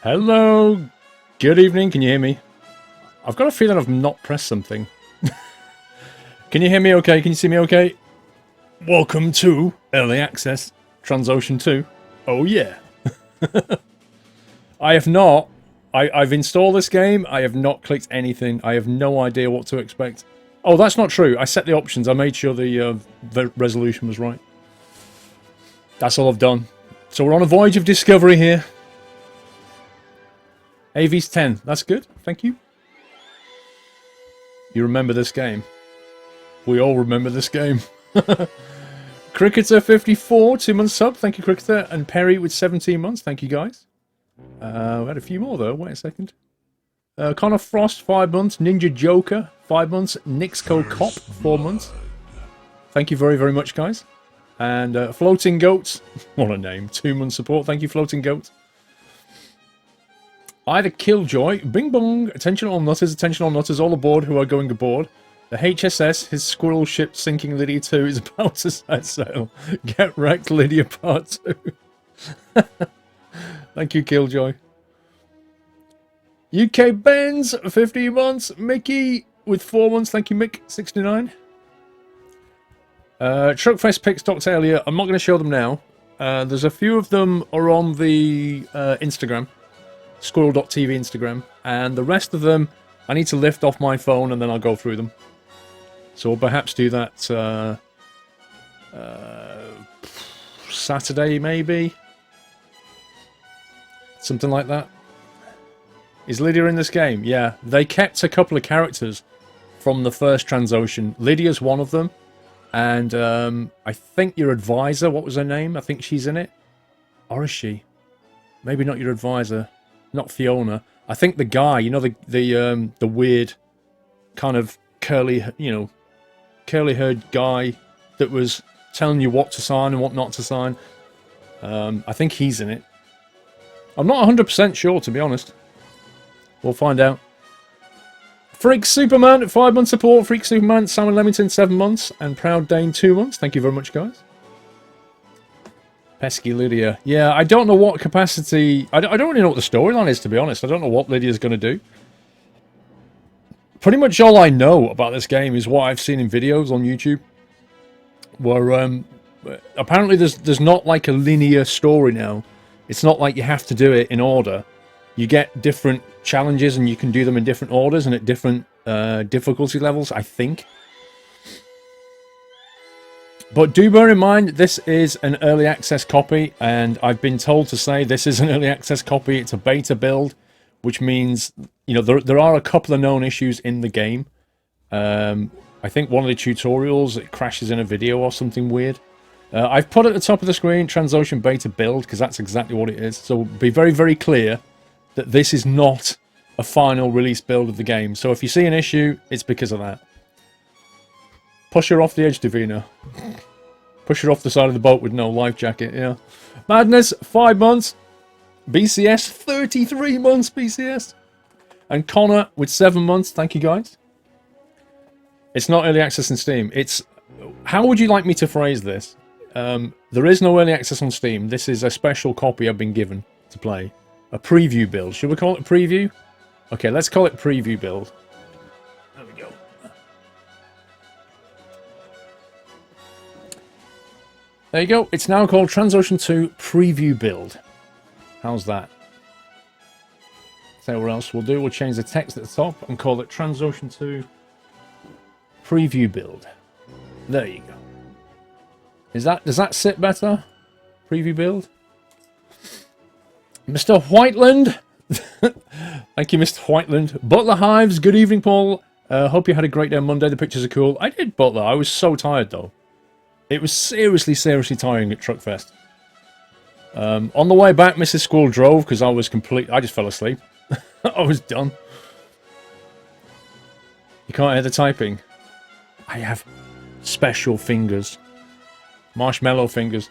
Hello. Good evening. Can you hear me? I've got a feeling I've not pressed something. Can you hear me okay? Can you see me okay? Welcome to Early Access TransOcean 2. Oh yeah. I have not. I've installed this game. I have not clicked anything. I have no idea what to expect. Oh, that's not true. I set the options. I made sure the resolution was right. That's all I've done. So we're on a voyage of discovery here. AV's 10. That's good. Thank you. You remember this game. We all remember this game. Cricketer 54, 2 months sub. Thank you, Cricketer. And Perry with 17 months. Thank you, guys. We had a few more, though. Wait a second. Connor Frost, 5 months. Ninja Joker, 5 months. Nixco Cop, 4 months. Thank you very, very much, guys. And Floating Goats. What a name. 2 months support. Thank you, Floating Goats. Either Killjoy, Bing Bong, attention all nutters all aboard who are going aboard. The HSS, his squirrel ship sinking Lydia 2 is about to set sail. Get wrecked, Lydia Part 2. Thank you, Killjoy. UK Benz, 50 months. Mickey with 4 months. Thank you, Mick69. Truckfest pics docked earlier. I'm not going to show them now. There's a few of them are on the Instagram. Squirrel.tv Instagram, and the rest of them I need to lift off my phone and then I'll go through them. So we'll perhaps do that Saturday, maybe? Something like that. Is Lydia in this game? Yeah, they kept a couple of characters from the first TransOcean. Lydia's one of them, and I think your advisor, what was her name? I think she's in it. Or is she? Maybe not your advisor. Not Fiona. I think the guy, you know, the weird kind of curly-haired guy that was telling you what to sign and what not to sign. I think he's in it. I'm not 100% sure, to be honest. We'll find out. Freak Superman, 5 months support. Freak Superman, Simon Leamington, 7 months. And Proud Dane, 2 months. Thank you very much, guys. Pesky Lydia. Yeah, I don't know what capacity... I don't really know what the storyline is, to be honest. I don't know what Lydia's going to do. Pretty much all I know about this game is what I've seen in videos on YouTube. Where, apparently there's not like a linear story now. It's not like you have to do it in order. You get different challenges and you can do them in different orders and at different difficulty levels, I think. But do bear in mind, this is an early access copy, and I've been told to say this is an early access copy. It's a beta build, which means, you know, there are a couple of known issues in the game. I think one of the tutorials, it crashes in a video or something weird. I've put at the top of the screen, TransOcean beta build, because that's exactly what it is. So be very, very clear that this is not a final release build of the game. So if you see an issue, it's because of that. Push her off the edge, Davina. Push her off the side of the boat with no life jacket, yeah. Madness, 5 months. BCS, 33 months, BCS. And Connor with 7 months. Thank you, guys. It's not early access in Steam. It's... How would you like me to phrase this? There is no early access on Steam. This is a special copy I've been given to play. A preview build. Should we call it a preview? Okay, let's call it preview build. There we go. There you go. It's now called TransOcean 2 Preview Build. How's that? So what else we'll do? We'll change the text at the top and call it TransOcean 2 Preview Build. There you go. Does that sit better? Preview Build. Mr. Whiteland. Thank you, Mr. Whiteland. Butler Hives. Good evening, Paul. Hope you had a great day on Monday. The pictures are cool. I did, Butler. I was so tired though. It was seriously, seriously tiring at Truckfest. On the way back, Mrs. Squirrel drove because I just fell asleep. I was done. You can't hear the typing. I have special fingers. Marshmallow fingers.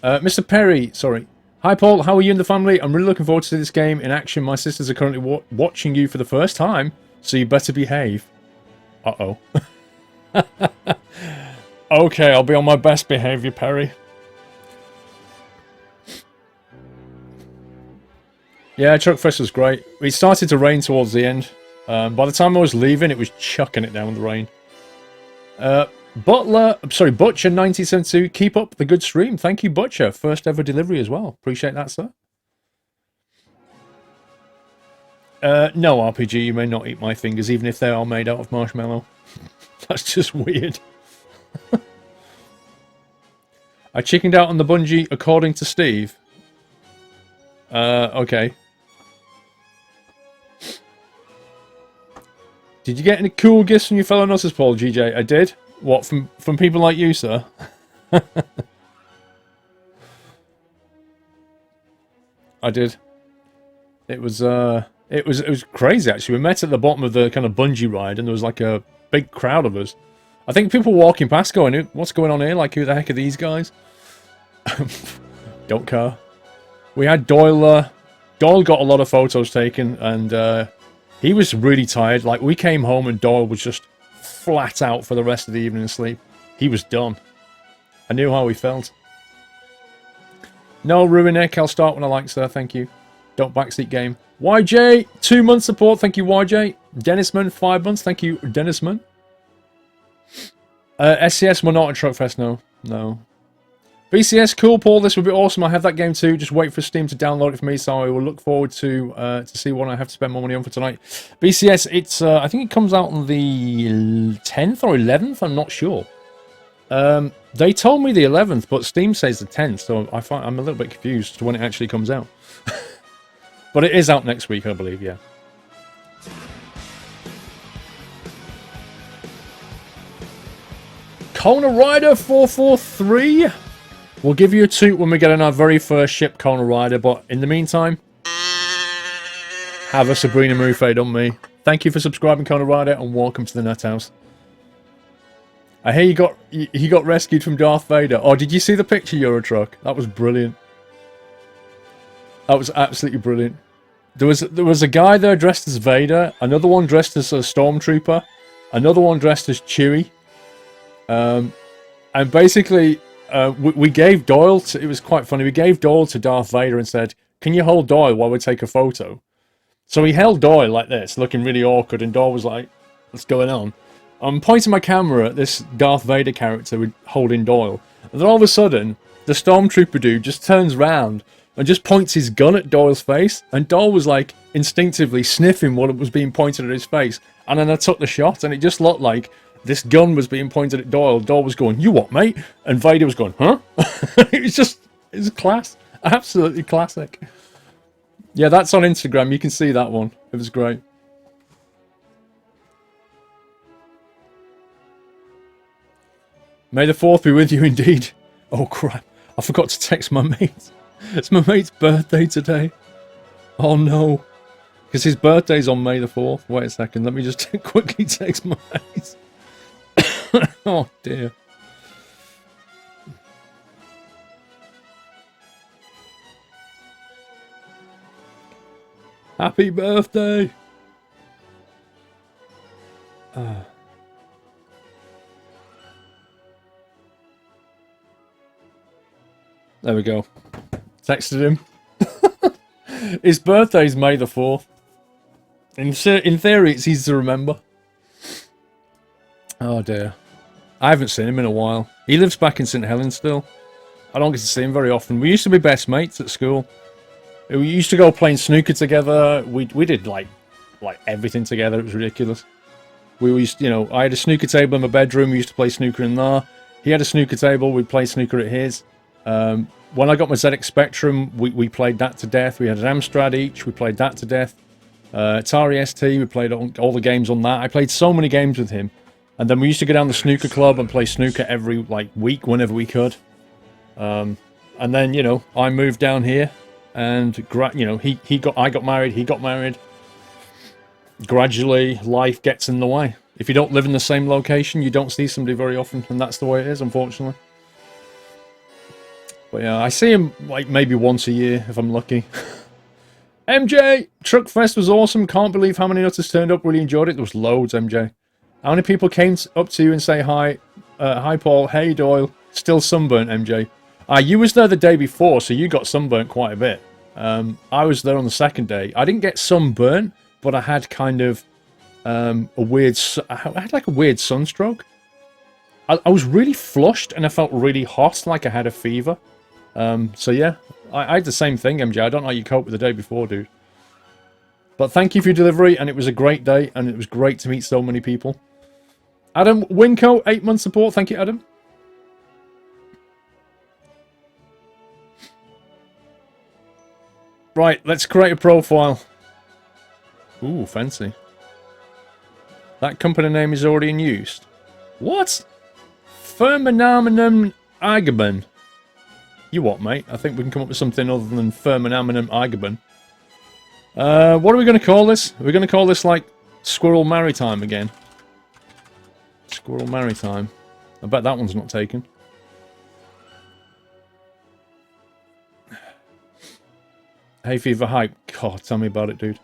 Mr. Perry, sorry. Hi Paul, how are you and the family? I'm really looking forward to this game in action. My sisters are currently watching you for the first time, so you better behave. Uh-oh. Okay, I'll be on my best behavior, Perry. Yeah, Truckfest was great. It started to rain towards the end. By the time I was leaving, it was chucking it down with the rain. Butcher 1972, keep up the good stream. Thank you, Butcher. First ever delivery as well. Appreciate that, sir. No, RPG, you may not eat my fingers, even if they are made out of marshmallow. That's just weird. I chickened out on the bungee, according to Steve. Okay. Did you get any cool gifts from your fellow Nusses, Paul, GJ? I did. What, from people like you, sir? I did. It was crazy, actually. We met at the bottom of the kind of bungee ride, and there was like a big crowd of us. I think people were walking past going, what's going on here? Like, who the heck are these guys? Don't care. We had Doyle. Doyle got a lot of photos taken, and he was really tired. Like, we came home and Doyle was just flat out for the rest of the evening sleep. He was done. I knew how he felt. No, Ruinick, I'll start when I like, sir. Thank you. Don't backseat game. YJ, 2 months support. Thank you, YJ. Dennisman, 5 months. Thank you, Dennisman. SCS, we're not at Truckfest, no. No. BCS, cool, Paul. This would be awesome. I have that game too. Just wait for Steam to download it for me, so I will look forward to see what I have to spend more money on for tonight. BCS, it's I think it comes out on the 10th or 11th. I'm not sure. They told me the 11th, but Steam says the 10th, so I'm a little bit confused as to when it actually comes out. But it is out next week, I believe. Yeah. Kona Rider 443. We'll give you a toot when we get on our very first ship, Kona Rider, but in the meantime, have a Sabrina Murphy on me. Thank you for subscribing, Kona Rider, and welcome to the Nut House. I hear he got rescued from Darth Vader. Oh, did you see the picture, Eurotruck? That was brilliant. That was absolutely brilliant. There was a guy there dressed as Vader, another one dressed as a Stormtrooper, another one dressed as Chewie. And basically, we gave Doyle to, it was quite funny, we gave Doyle to Darth Vader and said, can you hold Doyle while we take a photo? So he held Doyle like this, looking really awkward, and Doyle was like, what's going on? I'm pointing my camera at this Darth Vader character holding Doyle, and then all of a sudden, the Stormtrooper dude just turns round and just points his gun at Doyle's face, and Doyle was like instinctively sniffing what was being pointed at his face, and then I took the shot, and it just looked like this gun was being pointed at Doyle. Doyle was going, you what, mate? And Vader was going, huh? It was class. Absolutely classic. Yeah, that's on Instagram. You can see that one. It was great. May the 4th be with you indeed. Oh, crap. I forgot to text my mate. It's my mate's birthday today. Oh, no. Because his birthday's on May the 4th. Wait a second. Let me just quickly text my mate. Oh, dear. Happy birthday. There we go. Texted him. His birthday's May the 4th. In theory, it's easy to remember. Oh dear. I haven't seen him in a while. He lives back in St. Helens still. I don't get to see him very often. We used to be best mates at school. We used to go playing snooker together. We did like everything together. It was ridiculous. We used, I had a snooker table in my bedroom. We used to play snooker in there. He had a snooker table. We'd play snooker at his. When I got my ZX Spectrum, we played that to death. We had an Amstrad each. We played that to death. Atari ST, we played all the games on that. I played so many games with him. And then we used to go down the snooker club and play snooker every week whenever we could. And then, I moved down here, and I got married, he got married. Gradually, life gets in the way. If you don't live in the same location, you don't see somebody very often, and that's the way it is, unfortunately. But yeah, I see him maybe once a year if I'm lucky. MJ, Truckfest was awesome. Can't believe how many nutters turned up. Really enjoyed it. There was loads, MJ. How many people came up to you and say hi? Hi, Paul. Hey, Doyle. Still sunburnt, MJ. You was there the day before, so you got sunburnt quite a bit. I was there on the second day. I didn't get sunburnt, but I had kind of I had like a weird sunstroke. I was really flushed and I felt really hot, like I had a fever. So yeah, I had the same thing, MJ. I don't know how you coped with the day before, dude. But thank you for your delivery, and it was a great day, and it was great to meet so many people. Adam Winco, 8-month support. Thank you, Adam. Right, let's create a profile. Ooh, fancy. That company name is already in use. What? Firmanaminum Agaban. You what, mate? I think we can come up with something other than Firmanaminum Agaban. What are we going to call this? We're going to call this, like, Squirrel Maritime again. Squirrel Maritime. I bet that one's not taken. Hay Fever Hype. God, tell me about it, dude.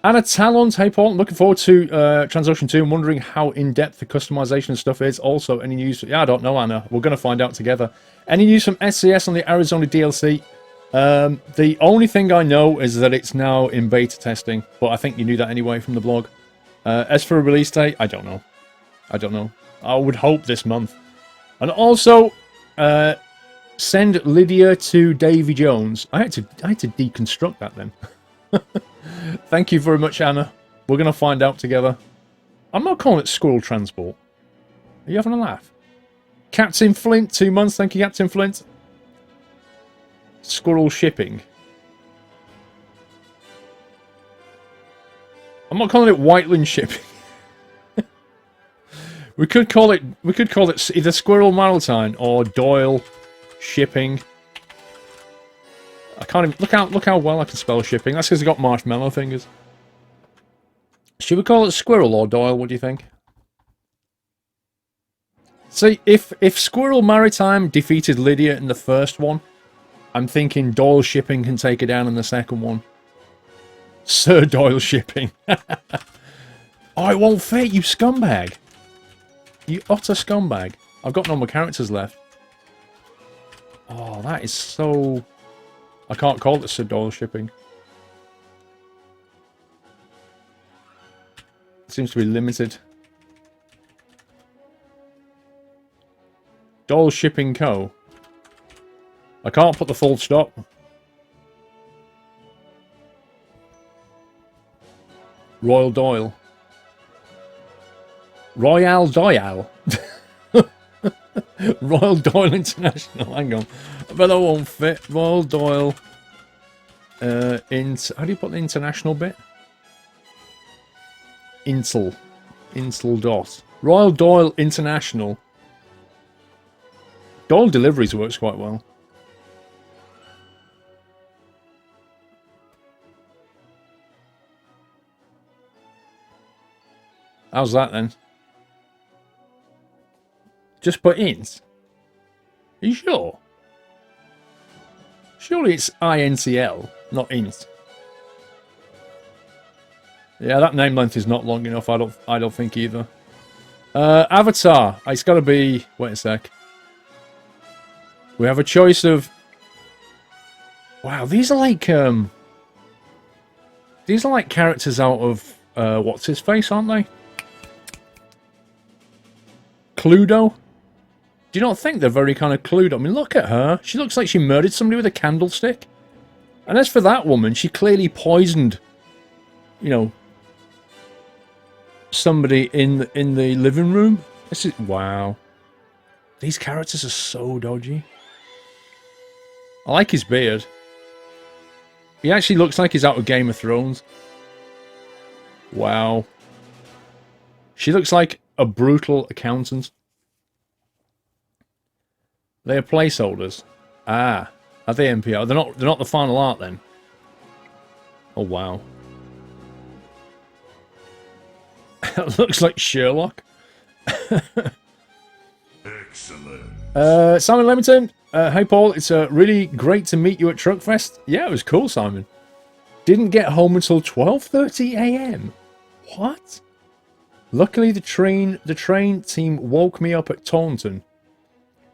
Anna Talons. Hey, Paul. I'm looking forward to TransOcean 2 and wondering how in-depth the customization and stuff is. Also, any news? Yeah, I don't know, Anna. We're going to find out together. Any news from SCS on the Arizona DLC? The only thing I know is that it's now in beta testing, but I think you knew that anyway from the blog. As for a release date, I don't know. I don't know. I would hope this month. And also, send Lydia to Davy Jones. I had to deconstruct that then. Thank you very much, Anna. We're going to find out together. I'm not calling it Squirrel Transport. Are you having a laugh? Captain Flint, 2 months. Thank you, Captain Flint. Squirrel Shipping. I'm not calling it Whiteland Shipping. we could call it either Squirrel Maritime or Doyle Shipping. I can't even look how well I can spell shipping. That's because I got marshmallow fingers. Should we call it Squirrel or Doyle? What do you think? See, if Squirrel Maritime defeated Lydia in the first one, I'm thinking Doyle Shipping can take her down in the second one. Sir Doyle Shipping. Oh, it won't fit, you scumbag. You utter scumbag. I've got no more characters left. Oh, that is so... I can't call it Sir Doyle Shipping. It seems to be limited. Doyle Shipping Co. I can't put the full stop. Royal Doyle. Royal Doyle. Royal Doyle International. Hang on. I bet that won't fit. Royal Doyle. How do you put the international bit? Intel. Intel dot. Royal Doyle International. Doyle Deliveries works quite well. How's that then? Just put int. Are you sure? Surely it's INTL, not int. Yeah, that name length is not long enough. I don't think either. Avatar. It's got to be. Wait a sec. We have a choice of. Wow, these are like characters out of what's his face, aren't they? Cluedo. Do you not think they're very kind of Cluedo? I mean, look at her. She looks like she murdered somebody with a candlestick. And as for that woman, she clearly poisoned, you know, somebody in the living room. This is wow. These characters are so dodgy. I like his beard. He actually looks like he's out of Game of Thrones. Wow. She looks like a brutal accountant. They are placeholders. Ah, are they NPR? They're not the final art then. Oh wow. Looks like Sherlock. Excellent. Simon Leamington. Hey Paul, it's really great to meet you at Truckfest. Yeah, it was cool, Simon. Didn't get home until 12:30 a.m. What? Luckily, the train team woke me up at Taunton.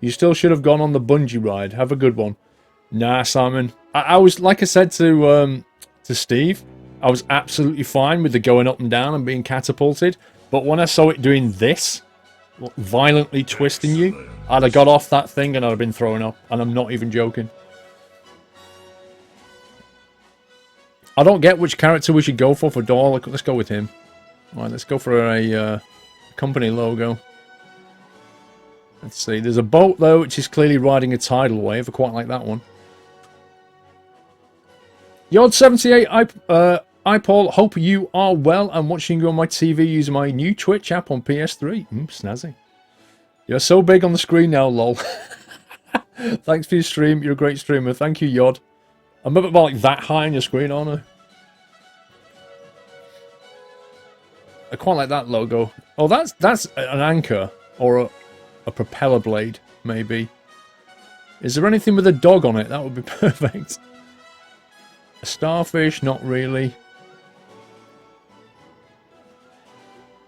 You still should have gone on the bungee ride. Have a good one. Nah, Simon. I was, like I said to Steve, I was absolutely fine with the going up and down and being catapulted. But when I saw it doing this, violently twisting you, I'd have got off that thing and I'd have been throwing up. And I'm not even joking. I don't get which character we should go for Doyle. Let's go with him. Alright, let's go for a company logo. Let's see. There's a boat, though, which is clearly riding a tidal wave. I quite like that one. Yod78, I, Paul. Hope you are well. I'm watching you on my TV using my new Twitch app on PS3. Snazzy. You're so big on the screen now, lol. Thanks for your stream. You're a great streamer. Thank you, Yod. I'm about like that high on your screen, aren't I? I quite like that logo. Oh, that's an anchor or a propeller blade, maybe. Is there anything with a dog on it? That would be perfect. A starfish? Not really.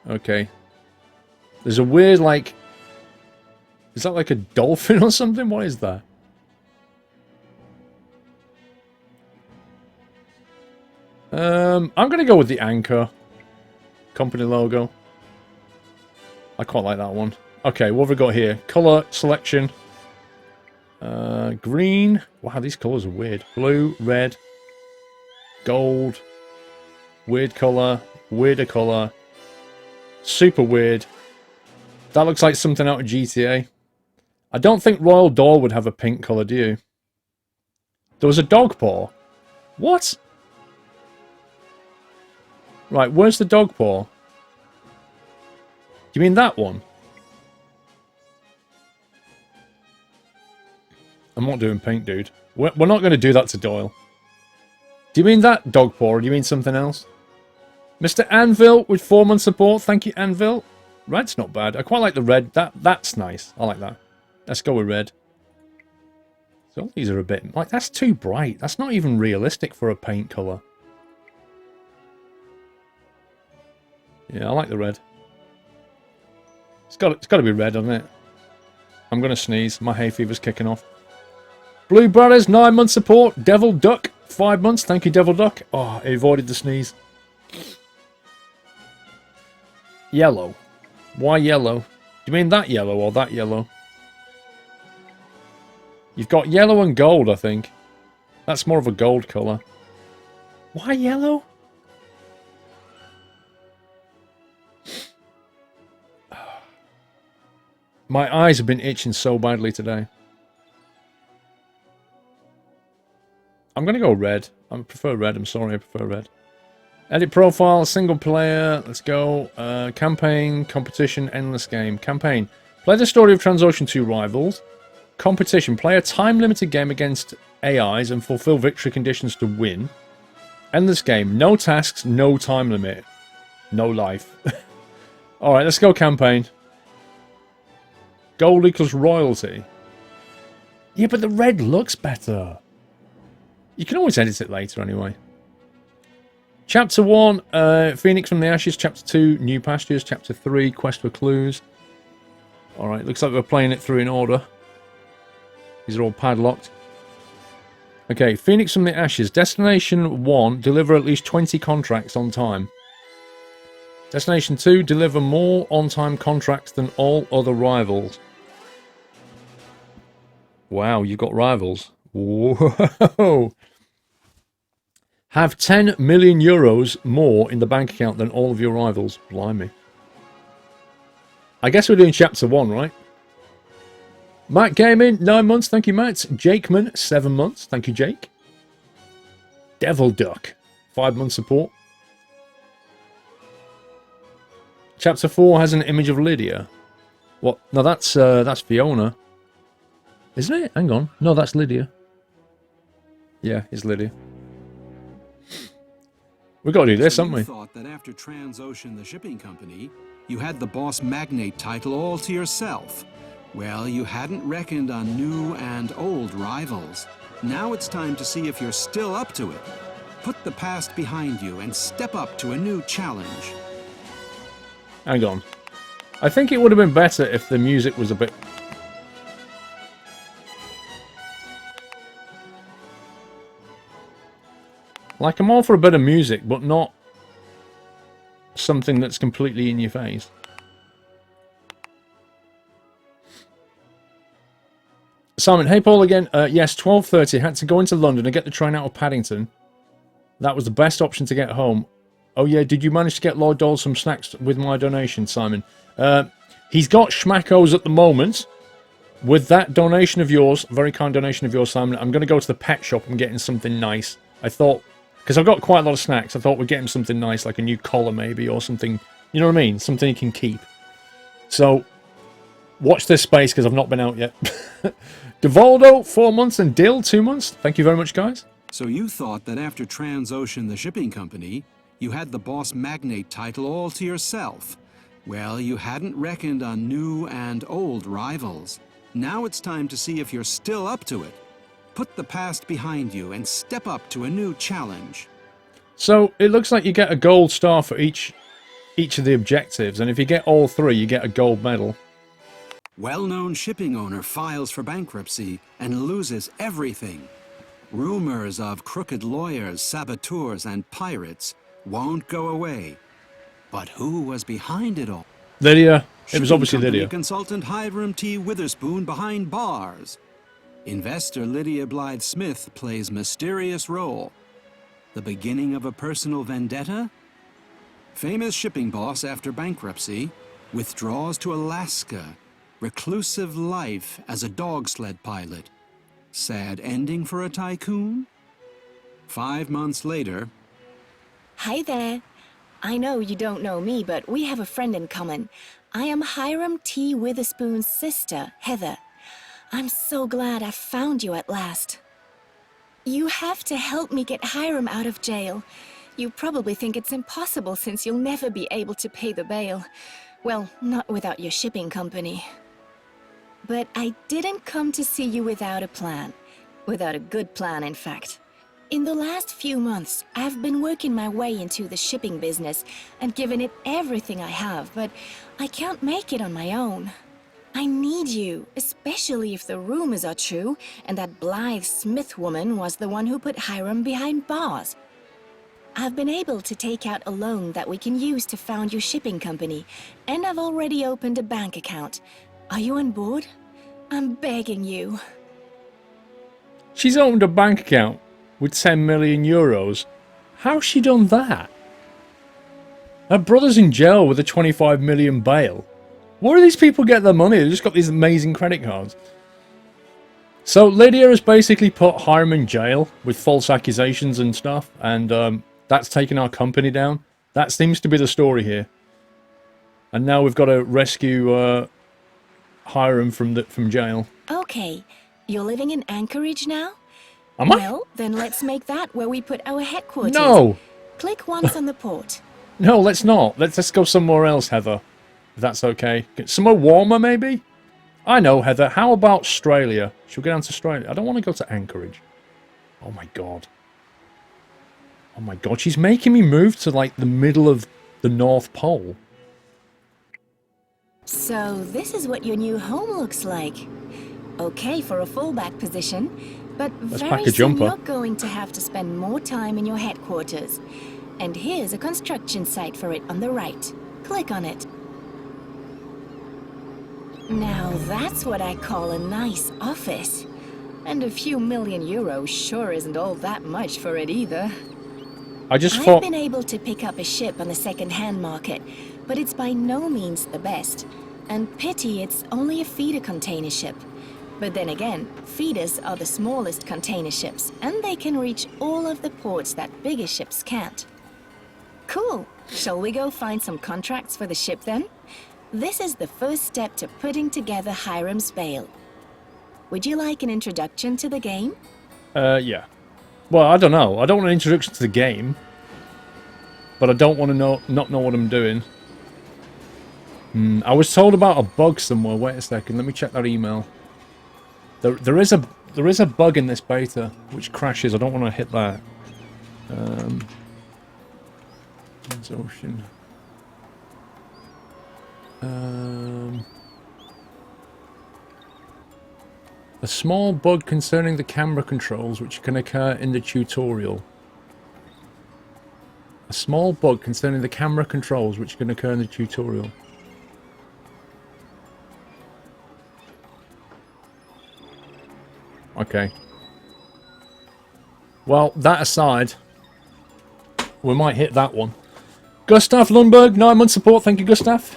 Okay. There's a weird, like... Is that like a dolphin or something? What is that? I'm going to go with the anchor. Company logo. I quite like that one. Okay, what have we got here? Color selection. Green. Wow, these colors are weird. Blue, red, gold. Weird color. Weirder color. Super weird. That looks like something out of GTA. I don't think Royal Door would have a pink color, do you? There was a dog paw. What? Right, where's the dog paw? Do you mean that one? I'm not doing pink, dude. We're not going to do that to Doyle. Do you mean that dog paw, or do you mean something else? Mr. Anvil with 4 months support. Thank you, Anvil. Red's not bad. I quite like the red. That's nice. I like that. Let's go with red. So these are a bit... Like, that's too bright. That's not even realistic for a paint colour. Yeah, I like the red. It's got to be red, doesn't it? I'm going to sneeze. My hay fever's kicking off. Blue Brothers, 9 months support. Devil Duck, 5 months. Thank you, Devil Duck. Oh, I avoided the sneeze. Yellow. Why yellow? Do you mean that yellow or that yellow? You've got yellow and gold, I think. That's more of a gold colour. Why yellow? My eyes have been itching so badly today. I'm going to go red. I prefer red. I'm sorry, I prefer red. Edit profile, single player. Let's go. Campaign, competition, endless game. Campaign. Play the story of TransOcean 2 Rivals. Competition. Play a time-limited game against AIs and fulfill victory conditions to win. Endless game. No tasks, no time limit. No life. Alright, let's go campaign. Gold equals royalty. Yeah, but the red looks better. You can always edit it later anyway. Chapter 1, Phoenix from the Ashes. Chapter 2, New Pastures. Chapter 3, Quest for Clues. Alright, looks like we're playing it through in order. These are all padlocked. Okay, Phoenix from the Ashes. Destination 1, deliver at least 20 contracts on time. Destination 2, deliver more on-time contracts than all other rivals. Wow, you've got rivals. Whoa. Have 10 million euros more in the bank account than all of your rivals. Blimey. I guess we're doing chapter 1, right? Matt Gaming, 9 months. Thank you, Matt. Jakeman, 7 months. Thank you, Jake. Devil Duck, 5 months support. Chapter 4 has an image of Lydia. What? No, that's Fiona. Isn't it? Hang on. No, that's Lydia. Yeah, it's Lydia. We've got to do this, haven't we? Thought that after TransOcean, the shipping company, you had the boss magnate title all to yourself. Well, you hadn't reckoned on new and old rivals. Now it's time to see if you're still up to it. Put the past behind you and step up to a new challenge. Hang on. I think it would have been better if the music was a bit... Like, I'm all for a bit of music, but not something that's completely in your face. Simon, hey Paul again. Yes, 12:30. Had to go into London and get the train out of Paddington. That was the best option to get home. Oh yeah, did you manage to get Lord Dole some snacks with my donation, Simon? He's got schmackos at the moment. With that donation of yours, very kind donation of yours, Simon, I'm going to go to the pet shop and get him something nice. I thought, because I've got quite a lot of snacks, I thought we'd get him something nice, like a new collar maybe, or something, you know what I mean? Something he can keep. So, watch this space, because I've not been out yet. Devoldo, 4 months, and Dill, 2 months. Thank you very much, guys. So you thought that after TransOcean, the shipping company, you had the boss magnate title all to yourself. Well, you hadn't reckoned on new and old rivals. Now it's time to see if you're still up to it. Put the past behind you and step up to a new challenge. So, it looks like you get a gold star for each of the objectives, and if you get all 3, you get a gold medal. Well-known shipping owner files for bankruptcy and loses everything. Rumors of crooked lawyers, saboteurs, and pirates won't go away. But who was behind it all? Lydia. It was obviously Shipping company Lydia. Consultant Hiram T. Witherspoon behind bars. Investor Lydia Blythe Smith plays mysterious role. The beginning of a personal vendetta? Famous shipping boss after bankruptcy withdraws to Alaska. Reclusive life as a dog sled pilot. Sad ending for a tycoon? 5 months later... Hi there. I know you don't know me, but we have a friend in common. I am Hiram T. Witherspoon's sister, Heather. I'm so glad I found you at last. You have to help me get Hiram out of jail. You probably think it's impossible since you'll never be able to pay the bail. Well, not without your shipping company. But I didn't come to see you without a plan. Without a good plan, in fact. In the last few months, I've been working my way into the shipping business and given it everything I have, but I can't make it on my own. I need you, especially if the rumors are true and that Blythe Smith woman was the one who put Hiram behind bars. I've been able to take out a loan that we can use to found your shipping company, and I've already opened a bank account. Are you on board? I'm begging you. She's opened a bank account with 10 million euros. How's she done that? Her brother's in jail with a 25 million bail. Where do these people get their money? They've just got these amazing credit cards. So Lydia has basically put Hiram in jail with false accusations and stuff, and that's taken our company down. That seems to be the story here. And now we've got to rescue Hiram from jail. Okay, you're living in Anchorage now? Am I? Well, then let's make that where we put our headquarters. No! Click once on the port. No, let's not. Let's go somewhere else, Heather. If that's okay. Somewhere warmer, maybe? I know, Heather. How about Australia? Should we go down to Australia? I don't want to go to Anchorage. Oh my god. Oh my god, she's making me move to, like, the middle of the North Pole. So, this is what your new home looks like. Okay for a fallback position, but Let's pack very a soon jumper. you're going to have to spend more time in your headquarters. And here's a construction site for it on the right. Click on it. Now that's what I call a nice office. And a few million euros sure isn't all that much for it either. I just I've thought... been able to pick up a ship on the second-hand market, but it's by no means the best. And pity it's only a feeder container ship. But then again, feeders are the smallest container ships, and they can reach all of the ports that bigger ships can't. Cool. Shall we go find some contracts for the ship then? This is the first step to putting together Hiram's bail. Would you like an introduction to the game? Yeah. Well, I don't know. I don't want an introduction to the game. But I don't want to not know what I'm doing. I was told about a bug somewhere. Wait a second. Let me check that email. There is a bug in this beta which crashes. I don't want to hit that. TransOcean. A small bug concerning the camera controls which can occur in the tutorial. A small bug concerning the camera controls which can occur in the tutorial. Okay. Well, that aside, we might hit that one. Gustav Lundberg, 9 months support. Thank you, Gustav.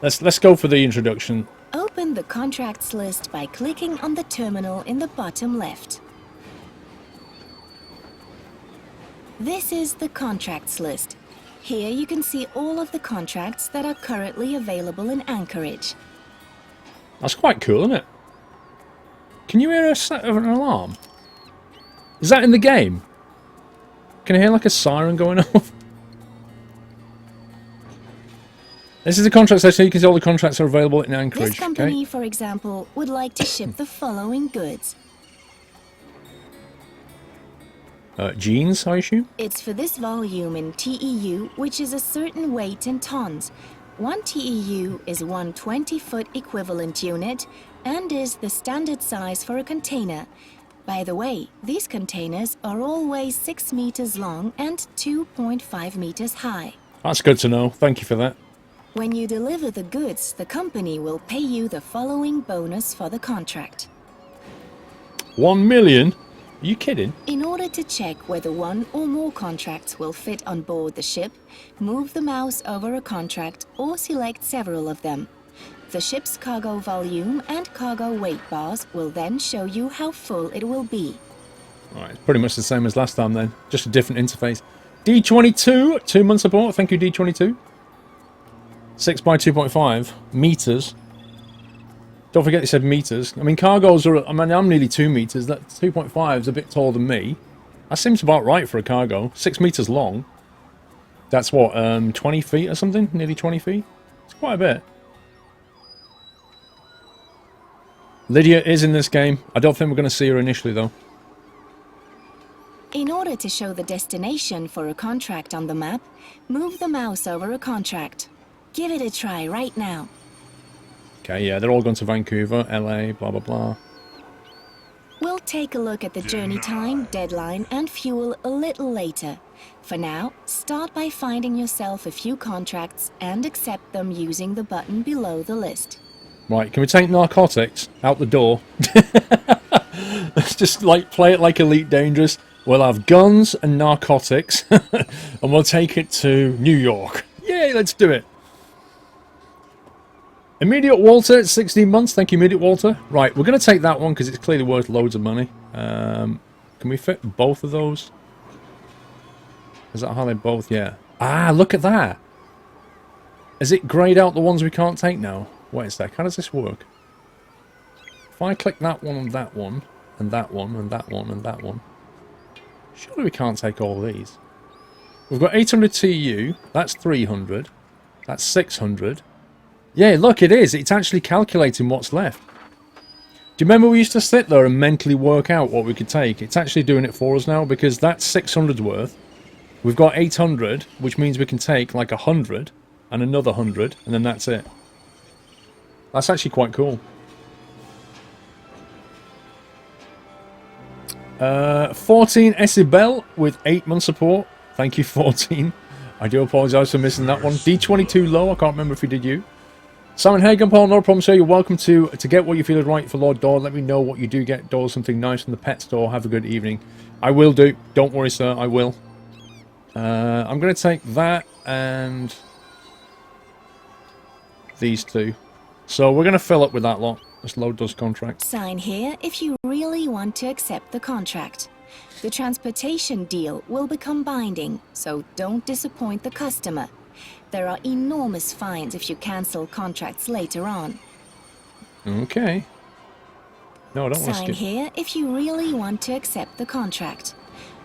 Let's go for the introduction. Open the contracts list by clicking on the terminal in the bottom left. This is the contracts list. Here you can see all of the contracts that are currently available in Anchorage. That's quite cool, isn't it? Can you hear an alarm? Is that in the game? Can I hear like a siren going off? This is the contract section. You can see all the contracts are available in Anchorage. This company, for example, would like to ship the following goods. Jeans, I assume? It's for this volume in TEU, which is a certain weight in tons. 1 TEU is one 20-foot equivalent unit and is the standard size for a container. By the way, these containers are always 6 meters long and 2.5 meters high. That's good to know. Thank you for that. When you deliver the goods, the company will pay you the following bonus for the contract. 1 million? Are you kidding? In order to check whether one or more contracts will fit on board the ship, move the mouse over a contract or select several of them. The ship's cargo volume and cargo weight bars will then show you how full it will be. Alright, it's pretty much the same as last time then. Just a different interface. D22, 2 months support. Thank you, D22. 6 by 2.5 meters. Don't forget they said meters. I mean, cargoes are... I mean, I'm nearly 2 meters. That 2.5 is a bit taller than me. That seems about right for a cargo. 6 meters long. That's what, 20 feet or something? Nearly 20 feet? It's quite a bit. Lydia is in this game. I don't think we're going to see her initially, though. In order to show the destination for a contract on the map, move the mouse over a contract. Give it a try right now. Okay, yeah, they're all going to Vancouver, LA, blah, blah, blah. We'll take a look at the journey time, deadline, and fuel a little later. For now, start by finding yourself a few contracts and accept them using the button below the list. Right, can we take narcotics out the door? Let's just like play it like Elite Dangerous. We'll have guns and narcotics, and we'll take it to New York. Yay, let's do it. Immediate Walter, 16 months. Thank you, Immediate Walter. Right, we're going to take that one because it's clearly worth loads of money. Can we fit both of those? Is that how they both? Yeah. Ah, look at that. Is it grayed out the ones we can't take now? Wait a sec. How does this work? If I click that one and that one, and that one, and that one, and that one. Surely we can't take all these. We've got 800 TU. That's 300. That's 600. Yeah, look, it is. It's actually calculating what's left. Do you remember we used to sit there and mentally work out what we could take? It's actually doing it for us now because that's 600's worth. We've got 800, which means we can take like 100 and another 100, and then that's it. That's actually quite cool. 14 Esibel with 8 months support. Thank you, 14. I do apologise for missing that one. D22 low. I can't remember if he did you. Simon Hagen, Paul, no problem, sir. You're welcome to get what you feel is right for Lord Daw. Let me know what you do get. Daw, something nice from the pet store. Have a good evening. I will do. Don't worry, sir. I will. I'm going to take that and these two. So we're going to fill up with that lot. Let's load those contracts. Sign here if you really want to accept the contract. The transportation deal will become binding, so don't disappoint the customer. There are enormous fines if you cancel contracts later on. Okay. No, I don't want to Sign skip. here if you really want to accept the contract.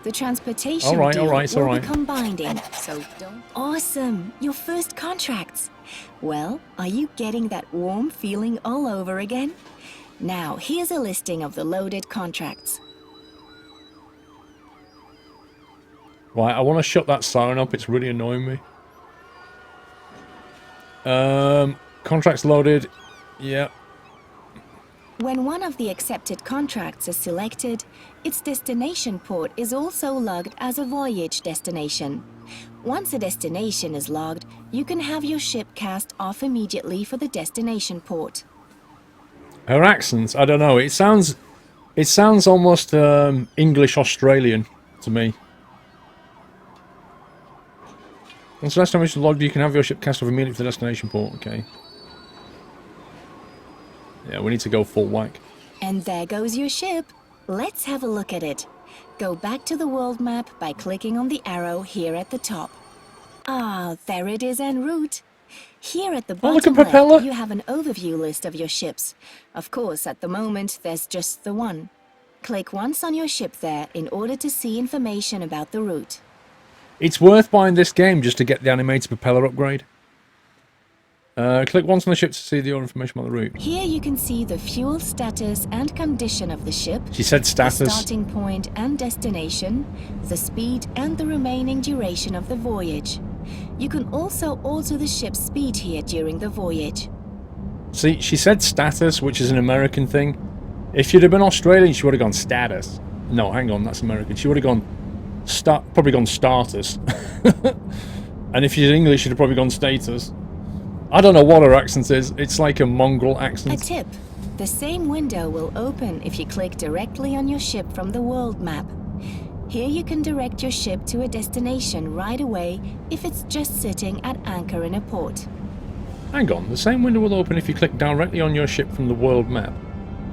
The transportation All right, deal it's all will right. become binding, so don't... Awesome! Your first contracts! Well, are you getting that warm feeling all over again? Now, here's a listing of the loaded contracts. Right, I want to shut that siren up. It's really annoying me. Contracts loaded. Yeah. When one of the accepted contracts is selected, its destination port is also logged as a voyage destination. Once a destination is logged, you can have your ship cast off immediately for the destination port. Her accent, I don't know. It sounds almost English Australian to me. Once the destination is logged, you can have your ship cast off immediately for the destination port. Okay. Yeah, we need to go full whack. And there goes your ship. Let's have a look at it. Go back to the world map by clicking on the arrow here at the top. Ah, there it is en route. Here at the look at bottom propeller. left, you have an overview list of your ships. Of course, at the moment, there's just the one. Click once on your ship there in order to see information about the route. It's worth buying this game just to get the animated propeller upgrade. Click once on the ship to see the information about the route. Here you can see the fuel status and condition of the ship. She said status. The starting point and destination, the speed and the remaining duration of the voyage. You can also alter the ship's speed here during the voyage. See, she said status, which is an American thing. If you'd have been Australian, she would have gone status. No, hang on, that's American. She would have gone probably gone status. And if you're English, she'd have probably gone status. I don't know what her accent is. It's like a mongrel A accent. tip. The same window will open if you click directly on your ship from the world map. Here you can direct your ship to a destination right away if it's just sitting at anchor in a port. Hang on, the same window will open if you click directly on your ship from the world map.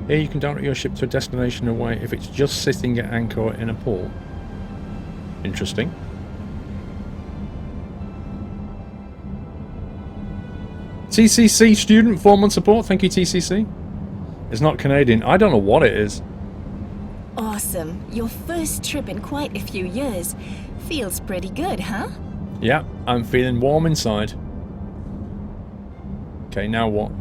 Here you can direct your ship to a destination away if it's just sitting at anchor in a port. Interesting. TCC student 4-month support. Thank you, TCC. It's not Canadian. I don't know what it is. Awesome. Your first trip in quite a few years. Feels pretty good, huh? Yeah, I'm feeling warm inside. Okay, now what?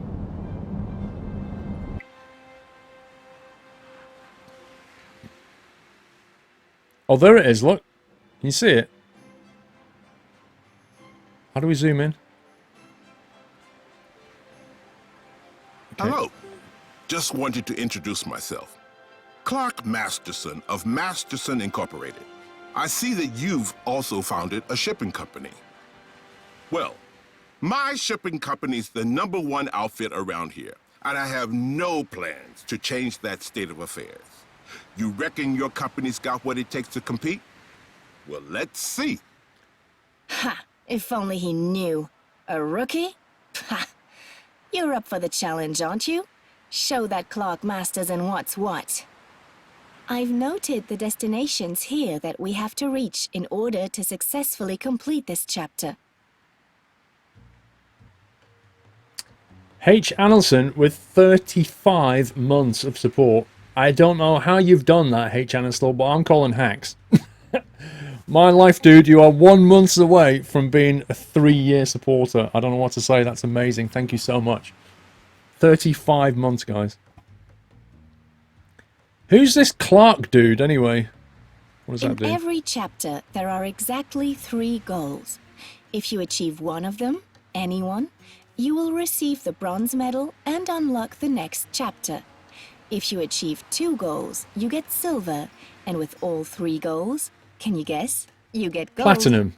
Oh, there it is, look. Can you see it? How do we zoom in? Okay. Hello. Just wanted to introduce myself. Clark Masterson of Masterson Incorporated. I see that you've also founded a shipping company. Well, my shipping company's the #1 outfit around here, and I have no plans to change that state of affairs. You reckon your company's got what it takes to compete? Well, let's see. Ha! If only he knew. A rookie? Ha! You're up for the challenge, aren't you? Show that Clark Masterson what's what. I've noted the destinations here that we have to reach in order to successfully complete this chapter. H. Annelson with 35 months of support. I don't know how you've done that, H. Annelson, but I'm calling hacks. My life, dude, you are 1 month away from being a 3-year supporter. I don't know what to say. That's amazing. Thank you so much. 35 months, guys. Who's this Clark dude, anyway? What does that do? In every chapter, there are exactly 3 goals. If you achieve one of them, anyone, you will receive the bronze medal and unlock the next chapter. If you achieve 2 goals, you get silver, and with all 3 goals, can you guess? You get gold. Platinum.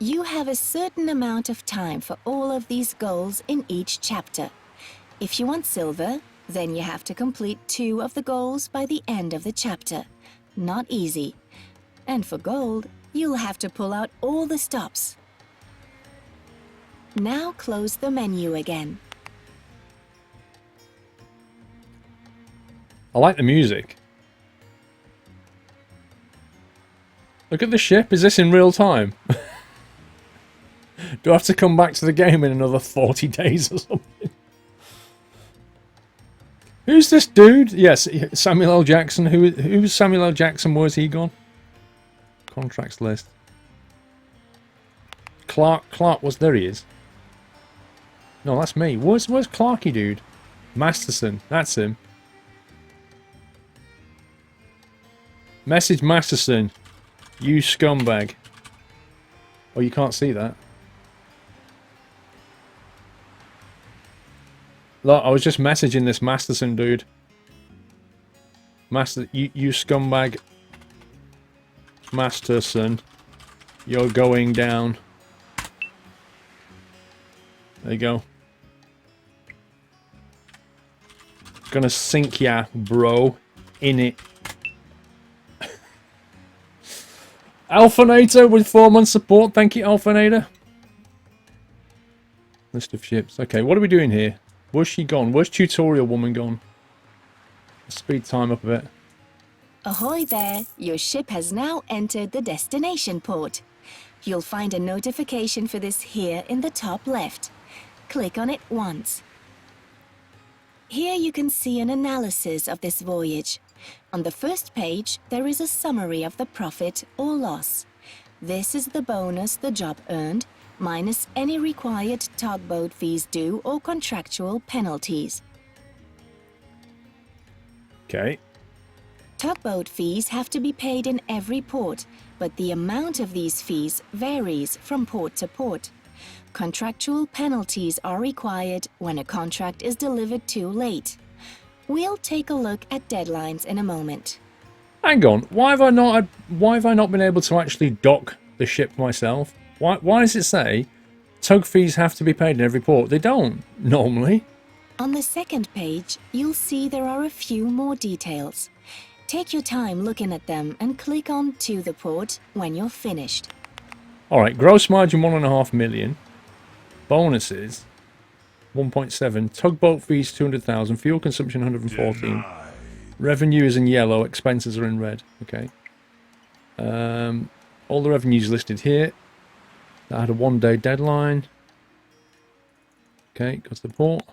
You have a certain amount of time for all of these goals in each chapter. If you want silver, then you have to complete 2 of the goals by the end of the chapter. Not easy. And for gold, you'll have to pull out all the stops. Now close the menu again. I like the music. Look at the ship. Is this in real time? Do I have to come back to the game in another 40 days or something? Who's this dude? Yes, Samuel L. Jackson. Who's Samuel L. Jackson? Where's he gone? Contracts list. Clark was there he is. No, that's me. Where's Clarky dude? Masterson. That's him. Message Masterson. You scumbag. Oh, you can't see that. Look, I was just messaging this Masterson dude. You scumbag. Masterson. You're going down. There you go. Gonna sink ya, bro. In it. Alphanator with 4 months support. Thank you, Alphanator. List of ships. Okay, what are we doing here? Where's she gone? Where's Tutorial Woman gone? Speed time up a bit. Ahoy there! Your ship has now entered the destination port. You'll find a notification for this here in the top left. Click on it once. Here you can see an analysis of this voyage. On the first page, there is a summary of the profit or loss. This is the bonus the job earned, minus any required tugboat fees due or contractual penalties. Okay. Tugboat fees have to be paid in every port, but the amount of these fees varies from port to port. Contractual penalties are required when a contract is delivered too late. We'll take a look at deadlines in a moment. Hang on, why have I not been able to actually dock the ship myself? Why does it say tug fees have to be paid in every port? They don't normally. On the second page, you'll see there are a few more details. Take your time looking at them and click on To the Port when you're finished. Alright, gross margin 1.5 million. Bonuses 1.7. Tugboat fees 200,000. Fuel consumption 114. Revenue is in yellow. Expenses are in red. Okay. All the revenues listed here. That had a 1-day deadline. Okay, got to the port.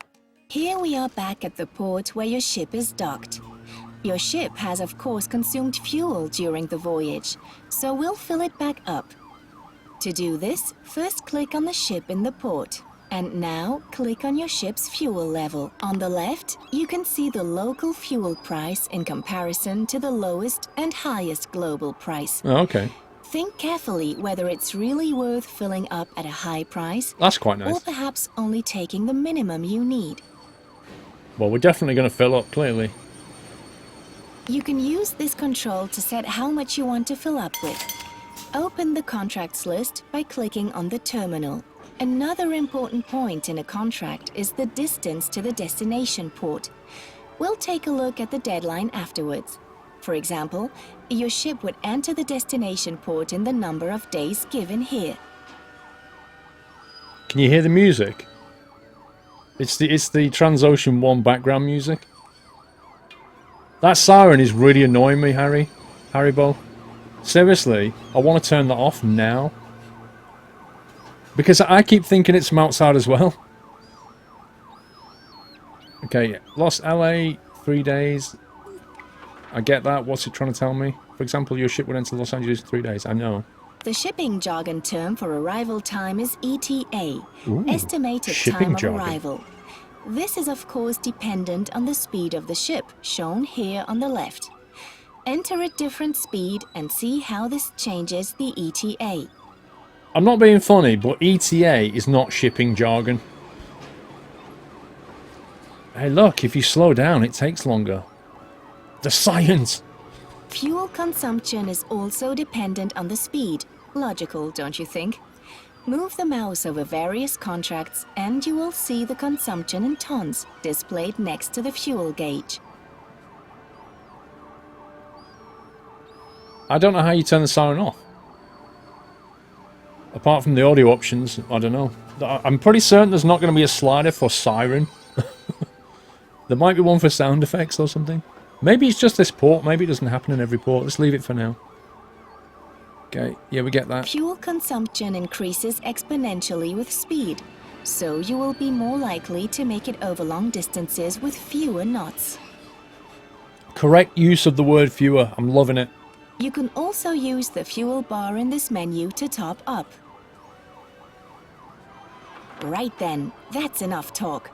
Here we are back at the port where your ship is docked. Your ship has of course consumed fuel during the voyage, so we'll fill it back up. To do this, first click on the ship in the port, and now click on your ship's fuel level. On the left, you can see the local fuel price in comparison to the lowest and highest global price. Oh, okay. Think carefully whether it's really worth filling up at a high price, That's quite nice. or perhaps only taking the minimum you need. Well, we're definitely going to fill up, clearly. You can use this control to set how much you want to fill up with. Open the contracts list by clicking on the terminal. Another important point in a contract is the distance to the destination port. We'll take a look at the deadline afterwards. For example, your ship would enter the destination port in the number of days given here. Can you hear the music? It's the TransOcean 1 background music. That siren is really annoying me, Haribo. Seriously, I want to turn that off now. Because I keep thinking it's from outside as well. Okay, Los LA, 3 days. I get that. What's it trying to tell me? For example, your ship would enter Los Angeles in 3 days. I know. The shipping jargon term for arrival time is ETA, estimated shipping time of jargon. arrival. This is of course dependent on the speed of the ship, shown here on the left. Enter a different speed and see how this changes the ETA. I'm not being funny, but ETA is not shipping jargon. Hey look, if you slow down, it takes longer. The science! Fuel consumption is also dependent on the speed. Logical, don't you think? Move the mouse over various contracts and you will see the consumption in tons displayed next to the fuel gauge. I don't know how you turn the siren off. Apart from the audio options, I don't know. I'm pretty certain there's not going to be a slider for siren. There might be one for sound effects or something. Maybe it's just this port. Maybe it doesn't happen in every port. Let's leave it for now. Okay, yeah, we get that. Fuel consumption increases exponentially with speed, so you will be more likely to make it over long distances with fewer knots. Correct use of the word fewer. I'm loving it. You can also use the fuel bar in this menu to top up. Right then, that's enough talk.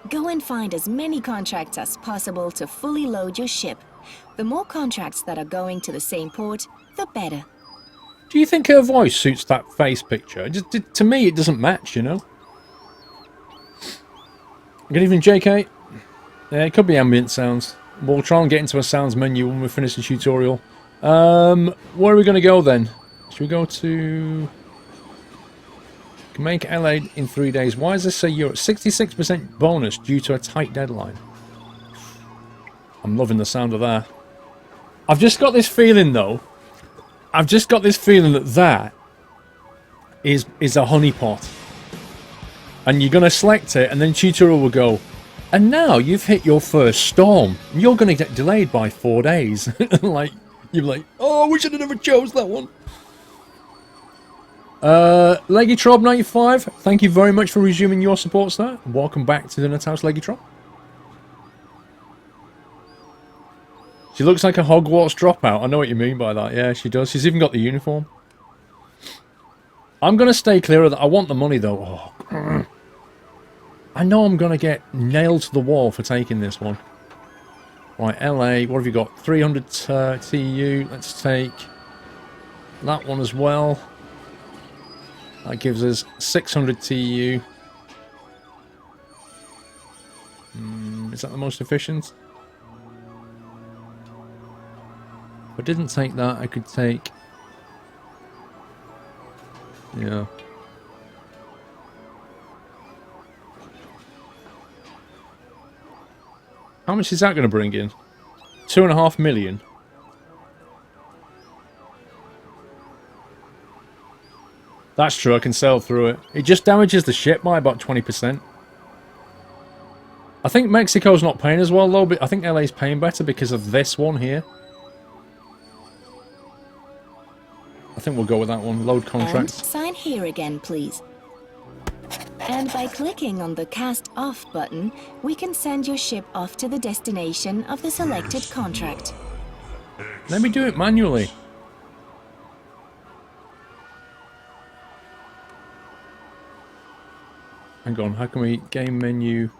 Go and find as many contracts as possible to fully load your ship. The more contracts that are going to the same port, the better. Do you think her voice suits that face picture? To me, it doesn't match, you know? Good evening, JK. Yeah, it could be ambient sounds. We'll try and get into a sounds menu when we finish the tutorial. Where are we going to go then? Should we go to... Make LA in 3 days. Why does this say you're at 66% bonus due to a tight deadline? I'm loving the sound of that. I've just got this feeling, though. I've just got this feeling that that is a honeypot. And you're going to select it, and then tutorial will go, and now you've hit your first storm. You're going to get delayed by 4 days. Like, you're like, oh, I wish I'd never chose that one. Leggytrob95, thank you very much for resuming your support, sir. Welcome back to the Nut House, Leggytrob. She looks like a Hogwarts dropout. I know what you mean by that. Yeah, she does. She's even got the uniform. I'm going to stay clear of that. I want the money, though. Oh. I know I'm going to get nailed to the wall for taking this one. Right, LA, what have you got? 300 TU. Let's take that one as well. That gives us 600 TU. Is that the most efficient? If I didn't take that, I could take... Yeah. How much is that going to bring in? 2.5 million. That's true, I can sail through it. It just damages the ship by about 20%. I think Mexico's not paying as well, though, but I think LA's paying better because of this one here. I think we'll go with that one. Load contract. And sign here again, please. And by clicking on the Cast Off button, we can send your ship off to the destination of the selected contract. Let me do it manually. Hang on, how can we... Game menu...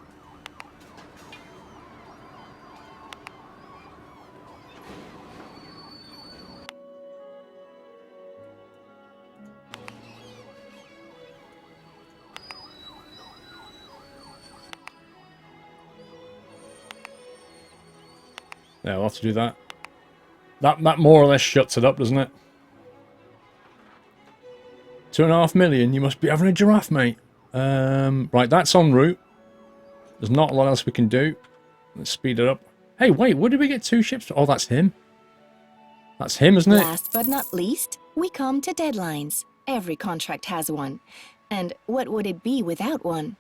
Yeah, we'll have to do that. That more or less shuts it up, doesn't it? 2.5 million? You must be having a giraffe, mate. Right, that's en route. There's not a lot else we can do. Let's speed it up. Hey, wait, where did we get 2 ships? Oh, that's him. That's him, isn't it? Last but not least, we come to deadlines. Every contract has one. And what would it be without one?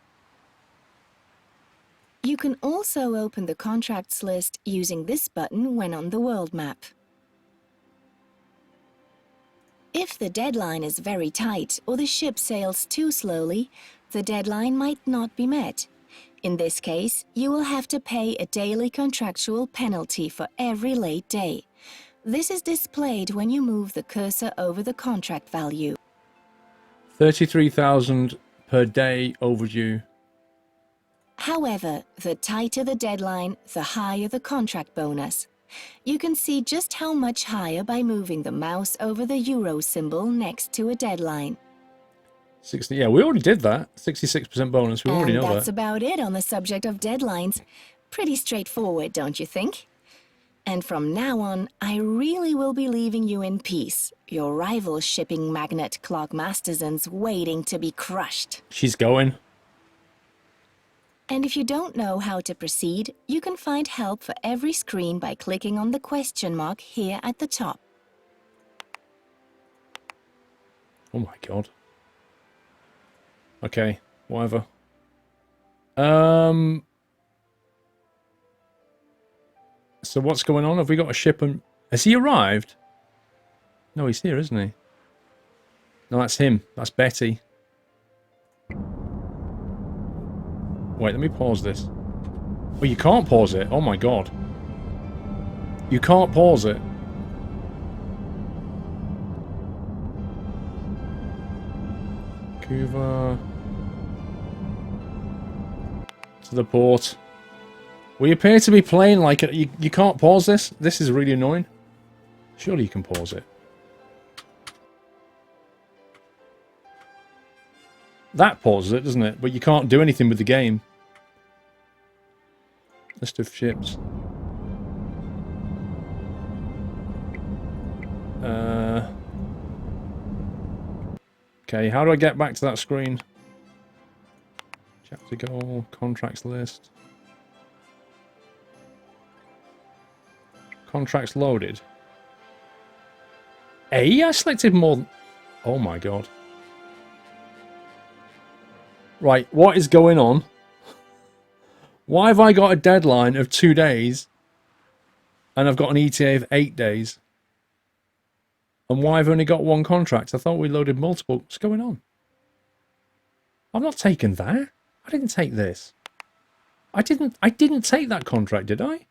You can also open the contracts list using this button when on the world map. If the deadline is very tight or the ship sails too slowly, the deadline might not be met. In this case, you will have to pay a daily contractual penalty for every late day. This is displayed when you move the cursor over the contract value. 33,000 per day overdue. However, the tighter the deadline, the higher the contract bonus. You can see just how much higher by moving the mouse over the euro symbol next to a deadline. 60, yeah, we already did that. 66% bonus, we already know that. And that's about it on the subject of deadlines. Pretty straightforward, don't you think? And from now on, I really will be leaving you in peace. Your rival shipping magnate Clark Masterson's waiting to be crushed. She's going. And if you don't know how to proceed, you can find help for every screen by clicking on the question mark here at the top. Oh my god. Okay, whatever. So what's going on? Have we got a ship and... Has he arrived? No, he's here, isn't he? No, that's him. That's Betty. Wait, let me pause this. Oh, you can't pause it. Oh my god. You can't pause it. Cuba. To the port. We appear to be playing like a... You can't pause this? This is really annoying. Surely you can pause it. That pauses it, doesn't it? But you can't do anything with the game. List of ships. Okay, how do I get back to that screen? Chapter goal, contracts list. Contracts loaded. I selected more than... Oh my god. Right, what is going on? Why have I got a deadline of 2 days and I've got an ETA of 8 days? And why I've only got one contract? I thought we loaded multiple. What's going on? I've not taken that. I didn't take this. I didn't take that contract, did I?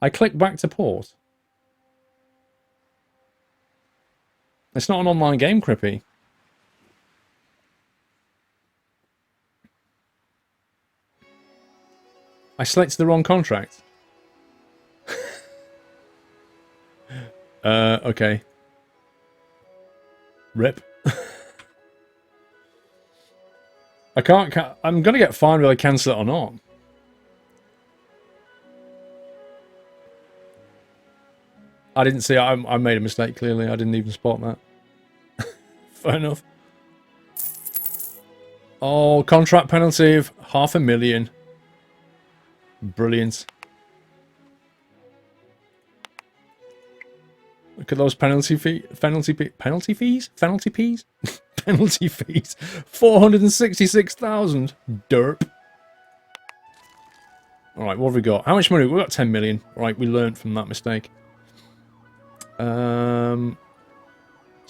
I clicked back to port. It's not an online game, Crippy. I selected the wrong contract. Okay. Rip. I can't... I'm going to get fined whether I cancel it or not. I didn't see... I made a mistake, clearly. I didn't even spot that. Fair enough. Oh, contract penalty of $500,000. Brilliant. Look at those penalty fees. Penalty fees? 466,000. Derp. Alright, what have we got? How much money? We've got 10 million. Right, we learned from that mistake. So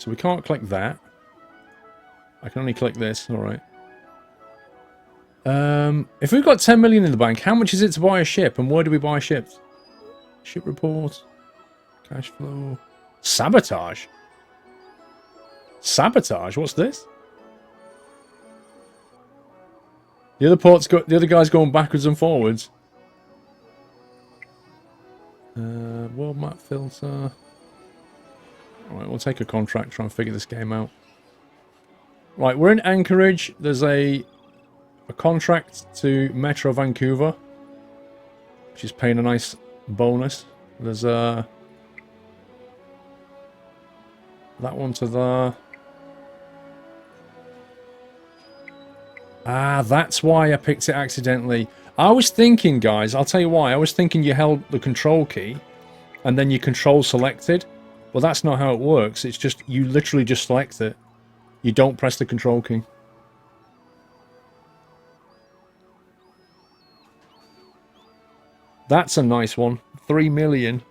we can't click that. I can only click this. Alright. If we've got 10 million in the bank, how much is it to buy a ship? And where do we buy ships? Ship report. Cash flow. Sabotage. Sabotage? What's this? The other guy's going backwards and forwards. World map filter. Alright, we'll take a contract, try and figure this game out. Right, we're in Anchorage. There's a contract to Metro Vancouver, which is paying a nice bonus. There's that one to there. Ah, that's why I picked it accidentally. I was thinking, guys, I'll tell you why. I was thinking you held the control key and then you control selected. Well, that's not how it works. It's just, you literally just select it. You don't press the control key. That's a nice one. 3 million.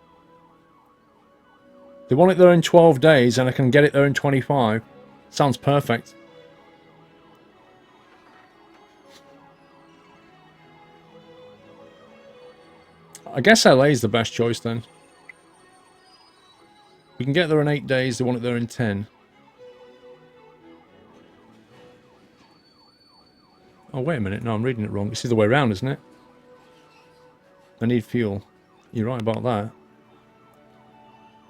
They want it there in 12 days and I can get it there in 25. Sounds perfect. I guess LA is the best choice then. We can get there in 8 days. They want it there in 10. Oh, wait a minute. No, I'm reading it wrong. It's the other way around, isn't it? I need fuel. You're right about that.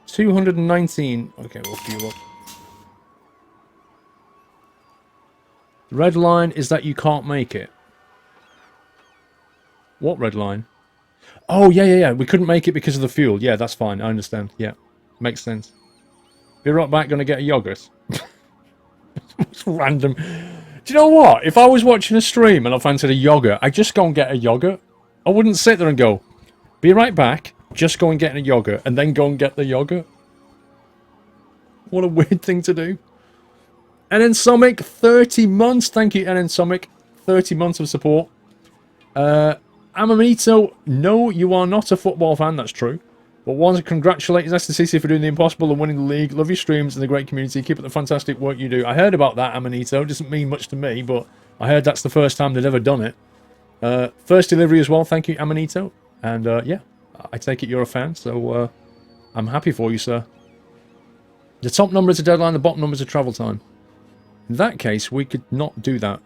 219. Okay, we'll fuel up. The red line is that you can't make it. What red line? Oh, yeah. We couldn't make it because of the fuel. Yeah, that's fine. I understand. Yeah, makes sense. Be right back. Gonna get a yogurt. It's random. Do you know what? If I was watching a stream and I fancied a yogurt, I'd just go and get a yogurt. I wouldn't sit there and go, be right back, just go and get a yogurt, and then go and get the yogurt. What a weird thing to do. NN Somic, 30 months. Thank you, NN Somic. 30 months of support. Amamito, no, you are not a football fan, that's true. But want to congratulate STCC for doing the impossible and winning the league. Love your streams and the great community. Keep up the fantastic work you do. I heard about that, Amanito. It doesn't mean much to me, but I heard that's the first time they'd ever done it. First delivery as well. Thank you, Amanito. And yeah, I take it you're a fan, so I'm happy for you, sir. The top number is a deadline, the bottom number is a travel time. In that case, we could not do that.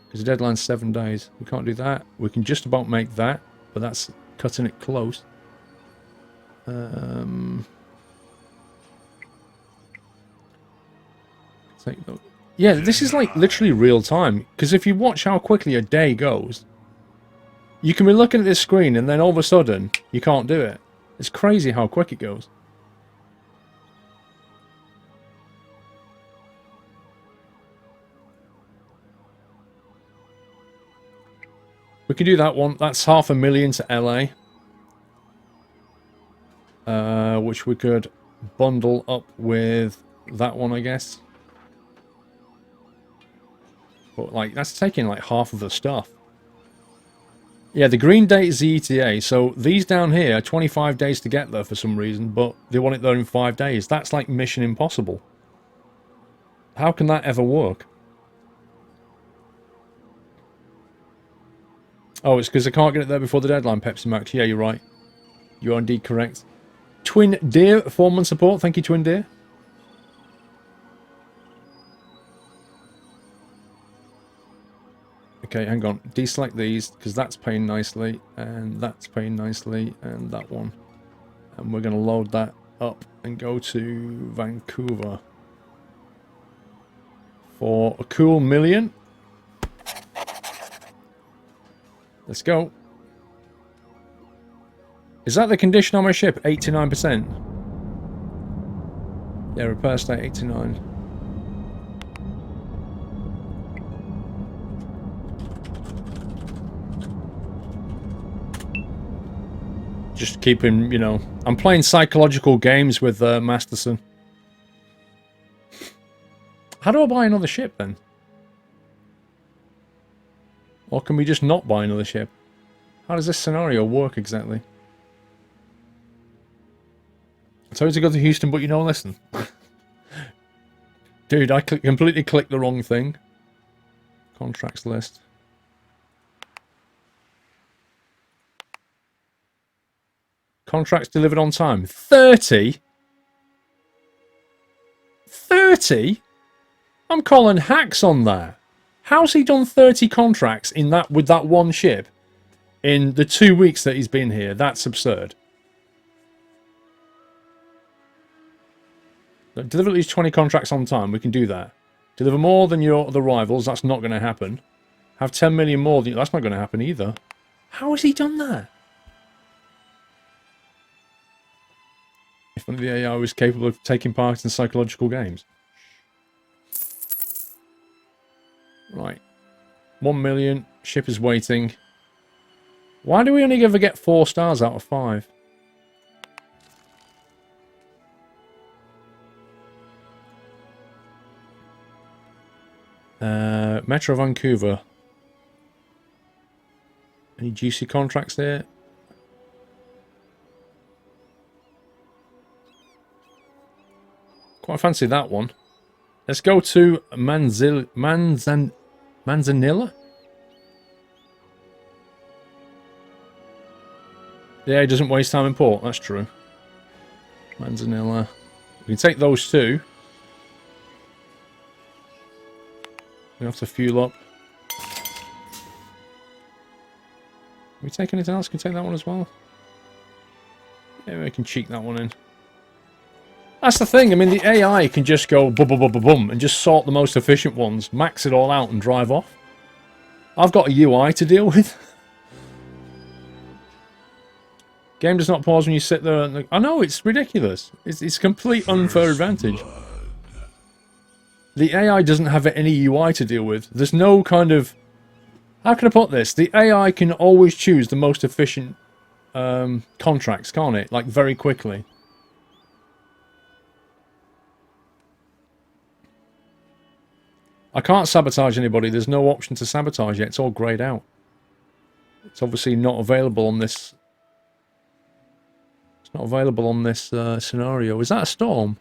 Because the deadline's 7 days. We can't do that. We can just about make that, but that's cutting it close. Take Yeah, this is like literally real time. Because if you watch how quickly a day goes, you can be looking at this screen and then all of a sudden you can't do it. It's crazy how quick it goes. We can do that one. That's 500,000 to LA. Which we could bundle up with that one, I guess. But, like, that's taking, like, half of the stuff. Yeah, the green date is the ETA. So, these down here are 25 days to get there for some reason, but they want it there in 5 days. That's, like, mission impossible. How can that ever work? Oh, it's because I can't get it there before the deadline, Pepsi Max. Yeah, you're right. You are indeed correct. Twin Deer, 4-month support. Thank you, Twin Deer. Okay, hang on. Deselect these, because that's paying nicely, and that's paying nicely, and that one. And we're going to load that up and go to Vancouver. For a cool million. Let's go. Is that the condition on my ship? 89%? Yeah, repair state 89. Just keeping, you know... I'm playing psychological games with Masterson. How do I buy another ship, then? Or can we just not buy another ship? How does this scenario work, exactly? I told you to go to Houston, but you don't listen. Dude, I completely clicked the wrong thing. Contracts list. Contracts delivered on time. 30? 30? I'm calling hacks on that. How's he done 30 contracts in that with that one ship in the 2 weeks that he's been here? That's absurd. Deliver at least 20 contracts on time. We can do that. Deliver more than your other rivals. That's not going to happen. Have 10 million more than... That's not going to happen either. How has he done that? If only the AI was capable of taking part in psychological games. Right. 1 million. Ship is waiting. Why do we only ever get 4 stars out of 5? Metro Vancouver. Any juicy contracts there? Quite fancy that one. Let's go to Manzanilla. Yeah, it doesn't waste time in port. That's true. Manzanilla. We can take those two. We have to fuel up. Can we take anything else? Can we take that one as well? Yeah, we can cheek that one in. That's the thing. I mean, the AI can just go bum bum bum bum bum and just sort the most efficient ones, max it all out, and drive off. I've got a UI to deal with. Game does not pause when you sit there. And I know, it's ridiculous. It's a complete unfair advantage. The AI doesn't have any UI to deal with. There's no kind of... How can I put this? The AI can always choose the most efficient contracts, can't it? Like, very quickly. I can't sabotage anybody. There's no option to sabotage yet. It's all greyed out. It's obviously not available on this... It's not available on this scenario. Is that a storm?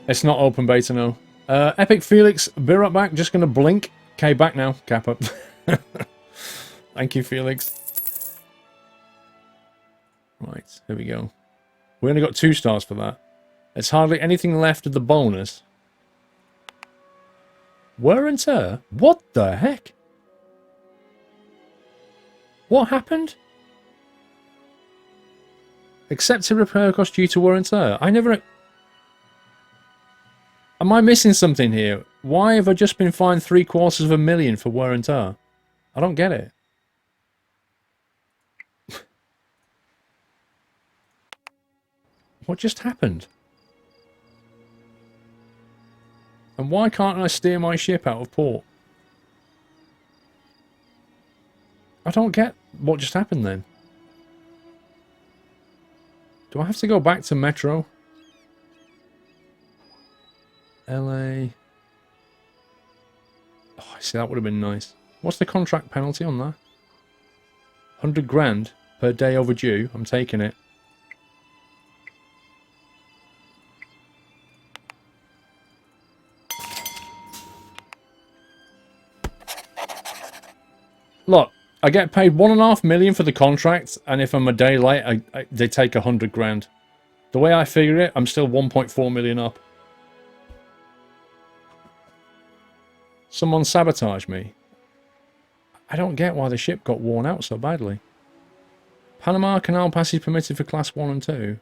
It's not open beta, no. Epic Felix, be right back. Just going to blink. Okay, back now. Cap up. Thank you, Felix. Right, here we go. We only got 2 stars for that. There's hardly anything left of the bonus. Wear and tear? What the heck? What happened? Accepted repair cost due to wear and tear. I never... Am I missing something here? Why have I just been fined $750,000 for wear and tear? I don't get it. What just happened? And why can't I steer my ship out of port? I don't get what just happened then. Do I have to go back to Metro? LA. Oh, I see, that would have been nice. What's the contract penalty on that? 100 grand per day overdue. I'm taking it. Look, I get paid $1.5 million for the contract, and if I'm a day late, they take 100 grand. The way I figure it, I'm still 1.4 million up. Someone sabotaged me. I don't get why the ship got worn out so badly. Panama Canal passage permitted for class 1 and 2. Do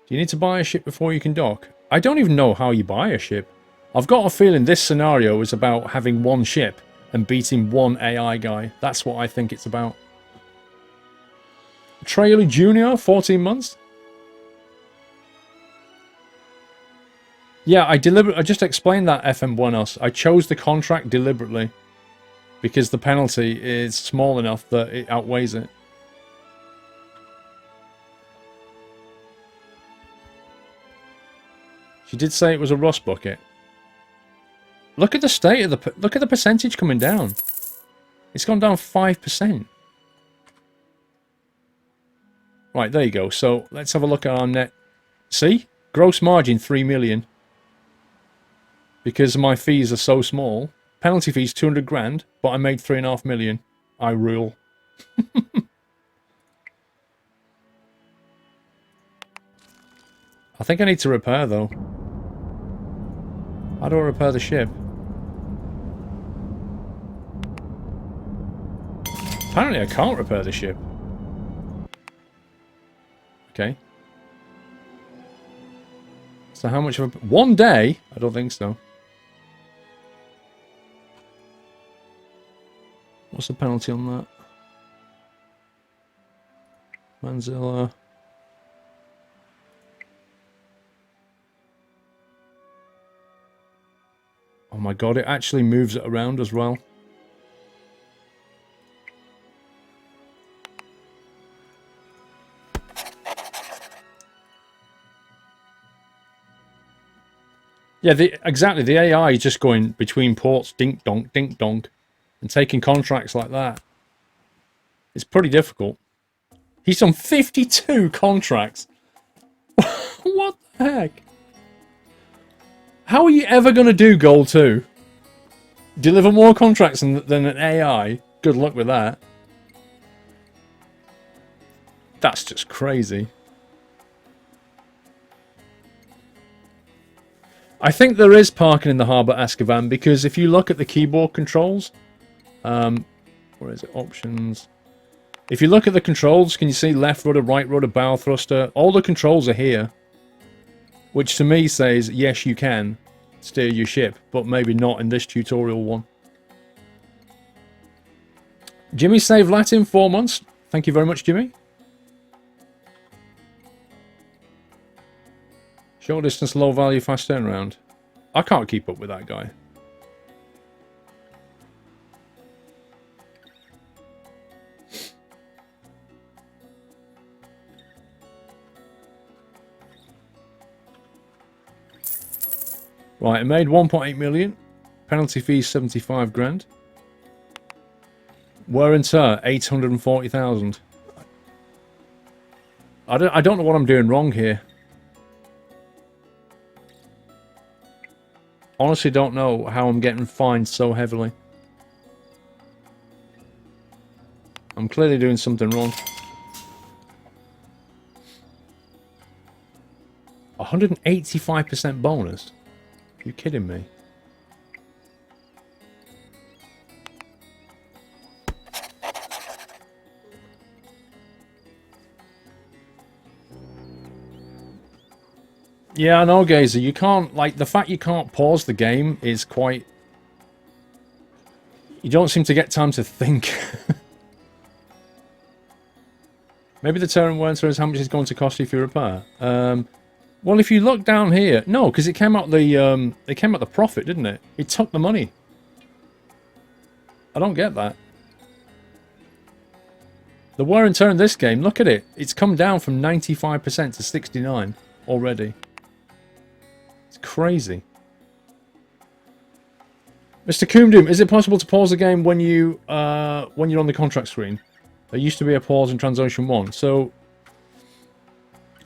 you need to buy a ship before you can dock? I don't even know how you buy a ship. I've got a feeling this scenario is about having one ship and beating one AI guy. That's what I think it's about. Trailer Junior, 14 months? Yeah, I just explained that, FM Buenos. I chose the contract deliberately because the penalty is small enough that it outweighs it. She did say it was a rust bucket. Look at the state of the... Look at the percentage coming down. It's gone down 5%. Right, there you go. So, let's have a look at our net. See? Gross margin, 3 million. Because my fees are so small. Penalty fees, 200 grand. But I made 3.5 million. I rule. I think I need to repair, though. How do I repair the ship? Apparently I can't repair the ship. Okay. So how much of a... 1 day? I don't think so. What's the penalty on that? Manzilla. Oh my god, it actually moves it around as well. Yeah, exactly. The AI is just going between ports, dink-donk, and taking contracts like that. It's pretty difficult. He's on 52 contracts. What the heck? How are you ever going to do Goal 2? Deliver more contracts than an AI? Good luck with that. That's just crazy. I think there is parking in the harbour Azkaban because if you look at the keyboard controls, where is it? Options. If you look at the controls, can you see left rudder, right rudder, bow thruster? All the controls are here, which to me says yes, you can steer your ship, but maybe not in this tutorial one. Jimmy saved Latin 4 months. Thank you very much, Jimmy. Short distance, low value, fast turnaround. I can't keep up with that guy. Right, it made 1.8 million. Penalty fees 75 grand. Wear and tear 840,000. I don't know what I'm doing wrong here. Honestly don't know how I'm getting fined so heavily. I'm clearly doing something wrong. 185% bonus? Are you kidding me? Yeah, I know, Gazer. You can't, like, the fact you can't pause the game is quite... You don't seem to get time to think. Maybe the term wear and tear is how much it's going to cost you if you repair. Well, if you look down here... No, because it came out the profit, didn't it? It took the money. I don't get that. The wear and tear in this game, look at it. It's come down from 95% to 69% already. It's crazy. Mr. Coomdoom, is it possible to pause the game when you're on the contract screen? There used to be a pause in TransOcean 1, so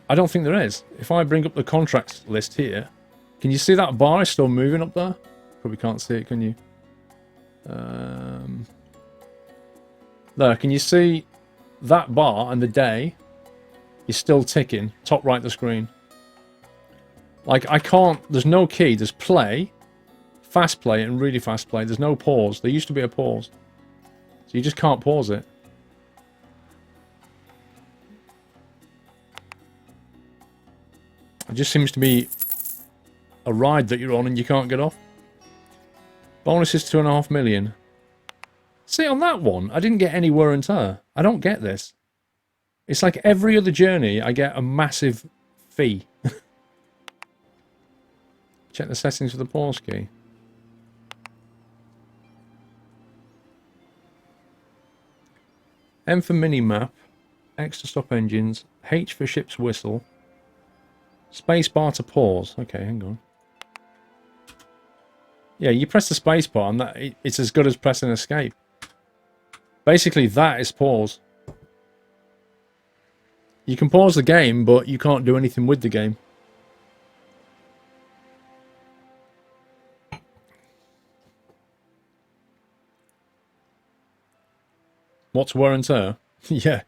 I don't think there is. If I bring up the contracts list here, can you see that bar is still moving up there? Probably can't see it, can you? There, can you see that bar and the day is still ticking, top right of the screen? Like, I can't, there's no key, there's play, fast play and really fast play. There's no pause. There used to be a pause. So you just can't pause it. It just seems to be a ride that you're on and you can't get off. Bonus is 2.5 million. See, on that one, I didn't get any wear and tear. I don't get this. It's like every other journey, I get a massive fee. Check the settings for the pause key. M for minimap, X to stop engines, H for ship's whistle, space bar to pause. Okay, hang on. Yeah, you press the space bar and it's as good as pressing escape. Basically, that is pause. You can pause the game, but you can't do anything with the game. What's wear and tear? Yeah.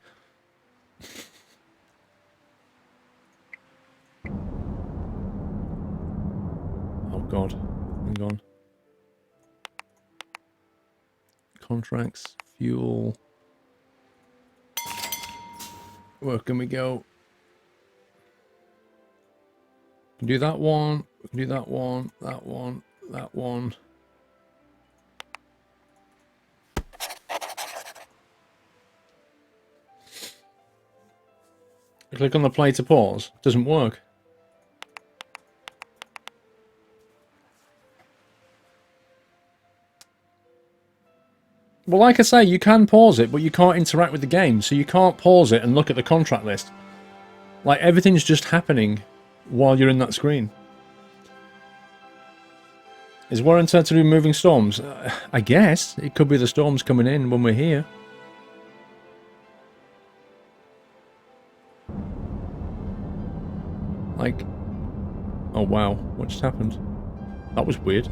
Oh god. Hang on. Contracts, fuel. Where can we go? We can do that one. We can do that one. That one. That one. Click on the play to pause. Doesn't work. Well, like I say, you can pause it, but you can't interact with the game, so you can't pause it and look at the contract list. Like, everything's just happening while you're in that screen. Is wear and tear to do moving storms? I guess. It could be the storms coming in when we're here. Like, oh wow, what just happened? That was weird.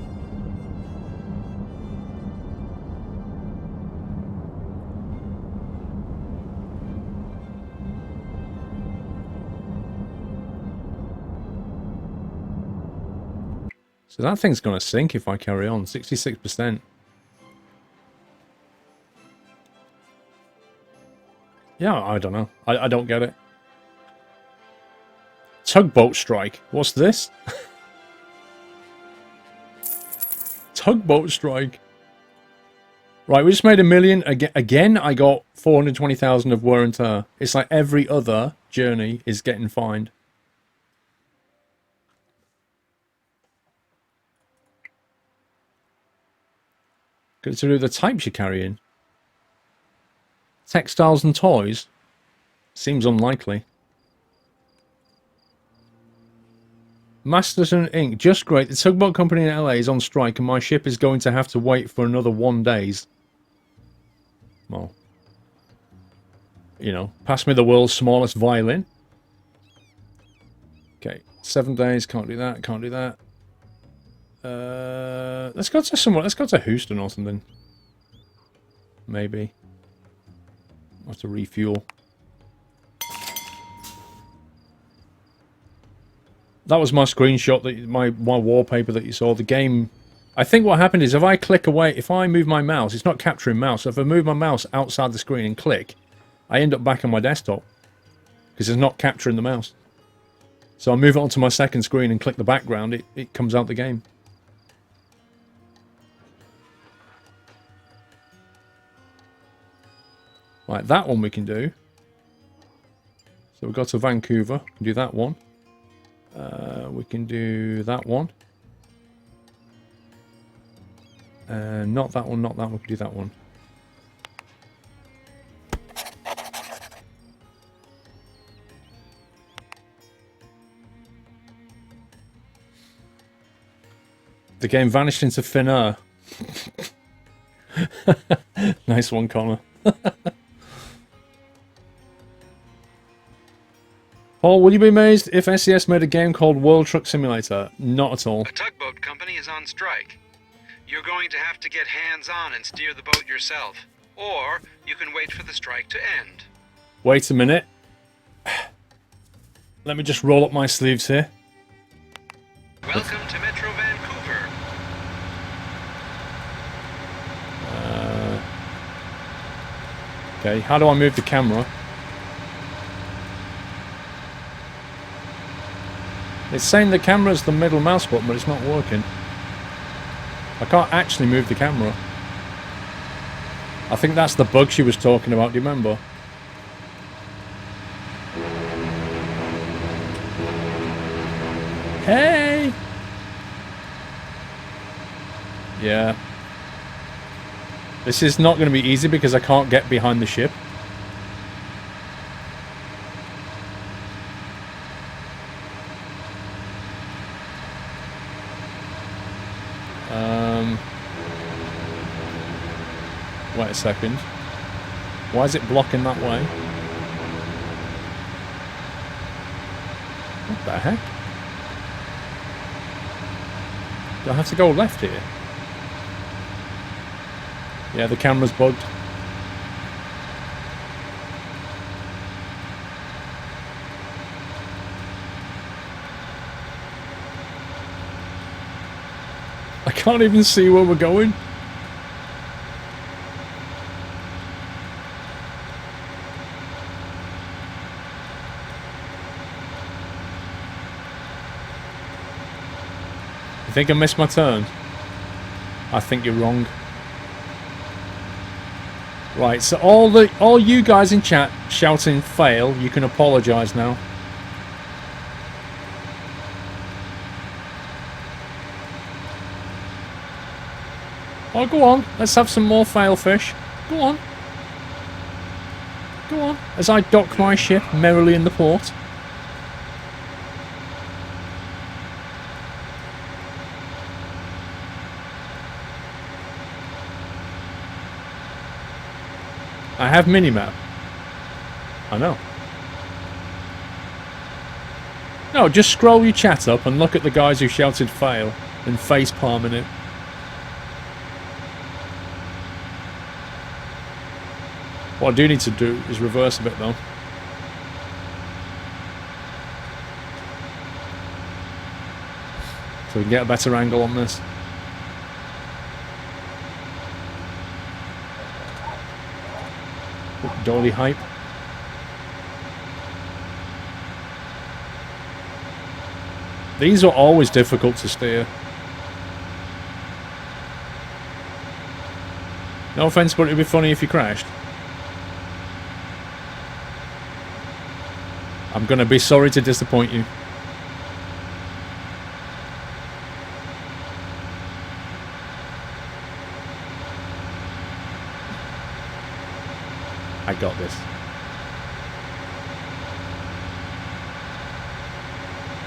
So that thing's gonna sink if I carry on. 66%. Yeah, I don't know. I don't get it. Tugboat strike. What's this? Tugboat strike. Right, we just made $1 million. Again, I got 420,000 of wear and tear. It's like every other journey is getting fined. Got to do the types you're carrying. Textiles and toys. Seems unlikely. Masterson Inc. Just great. The tugboat company in LA is on strike and my ship is going to have to wait for another 1 day. Well, you know, pass me the world's smallest violin. Okay, 7 days. Can't do that. Can't do that. Let's go to somewhere. Let's go to Houston or something. Maybe. I'll have to refuel. That was my screenshot, that my wallpaper that you saw. The game, I think what happened is if I click away, if I move my mouse, it's not capturing mouse. So if I move my mouse outside the screen and click, I end up back on my desktop because it's not capturing the mouse. So I move it onto my second screen and click the background, it comes out the game. Right, that one we can do. So we go to Vancouver, we can do that one. We can do that one. Not that one, not that one, we can do that one. The game vanished into thin air. Nice one, Connor. Paul, will you be amazed if SES made a game called World Truck Simulator? Not at all. A tugboat company is on strike. You're going to have to get hands-on and steer the boat yourself. Or you can wait for the strike to end. Wait a minute. Let me just roll up my sleeves here. Welcome to Metro Vancouver. Okay, how do I move the camera? It's saying the camera's the middle mouse button, but it's not working. I can't actually move the camera. I think that's the bug she was talking about, do you remember? Hey! Yeah. This is not going to be easy because I can't get behind the ship. Wait a second. Why is it blocking that way? What the heck? Do I have to go left here? Yeah, the camera's bugged. I can't even see where we're going. I think I missed my turn. I think you're wrong. Right, so all you guys in chat shouting fail, you can apologise now. Oh, go on. Let's have some more fail fish. Go on. Go on. As I dock my ship merrily in the port. I have minimap. I know. No, just scroll your chat up and look at the guys who shouted fail and face palming it. What I do need to do is reverse a bit though. So we can get a better angle on this. Dolly hype. These are always difficult to steer. No offense, but it'd be funny if you crashed. I'm gonna be sorry to disappoint you. I got this.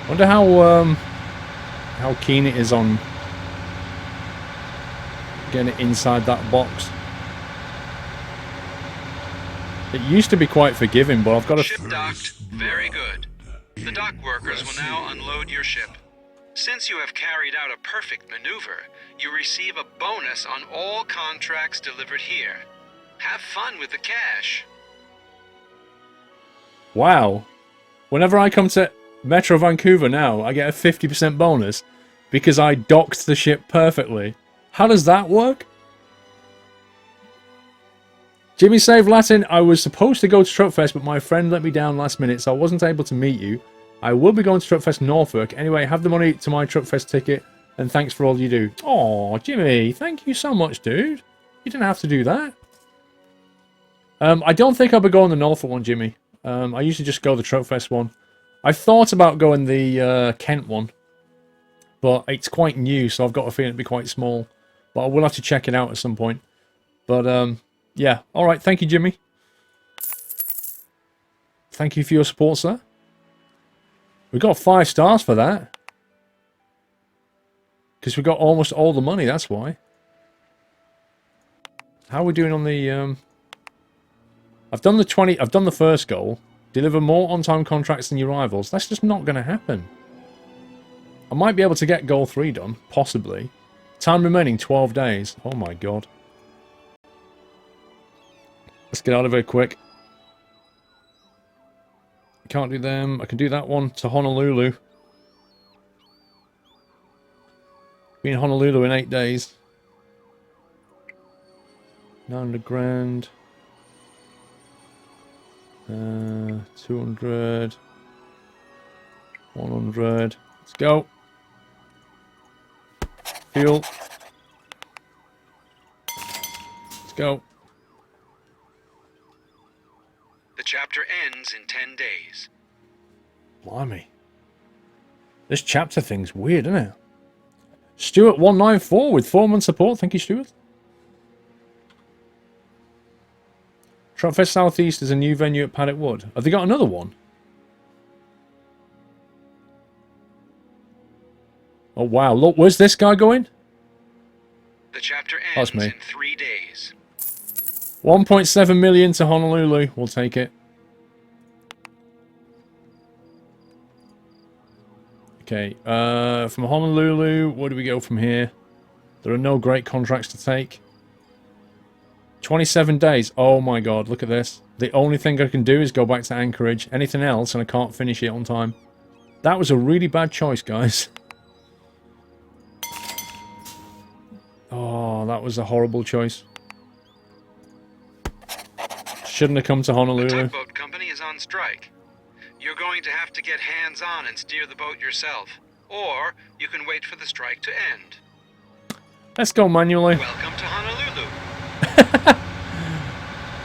Wonder how keen it is on getting it inside that box. It used to be quite forgiving, but I've got to... Ship docked. Very good. The dock workers will now unload your ship. Since you have carried out a perfect maneuver, you receive a bonus on all contracts delivered here. Have fun with the cash. Wow. Whenever I come to Metro Vancouver now, I get a 50% bonus because I docked the ship perfectly. How does that work? Jimmy Save Latin, I was supposed to go to Truckfest, but my friend let me down last minute, so I wasn't able to meet you. I will be going to Truckfest Norfolk. Anyway, have the money to my Truckfest ticket, and thanks for all you do. Oh, Jimmy, thank you so much, dude. You didn't have to do that. I don't think I'll be going the Norfolk one, Jimmy. I usually just go the Truckfest one. I thought about going the Kent one, but it's quite new, so I've got a feeling it'll be quite small. But I will have to check it out at some point. But, yeah. Alright, thank you, Jimmy. Thank you for your support, sir. We got 5 stars for that. Because we got almost all the money, that's why. How are we doing on the, I've done the first goal. Deliver more on-time contracts than your rivals. That's just not going to happen. I might be able to get goal 3 done, possibly. Time remaining 12 days. Oh my god. Let's get out of here quick. Can't do them. I can do that one to Honolulu. Be in Honolulu in 8 days. 900 grand. 200. 100. Let's go. Fuel. Let's go. The chapter ends in 10 days. Blimey. This chapter thing's weird, isn't it? Stuart194 with 4 months support. Thank you, Stuart. Truckfest Southeast is a new venue at Paddock Wood. Have they got another one? Oh, wow. Look, where's this guy going? The chapter That's ends me. in 3 days. 1.7 million to Honolulu. We'll take it. Okay. From Honolulu, where do we go from here? There are no great contracts to take. 27 days. Oh my god, look at this. The only thing I can do is go back to Anchorage. Anything else, and I can't finish it on time. That was a really bad choice, guys. Oh, that was a horrible choice. Shouldn't have come to The Honolulu. tugboat company is on strike. You're going to have to get hands-on and steer the boat yourself. Or you can wait for the strike to end. Let's go manually. Welcome to Honolulu.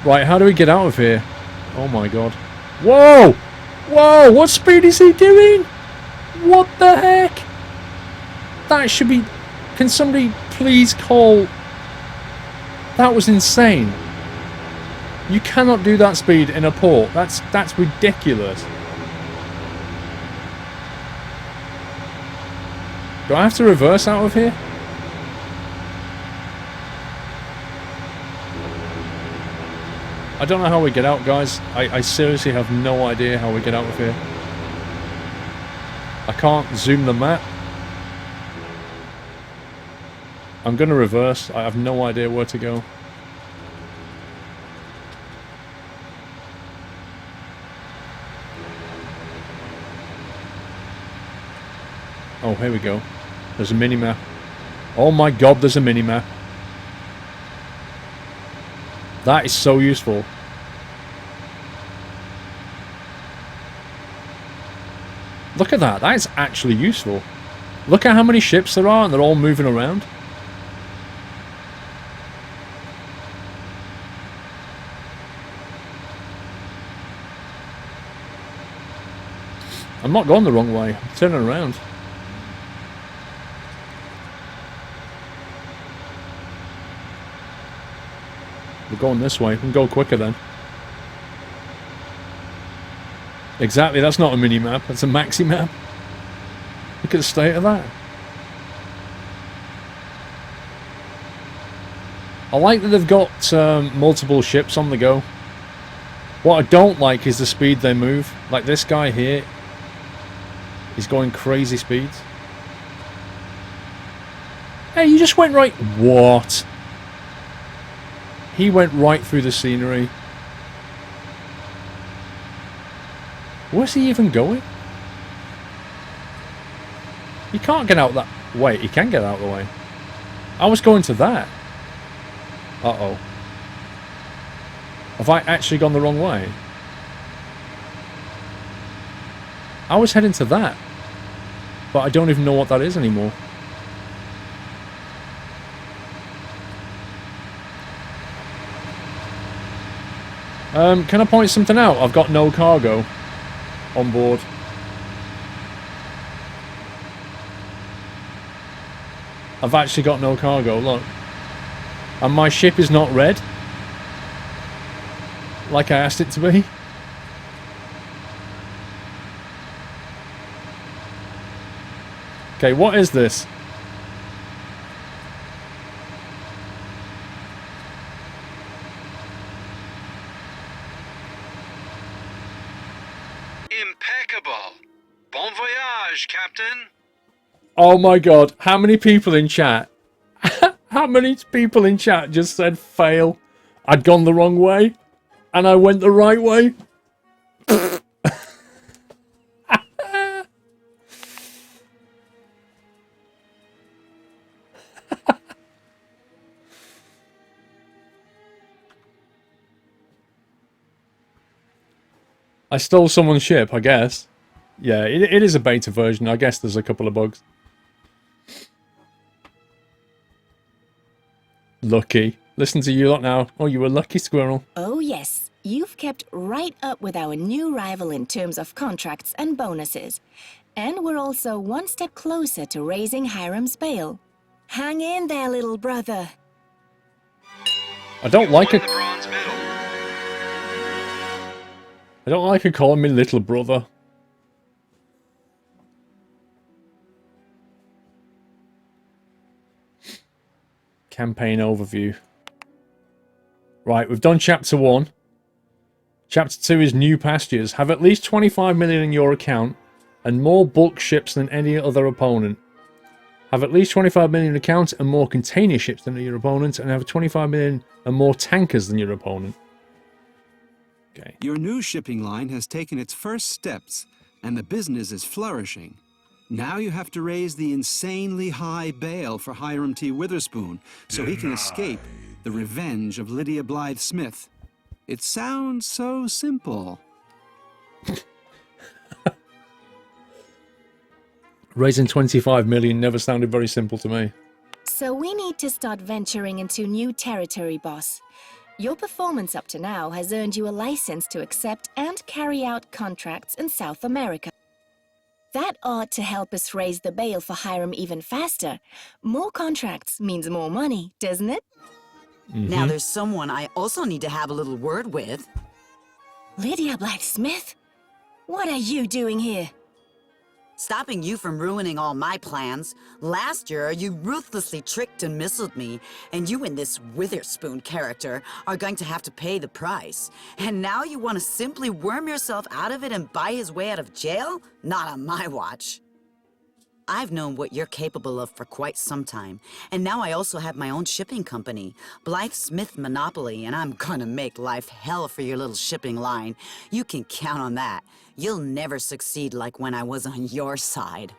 Right, how do we get out of here? Oh my god. Whoa! Whoa! What speed is he doing? What the heck? That should be... Can somebody please call... That was insane. You cannot do that speed in a port. That's ridiculous. Do I have to reverse out of here? I don't know how we get out, guys. I seriously have no idea how we get out of here. I can't zoom the map. I'm going to reverse. I have no idea where to go. Oh, here we go. There's a mini-map. Oh my god, there's a mini-map. That is so useful. Look at that. That is actually useful. Look at how many ships there are and they're all moving around. I'm not going the wrong way. I'm turning around. We're going this way. We can go quicker then. Exactly, that's not a mini-map. That's a maxi-map. Look at the state of that. I like that they've got multiple ships on the go. What I don't like is the speed they move. Like this guy here. He's going crazy speeds. Hey, you just went right... What? He went right through the scenery. Where's he even going? He can't get out that... Wait, he can get out of the way. I was going to that. Uh-oh. Have I actually gone the wrong way? I was heading to that. But I don't even know what that is anymore. Can I point something out? I've got no cargo on board. I've actually got no cargo, look. And my ship is not red. Like I asked it to be. Okay, what is this? Impeccable. Bon voyage, Captain. Oh my god, how many people in chat? How many people in chat just said fail? I'd gone the wrong way, and I went the right way. I stole someone's ship, I guess. Yeah, it is a beta version. I guess there's a couple of bugs. Lucky. Listen to you lot now. Oh, you were lucky, Squirrel. Oh yes, you've kept right up with our new rival in terms of contracts and bonuses. And we're also one step closer to raising Hiram's bail. Hang in there, little brother. I don't like it. The bronze medal. I don't like her calling me little brother. Campaign overview. Right, we've done chapter 1. Chapter 2 is new pastures. Have at least 25 million in your account and more bulk ships than any other opponent. Have at least 25 million account and more container ships than your opponent, and have 25 million and more tankers than your opponent. Okay. Your new shipping line has taken its first steps, and the business is flourishing. Now you have to raise the insanely high bail for Hiram T. Witherspoon so he can escape the revenge of Lydia Blythe Smith. It sounds so simple. Raising 25 million never sounded very simple to me. So we need to start venturing into new territory, boss. Your performance up to now has earned you a license to accept and carry out contracts in South America. That ought to help us raise the bail for Hiram even faster. More contracts means more money, doesn't it? Now there's someone I also need to have a little word with. Lydia Blythe Smith? What are you doing here? Stopping you from ruining all my plans. Last year, you ruthlessly tricked and missiled me, and you and this Witherspoon character are going to have to pay the price. And now you want to simply worm yourself out of it and buy his way out of jail? Not on my watch. I've known what you're capable of for quite some time, and now I also have my own shipping company, Blythe Smith Monopoly, and I'm gonna make life hell for your little shipping line. You can count on that. You'll never succeed like when I was on your side.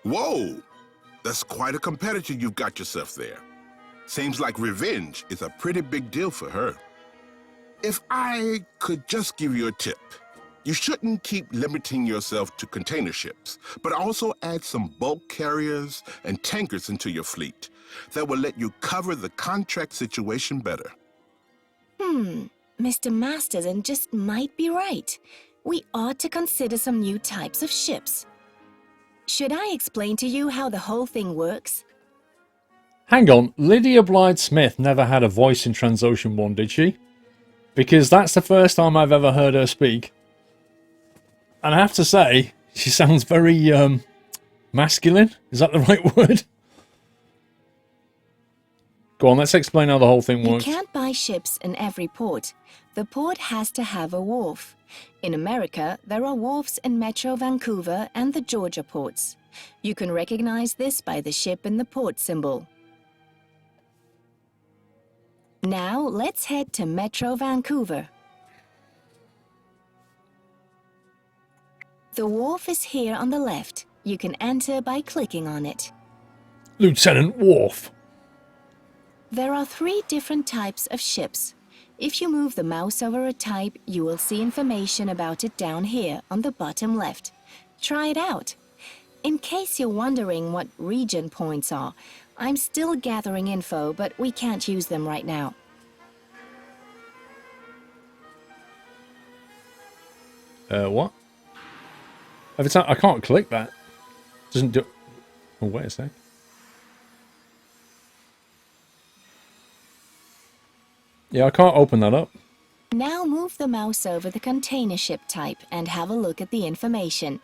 Whoa! That's quite a competitor you've got yourself there. Seems like revenge is a pretty big deal for her. If I could just give you a tip, you shouldn't keep limiting yourself to container ships, but also add some bulk carriers and tankers into your fleet. That will let you cover the contract situation better. Mr. Masterson just might be right. We ought to consider some new types of ships. Should I explain to you how the whole thing works? Hang on, Lydia Blythe Smith never had a voice in TransOcean 1, did she? Because that's the first time I've ever heard her speak. And I have to say, she sounds very, masculine. Is that the right word? Go on, let's explain how the whole thing works. You can't buy ships in every port. The port has to have a wharf. In America, there are wharfs in Metro Vancouver and the Georgia ports. You can recognize this by the ship in the port symbol. Now, let's head to Metro Vancouver. The wharf is here on the left. You can enter by clicking on it. Lieutenant Worf. There are 3 different types of ships. If you move the mouse over a type, you will see information about it down here on the bottom left. try it out. In case you're wondering what region points are, I'm still gathering info, but we can't use them right now. What? Every time I can't click that. Doesn't do. Oh, wait a sec. Yeah, I can't open that up. Now move the mouse over the container ship type and have a look at the information.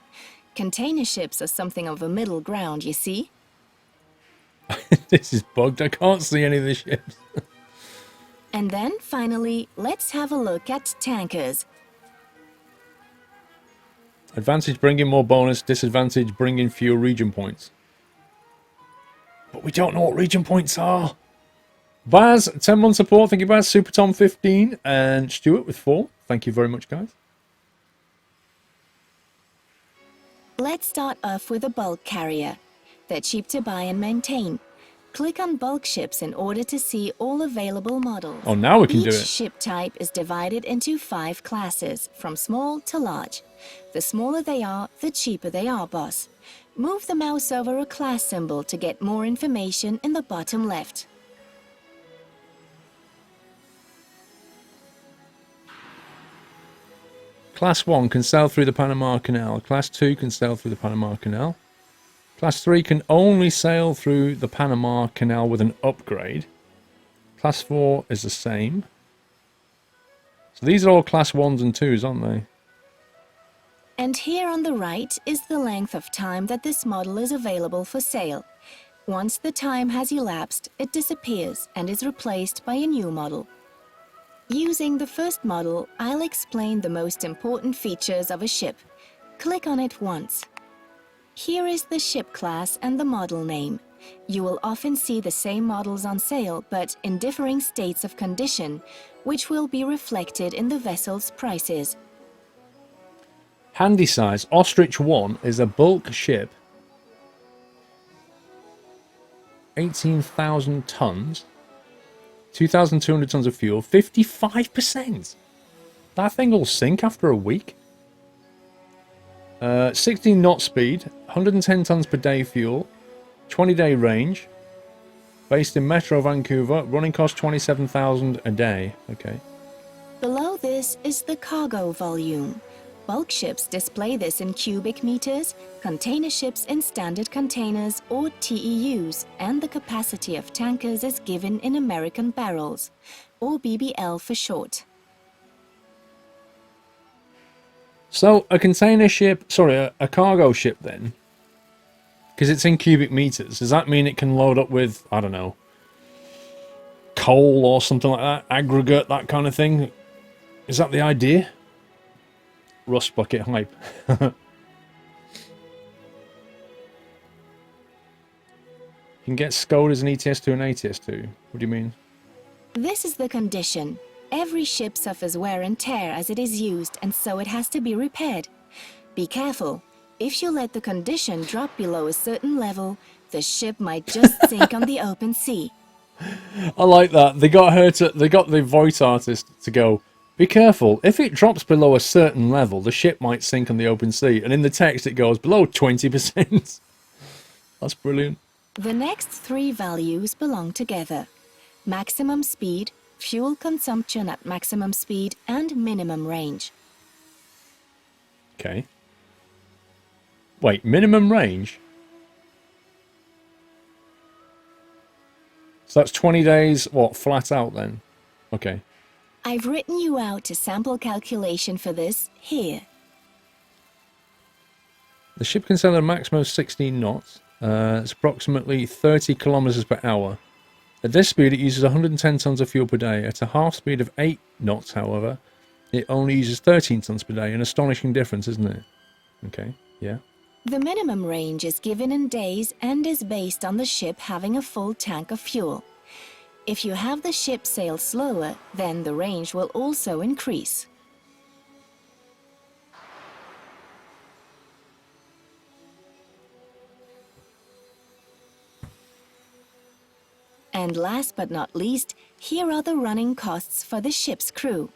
Container ships are something of a middle ground, you see? This is bugged. I can't see any of the ships. And then, finally, let's have a look at tankers. Advantage bringing more bonus, disadvantage bringing fewer region points. But we don't know what region points are. Baz, 10 month support. Thank you, Baz. Super Tom, 15. And Stuart with 4. Thank you very much, guys. Let's start off with a bulk carrier. They're cheap to buy and maintain. Click on bulk ships in order to see all available models. Oh, now we can do Each it. ship type is divided into 5 classes, from small to large. The smaller they are, the cheaper they are, boss. Move the mouse over a class symbol to get more information in the bottom left. Class 1 can sail through the Panama Canal. Class 2 can sail through the Panama Canal. Class 3 can only sail through the Panama Canal with an upgrade. Class 4 is the same. So these are all Class 1s and 2s, aren't they? And here on the right is the length of time that this model is available for sale. Once the time has elapsed, it disappears and is replaced by a new model. Using the first model, I'll explain the most important features of a ship. Click on it once. Here is the ship class and the model name. You will often see the same models on sale, but in differing states of condition, which will be reflected in the vessel's prices. Handy size. Ostrich 1 is a bulk ship. 18,000 tons. 2,200 tons of fuel. 55%. That thing will sink after a week. 16 knot speed. 110 tons per day fuel. 20-day range. Based in Metro Vancouver. Running cost 27,000 a day. Okay. Below this is the cargo volume. Bulk ships display this in cubic meters, container ships in standard containers or TEUs, and the capacity of tankers is given in American barrels, or BBL for short. So a container ship, sorry, a cargo ship then, because it's in cubic meters, does that mean it can load up with, I don't know, coal or something like that, aggregate, that kind of thing? Is that the idea? Rust bucket hype. You can get SCOD as an ETS2 and ATS2. What do you mean? This is the condition. Every ship suffers wear and tear as it is used, and so it has to be repaired. Be careful. If you let the condition drop below a certain level, the ship might just sink on the open sea. I like that. They got the voice artist to go, be careful, if it drops below a certain level, the ship might sink on the open sea. And in the text it goes below 20%. That's brilliant. The next 3 values belong together. Maximum speed, fuel consumption at maximum speed, and minimum range. Okay. Wait, minimum range? So that's 20 days, what, flat out then? Okay. I've written you out a sample calculation for this here. The ship can sail at a maximum of 16 knots. It's approximately 30 kilometers per hour. At this speed, it uses 110 tons of fuel per day. At a half speed of 8 knots, however, it only uses 13 tons per day. An astonishing difference, isn't it? Okay, yeah. The minimum range is given in days and is based on the ship having a full tank of fuel. If you have the ship sail slower, then the range will also increase. And last but not least, here are the running costs for the ship's crew.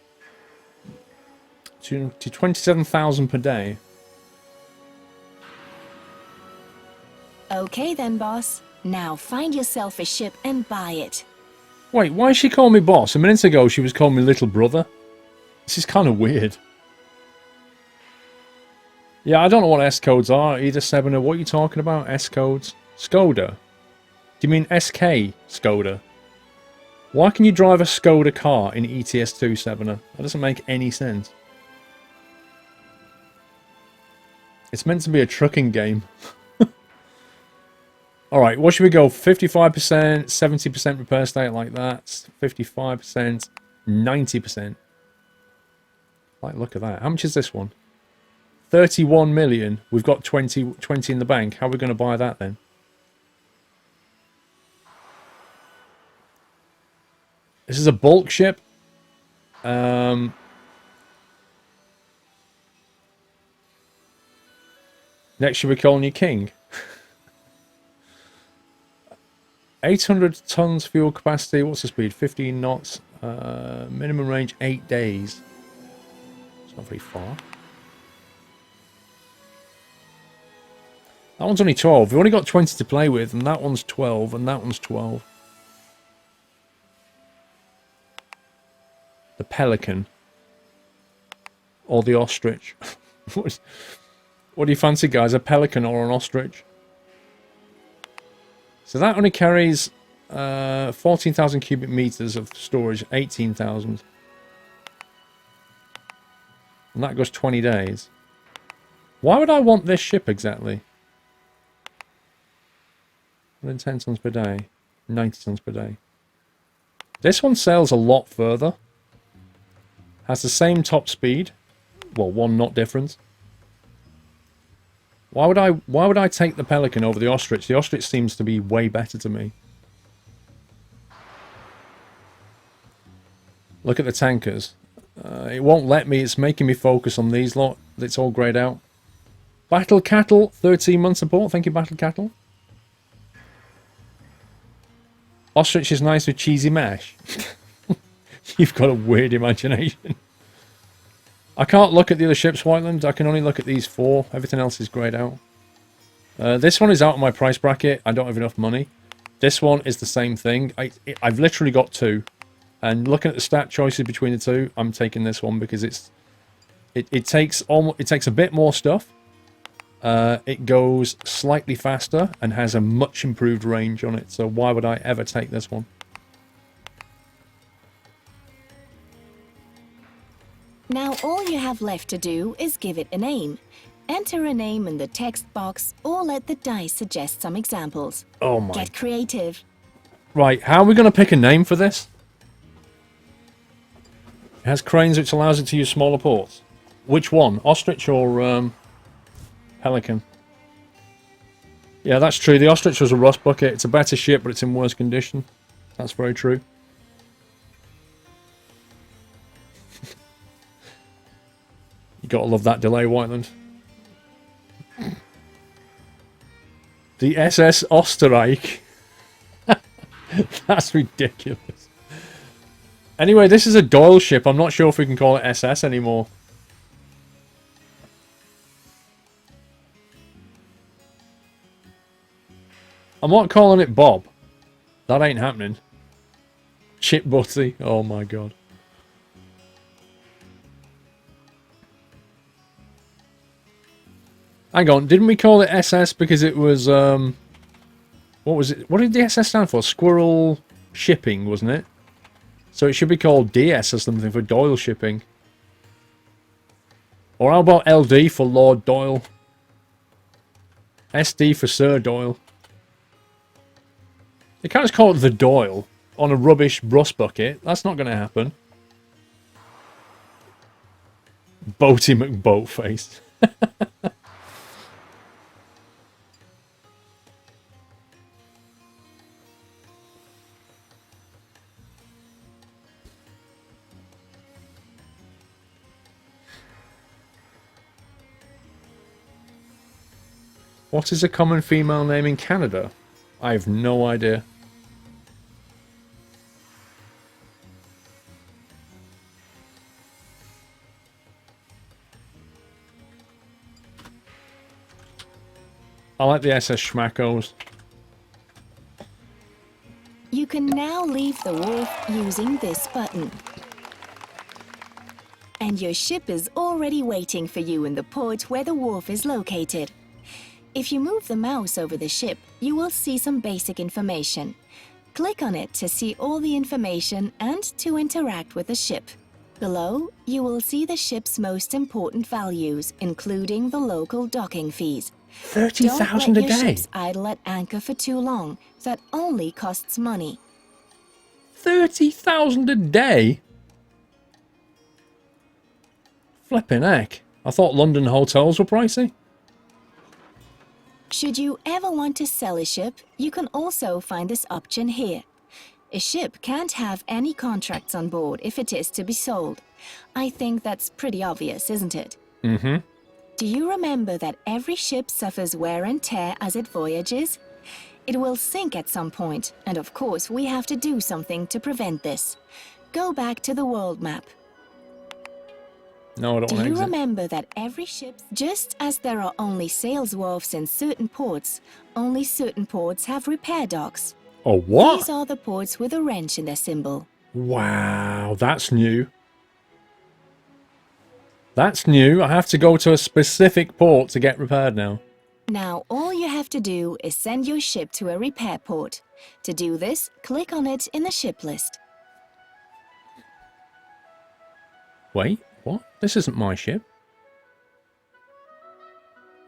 To 27,000 per day. Okay then, boss. Now find yourself a ship and buy it. Wait, why is she calling me boss? A minute ago she was calling me little brother. This is kind of weird. Yeah, I don't know what S codes are either, Sevener. What are you talking about? S codes? Skoda? Do you mean SK Skoda? Why can you drive a Skoda car in ETS2, Sevener? That doesn't make any sense. It's meant to be a trucking game. Alright, what should we go? 55%, 70% repair state like that. 55%, 90%. Like, look at that. How much is this one? 31 million. We've got 20 in the bank. How are we going to buy that then? This is a bulk ship. Next, should we call you King? 800 tons fuel capacity. What's the speed? 15 knots. Minimum range 8 days. It's not very far. That one's only 12. We've only got 20 to play with, and that one's 12, and that one's 12. The Pelican. Or the Ostrich. What do you fancy, guys? A Pelican or an Ostrich? So that only carries 14,000 cubic meters of storage, 18,000. And that goes 20 days. Why would I want this ship exactly? 110 tons per day, 90 tons per day. This one sails a lot further. Has the same top speed. Well, 1 knot difference. Why would I take the Pelican over the Ostrich? The Ostrich seems to be way better to me. Look at the tankers. It won't let me. It's making me focus on these lot. It's all greyed out. Battle Cattle, 13 months support. Thank you, Battle Cattle. Ostrich is nice with cheesy mash. You've got a weird imagination. I can't look at the other ships, Whiteland. I can only look at these 4. Everything else is greyed out. This one is out of my price bracket. I don't have enough money. This one is the same thing. I've literally got 2. And looking at the stat choices between the 2, I'm taking this one because it takes a bit more stuff. It goes slightly faster and has a much improved range on it. So why would I ever take this one? Now all you have left to do is give it a name. Enter a name in the text box or let the dice suggest some examples. Oh my. Get creative. Right, how are we going to pick a name for this? It has cranes which allows it to use smaller ports. Which one? Ostrich or Pelican? Yeah, that's true. The Ostrich was a rust bucket. It's a better ship, but it's in worse condition. That's very true. You gotta love that delay, Whiteland. The SS Osterreich. That's ridiculous. Anyway, this is a Doyle ship. I'm not sure if we can call it SS anymore. I'm not calling it Bob. That ain't happening. Chip Butty. Oh my god. Hang on, didn't we call it SS because it was, what was it? What did the SS stand for? Squirrel Shipping, wasn't it? So it should be called DS or something for Doyle Shipping. Or how about LD for Lord Doyle? SD for Sir Doyle. You can't just call it the Doyle on a rubbish rust bucket. That's not going to happen. Boaty McBoatface. What is a common female name in Canada? I have no idea. I like the SS Schmackos. You can now leave the wharf using this button. And your ship is already waiting for you in the port where the wharf is located. If you move the mouse over the ship, you will see some basic information. Click on it to see all the information and to interact with the ship. Below, you will see the ship's most important values, including the local docking fees. 30,000 a Don't let your day. ships idle at anchor for too long. That only costs money. 30,000 a day? Flipping heck. I thought London hotels were pricey. Should you ever want to sell a ship, you can also find this option here. A ship can't have any contracts on board if it is to be sold. I think that's pretty obvious, isn't it? Mm-hmm. Do you remember that every ship suffers wear and tear as it voyages? It will sink at some point, and of course we have to do something to prevent this. Go back to the world map. No, I don't Do want to you exit. remember that every ship, just as there are only sales wharfs in certain ports, only certain ports have repair docks? Oh, what? These are the ports with a wrench in their symbol. Wow, that's new. That's new. I have to go to a specific port to get repaired now. Now all you have to do is send your ship to a repair port. To do this, click on it in the ship list. Wait, what? This isn't my ship.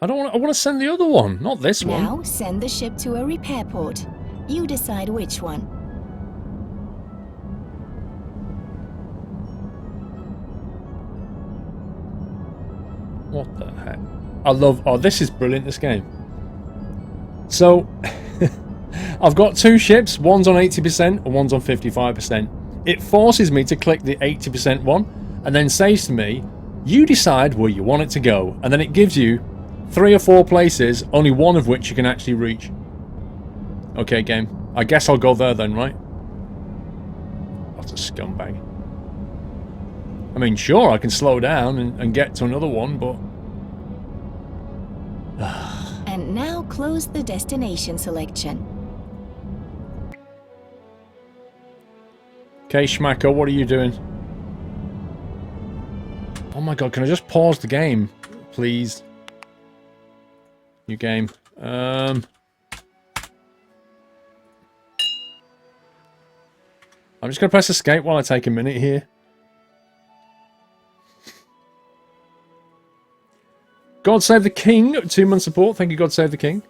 I want to send the other one, not this one. Now send the ship to a repair port. You decide which one. What the heck? I love... Oh, this is brilliant, this game. So, I've got two ships. One's on 80% and one's on 55%. It forces me to click the 80% one and then says to me, you decide where you want it to go. And then it gives you 3 or 4 places, only one of which you can actually reach. Okay, game. I guess I'll go there then, right? What a scumbag. I mean, sure, I can slow down and get to another one, but... And now close the destination selection. Okay, Schmacko, what are you doing? Oh my god, can I just pause the game, please? New game. I'm just going to press escape while I take a minute here. God Save the King, 2-month support. Thank you, God Save the King.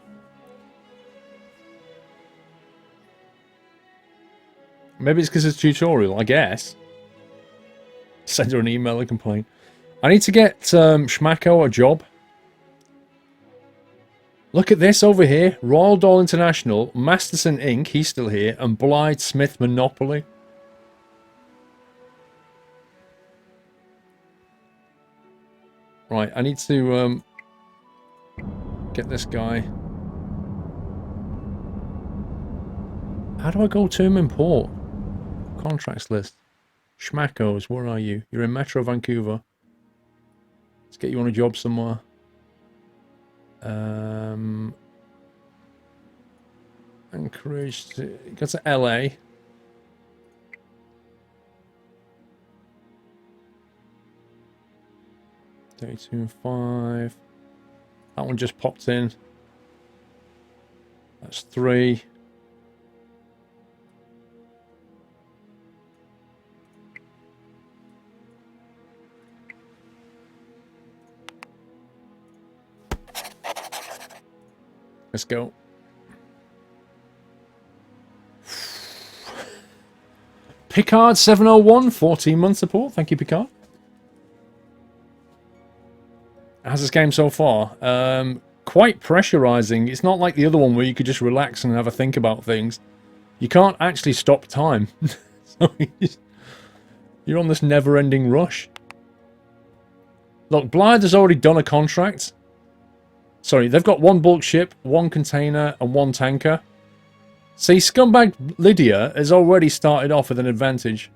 Maybe it's because it's a tutorial, I guess. Send her an email and complain. I need to get Schmacko a job. Look at this over here. Royal Doll International, Masterson Inc., he's still here, and Blythe Smith Monopoly. Right, I need to get this guy. How do I go to him in port? Contracts list. Schmackos, where are you? You're in Metro Vancouver. Let's get you on a job somewhere. Anchorage. Go to LA. Day 2-5. That one just popped in. That's 3. Let's go. Picard 701, 14-month support. Thank you, Picard. How's this game so far? Quite pressurizing. It's not like the other one where you could just relax and have a think about things. You can't actually stop time. So you're on this never-ending rush. Look, Blythe has already done a contract. Sorry, they've got 1 bulk ship, 1 container, and 1 tanker. See, Scumbag Lydia has already started off with an advantage.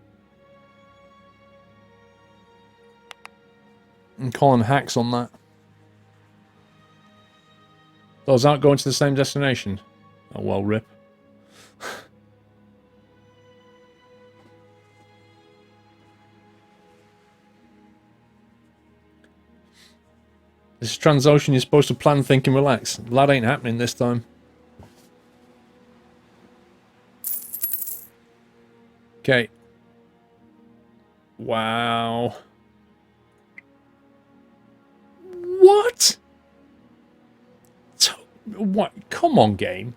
And Colin hacks on that. Those aren't going to the same destination. Oh, well, rip. This is TransOcean. You're supposed to plan, think, and relax. That ain't happening this time. Okay. Wow. What? What? Come on, game.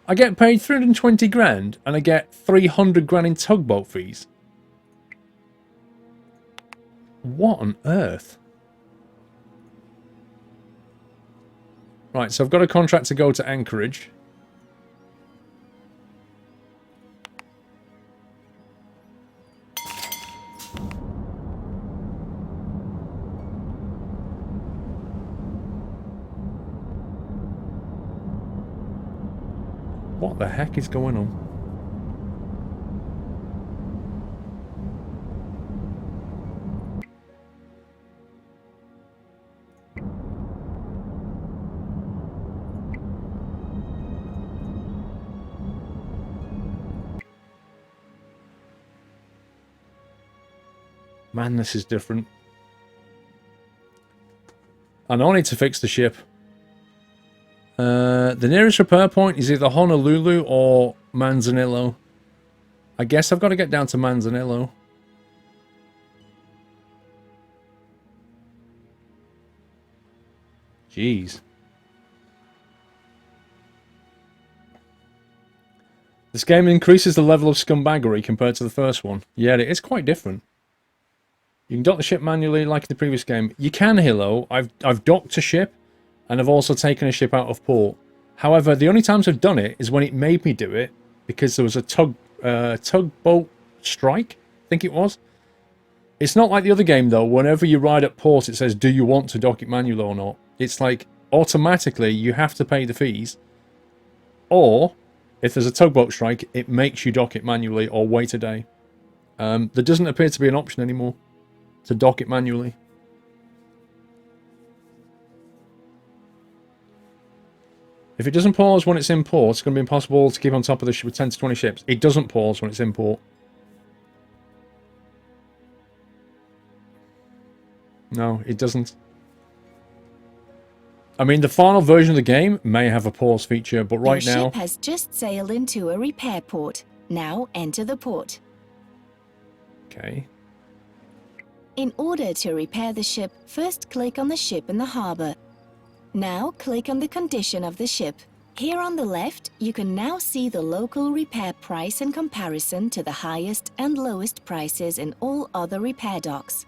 I get paid 320 grand and I get 300 grand in tugboat fees. What on earth? Right, so I've got a contract to go to Anchorage. What the heck is going on? Man, this is different. I know I need to fix the ship. The nearest repair point is either Honolulu or Manzanillo. I guess I've got to get down to Manzanillo. Jeez. This game increases the level of scumbaggery compared to the first one. Yeah, it is quite different. You can dock the ship manually like in the previous game. You can, Hilo. I've docked a ship, and I've also taken a ship out of port. However, the only times I've done it is when it made me do it, because there was a tugboat strike, I think it was. It's not like the other game, though. Whenever you ride at port, it says, do you want to dock it manually or not? It's like, automatically, you have to pay the fees. Or, if there's a tugboat strike, it makes you dock it manually or wait a day. There doesn't appear to be an option anymore to dock it manually. If it doesn't pause when it's in port, it's going to be impossible to keep on top of the ship with 10 to 20 ships. It doesn't pause when it's in port. No, it doesn't. I mean, the final version of the game may have a pause feature, but right now... Your ship has just sailed into a repair port. Now enter the port. Okay. In order to repair the ship, first click on the ship in the harbor. Now click on the condition of the ship. Here on the left, you can now see the local repair price in comparison to the highest and lowest prices in all other repair docks.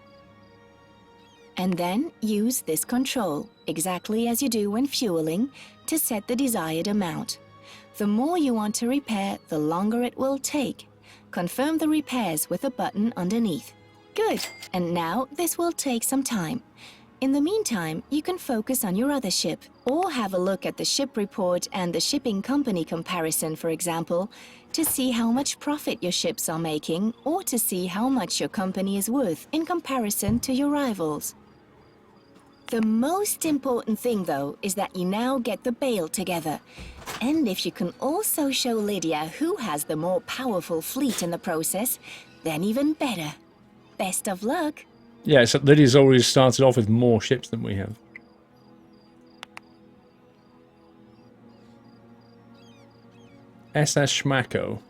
And then use this control, exactly as you do when fueling, to set the desired amount. The more you want to repair, the longer it will take. Confirm the repairs with a button underneath. Good, and now this will take some time. In the meantime, you can focus on your other ship, or have a look at the ship report and the shipping company comparison, for example, to see how much profit your ships are making, or to see how much your company is worth in comparison to your rivals. The most important thing, though, is that you now get the bail together. And if you can also show Lydia who has the more powerful fleet in the process, then even better. Best of luck. Yeah, so Lydia's already started off with more ships than we have. SS Schmacko.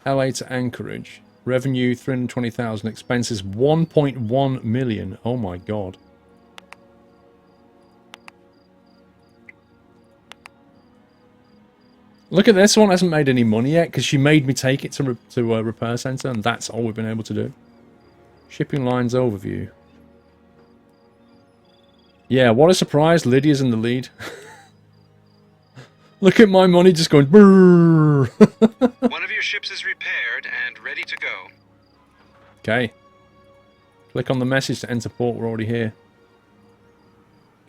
LA to Anchorage. Revenue 320,000. Expenses 1.1 million. Oh my god. Look at this one. Hasn't made any money yet because she made me take it to a repair center, and that's all we've been able to do. Shipping lines overview. Yeah, what a surprise. Lydia's in the lead. Look at my money just going brrrr. One of your ships is repaired and ready to go. Okay. Click on the message to enter port. We're already here.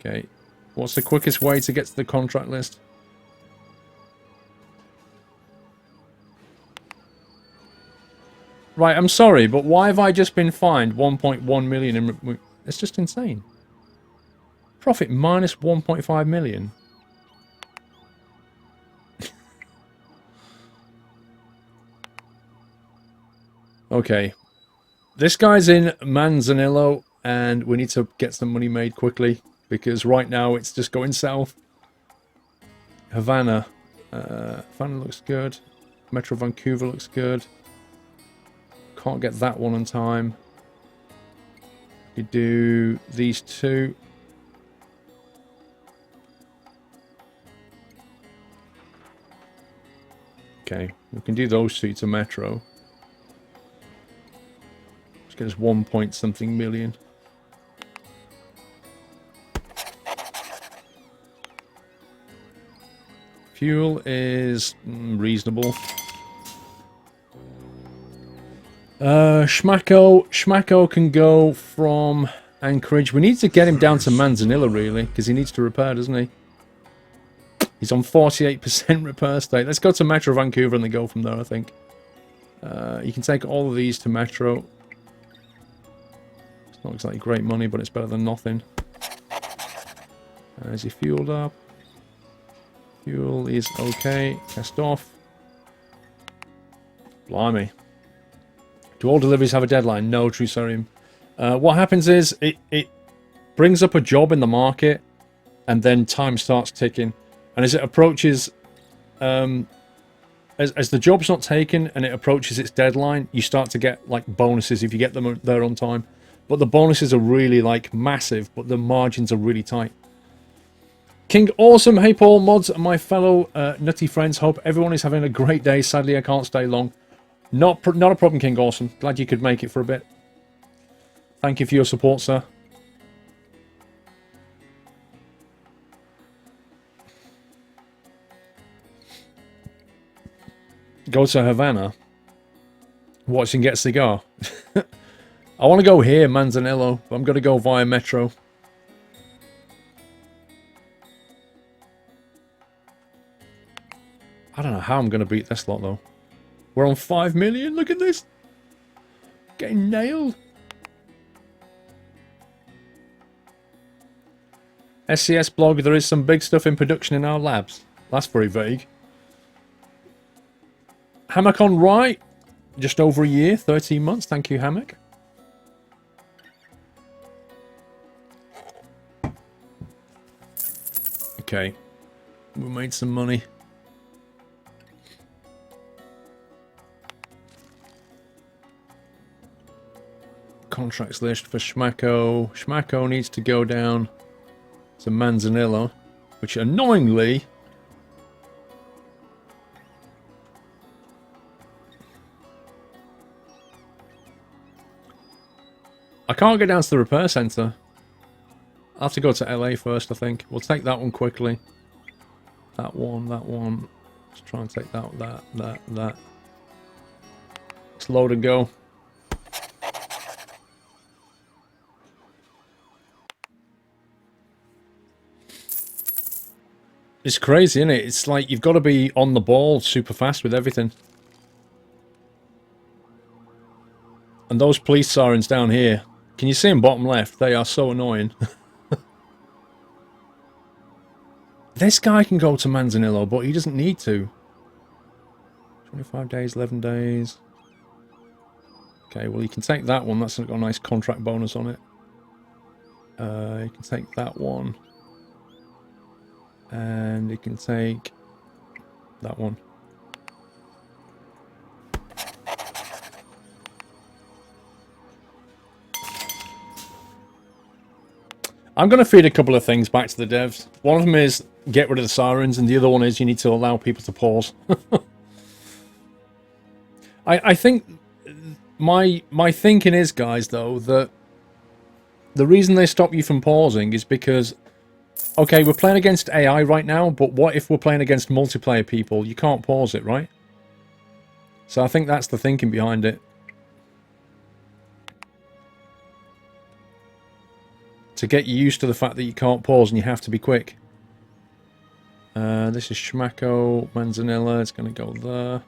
Okay. What's the quickest way to get to the contract list? Right, I'm sorry, but why have I just been fined 1.1 million? It's just insane. Profit minus 1.5 million. Okay. This guy's in Manzanillo, and we need to get some money made quickly, because right now it's just going south. Havana. Havana looks good. Metro Vancouver looks good. Can't get that one on time. You do these two. Okay, we can do those two to Metro. Let's get us 1 point something million. Fuel is reasonable. Schmacko can go from Anchorage. We need to get him down to Manzanillo, really, because he needs to repair, doesn't he? He's on 48% repair state. Let's go to Metro Vancouver and then go from there, I think. You can take all of these to Metro. It's not exactly great money, but it's better than nothing. Is he fueled up? Fuel is okay. Test off. Blimey. Do all deliveries have a deadline? No, Trusarium. What happens is it brings up a job in the market, and then time starts ticking. And as it approaches, as the job's not taken and it approaches its deadline, you start to get like bonuses if you get them there on time. But the bonuses are really like massive, but the margins are really tight. King Awesome, hey Paul, mods, and my fellow nutty friends. Hope everyone is having a great day. Sadly, I can't stay long. Not a problem, King Awesome. Glad you could make it for a bit. Thank you for your support, sir. Go to Havana. Watch and get a cigar. I want to go here, Manzanillo, but I'm going to go via Metro. I don't know how I'm going to beat this lot, though. We're on 5 million. Look at this. Getting nailed. SCS blog, there is some big stuff in production in our labs. That's very vague. Hammock on right. Just over a year, 13 months. Thank you, Hammock. Okay. We made some money. Contracts list for Schmacko. Schmacko needs to go down to Manzanillo, which annoyingly... I can't get down to the repair centre. I'll have to go to LA first, I think. We'll take that one quickly. That one, that one. Let's try and take that. Let's load and go. It's crazy, isn't it? It's like you've got to be on the ball super fast with everything. And those police sirens down here, can you see them bottom left? They are so annoying. This guy can go to Manzanillo, but he doesn't need to. 25 days, 11 days. Okay, well, you can take that one. That's got a nice contract bonus on it. You can take that one. And you can take that one. I'm going to feed a couple of things back to the devs. One of them is get rid of the sirens, and the other one is you need to allow people to pause. I think my thinking is, guys, though, that the reason they stop you from pausing is because, okay, we're playing against AI right now, but what if we're playing against multiplayer people? You can't pause it, right? So I think that's the thinking behind it. To get you used to the fact that you can't pause and you have to be quick. This is Schmacko, Manzanilla. It's going to go there.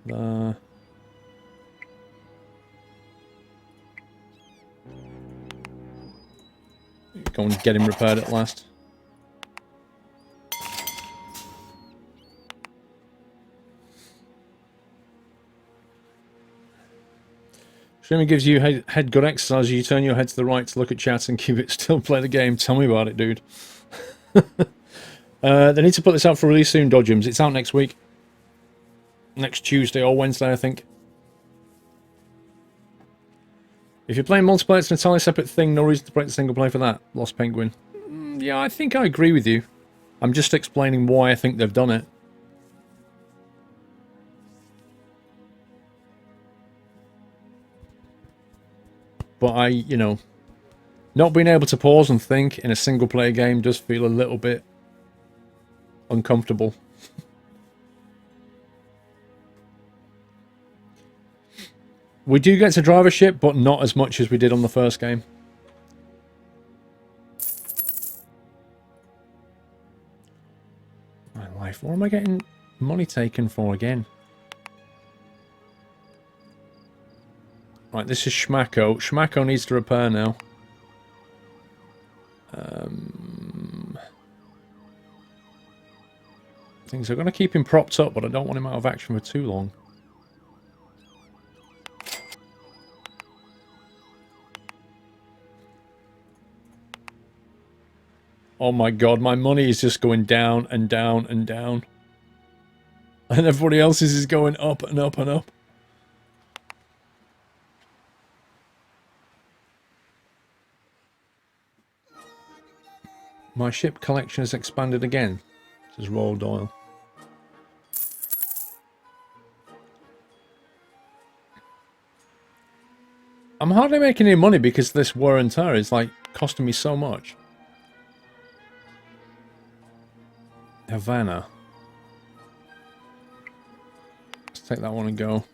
There. go and get him repaired at last. Streaming gives you head good exercise. You turn your head to the right to look at chat and keep it still. Play the game. Tell me about it, dude. They need to put this out for release soon, Dodgems. It's out next week. Next Tuesday or Wednesday, I think. If you're playing multiplayer, it's an entirely separate thing. No reason to break the single player for that. Lost Penguin. Yeah, I think I agree with you. I'm just explaining why I think they've done it. But you know, not being able to pause and think in a single player game does feel a little bit uncomfortable. We do get to drive a ship, but not as much as we did on the first game. My life, what am I getting money taken for again? Right, this is Schmacko. Schmacko needs to repair now. Things are going to keep him propped up, but I don't want him out of action for too long. Oh my god, my money is just going down and down and down. And everybody else's is going up and up and up. My ship collection has expanded again, says Royal Doyle. I'm hardly making any money because this wear and tear is like costing me so much. Havana. Let's take that one and go.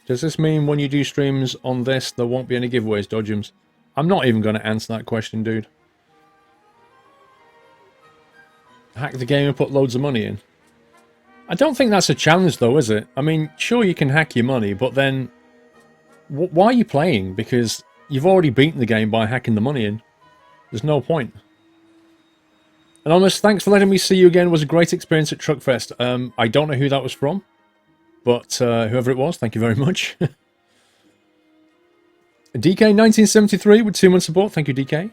Does this mean when you do streams on this, there won't be any giveaways, Dodgems? I'm not even going to answer that question, dude. Hack the game and put loads of money in. I don't think that's a challenge, though, is it? I mean, sure, you can hack your money, but then why are you playing? Because you've already beaten the game by hacking the money in. There's no point. Anonymous, thanks for letting me see you again. It was a great experience at Truckfest. I don't know who that was from. But whoever it was, thank you very much. DK1973 with 2 months support. Thank you, DK.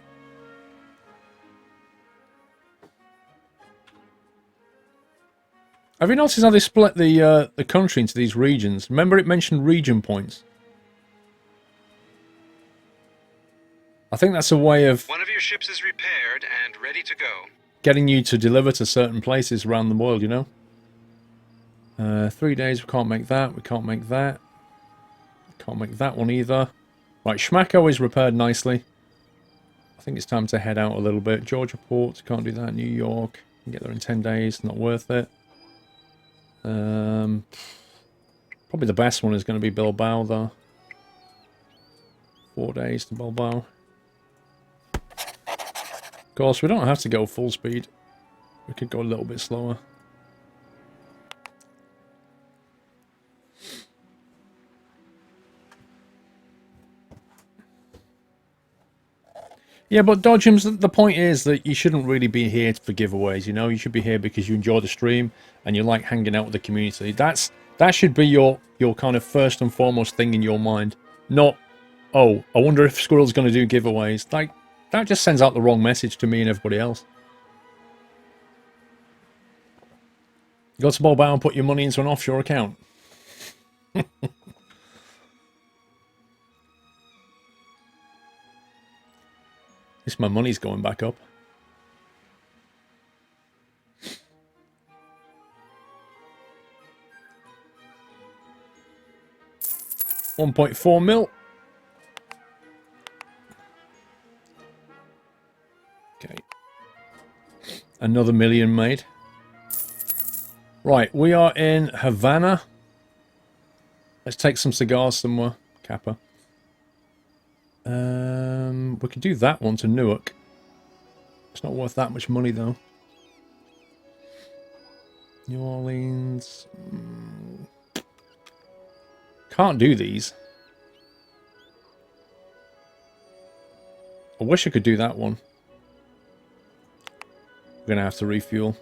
Have you noticed how they split the country into these regions? Remember it mentioned region points? I think that's a way of... One of your ships is repaired and ready to go. Getting you to deliver to certain places around the world, you know? 3 days, we can't make that, we can't make that. We can't make that one either. Right, Schmacko is repaired nicely. I think it's time to head out a little bit. Georgia Port, can't do that. New York, can get there in 10 days, not worth it. Probably the best one is going to be Bilbao, though. 4 days to Bilbao. Of course, we don't have to go full speed. We could go a little bit slower. Yeah, but Dodgems, the point is that you shouldn't really be here for giveaways, you know? You should be here because you enjoy the stream and you like hanging out with the community. That should be your kind of first and foremost thing in your mind. Not, oh, I wonder if Squirrel's going to do giveaways. Like, that just sends out the wrong message to me and everybody else. Go to Bilbao and put your money into an offshore account. At least my money's going back up. $1.4 mil. Okay. Another million made. Right, we are in Havana. Let's take some cigars somewhere. Kappa. We could do that one to Newark. It's not worth that much money, though. New Orleans. Can't do these. I wish I could do that one. We're going to have to refuel.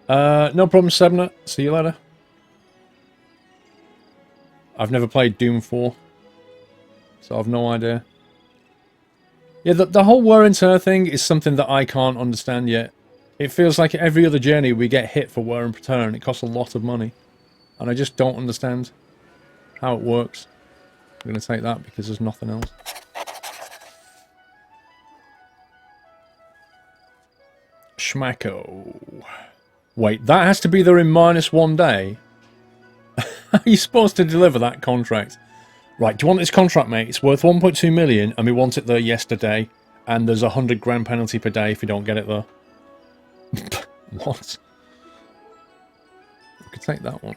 No problem, Sebna. See you later. I've never played Doom 4. So I've no idea. Yeah, the whole wear and tear thing is something that I can't understand yet. It feels like every other journey we get hit for wear and tear, and it costs a lot of money. And I just don't understand how it works. I'm going to take that because there's nothing else. Schmacko. Wait, that has to be there in -1 day? How are you supposed to deliver that contract? Right, do you want this contract, mate? It's worth 1.2 million, and we want it there yesterday. And there's a 100 grand penalty per day if you don't get it there. What? I could take that one.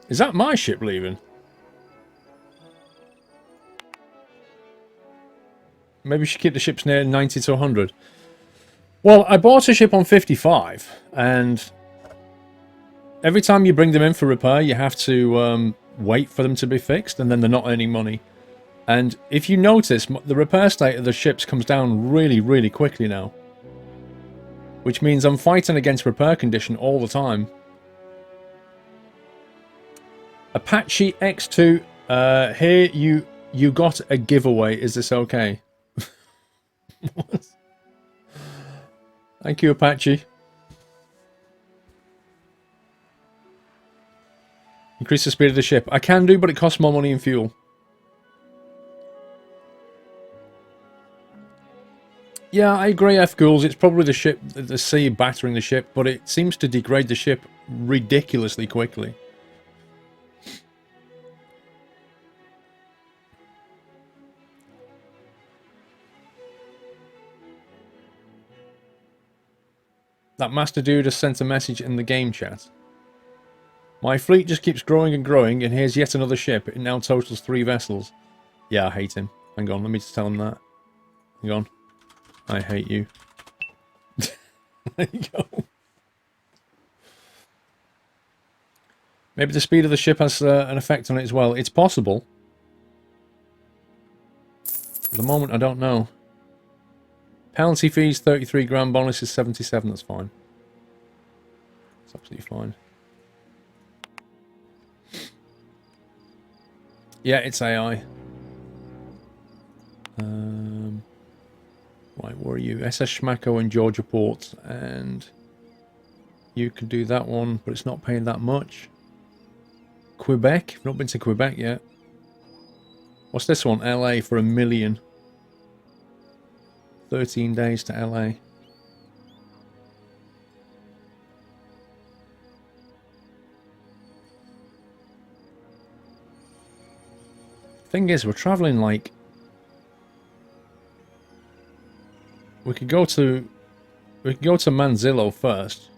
Is that my ship leaving? Maybe we should keep the ships near 90 to 100. Well, I bought a ship on 55, and every time you bring them in for repair, you have to wait for them to be fixed, and then they're not earning money. And if you notice, the repair state of the ships comes down really, really quickly now. Which means I'm fighting against repair condition all the time. Apache X2, here you got a giveaway. Is this okay? What? Thank you, Apache. Increase the speed of the ship. I can do, but it costs more money in fuel. Yeah, I agree, F-Ghouls. It's probably the ship, the sea battering the ship, but it seems to degrade the ship ridiculously quickly. That master dude has sent a message in the game chat. My fleet just keeps growing and growing, and here's yet another ship. It now totals 3 vessels. Yeah, I hate him. Hang on, let me just tell him that. Hang on. I hate you. There you go. Maybe the speed of the ship has an effect on it as well. It's possible. At the moment, I don't know. Penalty fees, 33 grand. Bonus is 77. That's fine. It's absolutely fine. Yeah, it's AI. Right, where are you? SS Schmacko and Georgia Port. And you can do that one, but it's not paying that much. Quebec. I've not been to Quebec yet. What's this one? LA for $1 million. 13 days to LA. Thing is, we're traveling like... We could go to Manzillo first.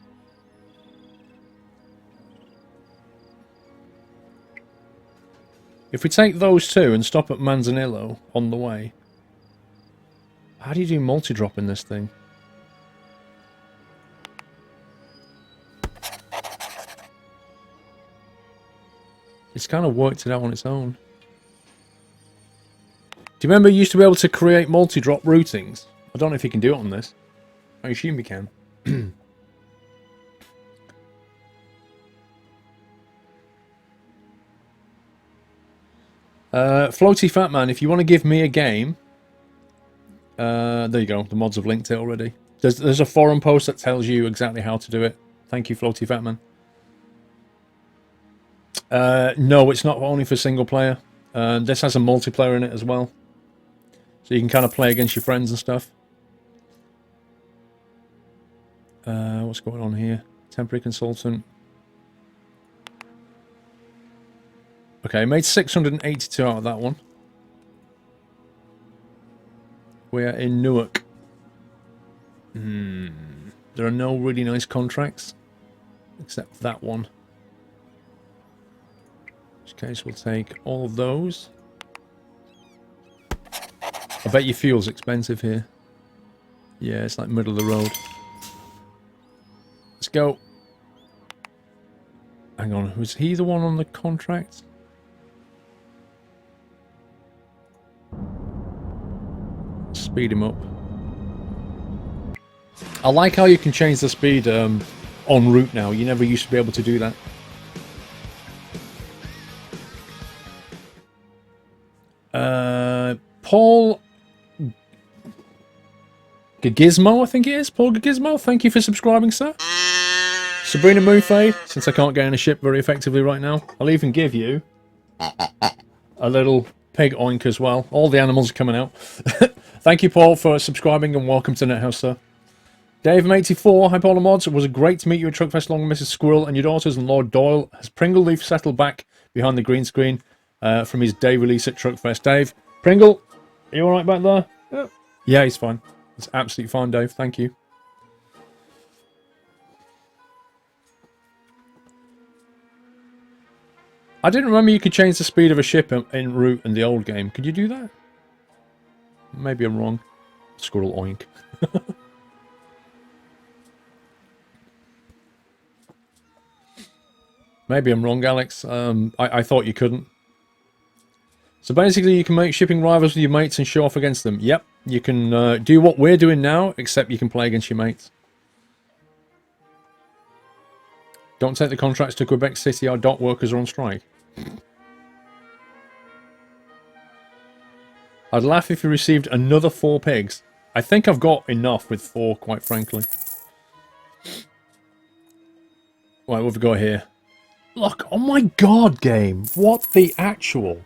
If we take those two and stop at Manzanillo on the way... How do you do multi-drop in this thing? It's kind of worked it out on its own. Do you remember you used to be able to create multi-drop routings? I don't know if you can do it on this. I assume you can. Floaty Fat Man, if you want to give me a game... there you go. The mods have linked it already. There's a forum post that tells you exactly how to do it. Thank you, Floaty Fatman. No, it's not only for single player. This has a multiplayer in it as well. So you can kind of play against your friends and stuff. What's going on here? Temporary consultant. Okay, I made 682 out of that one. We are in Newark. There are no really nice contracts. Except that one. In which case we'll take all of those. I bet your fuel's expensive here. Yeah, it's like middle of the road. Let's go. Hang on, was he the one on the contract? Speed him up. I like how you can change the speed en route now. You never used to be able to do that. Paul Gizmo, I think it is. Paul Gizmo, thank you for subscribing, sir. Sabrina Moonfade, since I can't get in a ship very effectively right now, I'll even give you a little pig oink as well. All the animals are coming out. Thank you, Paul, for subscribing, and welcome to NetHouse, sir. Dave84, hi Paul and Mods. It was great to meet you at Truckfest, along with Mrs. Squirrel and your daughters and Lord Doyle. Has Pringleleaf settled back behind the green screen from his day release at Truckfest? Dave, Pringle, are you alright back there? Yep. Yeah, he's fine. It's absolutely fine, Dave. Thank you. I didn't remember you could change the speed of a ship en route in the old game. Could you do that? Maybe I'm wrong. Squirrel oink. Maybe I'm wrong, Alex. I thought you couldn't. So basically you can make shipping rivals with your mates and show off against them. Yep, you can do what we're doing now, except you can play against your mates. Don't take the contracts to Quebec City, our dock workers are on strike. I'd laugh if you received another 4 pigs. I think I've got enough with 4, quite frankly. Right, what have we got here? Look, oh my god, game. What the actual?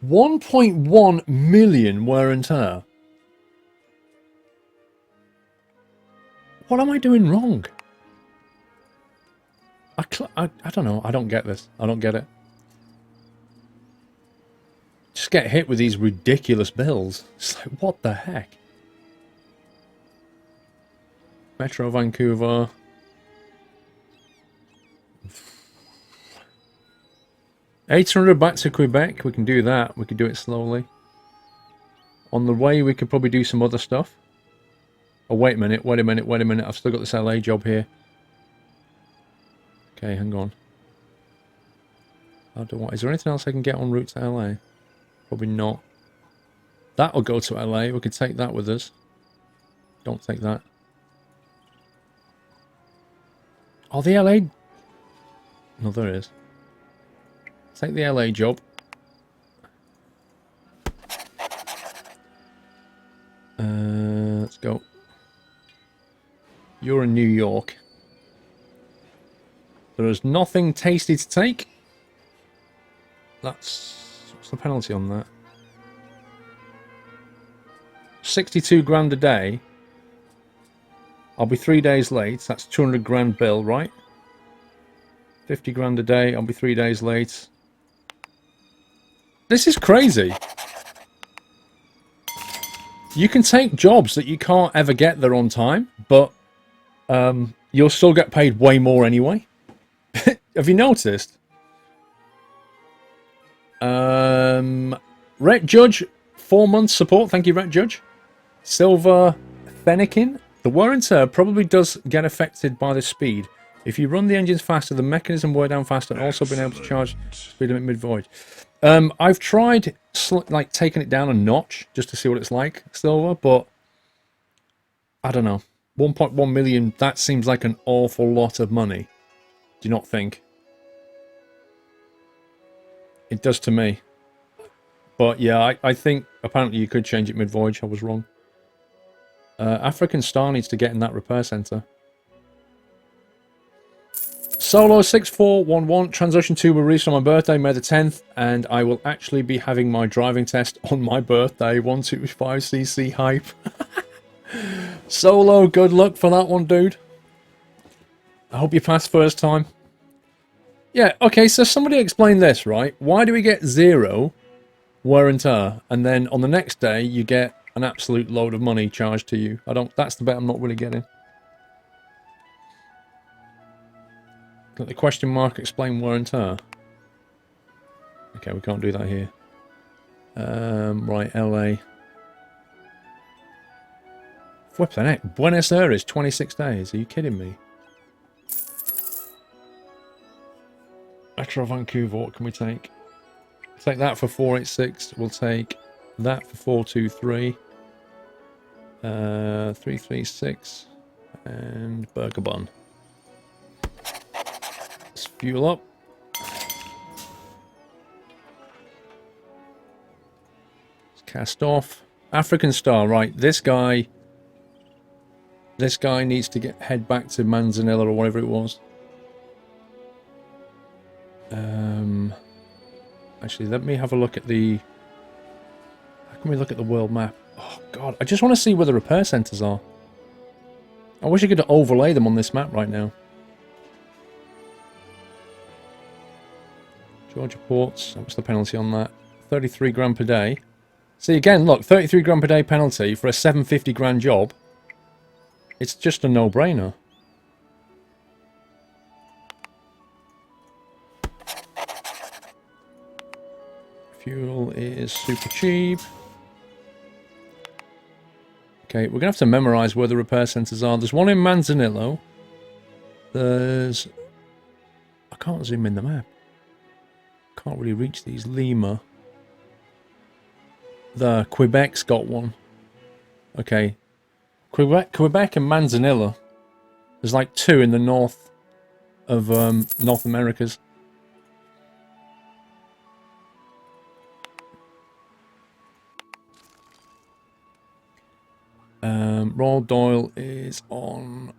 1.1 million wear and tear. What am I doing wrong? I don't know. I don't get this. I don't get it. Just get hit with these ridiculous bills. It's like, what the heck? Metro Vancouver. $800 back to Quebec. We can do that. We can do it slowly. On the way, we could probably do some other stuff. Oh, wait a minute. Wait a minute. Wait a minute. I've still got this LA job here. Okay, hang on. Is there anything else I can get en route to LA? Probably not. That'll go to LA. We could take that with us. Don't take that. Oh, the LA... No, there is. Take the LA job. Let's go. You're in New York. There is nothing tasty to take. What's the penalty on that? 62 grand a day. I'll be 3 days late. That's 200 grand bill, right? 50 grand a day. I'll be 3 days late. This is crazy. You can take jobs that you can't ever get there on time, but you'll still get paid way more anyway. Have you noticed? Rhett Judge, 4 months support. Thank you, Rhett Judge. Silver Fennekin. The wear and tear probably does get affected by the speed. If you run the engines faster, the mechanism wear down faster, and also being able to charge speed limit mid-void. I've tried like taking it down a notch just to see what it's like, Silver, but I don't know. 1.1 million, that seems like an awful lot of money. Do you not think? It does to me. But yeah, I think apparently you could change it mid-voyage. I was wrong. African Star needs to get in that repair centre. Solo6411, TransOcean 2 will release on my birthday, May the 10th, and I will actually be having my driving test on my birthday. 125cc hype. Solo, good luck for that one, dude. I hope you pass first time. Yeah, okay, so somebody explain this, right? Why do we get 0 wear and tear, and then on the next day you get an absolute load of money charged to you? That's the bit I'm not really getting. Got the question mark, explain wear and tear. Okay, we can't do that here. Right, LA. Flip the neck. Buenos Aires, 26 days. Are you kidding me? Metro Vancouver, what can we take? Take that for 486. We'll take that for 423. 336. And burger bun. Let's fuel up. Let's cast off. African Star, right. This guy needs to head back to Manzanilla or whatever it was. Actually, let me have a look at the... How can we look at the world map? Oh, God. I just want to see where the repair centers are. I wish I could overlay them on this map right now. Georgia Ports. What's the penalty on that? 33 grand per day. See, again, look. 33 grand per day penalty for a 750 grand job. It's just a no-brainer. Fuel is super cheap. Okay, we're going to have to memorize where the repair centers are. There's one in Manzanillo. There's... I can't zoom in the map. Can't really reach these. Lima. The Quebec's got one. Okay. Quebec and Manzanilla. There's like two in the north of North Americas. Royal Doyle is on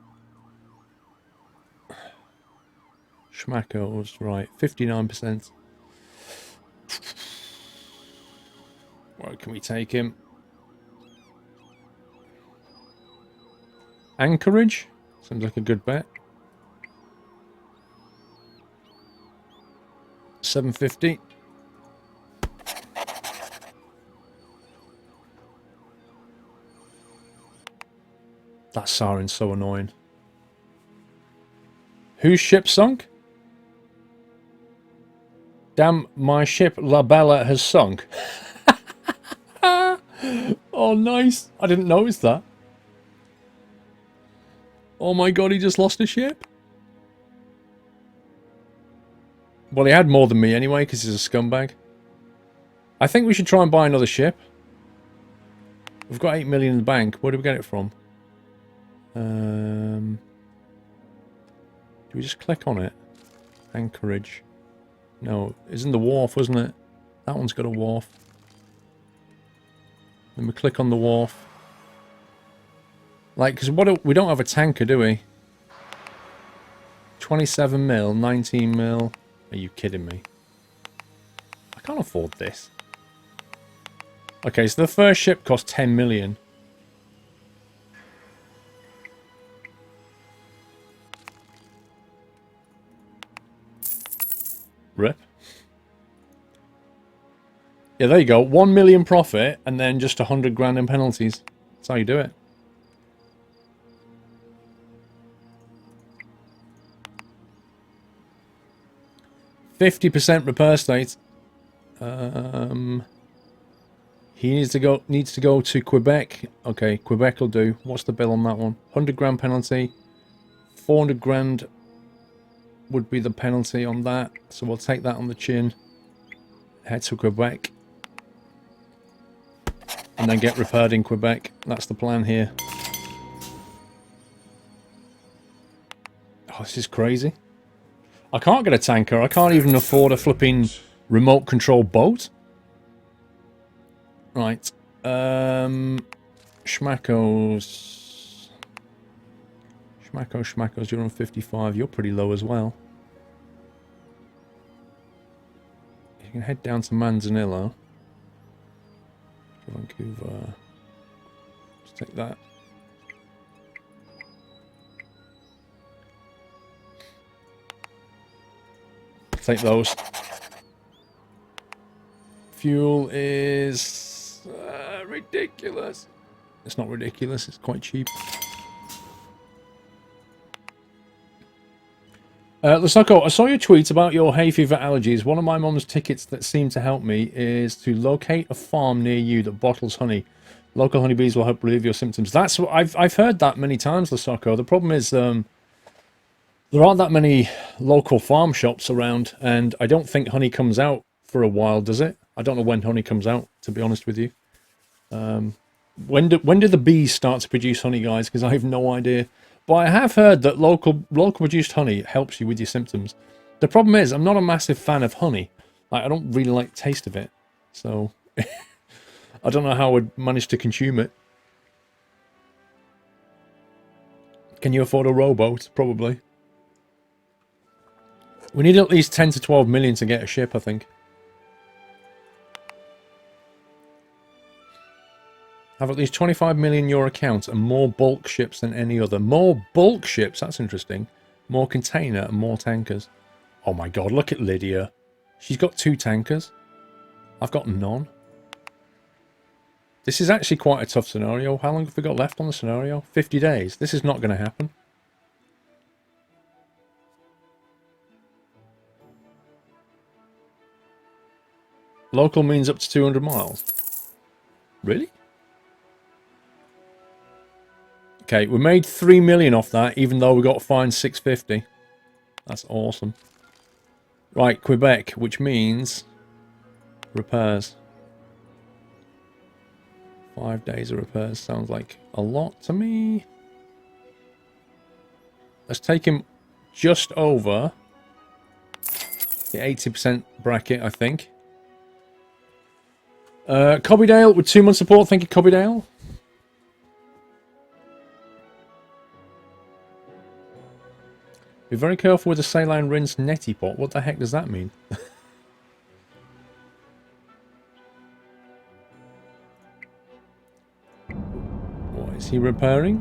Schmacko's, right, 59%. Where can we take him? Anchorage? Seems like a good bet. 750. That siren's so annoying. Whose ship sunk? Damn, my ship La Bella has sunk. Oh, nice. I didn't notice that. Oh my god, he just lost a ship? Well, he had more than me anyway, because he's a scumbag. I think we should try and buy another ship. We've got 8 million in the bank. Where do we get it from? Do we just click on it? Anchorage. No, it's in the wharf, wasn't it? That one's got a wharf. Then we click on the wharf. Like, because we don't have a tanker, do we? 27 mil, 19 mil. Are you kidding me? I can't afford this. Okay, so the first ship cost 10 million. Rip. Yeah, there you go. 1 million profit and then just 100 grand in penalties. That's how you do it. %50 repair state. He needs to go to Quebec. Okay, Quebec will do. What's the bill on that one? 100 grand penalty. 400 grand would be the penalty on that. So we'll take that on the chin. Head to Quebec. And then get repaired in Quebec. That's the plan here. Oh, this is crazy. I can't get a tanker. I can't even afford a flipping remote control boat. Right. Schmackos. Schmackos, you're on 55. You're pretty low as well. You can head down to Manzanillo. Vancouver. Let's take that. Take those. Fuel is ridiculous. It's not ridiculous, it's quite cheap. Lusako, I saw your tweet about your hay fever allergies. One of my mom's tickets that seem to help me is to locate a farm near you that bottles honey. Local honeybees will help relieve your symptoms. That's what I've heard that many times, Lasocco. The problem is there aren't that many local farm shops around, and I don't think honey comes out for a while, does it? I don't know when honey comes out, to be honest with you. When do the bees start to produce honey, guys? Because I have no idea. But I have heard that local produced honey helps you with your symptoms. The problem is, I'm not a massive fan of honey. Like, I don't really like the taste of it. So, I don't know how I would manage to consume it. Can you afford a rowboat? Probably. We need at least 10 to 12 million to get a ship, I think. Have at least 25 million in your account and more bulk ships than any other. More bulk ships? That's interesting. More container and more tankers. Oh my god, look at Lydia. She's got 2 tankers. I've got none. This is actually quite a tough scenario. How long have we got left on the scenario? 50 days. This is not going to happen. Local means up to 200 miles. Really? Okay, we made 3 million off that, even though we got fined 650. That's awesome. Right, Quebec, which means repairs. 5 days of repairs sounds like a lot to me. Let's take him just over the 80% bracket, I think. Cobbydale with 2 months support. Thank you, Cobbydale. Be very careful with the saline rinse netty pot. What the heck does that mean? What is he repairing?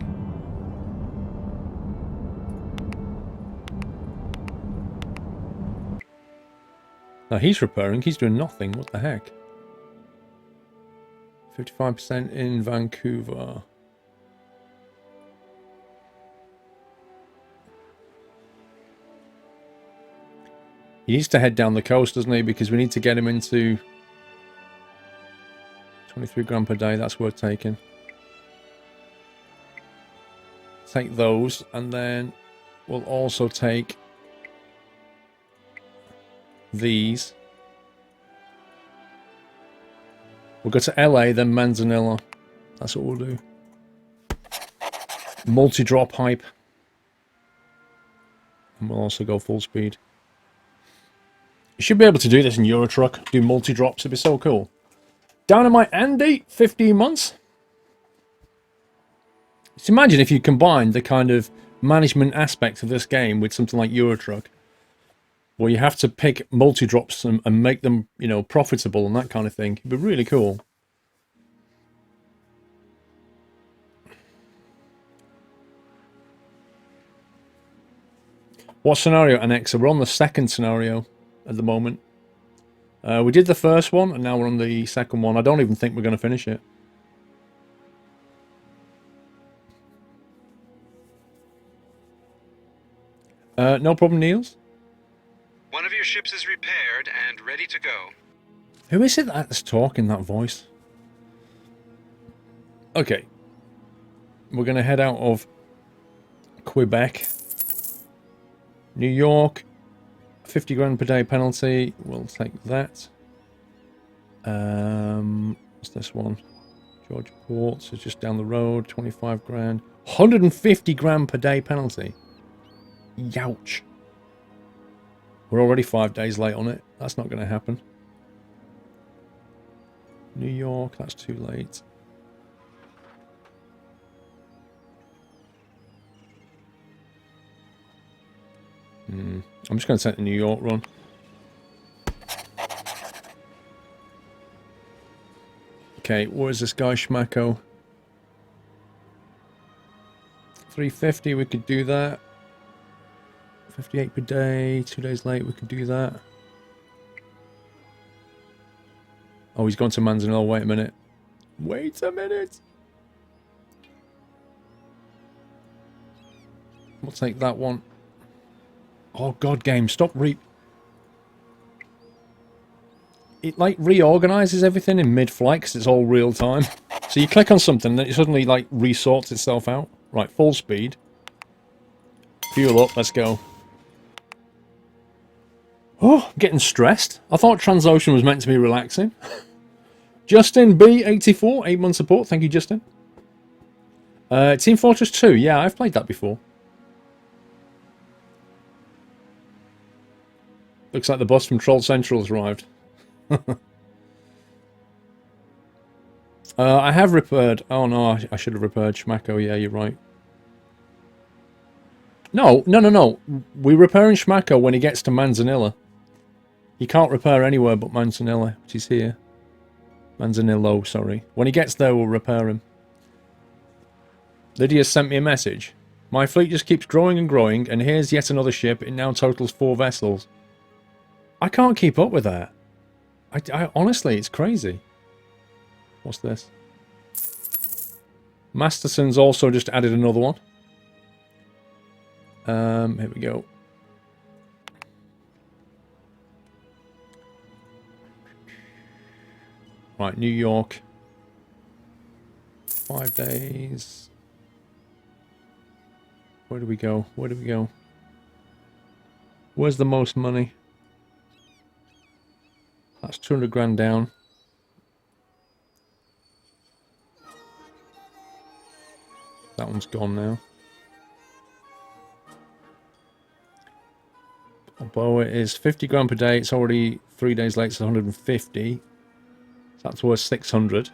No, he's repairing. He's doing nothing. What the heck? 55% in Vancouver. He needs to head down the coast, doesn't he? Because we need to get him into 23 grand per day. That's worth taking. Take those, and then we'll also take these. We'll go to LA, then Manzanilla. That's what we'll do. Multi-drop hype. And we'll also go full speed. You should be able to do this in Eurotruck. Do multi-drops. It'd be so cool. Dynamite Andy, 15 months. Just imagine if you combine the kind of management aspect of this game with something like Eurotruck, where you have to pick multi-drops and make them, you know, profitable and that kind of thing. It'd be really cool. What scenario, Annexa? We're on the second scenario at the moment. We did the first one, and now we're on the second one. I don't even think we're going to finish it. No problem, Niels. One of your ships is repaired and ready to go. Who is it that's talking that voice? Okay. We're going to head out of Quebec. New York. 50 grand per day penalty. We'll take that. What's this one? Georgeport. So just down the road. 25 grand. 150 grand per day penalty. Youch. We're already 5 days late on it. That's not going to happen. New York, that's too late. I'm just going to take the New York run. Okay, where's this guy, Schmacko? 350, we could do that. 58 per day, 2 days late, we could do that. Oh, he's gone to Manzanilla, wait a minute. Wait a minute! We'll take that one. Oh god, game, stop It like reorganizes everything in mid-flight because it's all real time. So you click on something, then it suddenly like resorts itself out. Right, full speed. Fuel up, let's go. Oh, I'm getting stressed. I thought TransOcean was meant to be relaxing. Justin B84, 8-month support. Thank you, Justin. Team Fortress 2. Yeah, I've played that before. Looks like the bus from Troll Central has arrived. I have repaired. Oh no, I should have repaired Schmacko. Yeah, you're right. No. We're repairing Schmacko when he gets to Manzanilla. He can't repair anywhere but Manzanilla, which is here. Manzanillo, sorry. When he gets there, we'll repair him. Lydia sent me a message. My fleet just keeps growing and growing, and here's yet another ship. It now totals 4 vessels. I can't keep up with that. I honestly, it's crazy. What's this? Masterson's also just added another one. Here we go. Right, New York. 5 days. Where do we go? Where do we go? Where's the most money? That's 200 grand down. That one's gone now. Boa is 50 grand per day. It's already 3 days late, so 150. So that's worth 600.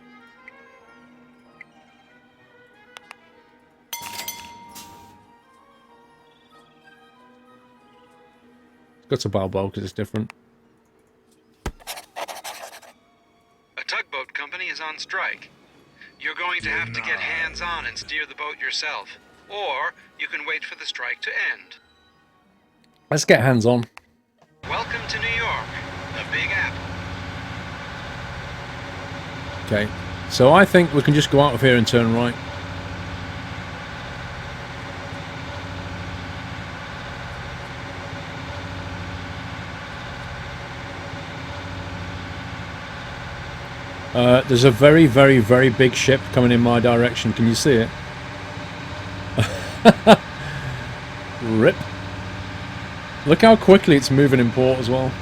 Go to Balboa because it's different. A tugboat company is on strike. You're going to have to get hands-on and steer the boat yourself. Or you can wait for the strike to end. Let's get hands-on. Welcome to New York, the Big Apple. Okay, so I think we can just go out of here and turn right. There's a very, very, very big ship coming in my direction. Can you see it? Rip. Look how quickly it's moving in port as well.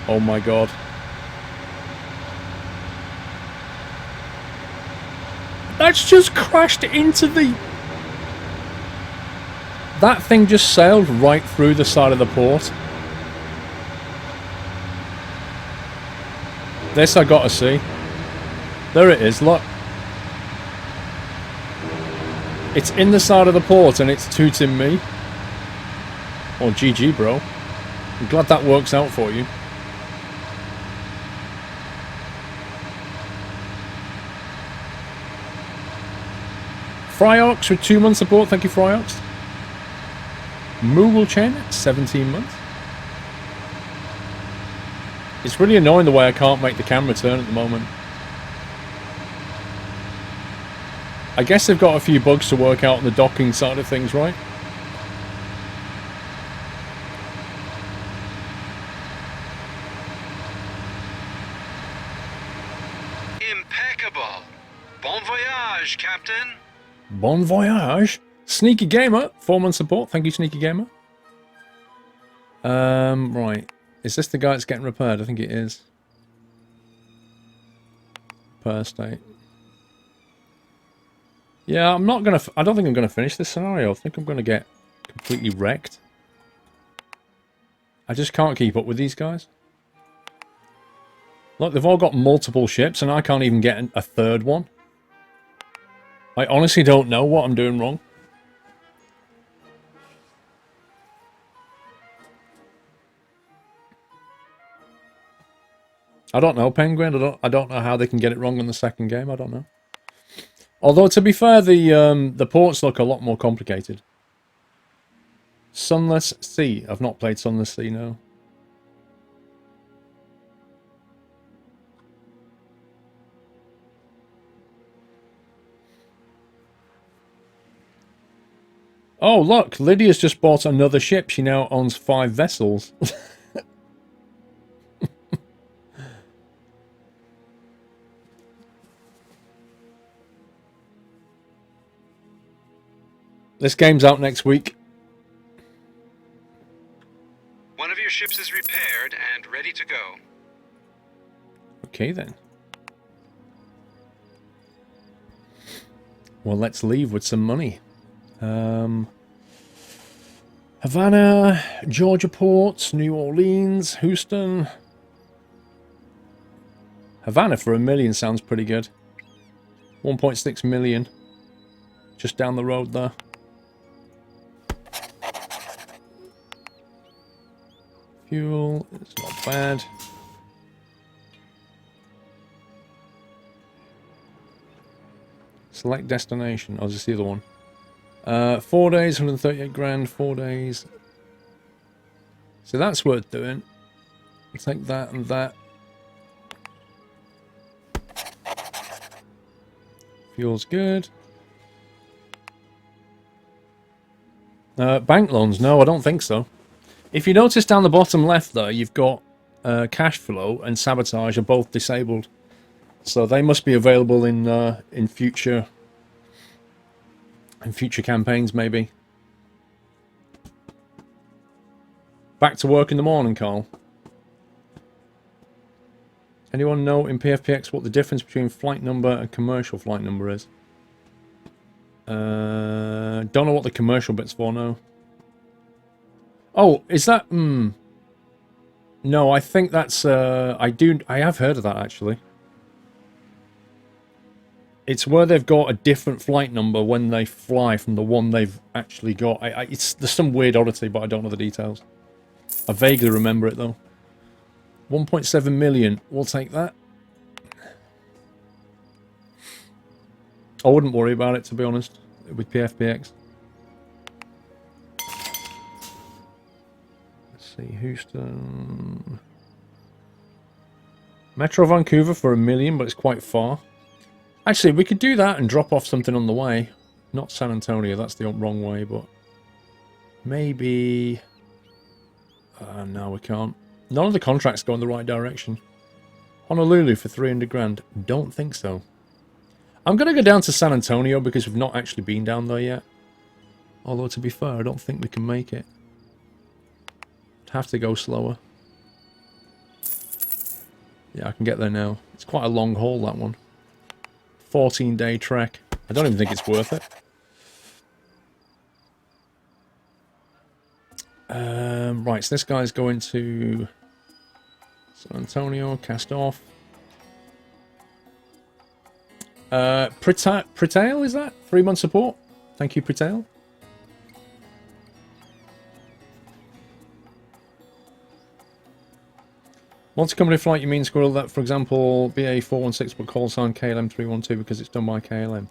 Oh my god. That's just crashed into the... That thing just sailed right through the side of the port. This I gotta see. There it is, look. It's in the side of the port and it's tooting me. Oh, GG, bro. I'm glad that works out for you. Fryox with 2 months support. Thank you, Fryox. Moogle Chen, 17 months. It's really annoying the way I can't make the camera turn at the moment. I guess they've got a few bugs to work out on the docking side of things, right? Impeccable. Bon voyage, Captain. Bon voyage. Sneaky Gamer, 4 months support. Thank you, Sneaky Gamer. Right. Is this the guy that's getting repaired? I think it is. Per state. Yeah, I'm not gonna... I don't think I'm gonna finish this scenario. I think I'm gonna get completely wrecked. I just can't keep up with these guys. Look, they've all got multiple ships and I can't even get a third one. I honestly don't know what I'm doing wrong. I don't know, Penguin. I don't know how they can get it wrong in the second game. I don't know. Although, to be fair, the ports look a lot more complicated. Sunless Sea. I've not played Sunless Sea, no. Oh, look. Lydia's just bought another ship. She now owns 5 vessels. This game's out next week. One of your ships is repaired and ready to go. Okay, then. Well, let's leave with some money. Havana, Georgia ports, New Orleans, Houston. Havana for $1 million sounds pretty good. 1.6 million. Just down the road there. Fuel, it's not bad. Select destination. Oh, is this the other one? 4 days, 138 grand, 4 days. So that's worth doing. I'll take that and that. Fuel's good. Bank loans? No, I don't think so. If you notice down the bottom left there, you've got cash flow and sabotage are both disabled. So they must be available in future campaigns, maybe. Back to work in the morning, Carl. Anyone know in PFPX what the difference between flight number and commercial flight number is? Don't know what the commercial bit's for, no. Oh, is that... No, I think that's... I have heard of that, actually. It's where they've got a different flight number when they fly from the one they've actually got. There's some weird oddity, but I don't know the details. I vaguely remember it, though. 1.7 million. We'll take that. I wouldn't worry about it, to be honest, with PFPX. Let's see, Houston. Metro Vancouver for $1 million, but it's quite far. Actually, we could do that and drop off something on the way. Not San Antonio, that's the wrong way, but... Maybe... no, we can't. None of the contracts go in the right direction. Honolulu for 300 grand. Don't think so. I'm going to go down to San Antonio because we've not actually been down there yet. Although, to be fair, I don't think we can make it. I'd have to go slower. Yeah, I can get there now. It's quite a long haul, that one. 14-day trek. I don't even think it's worth it. Right, so this guy's going to San Antonio, cast off. Pritail, is that? 3-month support? Thank you, Pritail. Multi-company flight, you mean, Squirrel, that, for example, BA416 but call sign KLM312 because it's done by KLM?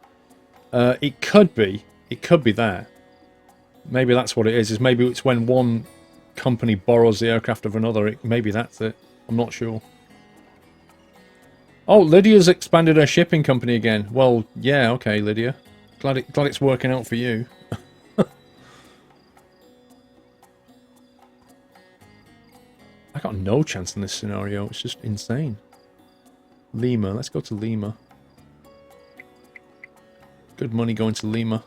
It could be. It could be there. Maybe that's what it is. Maybe it's when one company borrows the aircraft of another. Maybe that's it. I'm not sure. Oh, Lydia's expanded her shipping company again. Well, yeah, okay, Lydia. Glad it's working out for you. I got no chance in this scenario. It's just insane. Lima. Let's go to Lima. Good money going to Lima.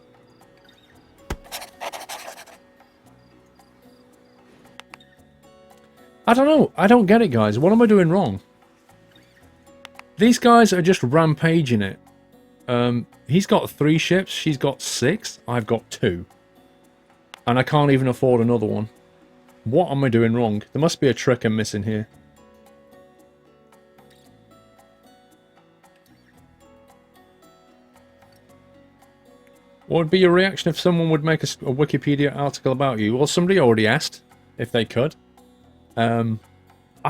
I don't know. I don't get it, guys. What am I doing wrong? These guys are just rampaging it. He's got 3 ships. She's got 6. I've got 2. And I can't even afford another one. What am I doing wrong? There must be a trick I'm missing here. What would be your reaction if someone would make a Wikipedia article about you? Well, somebody already asked if they could. I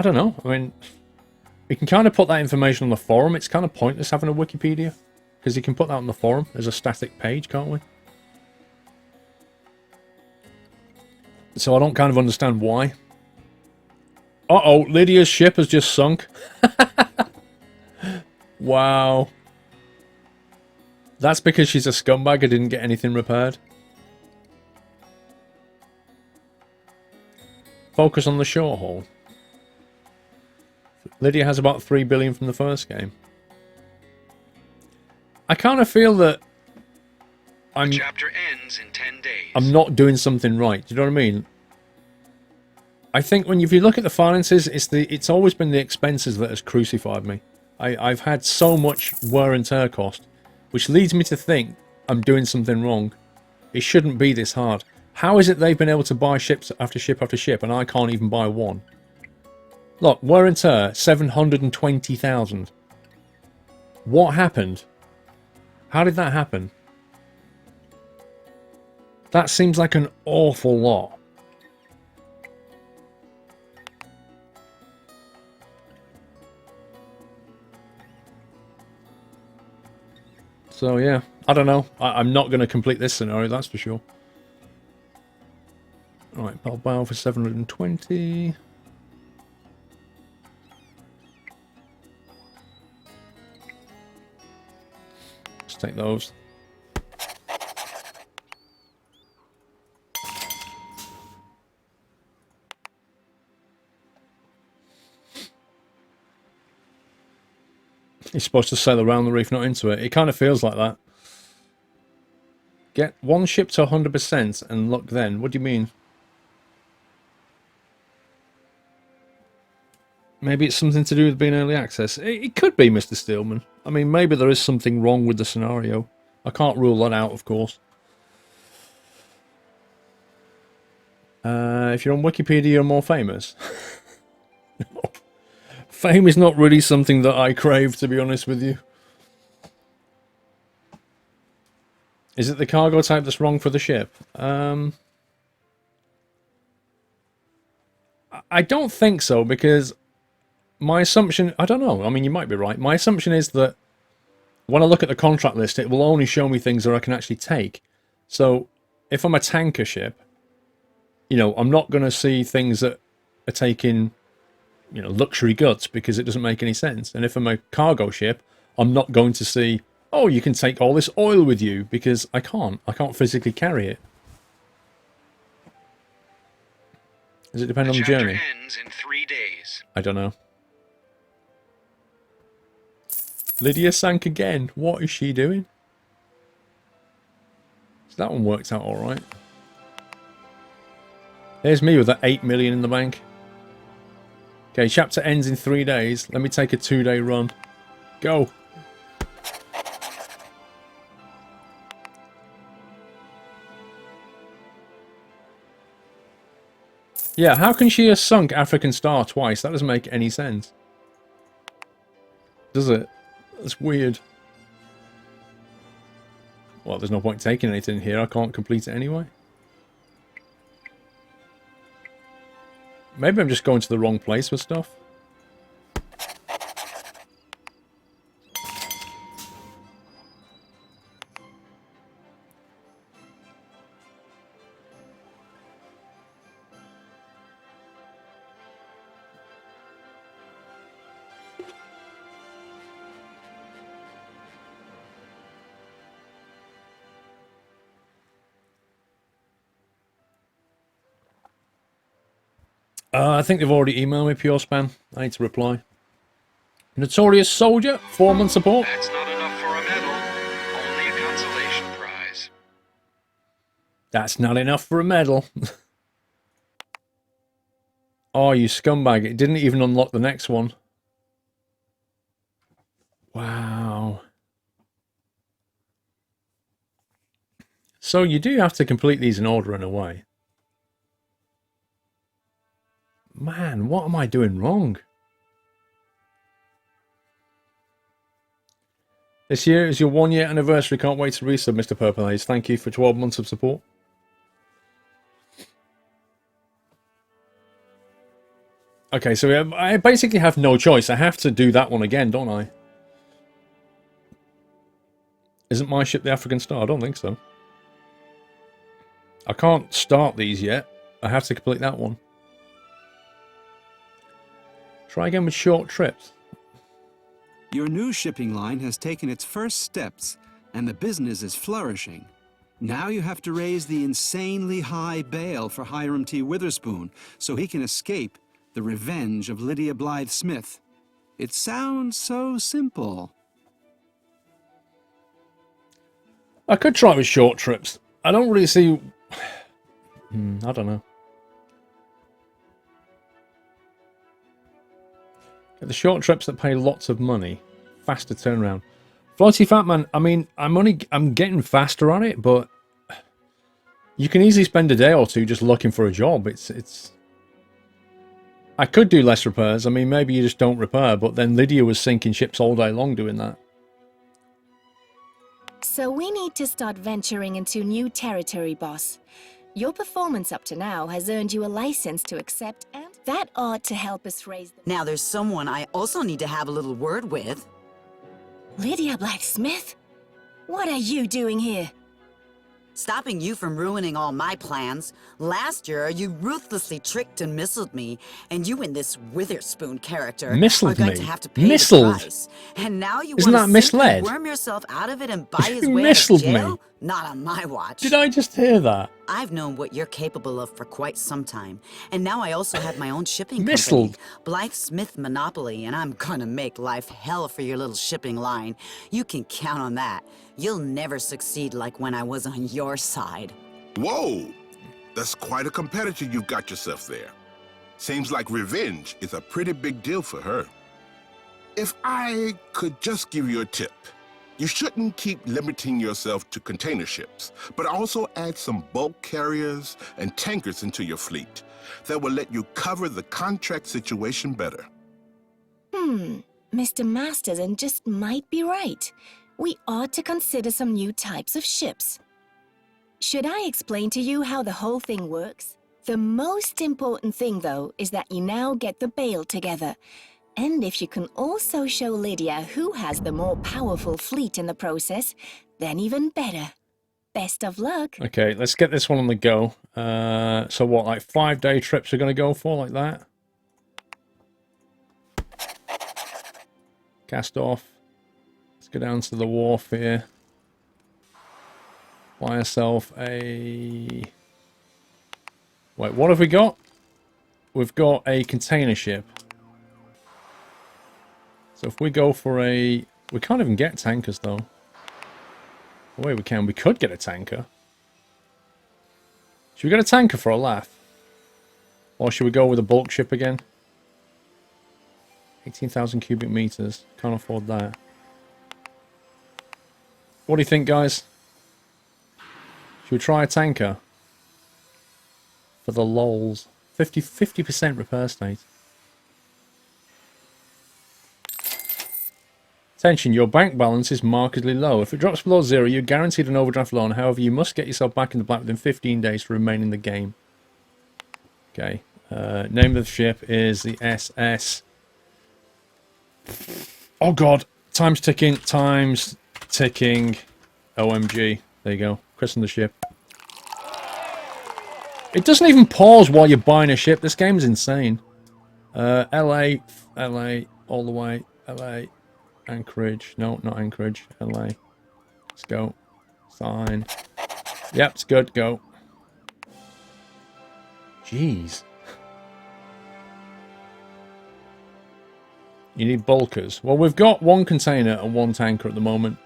don't know. I mean, we can kind of put that information on the forum. It's kind of pointless having a Wikipedia, because you can put that on the forum as a static page, can't we? So I don't kind of understand why. Uh-oh, Lydia's ship has just sunk. Wow. That's because she's a scumbag and didn't get anything repaired. Focus on the short haul. Lydia has about 3 billion from the first game. I kind of feel that The chapter ends in 10 days. I'm not doing something right. Do you know what I mean? I think if you look at the finances, it's always been the expenses that has crucified me. I've had so much wear and tear cost, which leads me to think I'm doing something wrong. It shouldn't be this hard. How is it they've been able to buy ships after ship after ship, and I can't even buy one? Look, wear and tear, 720,000. What happened? How did that happen? That seems like an awful lot. So yeah, I don't know. I'm not going to complete this scenario, that's for sure. Alright, Bilbao for 720. Let's take those. You're supposed to sail around the reef, not into it. It kind of feels like that. Get one ship to 100% and look then. What do you mean? Maybe it's something to do with being early access. It could be, Mr. Steelman. I mean, maybe there is something wrong with the scenario. I can't rule that out, of course. If you're on Wikipedia, you're more famous. Fame is not really something that I crave, to be honest with you. Is it the cargo type that's wrong for the ship? I don't think so, because my assumption... I don't know. I mean, you might be right. My assumption is that when I look at the contract list, it will only show me things that I can actually take. So, if I'm a tanker ship, you know, I'm not going to see things that are taking... you know, luxury goods, because it doesn't make any sense. And if I'm a cargo ship, I'm not going to see, oh, you can take all this oil with you, because I can't physically carry it. Does it depend on the journey? Chapter ends in 3 days. I don't know. Lydia sank again. What is she doing? So that one worked out alright. There's me with that 8 million in the bank. Okay, chapter ends in 3 days. Let me take a 2-day run. Go. Yeah, how can she have sunk African Star twice? That doesn't make any sense. Does it? That's weird. Well, there's no point taking anything here. I can't complete it anyway. Maybe I'm just going to the wrong place with stuff. I think they've already emailed me pure spam. I need to reply. Notorious Soldier, 4-month support. That's not enough for a medal. Only a consolation prize. That's not enough for a medal. Oh, you scumbag. It didn't even unlock the next one. Wow. So you do have to complete these in order in a way. Man, what am I doing wrong? This year is your 1-year anniversary. Can't wait to resub, Mr. Purple Haze. Thank you for 12 months of support. Okay, so I basically have no choice. I have to do that one again, don't I? Isn't my ship the African Star? I don't think so. I can't start these yet. I have to complete that one. Try again with short trips. Your new shipping line has taken its first steps, and the business is flourishing. Now you have to raise the insanely high bail for Hiram T. Witherspoon so he can escape the revenge of Lydia Blythe Smith. It sounds so simple. I could try with short trips. I don't really see I don't know. Get the short trips that pay lots of money. Faster turnaround. Floaty Fat Man, I mean, I'm getting faster on it, but you can easily spend a day or two just looking for a job. It's I could do less repairs. I mean, maybe you just don't repair, but then Lydia was sinking ships all day long doing that. So we need to start venturing into new territory, boss. Your performance up to now has earned you a license to accept, and that ought to help us raise the... Now there's someone I also need to have a little word with. Lydia Blacksmith? What are you doing here? Stopping you from ruining all my plans. Last year, you ruthlessly tricked and missiled me, and you and this Witherspoon character Missiled are going me? to have to pay Missiled? the price. And now you Isn't want that to misled? worm yourself out of it and buy his You way out of missiled jail? me. Not on my watch. Did I just hear that? I've known what you're capable of for quite some time, and now I also have my own shipping Missiled. company, Blythe Smith Monopoly, and I'm gonna make life hell for your little shipping line. You can count on that. You'll never succeed like when I was on your side. Whoa! That's quite a competitor you've got yourself there. Seems like revenge is a pretty big deal for her. If I could just give you a tip, you shouldn't keep limiting yourself to container ships, but also add some bulk carriers and tankers into your fleet that will let you cover the contract situation better. Mr. Masterson just might be right. We ought to consider some new types of ships. Should I explain to you how the whole thing works? The most important thing, though, is that you now get the bail together. And if you can also show Lydia who has the more powerful fleet in the process, then even better. Best of luck. Okay, let's get this one on the go. So what, like 5-day trips are going to go for like that? Cast off. Let's go down to the wharf here. Buy ourselves a... Wait, what have we got? We've got a container ship. So if we go for a... We can't even get tankers, though. Oh, wait, we can. We could get a tanker. Should we get a tanker for a laugh? Or should we go with a bulk ship again? 18,000 cubic meters. Can't afford that. What do you think, guys? Should we try a tanker? For the lols. 50% repair state. Attention, your bank balance is markedly low. If it drops below zero, you're guaranteed an overdraft loan. However, you must get yourself back in the black within 15 days to remain in the game. Okay. Name of the ship is the SS. Oh god. Time's ticking. Time's ticking. OMG. There you go. Christen the ship. It doesn't even pause while you're buying a ship. This game's insane. LA, all the way. LA, Anchorage. No, not Anchorage. LA. Let's go. Sign. Yep, it's good. Go. Jeez. You need bulkers. Well, we've got one container and one tanker at the moment.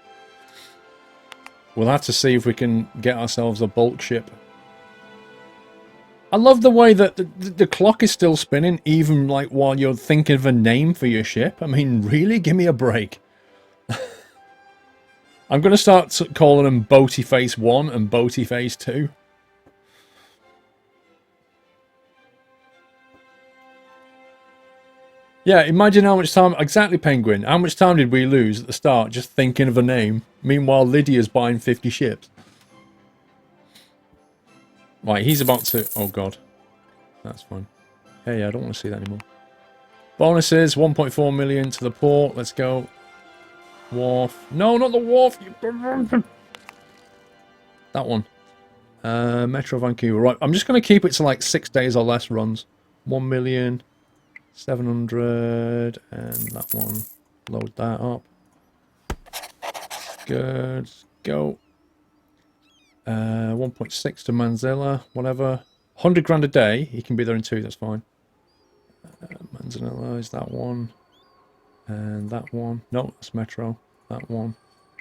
We'll have to see if we can get ourselves a bulk ship. I love the way that the clock is still spinning, even like while you're thinking of a name for your ship. I mean, really? Give me a break. I'm going to start calling them Boaty Face 1 and Boaty Face 2. Yeah, imagine how much time... Exactly, Penguin. How much time did we lose at the start just thinking of a name? Meanwhile, Lydia's buying 50 ships. Right, he's about to... Oh, God. That's fine. Hey, I don't want to see that anymore. Bonuses, 1.4 million to the port. Let's go. Wharf. No, not the wharf. That one. Metro Vancouver. Right, I'm just going to keep it to like 6 days or less runs. 1 million. 700. And that one. Load that up. Good. Go. 1.6 to Manzilla, whatever. 100 grand a day. He can be there in 2, that's fine. Manzilla is that one. And that one. No, that's Metro. That one.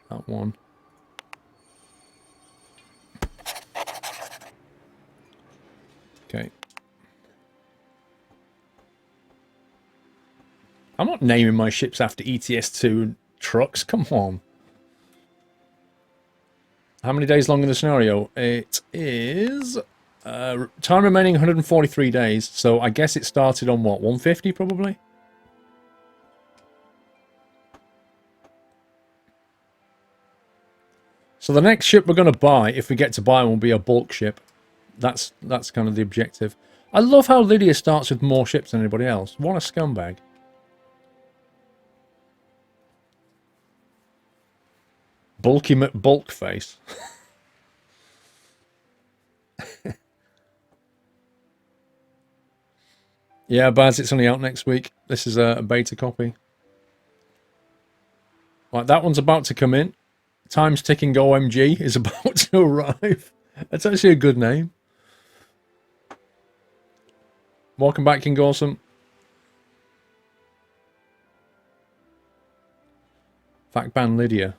That one. Okay. I'm not naming my ships after ETS2 trucks. Come on. How many days long in the scenario? It is... time remaining 143 days. So I guess it started on what? 150 probably? So the next ship we're going to buy, if we get to buy one, will be a bulk ship. That's kind of the objective. I love how Lydia starts with more ships than anybody else. What a scumbag. Bulky McBulk face. Yeah, Baz, it's only out next week. This is a beta copy. Right, that one's about to come in. Time's Ticking OMG is about to arrive. That's actually a good name. Welcome back, King Awesome. Fact ban Lydia.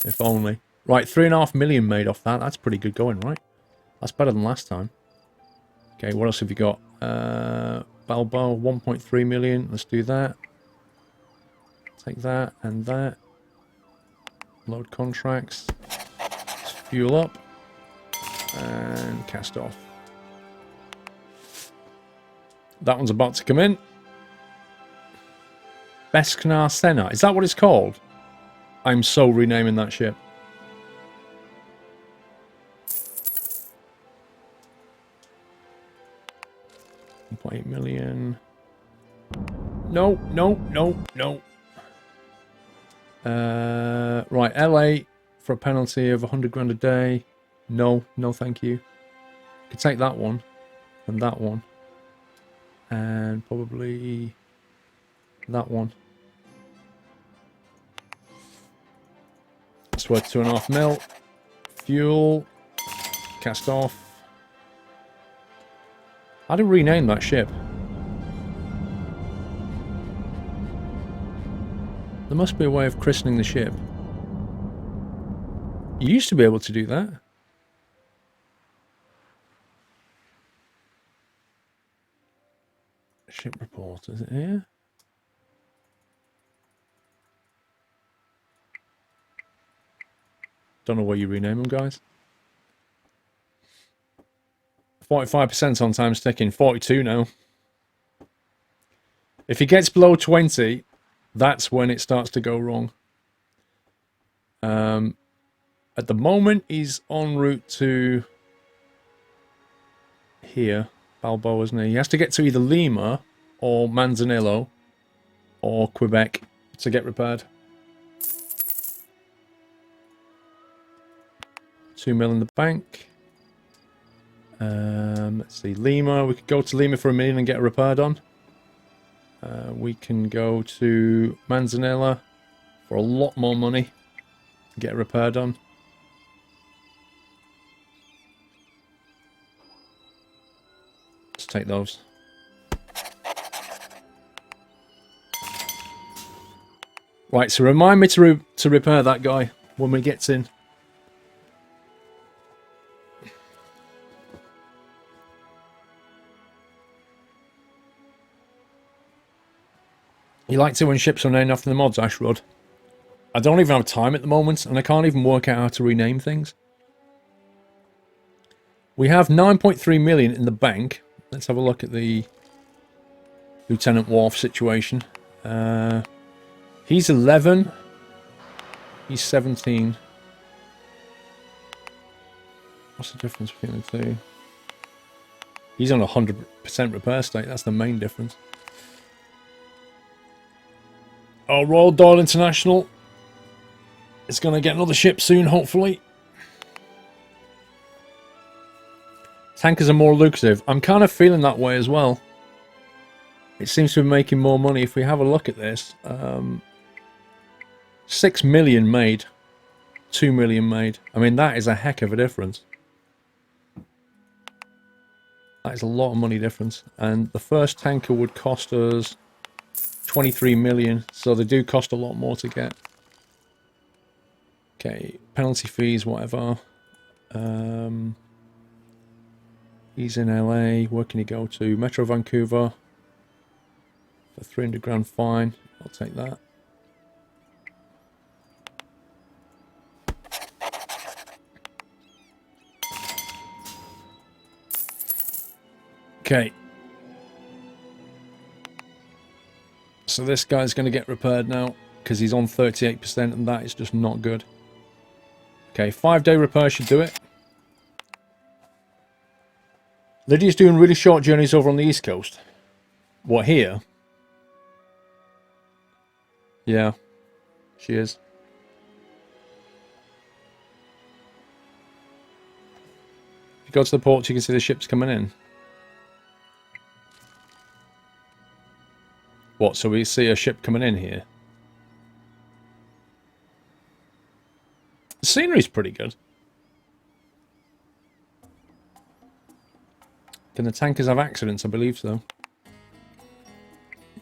If only. Right, 3.5 million made off that. That's pretty good going, right? That's better than last time. Okay, what else have you got? Balboa, 1.3 million. Let's do that. Take that and that. Load contracts. Let's fuel up. And cast off. That one's about to come in. Besknar Senna. Is that what it's called? I'm so renaming that ship. $1.8 million. No, no, no, no. Right, LA for a penalty of 100 grand a day. No, no thank you. Could take that one and that one. And probably that one. It's worth 2.5 mil. Fuel. Cast off. How do we rename that ship? There must be a way of christening the ship. You used to be able to do that. Ship report, is it here? Don't know where you rename them, guys. 45% on time ticking. 42 now. If he gets below 20, that's when it starts to go wrong. At the moment, he's en route to here. Balboa, isn't he? He has to get to either Lima or Manzanillo or Quebec to get repaired. 2 mil in the bank. Let's see, Lima. We could go to Lima for $1 million and get a repair done. We can go to Manzanilla for a lot more money and get a repair done. Let's take those. Right, so remind me to repair that guy when we get in. You like to when ships are named after the mods, Ashrod? I don't even have time at the moment, and I can't even work out how to rename things. We have 9.3 million in the bank. Let's have a look at the Lieutenant Worf situation. He's 11. He's 17. What's the difference between the two? He's on 100% repair state. That's the main difference. Oh, Royal Doyle International is going to get another ship soon, hopefully. Tankers are more lucrative. I'm kind of feeling that way as well. It seems to be making more money. If we have a look at this, 6 million made, 2 million made. I mean, that is a heck of a difference. That is a lot of money difference. And the first tanker would cost us 23 million, so they do cost a lot more to get. Okay, penalty fees, whatever. He's in LA. Where can he go to? Metro Vancouver. For 300 grand fine. I'll take that. Okay. So this guy's going to get repaired now because he's on 38% and that is just not good. Okay, 5-day repair should do it. Lydia's doing really short journeys over on the East Coast. What, here? Yeah, she is. If you go to the port, you can see the ships coming in. What, so we see a ship coming in here? The scenery's pretty good. Can the tankers have accidents? I believe so.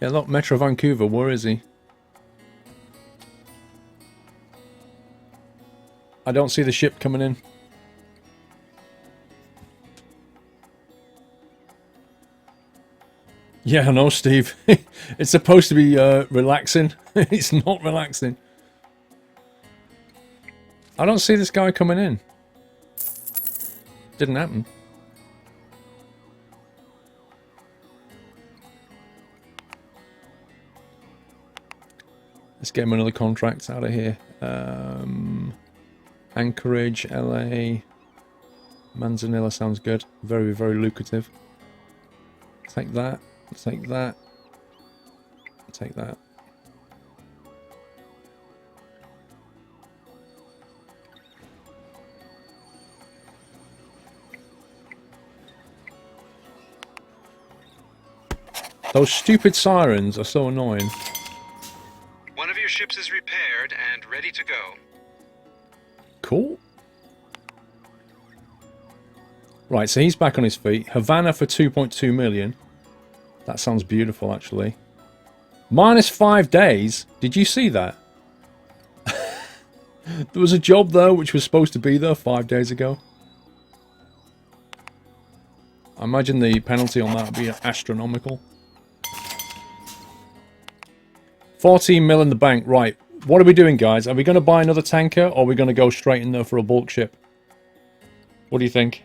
Yeah, look, Metro Vancouver, where is he? I don't see the ship coming in. Yeah, I know, Steve. It's supposed to be relaxing. It's not relaxing. I don't see this guy coming in. Didn't happen. Let's get him another contract out of here. Anchorage, LA. Manzanilla sounds good. Very, very lucrative. Take that. Take that. Take that. Those stupid sirens are so annoying. One of your ships is repaired and ready to go. Cool. Right, so he's back on his feet. Havana for 2.2 million. That sounds beautiful, actually. Minus 5 days. Did you see that? There was a job, though, which was supposed to be there 5 days ago. I imagine the penalty on that would be astronomical. 14 mil in the bank. Right. What are we doing, guys? Are we going to buy another tanker, or are we going to go straight in there for a bulk ship? What do you think?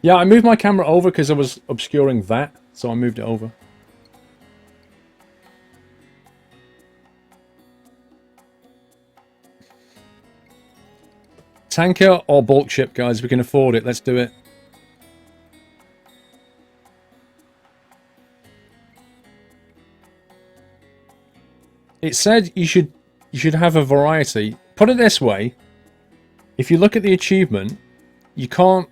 Yeah, I moved my camera over because I was obscuring that, so I moved it over. Tanker or bulk ship, guys? We can afford it. Let's do it. It said you should have a variety. Put it this way: if you look at the achievement, you can't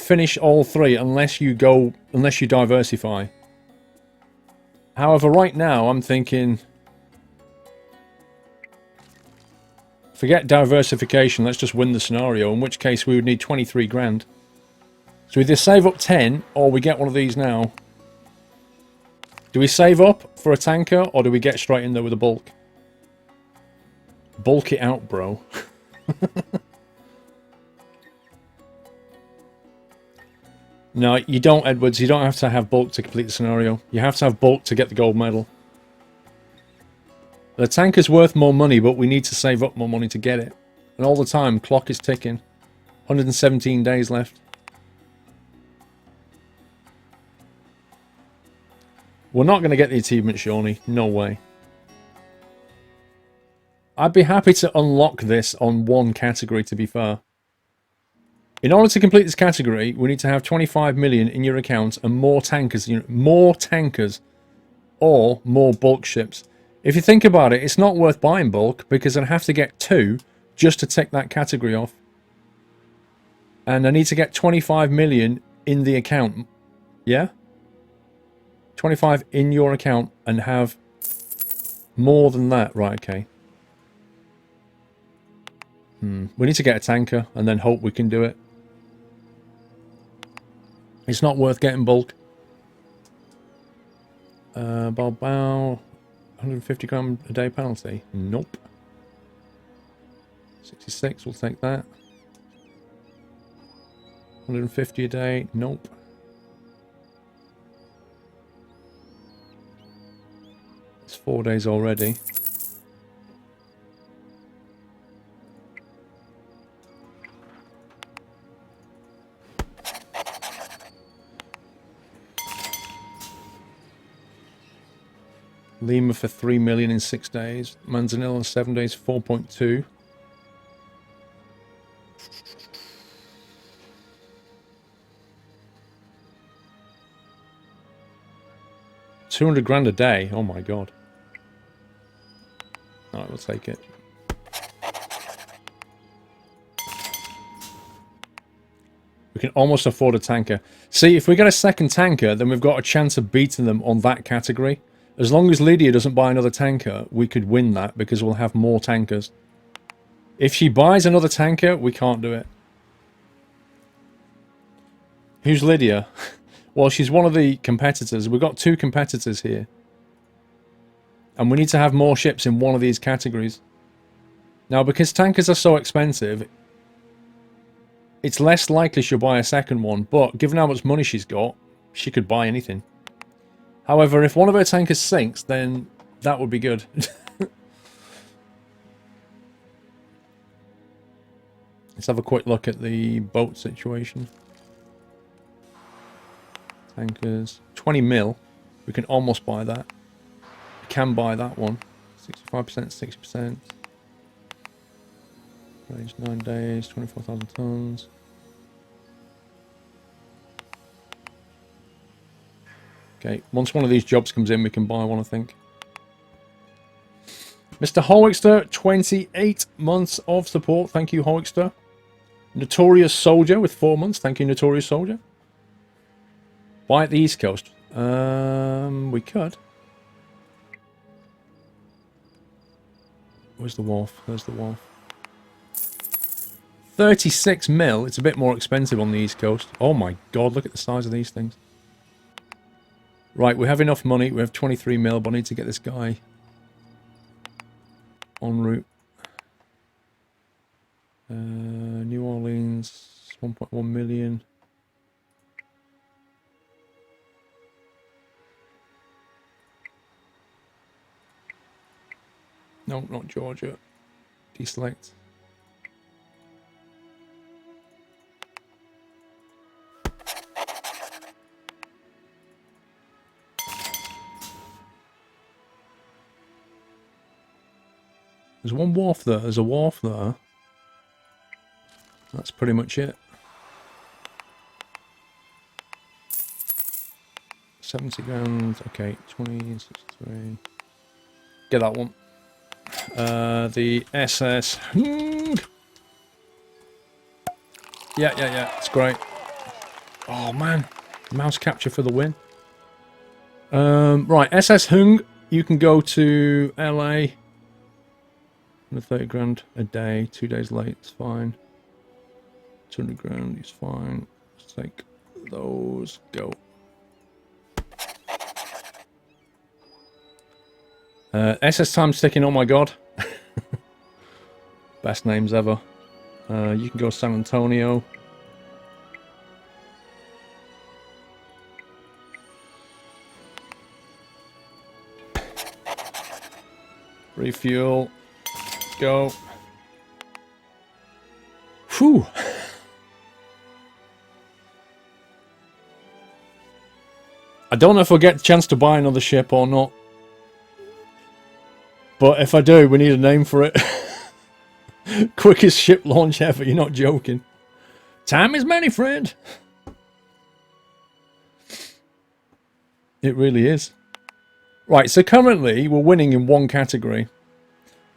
finish all three unless you diversify. However, right now I'm thinking, forget diversification. Let's just win the scenario. In which case we would need 23 grand. So either save up 10 or we get one of these now. Do we save up for a tanker, or do we get straight in there with a bulk? Bulk it out, bro. No, you don't, Edwards. You don't have to have bulk to complete the scenario. You have to have bulk to get the gold medal. The tanker's worth more money, but we need to save up more money to get it. And all the time, clock is ticking. 117 days left. We're not going to get the achievement, Shawnee. No way. I'd be happy to unlock this on one category, to be fair. In order to complete this category, we need to have 25 million in your account and more tankers. More tankers or more bulk ships. If you think about it, it's not worth buying bulk because I'd have to get 2 just to tick that category off. And I need to get 25 million in the account. Yeah? 25 in your account and have more than that. Right, okay. We need to get a tanker and then hope we can do it. It's not worth getting bulk. Bow. 150 gram a day penalty. Nope. 66, we'll take that. 150 a day. Nope. It's 4 days already. Lima for 3 million in 6 days. Manzanillo in 7 days, 4.2. $200 a day. Oh my god. Alright, we'll take it. We can almost afford a tanker. See, if we get a second tanker, then we've got a chance of beating them on that category. As long as Lydia doesn't buy another tanker, we could win that because we'll have more tankers. If she buys another tanker, we can't do it. Who's Lydia? Well, she's one of the competitors. We've got 2 competitors here. And we need to have more ships in one of these categories. Now, because tankers are so expensive, it's less likely she'll buy a second one. But given how much money she's got, she could buy anything. However, if one of her tankers sinks, then that would be good. Let's have a quick look at the boat situation. Tankers. 20 mil. We can almost buy that. We can buy that one. 65%, 60%. Range 9 days, 24,000 tons. Okay, once one of these jobs comes in, we can buy one, I think. Mr. Holwickster, 28 months of support. Thank you, Holwickster. Notorious Soldier with 4 months. Thank you, Notorious Soldier. Buy at the East Coast. We could. Where's the wharf? There's the wharf. 36 mil. It's a bit more expensive on the East Coast. Oh my god, look at the size of these things. Right, we have enough money. We have 23 mil, but I need to get this guy en route. New Orleans, 1.1 million. No, not Georgia. Deselect. There's one wharf there. There's a wharf there. That's pretty much it. 70 grand. Okay, 20, 63. Get that one. The SS. Yeah. It's great. Oh man, mouse capture for the win. Right, SS Hung. You can go to LA. 130 grand a day. 2 days late. It's fine. 200 grand is fine. Let's take those. Go. SS Time's ticking. Oh my god. Best names ever. You can go San Antonio. Refuel. Go. Whew. I don't know if we'll get the chance to buy another ship or not. But if I do, we need a name for it. Quickest ship launch ever, you're not joking. Time is money, friend. It really is. Right, so currently we're winning in one category.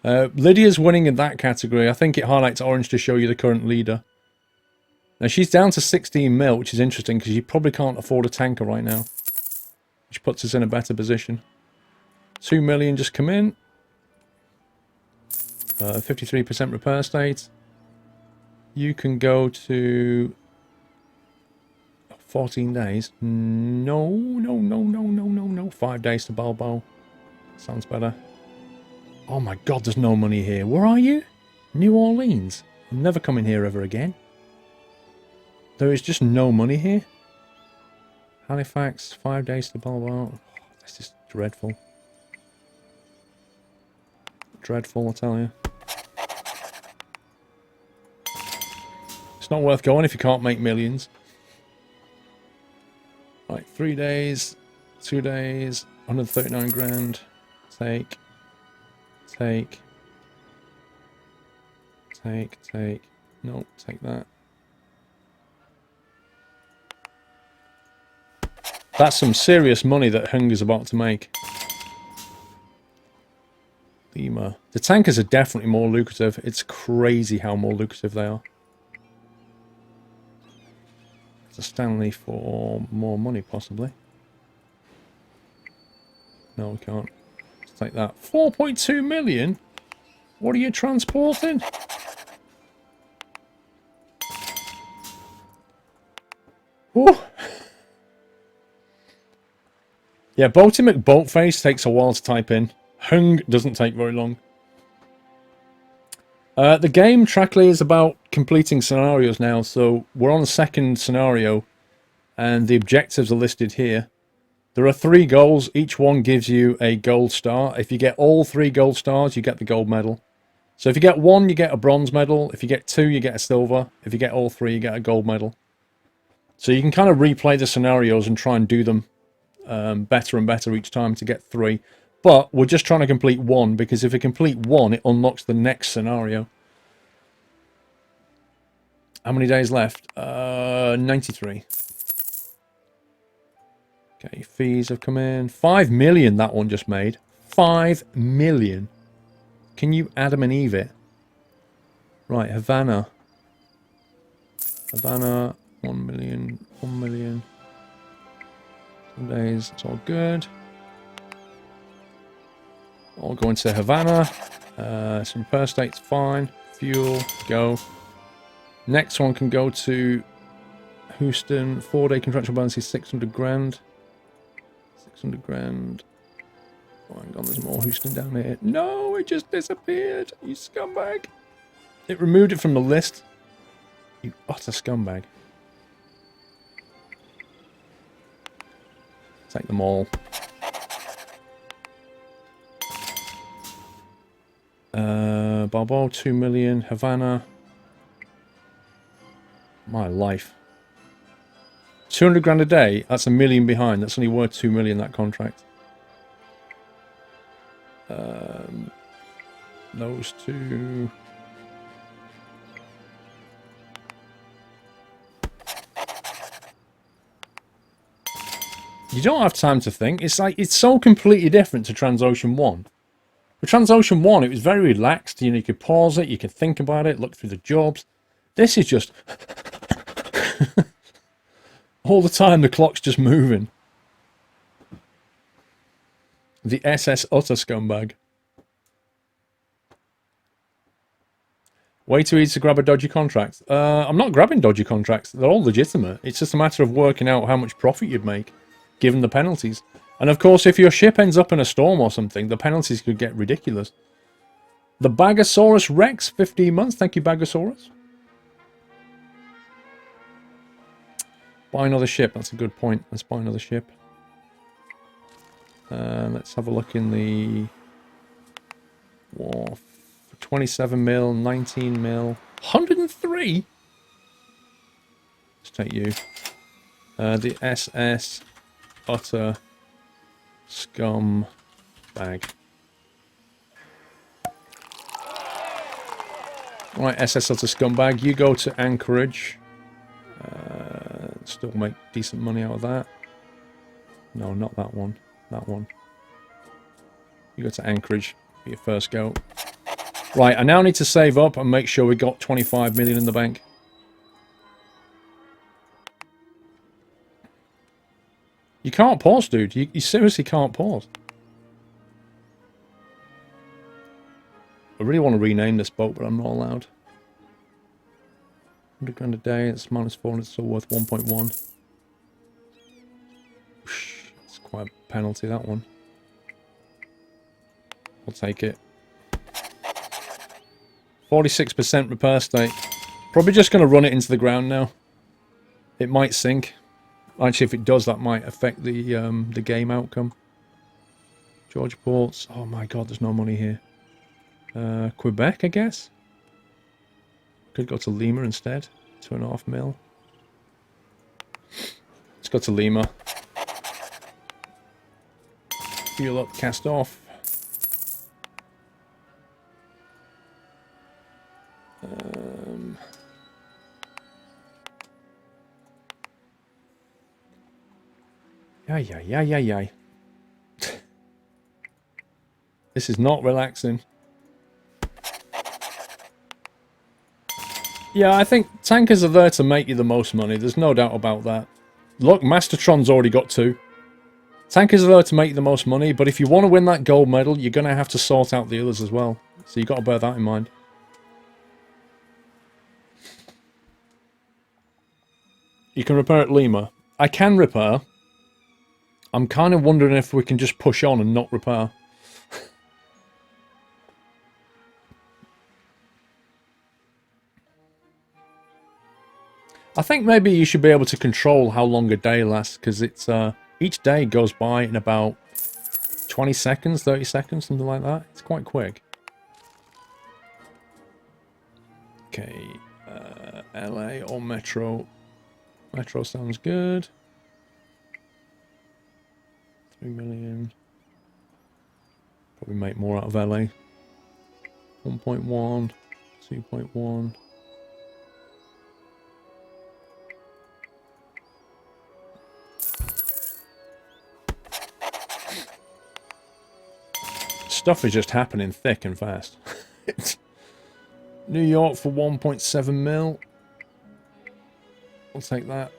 Lydia's winning in that category. I think it highlights orange to show you the current leader. Now she's down to 16 mil, which is interesting because you probably can't afford a tanker right now. Which puts us in a better position. 2 million just come in. 53% repair state. You can go to 14 days. No. 5 days to Balboa. Sounds better. Oh my god, there's no money here. Where are you? New Orleans. I'm never coming here ever again. There is just no money here. Halifax, 5 days to blah blah. Oh, this is dreadful. Dreadful, I tell you. It's not worth going if you can't make millions. Right, 3 days, 2 days, 139 grand. Take. Nope, take that. That's some serious money that Hunger's about to make. Lima. The tankers are definitely more lucrative. It's crazy how more lucrative they are. It's a Stanley for more money, possibly. No, we can't. Let's take that. 4.2 million? What are you transporting? Ooh. Yeah, Boaty McBoatface takes a while to type in. Hung doesn't take very long. The game, Trackley, is about completing scenarios now, so we're on the second scenario, and the objectives are listed here. There are 3 goals. Each one gives you a gold star. If you get all 3 gold stars, you get the gold medal. So if you get 1, you get a bronze medal. If you get 2, you get a silver. If you get all 3, you get a gold medal. So you can kind of replay the scenarios and try and do them better and better each time to get 3. But we're just trying to complete 1, because if we complete 1, it unlocks the next scenario. How many days left? 93. Okay, fees have come in. 5 million that one just made. 5 million. Can you Adam and Eve it? Right, Havana. Havana, 1 million, 1 million. Some days, it's all good. All going to Havana. Some per state's fine. Fuel, go. Next one can go to Houston. 4-day contractual balance is 600 grand. 600 grand. Oh, hang on, there's more Houston down here. No, it just disappeared. You scumbag. It removed it from the list. You utter scumbag. Take them all. Balboa, 2 million. Havana. My life. 200 grand a day, that's 1 million behind. That's only worth 2 million, that contract. Those 2. You don't have time to think. It's like, it's so completely different to TransOcean 1. With TransOcean 1, it was very relaxed. You know, you could pause it, you could think about it, look through the jobs. This is just... all the time the clock's just moving. The SS utter scumbag. Way too easy to grab a dodgy contract. I'm not grabbing dodgy contracts. They're all legitimate. It's just a matter of working out how much profit you'd make, given the penalties. And of course, if your ship ends up in a storm or something, the penalties could get ridiculous. The Bagosaurus Rex, 15 months. Thank you, Bagosaurus. Buy another ship. That's a good point. Let's buy another ship. Let's have a look in the wharf. 27 mil, 19 mil, 103. Let's take you. The SS Utter Scum Bag. Right, SS Utter Scumbag. You go to Anchorage. Still make decent money out of that. No, not that one. That one. You go to Anchorage for your first go. Right, I now need to save up and make sure we got 25 million in the bank. You can't pause, dude. You seriously can't pause. I really want to rename this boat, but I'm not allowed. 100 grand a day, it's minus 400, it's still worth 1.1. It's quite a penalty, that one. I'll take it. 46% repair state. Probably just going to run it into the ground now. it might sink. Actually, if it does, that might affect the game outcome. Georgia ports. Oh my god, there's no money here. Quebec, I guess. Could go to Lima instead. 2.5 mil. Let's go to Lima. Fuel up, cast off. Yay. This is not relaxing. Yeah, I think tankers are there to make you the most money. There's no doubt about that. Look, Mastertron's already got 2. Tankers are there to make you the most money, but if you want to win that gold medal, you're going to have to sort out the others as well. So you've got to bear that in mind. You can repair at Lima. I can repair. I'm kind of wondering if we can just push on and not repair. I think maybe you should be able to control how long a day lasts, because it's each day goes by in about 20 seconds, 30 seconds, something like that. It's quite quick. Okay, LA or Metro. Metro sounds good. 3 million. Probably make more out of LA. 1.1, 2.1. Stuff is just happening thick and fast. New York for 1.7 mil. I'll take that.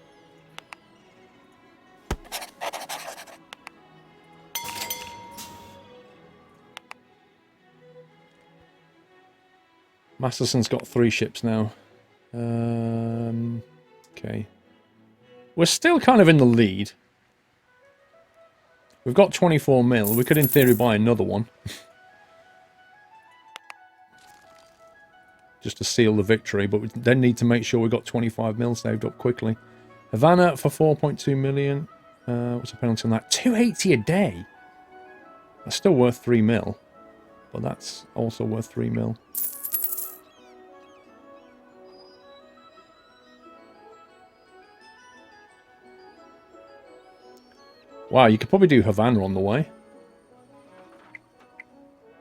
Masterson's got 3 ships now. Okay. We're still kind of in the lead. We've got 24 mil. We could, in theory, buy another one. Just to seal the victory, but we then need to make sure we've got 25 mil saved up quickly. Havana for 4.2 million. What's the penalty on that? 280 a day. That's still worth 3 mil. But that's also worth 3 mil. Wow, you could probably do Havana on the way.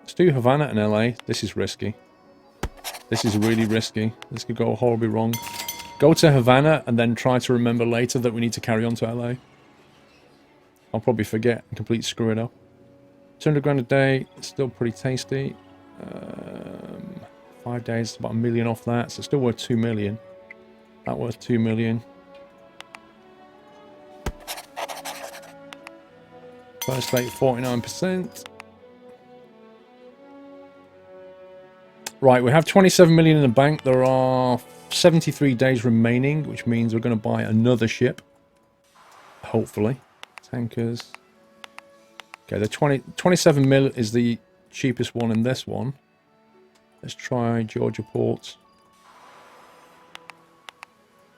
Let's do Havana and LA. This is risky. This is really risky. This could go horribly wrong. Go to Havana and then try to remember later that we need to carry on to LA. I'll probably forget and completely screw it up. 200 grand a day. Still pretty tasty. 5 days, about $1 million off that. So still worth 2 million. That worth 2 million. First date 49%. Right, we have 27 million in the bank. There are 73 days remaining, which means we're going to buy another ship. Hopefully. Tankers. Okay, the 27 mil is the cheapest one in this one. Let's try Georgia ports.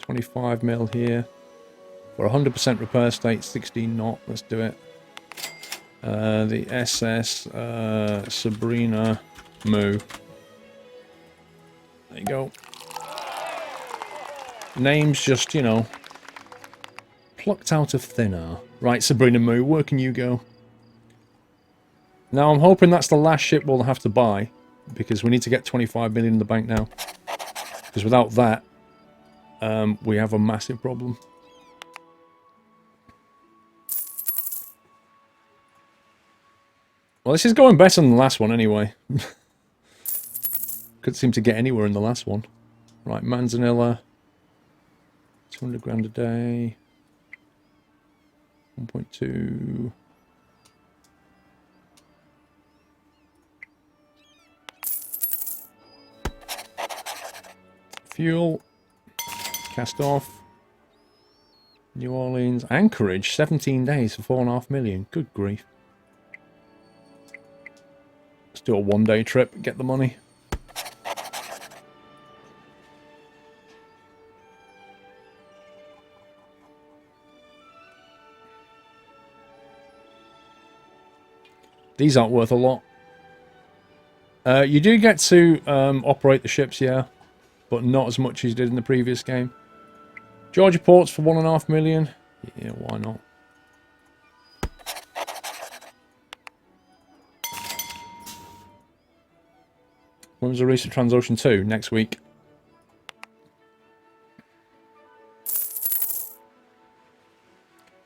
25 mil here. For 100% repair state, 16 knot. Let's do it. The SS Sabrina Moo. There you go. Names just, you know, plucked out of thin air. Right, Sabrina Moo, where can you go? Now, I'm hoping that's the last ship we'll have to buy, because we need to get 25 million in the bank now. Because without that, we have a massive problem. Well, this is going better than the last one anyway. Couldn't seem to get anywhere in the last one. Right, Manzanilla. 200 grand a day. 1.2. Fuel. Cast off. New Orleans. Anchorage. 17 days for 4.5 million. Good grief. Let's do a one-day trip, get the money. These aren't worth a lot. You do get to operate the ships, yeah, but not as much as you did in the previous game. Georgia ports for 1.5 million. Yeah, why not? When was the recent TransOcean 2? Next week.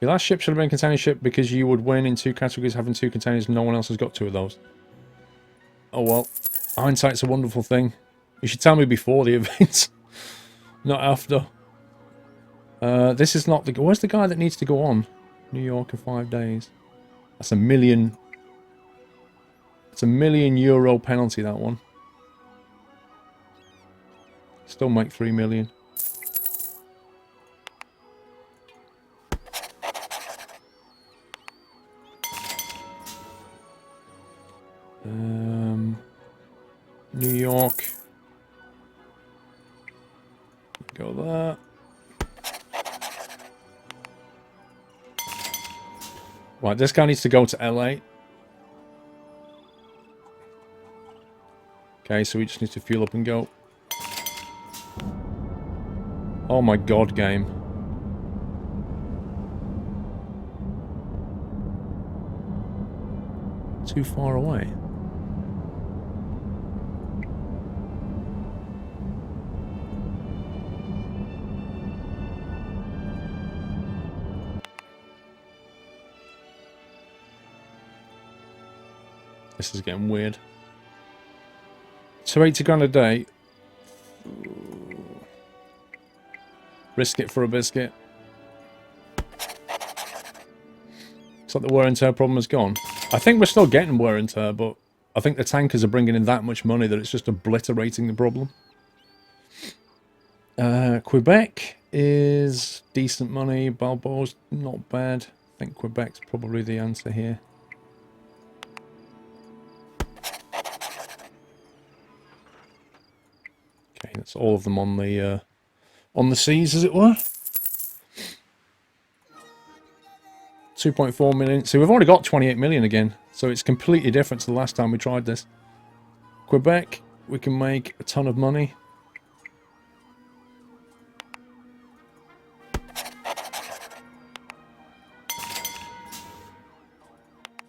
Your last ship should have been a container ship because you would win in 2 categories having 2 containers and no one else has got 2 of those. Oh well. Hindsight's a wonderful thing. You should tell me before the event. Not after. This is not the... Where's the guy that needs to go on? New York in 5 days. That's $1 million. It's €1 million penalty, that one. Still make 3 million. New York. Go there. Right, this guy needs to go to LA. Okay, so we just need to fuel up and go. Oh my god, game. Too far away. This is getting weird. So 80 grand a day. Risk it for a biscuit. Looks like the wear and tear problem is gone. I think we're still getting wear and tear, but I think the tankers are bringing in that much money that it's just obliterating the problem. Quebec is decent money. Balboa's not bad. I think Quebec's probably the answer here. Okay, that's all of them on the seas, as it were. 2.4 million. So we've already got 28 million again. So it's completely different to the last time we tried this. Quebec, we can make a ton of money.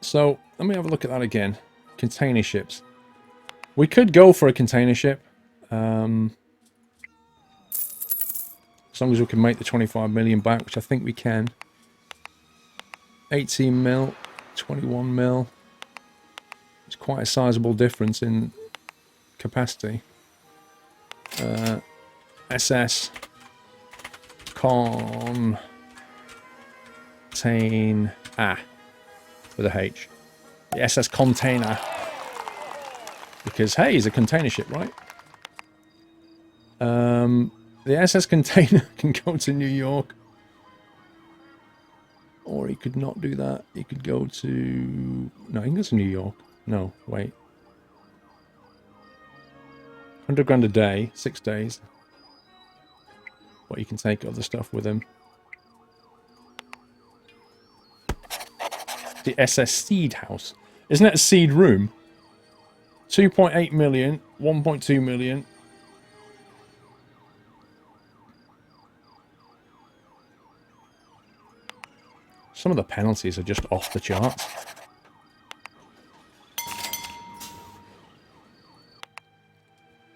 So let me have a look at that again. Container ships. We could go for a container ship. As long as we can make the 25 million back, which I think we can. 18 mil, 21 mil. It's quite a sizable difference in capacity. SS contain with a H. The SS container. Because hey, he's a container ship, right? The SS container can go to New York. Or he could not do that. He could go to... No, he can go to New York. No, wait. 100 grand a day, 6 days. But you can take other stuff with him. The SS Seed House. Isn't it a seed room? 2.8 million, 1.2 million. Some of the penalties are just off the charts.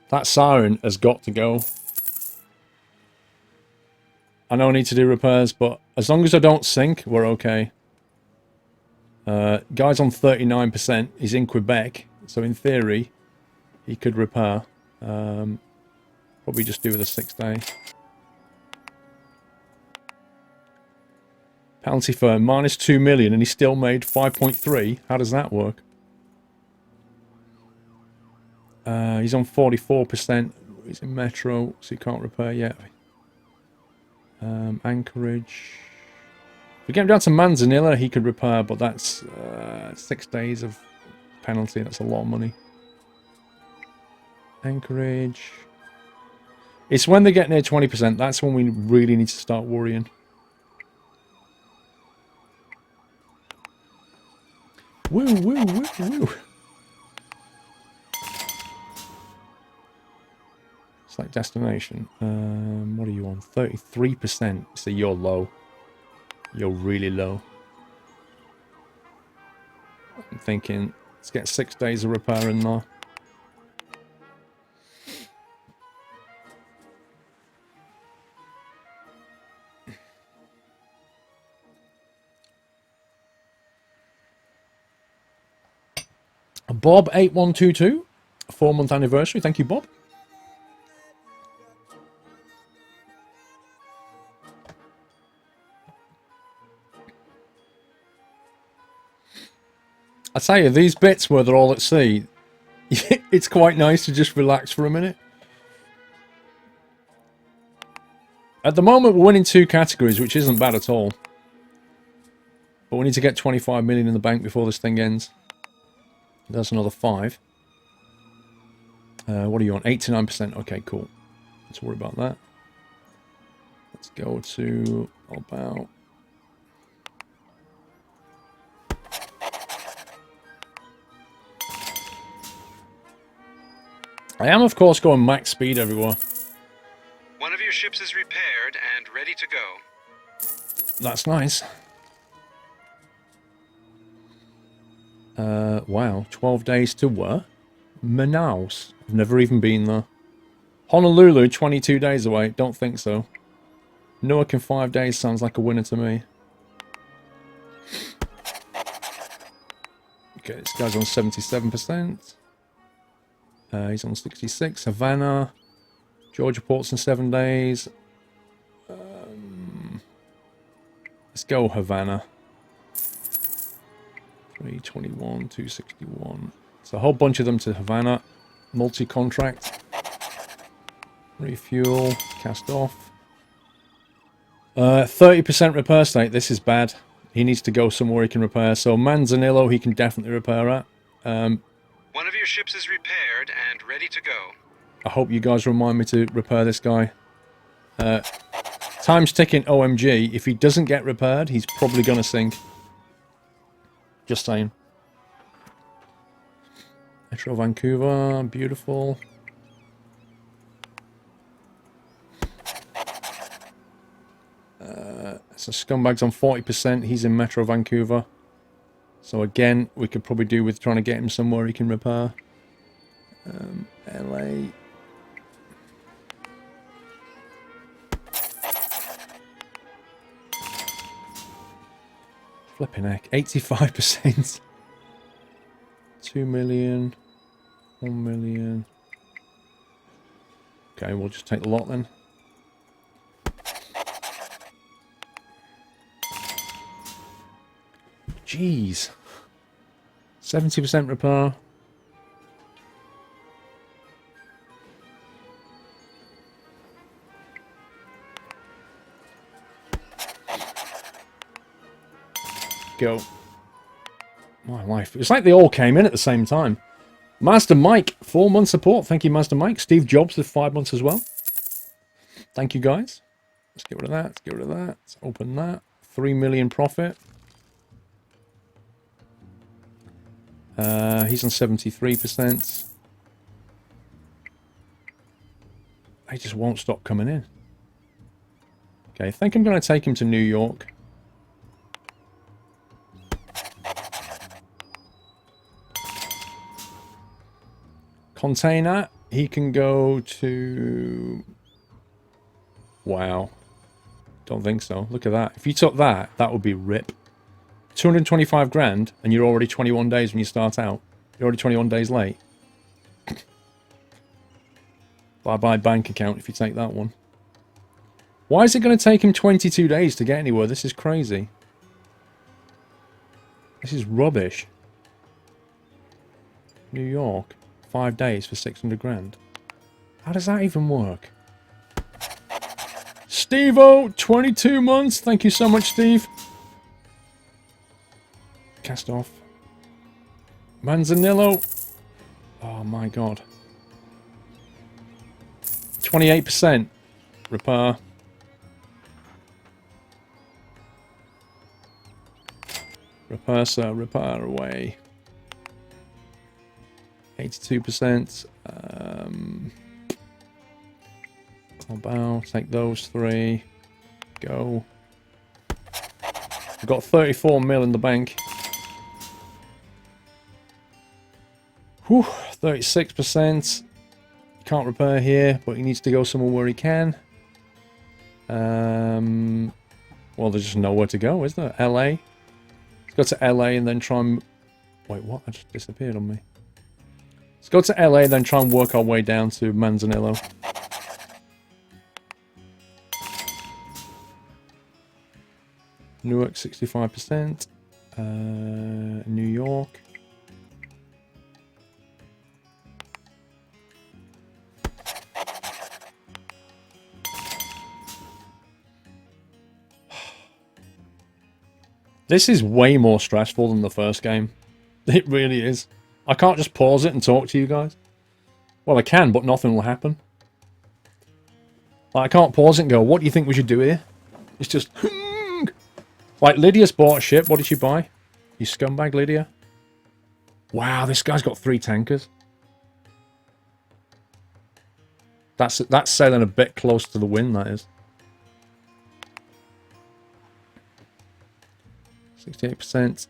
That siren has got to go. I know I need to do repairs, but as long as I don't sink, we're okay. Guy's on 39%. He's in Quebec, so in theory, he could repair. Probably just do with a 6 day. Penalty for minus 2 million and he still made 5.3. How does that work? He's on 44%. He's in Metro, so he can't repair yet. Anchorage. If we get him down to Manzanilla, he could repair, but that's 6 days of penalty. That's a lot of money. Anchorage. It's when they get near 20%. That's when we really need to start worrying. Woo, woo, woo, woo. Select destination. What are you on? 33%. So you're low. You're really low. I'm thinking, let's get 6 days of repair in there. Bob8122, 4-month anniversary. Thank you, Bob. I tell you, these bits where they're all at sea, it's quite nice to just relax for a minute. At the moment, we're winning 2 categories, which isn't bad at all. But we need to get 25 million in the bank before this thing ends. That's another 5. What are you on? 89%. Okay, cool. Let's worry about that. Let's go to about... I am, of course, going max speed everywhere. One of your ships is repaired and ready to go. That's nice. Wow. 12 days to where? Manaus. I've never even been there. Honolulu, 22 days away. Don't think so. Newark in 5 days sounds like a winner to me. Okay, this guy's on 77%. He's on 66. Havana. Georgia ports in 7 days. Let's go Havana. 321, 261. So a whole bunch of them to Havana. Multi-contract. Refuel. Cast off. 30% repair state. This is bad. He needs to go somewhere he can repair. So Manzanillo he can definitely repair at. One of your ships is repaired and ready to go. I hope you guys remind me to repair this guy. Time's ticking, OMG. If he doesn't get repaired, he's probably going to sink. Just saying. Metro Vancouver, beautiful. So Scumbag's on 40%. He's in Metro Vancouver. So again, we could probably do with trying to get him somewhere he can repair. LA. Flipping heck. 85%. 2 million. 1 million. Okay, we'll just take the lot then. Jeez. 70% repair. Go. My life. It's like they all came in at the same time. Master Mike, 4-month support. Thank you, Master Mike. Steve Jobs with 5 months as well. Thank you, guys. Let's get rid of that. Let's get rid of that. Let's open that. 3 million profit. He's on 73%. They just won't stop coming in. Okay, I think I'm going to take him to New York. Container, he can go to... Wow. Don't think so. Look at that. If you took that, that would be rip. 225 grand, and you're already 21 days when you start out. You're already 21 days late. Bye-bye bank account if you take that one. Why is it going to take him 22 days to get anywhere? This is crazy. This is rubbish. New York. 5 days for 600 grand. How does that even work? Steve-O, 22 months. Thank you so much, Steve. Cast off. Manzanillo. Oh my god. 28%. Repair. Repair, sir. Repair away. 82%. I'll take those 3. Go. I've got 34 mil in the bank. Whew, 36%. Can't repair here, but he needs to go somewhere where he can. Well, there's just nowhere to go, is there? LA. Let's go to LA and then try and... Wait, what? That just disappeared on me. Let's go to LA and then try and work our way down to Manzanillo. Newark, 65%. New York. This is way more stressful than the first game. It really is. I can't just pause it and talk to you guys. Well, I can, but nothing will happen. Like, I can't pause it and go, what do you think we should do here? It's just... Like, Lydia's bought a ship. What did she buy? You scumbag, Lydia. Wow, this guy's got 3 tankers. That's sailing a bit close to the wind, that is. 68%.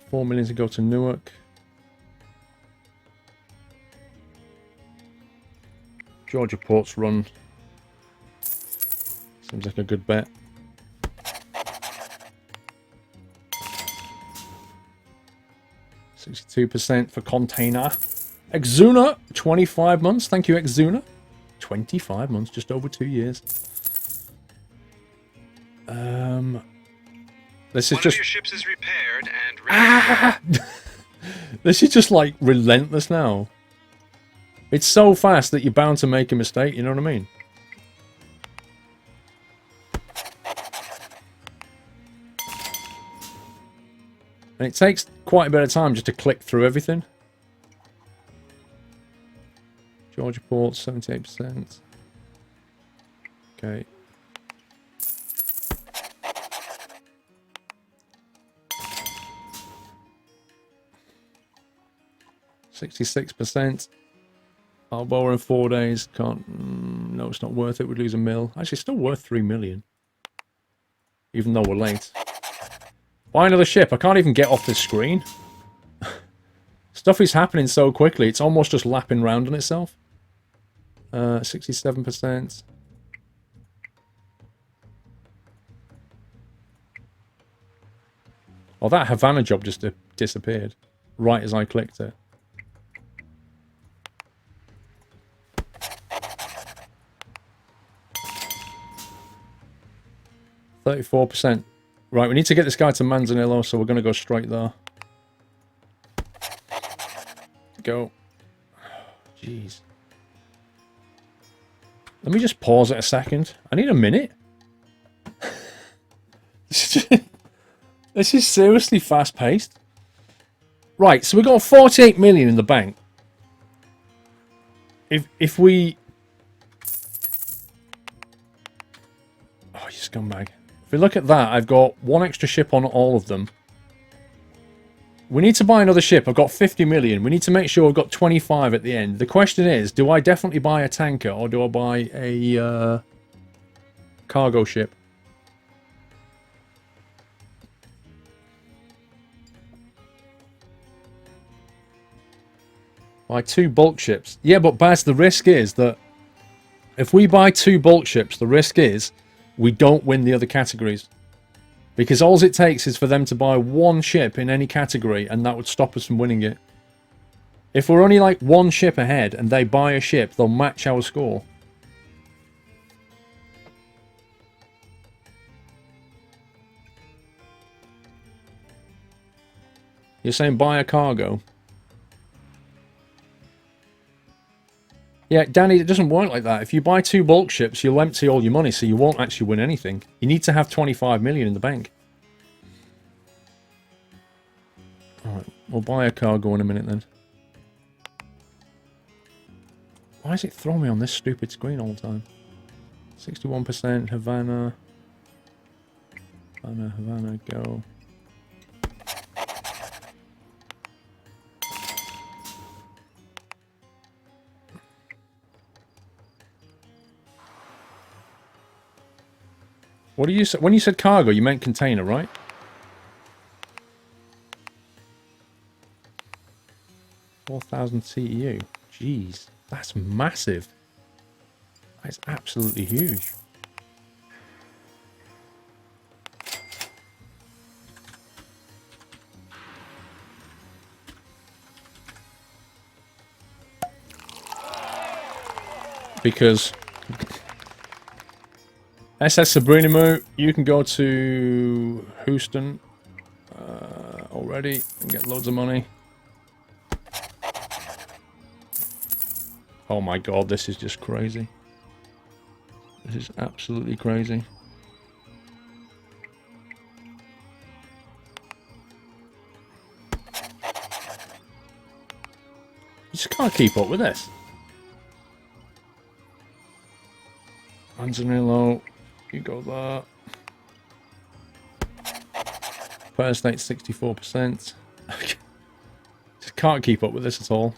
4 million to go to Newark. Georgia Port's run. Seems like a good bet. %, for container. Exuna, 25 months. Thank you, Exuna. 25 months, just over 2 years. This is One just... of your ships is repaired and ready. This is just like relentless now. It's so fast that you're bound to make a mistake, you know what I mean? And it takes quite a bit of time just to click through everything. Georgia Port, 78%. Okay. %. Balboa in 4 days. Can't... no, it's not worth it. We'd lose $1 million. Actually, it's still worth 3 million. Even though we're late. Buy another ship. I can't even get off this screen. Stuff is happening so quickly. It's almost just lapping round on itself. 67%. Oh, that Havana job just disappeared. Right as I clicked it. %. Right, we need to get this guy to Manzanillo, so we're going to go straight there. Go. Jeez. Let me just pause it a second. I need a minute. This is seriously fast-paced. Right, so we got 48 million in the bank. If we... Oh, you scumbag. If we look at that, I've got 1 extra ship on all of them. We need to buy another ship. I've got 50 million. We need to make sure we've got 25 at the end. The question is, do I definitely buy a tanker or do I buy a cargo ship? Buy 2 bulk ships. Yeah, but Baz, the risk is that if we buy 2 bulk ships, the risk is we don't win the other categories. Because all it takes is for them to buy 1 ship in any category, and that would stop us from winning it. If we're only like 1 ship ahead and they buy a ship, they'll match our score. You're saying buy a cargo? Yeah, Danny, it doesn't work like that. If you buy 2 bulk ships, you'll empty all your money, so you won't actually win anything. You need to have 25 million in the bank. Alright, we'll buy a cargo in a minute then. Why does it throw me on this stupid screen all the time? 61%, Havana. Havana, go. What do you say? When you said cargo, you meant container, right? $4,000 TEU. Jeez, that's massive. That's absolutely huge. Because SS Sabrinamu, you can go to Houston already and get loads of money. Oh my god, this is just crazy. This is absolutely crazy. You just can't keep up with this. Anzanillo, you go there. Per state 64%. Just can't keep up with this at all.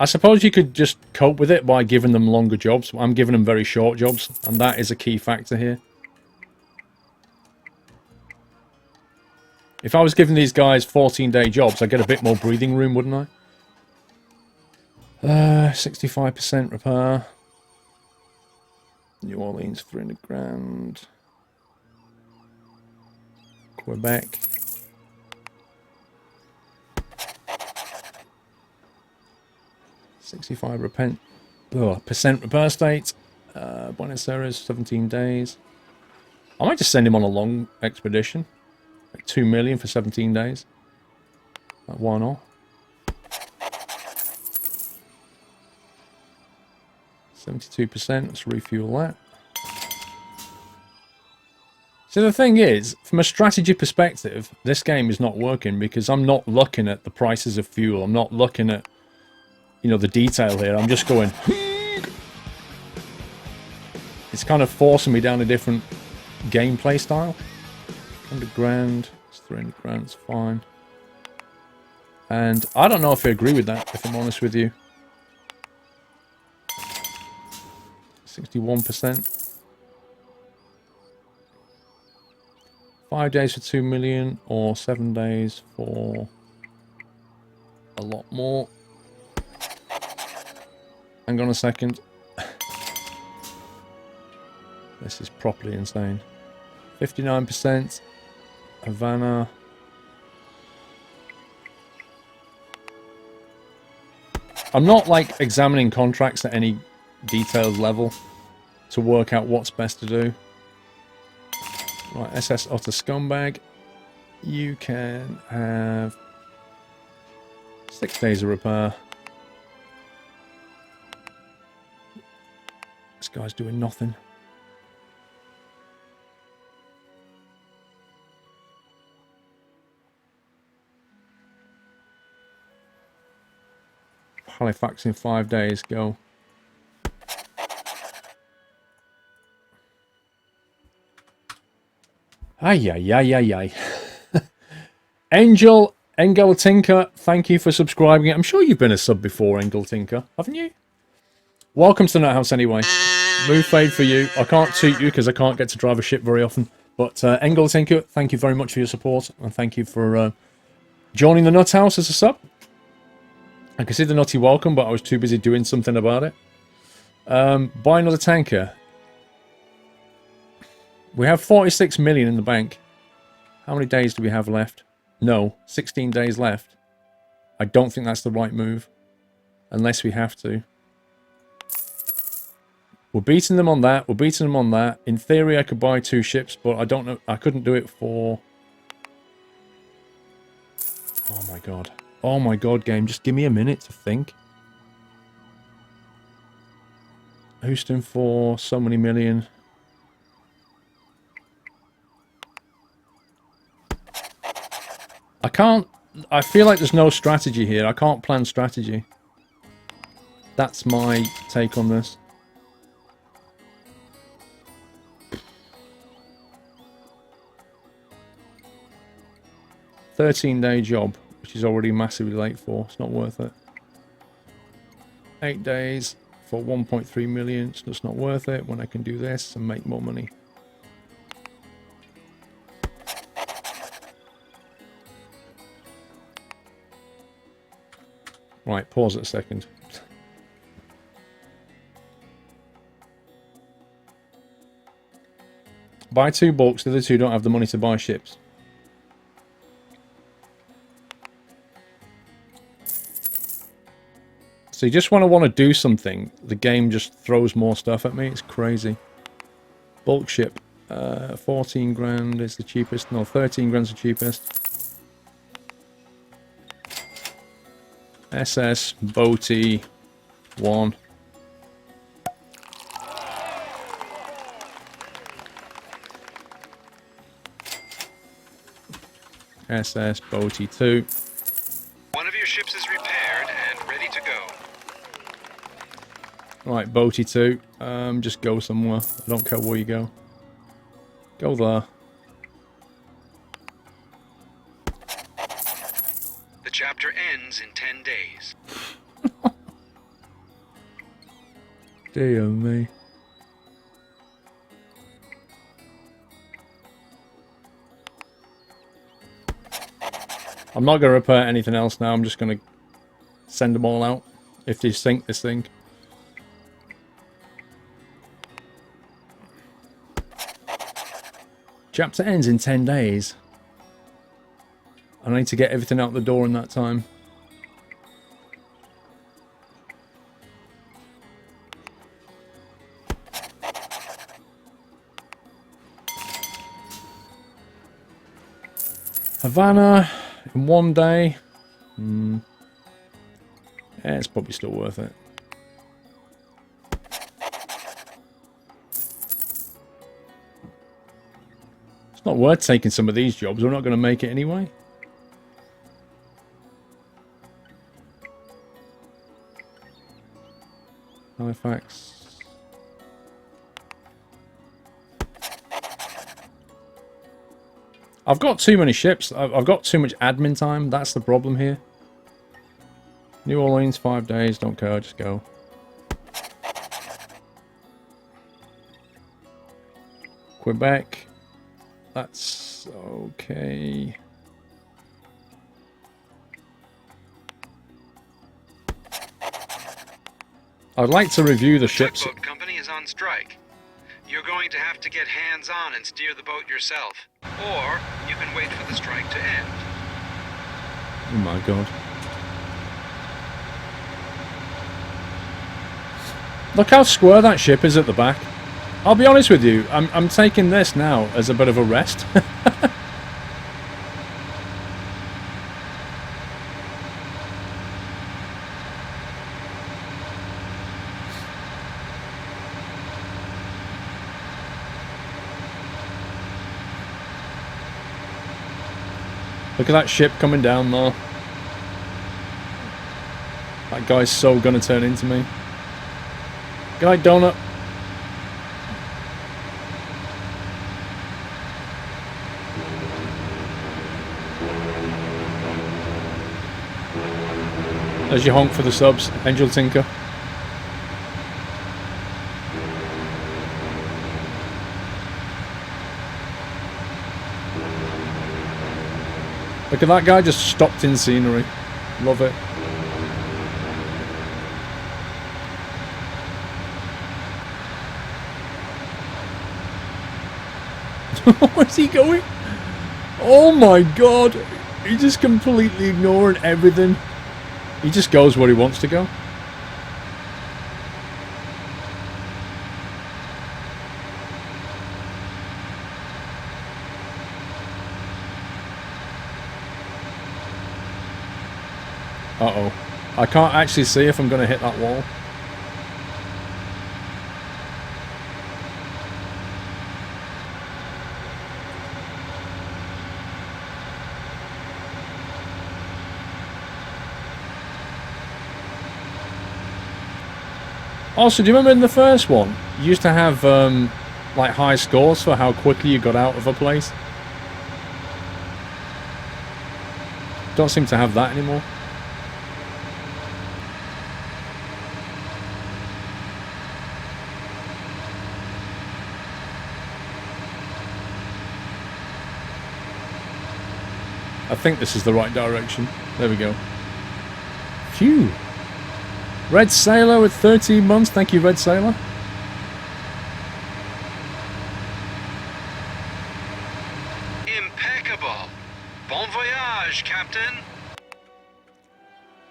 I suppose you could just cope with it by giving them longer jobs. I'm giving them very short jobs, and that is a key factor here. If I was giving these guys 14-day jobs, I'd get a bit more breathing room, wouldn't I? 65% repair. New Orleans, 300 grand. Quebec. % repair state. Buenos Aires, 17 days. I might just send him on a long expedition. Like 2 million for 17 days. Why not? 72%. Let's refuel that. So the thing is, from a strategy perspective, this game is not working because I'm not looking at the prices of fuel. I'm not looking at, you know, the detail here. I'm just going. It's kind of forcing me down a different gameplay style. 100 grand. It's 300 grand. It's fine. And I don't know if I agree with that, if I'm honest with you. 61%. 5 days for 2 million or 7 days for a lot more. Hang on a second. This is properly insane. 59%. Havana. I'm not like examining contracts at any detailed level to work out what's best to do. Right, SS Otter Scumbag. You can have 6 days of repair. This guy's doing nothing. Halifax in 5 days, go. Ay, ay, ay, ay, ay. Engel Tinker, thank you for subscribing. I'm sure you've been a sub before, Engel Tinker, haven't you? Welcome to the Nut House anyway. Move fade for you. I can't toot you because I can't get to drive a ship very often. But Engel Tinker, thank you very much for your support. And thank you for joining the Nut House as a sub. I can see the nutty welcome, but I was too busy doing something about it. Buy another tanker. We have 46 million in the bank. How many days do we have left? No, 16 days left. I don't think that's the right move. Unless we have to. We're beating them on that. We're beating them on that. In theory, I could buy 2 ships, but I don't know. I couldn't do it for... Oh my god. Oh my god, game. Just give me a minute to think. Houston for so many million. I can't... I feel like there's no strategy here. I can't plan strategy. That's my take on this. $13-day job, which is already massively late for. It's not worth it. 8 days, for 1.3 million. So it's not worth it when I can do this and make more money. Right, pause it a second. Buy 2 bulks, the other 2 don't have the money to buy ships. So you just want to do something, the game just throws more stuff at me. It's crazy. Bulk ship. 14 grand is the cheapest. No, 13 grand's the cheapest. SS Boaty 1. SS Boaty 2. One of your ships is repaired and ready to go. Right, Boaty 2. Just go somewhere. I don't care where you go. Go there. The chapter ends in 10 days. Dear me. I'm not going to repair anything else now. I'm just going to send them all out if they sink this thing. Chapter ends in 10 days. I need to get everything out the door in that time. Havana in 1 day. Yeah, it's probably still worth it. It's not worth taking some of these jobs. We're not going to make it anyway. Halifax. I've got too many ships. I've got too much admin time. That's the problem here. New Orleans, 5 days. Don't care. Just go. Quebec. That's okay. I'd like to review the ships. The boat company is on strike. You're going to have to get hands-on and steer the boat yourself. Or you can wait for the strike to end. Oh my god. Look how square that ship is at the back. I'll be honest with you, I'm taking this now as a bit of a rest. Look at that ship coming down there. That guy's so gonna turn into me. Good night, Donut. There's your honk for the subs, Angel Tinker. Look at that guy just stopped in scenery. Love it. Where's he going? Oh my god. He's just completely ignoring everything. He just goes where he wants to go. Uh-oh. I can't actually see if I'm going to hit that wall. Also, do you remember in the first one, you used to have like high scores for how quickly you got out of a place? Don't seem to have that anymore. I think this is the right direction. There we go. Phew. Red Sailor with 13 months. Thank you, Red Sailor. Impeccable. Bon voyage, Captain.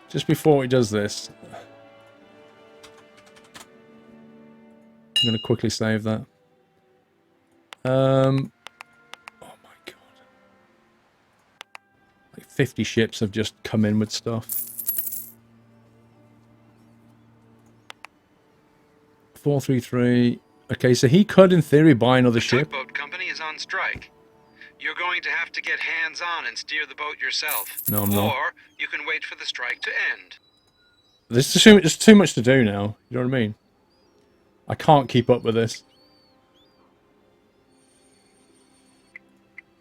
Just before he does this, I'm going to quickly save that. Oh my god. Like 50 ships have just come in with stuff. 433. Okay, so he could, in theory, buy another ship. Tugboat company is on strike. You're going to have to get hands-on and steer the boat yourself. No, I'm not. Or you can wait for the strike to end. There's just too much to do now. You know what I mean? I can't keep up with this.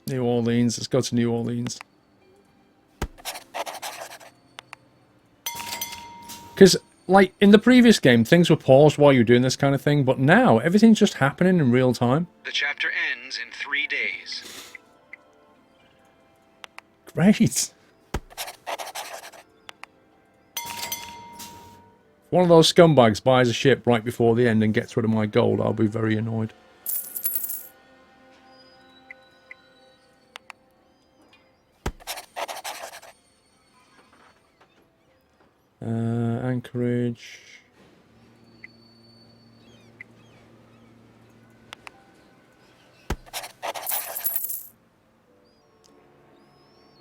New Orleans. Let's go to New Orleans. Because, like, in the previous game, things were paused while you were doing this kind of thing, but now, everything's just happening in real time. The chapter ends in 3 days. Great. One of those scumbags buys a ship right before the end and gets rid of my gold, I'll be very annoyed. Anchorage.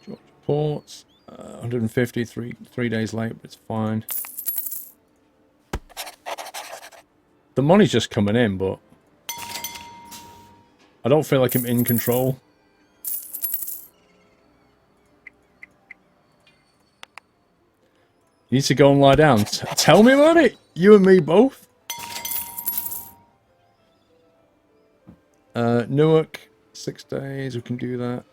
Georgia Ports. 150, three days late, but it's fine. The money's just coming in, but I don't feel like I'm in control. You need to go and lie down. Tell me about it! You and me both. Newark, 6 days, we can do that.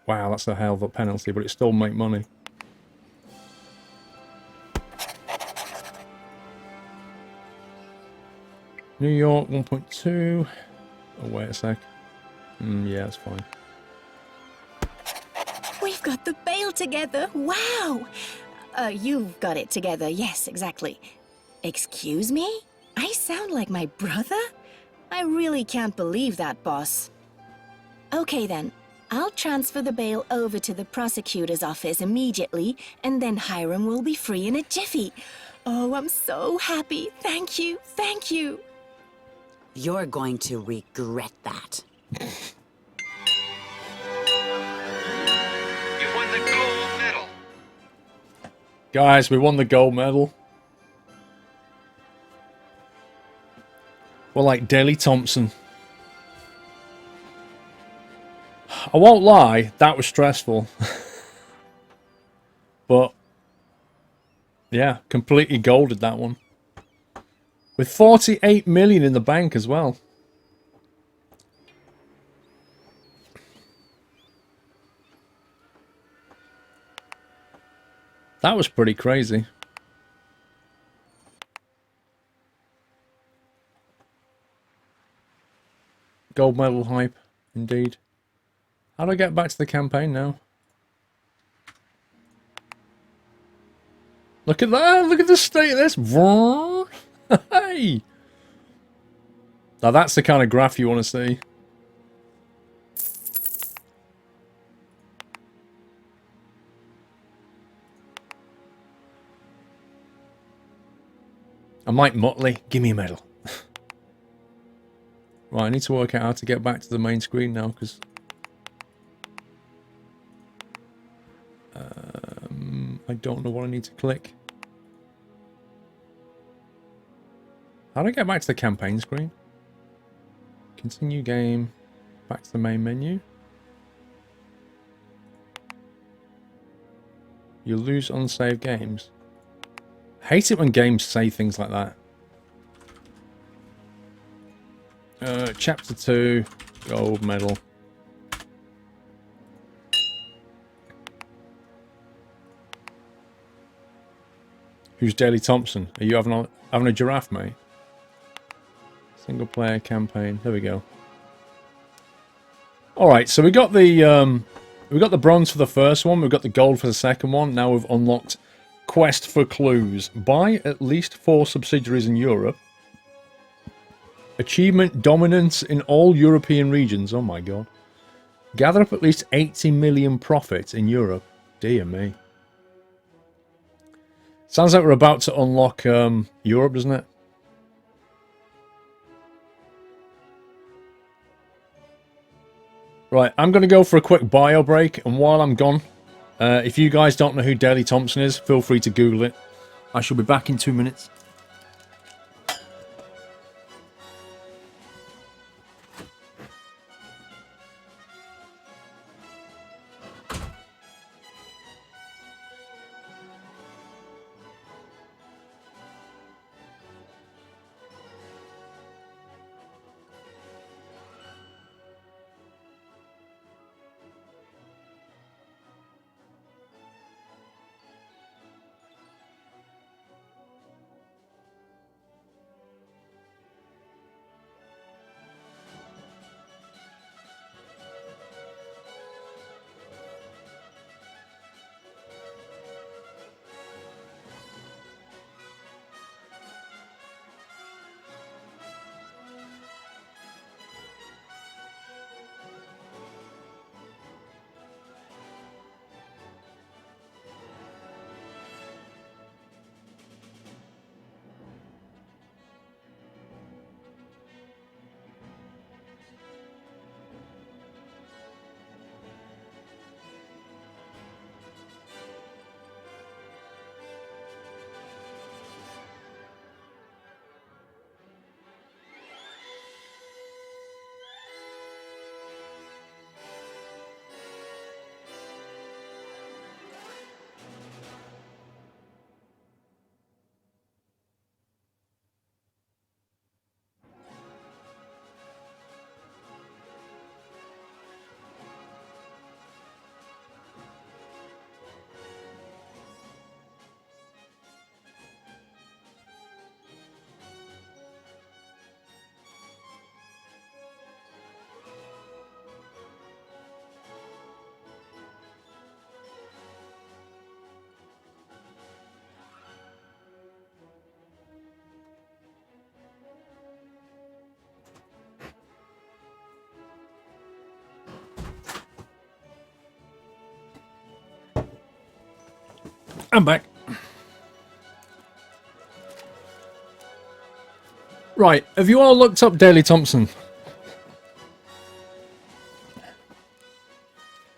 Wow, that's a hell of a penalty, but it still make money. New York, 1.2. Oh, wait a sec. Yeah, that's fine. We've got the bale together. Wow. You've got it together. Yes, exactly. Excuse me? I sound like my brother? I really can't believe that, boss. Okay then. I'll transfer the bail over to the prosecutor's office immediately, and then Hiram will be free in a jiffy. Oh, I'm so happy. Thank you. Thank you. You're going to regret that. You won the gold medal. Guys, we won the gold medal. We're like Daley Thompson. I won't lie, that was stressful. But, yeah, completely golded that one. With 48 million in the bank as well. That was pretty crazy. Gold medal hype, indeed. How do I get back to the campaign now? Look at that! Look at the state of this! Hey! Now that's the kind of graph you want to see. I'm like Motley. Give me a medal. Right, I need to work out how to get back to the main screen now, because... I don't know what I need to click. How do I get back to the campaign screen? Continue game. Back to the main menu. You lose unsaved games. I hate it when games say things like that. Chapter 2. Gold medal. Who's Daley Thompson? Are you having a giraffe, mate? Single player campaign. There we go. All right, so we got the we got the bronze for the first one. We've got the gold for the second one. Now we've unlocked Quest for Clues. Buy at least 4 subsidiaries in Europe. Achievement dominance in all European regions. Oh my god. Gather up at least 80 million profit in Europe. Dear me. Sounds like we're about to unlock Europe, doesn't it? Right, I'm going to go for a quick bio break, and while I'm gone, if you guys don't know who Daley Thompson is, feel free to Google it. I shall be back in 2 minutes. I'm back. Right, have you all looked up Daley Thompson?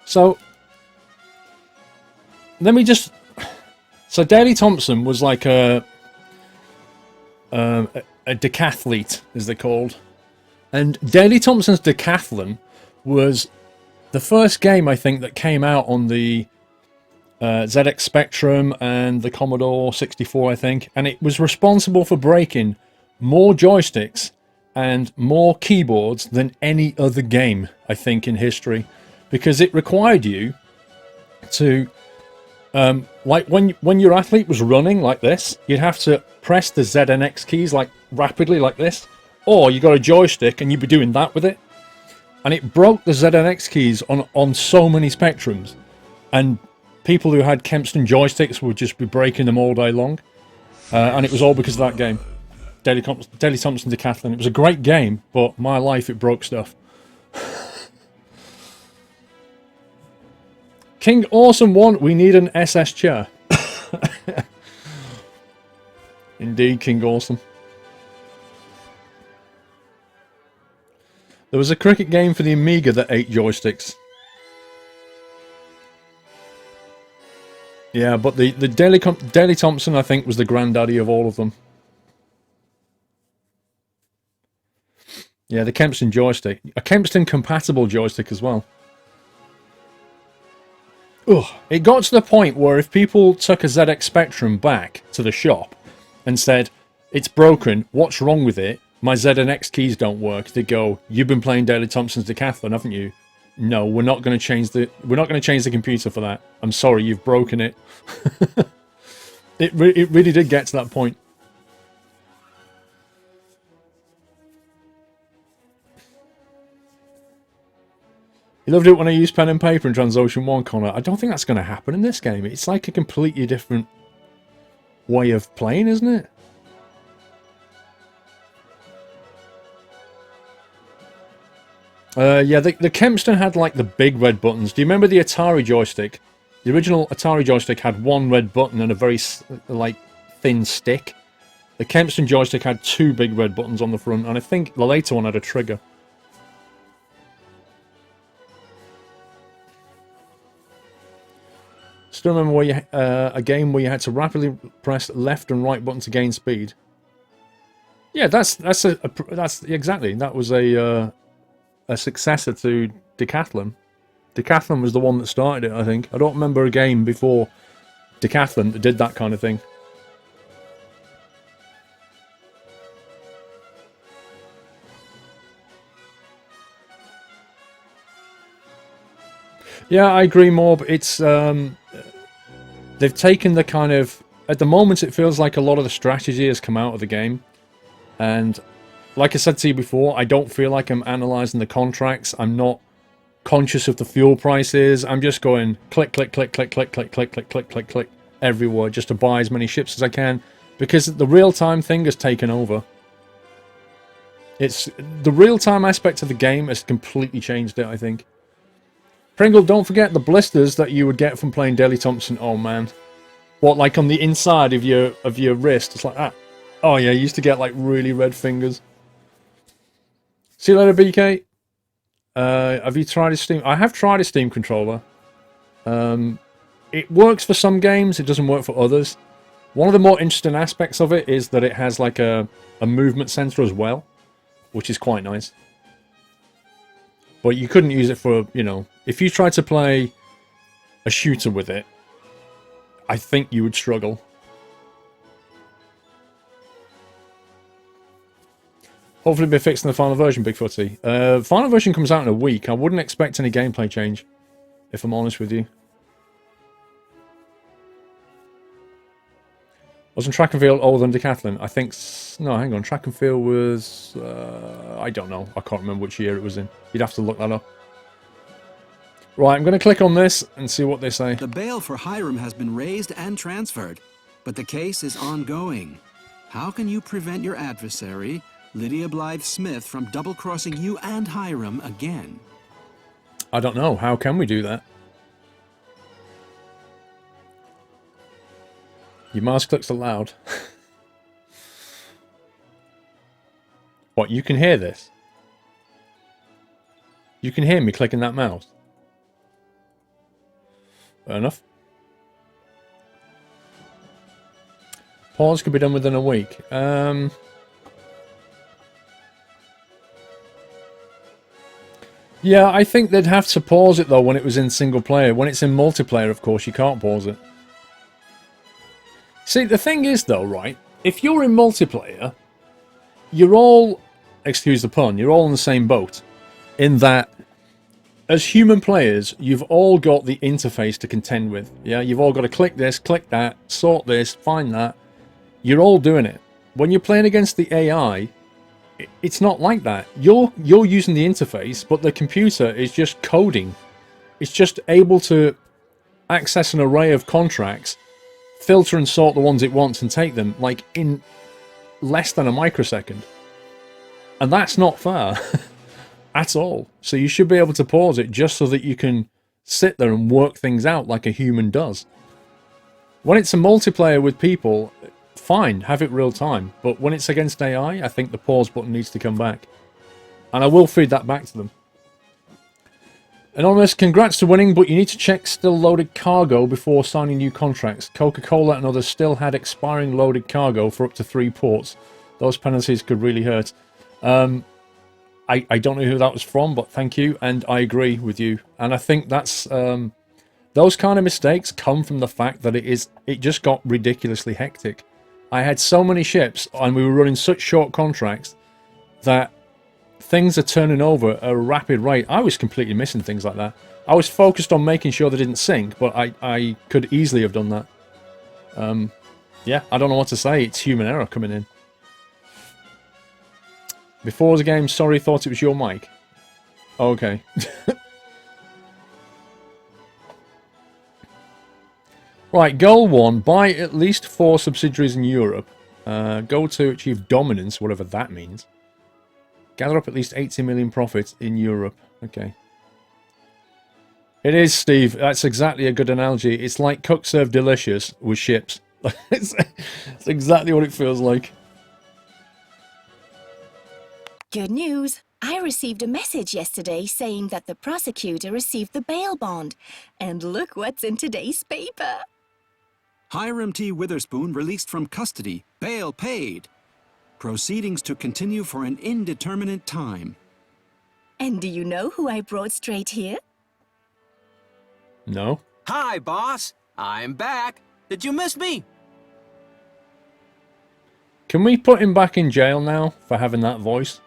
So, let me just... So Daley Thompson was like a decathlete, as they're called. And Daley Thompson's Decathlon was the first game, I think, that came out on the ZX Spectrum and the Commodore 64, I think. And it was responsible for breaking more joysticks and more keyboards than any other game, I think, in history. Because it required you to... like when your athlete was running like this, you'd have to press the Z and X keys like rapidly like this, or you got a joystick and you'd be doing that with it, and it broke the Z and X keys on so many Spectrums, and people who had Kempston joysticks would just be breaking them all day long, and it was all because of that game, Daley Thompson Decathlon. It was a great game, but my life, it broke stuff. King Awesome 1, we need an SS chair. Indeed, King Awesome. There was a cricket game for the Amiga that 8 joysticks. Yeah, but the Daley Thompson, I think, was the granddaddy of all of them. Yeah, the Kempston joystick. A Kempston compatible joystick as well. Ugh. It got to the point where if people took a ZX Spectrum back to the shop and said, it's broken, what's wrong with it? My Z and X keys don't work. They go, you've been playing Daley Thompson's Decathlon, haven't you? No, we're not going to change the computer for that. I'm sorry, you've broken it. It really did get to that point. You loved it when I used pen and paper in TransOcean 1, Connor. I don't think that's going to happen in this game. It's like a completely different way of playing, isn't it? Yeah, the Kempston had like the big red buttons. Do you remember the Atari joystick? The original Atari joystick had one red button and a very like thin stick. The Kempston joystick had two big red buttons on the front, and I think the later one had a trigger. Still remember where you a game where you had to rapidly press left and right button to gain speed. Yeah, that's exactly, that was a successor to Decathlon. Decathlon was the one that started it, I think. I don't remember a game before Decathlon that did that kind of thing. Yeah, I agree more, but it's they've taken the kind of, at the moment it feels like a lot of the strategy has come out of the game, and like I said to you before, I don't feel like I'm analysing the contracts. I'm not conscious of the fuel prices. I'm just going click, click, click, click, click, click, click, click, click, click, click everywhere just to buy as many ships as I can, because the real-time thing has taken over. It's the real-time aspect of the game has completely changed it, I think. Pringle, don't forget the blisters that you would get from playing Daley Thompson. Oh man, what, like on the inside of your wrist? It's like that. Oh yeah, you used to get like really red fingers. See you later, BK. Have you tried a Steam? I have tried a Steam controller. It works for some games. It doesn't work for others. One of the more interesting aspects of it is that it has like a movement sensor as well, which is quite nice. But you couldn't use it for, you know, if you tried to play a shooter with it, I think you would struggle. Hopefully it'll be fixed in the final version, Big Footy. Final version comes out in a week. I wouldn't expect any gameplay change, if I'm honest with you. Wasn't track and field older than Decathlon? I think... No, hang on. Track and field was... I don't know. I can't remember which year it was in. You'd have to look that up. Right, I'm going to click on this and see what they say. The bail for Hiram has been raised and transferred, but the case is ongoing. How can you prevent your adversary, Lydia Blythe Smith, from double-crossing you and Hiram again? I don't know. How can we do that? Your mouse clicks aloud. What, you can hear this? You can hear me clicking that mouse? Fair enough. Pause could be done within a week. Yeah, I think they'd have to pause it though when it was in single player. When it's in multiplayer, of course, you can't pause it. See, the thing is though, right? If you're in multiplayer, you're all, excuse the pun, you're all in the same boat. In that, as human players, you've all got the interface to contend with. Yeah, you've all got to click this, click that, sort this, find that. You're all doing it. When you're playing against the AI, it's not like that. You're using the interface, but the computer is just coding. It's just able to access an array of contracts, filter and sort the ones it wants, and take them like in less than a microsecond. And that's not fair. At all. So you should be able to pause it just so that you can sit there and work things out like a human does. When it's a multiplayer with people, fine, have it real time. But when it's against AI, I think the pause button needs to come back. And I will feed that back to them. Anonymous, congrats to winning, but you need to check still loaded cargo before signing new contracts. Coca-Cola and others still had expiring loaded cargo for up to 3 ports. Those penalties could really hurt. I don't know who that was from, but thank you, and I agree with you. And I think that's those kind of mistakes come from the fact that it just got ridiculously hectic. I had so many ships, and we were running such short contracts that things are turning over at a rapid rate. I was completely missing things like that. I was focused on making sure they didn't sink, but I could easily have done that. Yeah, I don't know what to say. It's human error coming in. Before the game, sorry, thought it was your mic. Okay. Right, goal 1. Buy at least 4 subsidiaries in Europe. Goal 2. Achieve dominance, whatever that means. Gather up at least 80 million profits in Europe. Okay. It is, Steve. That's exactly a good analogy. It's like cook, serve, delicious with ships. it's exactly what it feels like. Good news. I received a message yesterday saying that the prosecutor received the bail bond. And look what's in today's paper. Hiram T. Witherspoon released from custody, bail paid. Proceedings to continue for an indeterminate time. And do you know who I brought straight here? No. Hi, boss. I'm back. Did you miss me? Can we put him back in jail now for having that voice?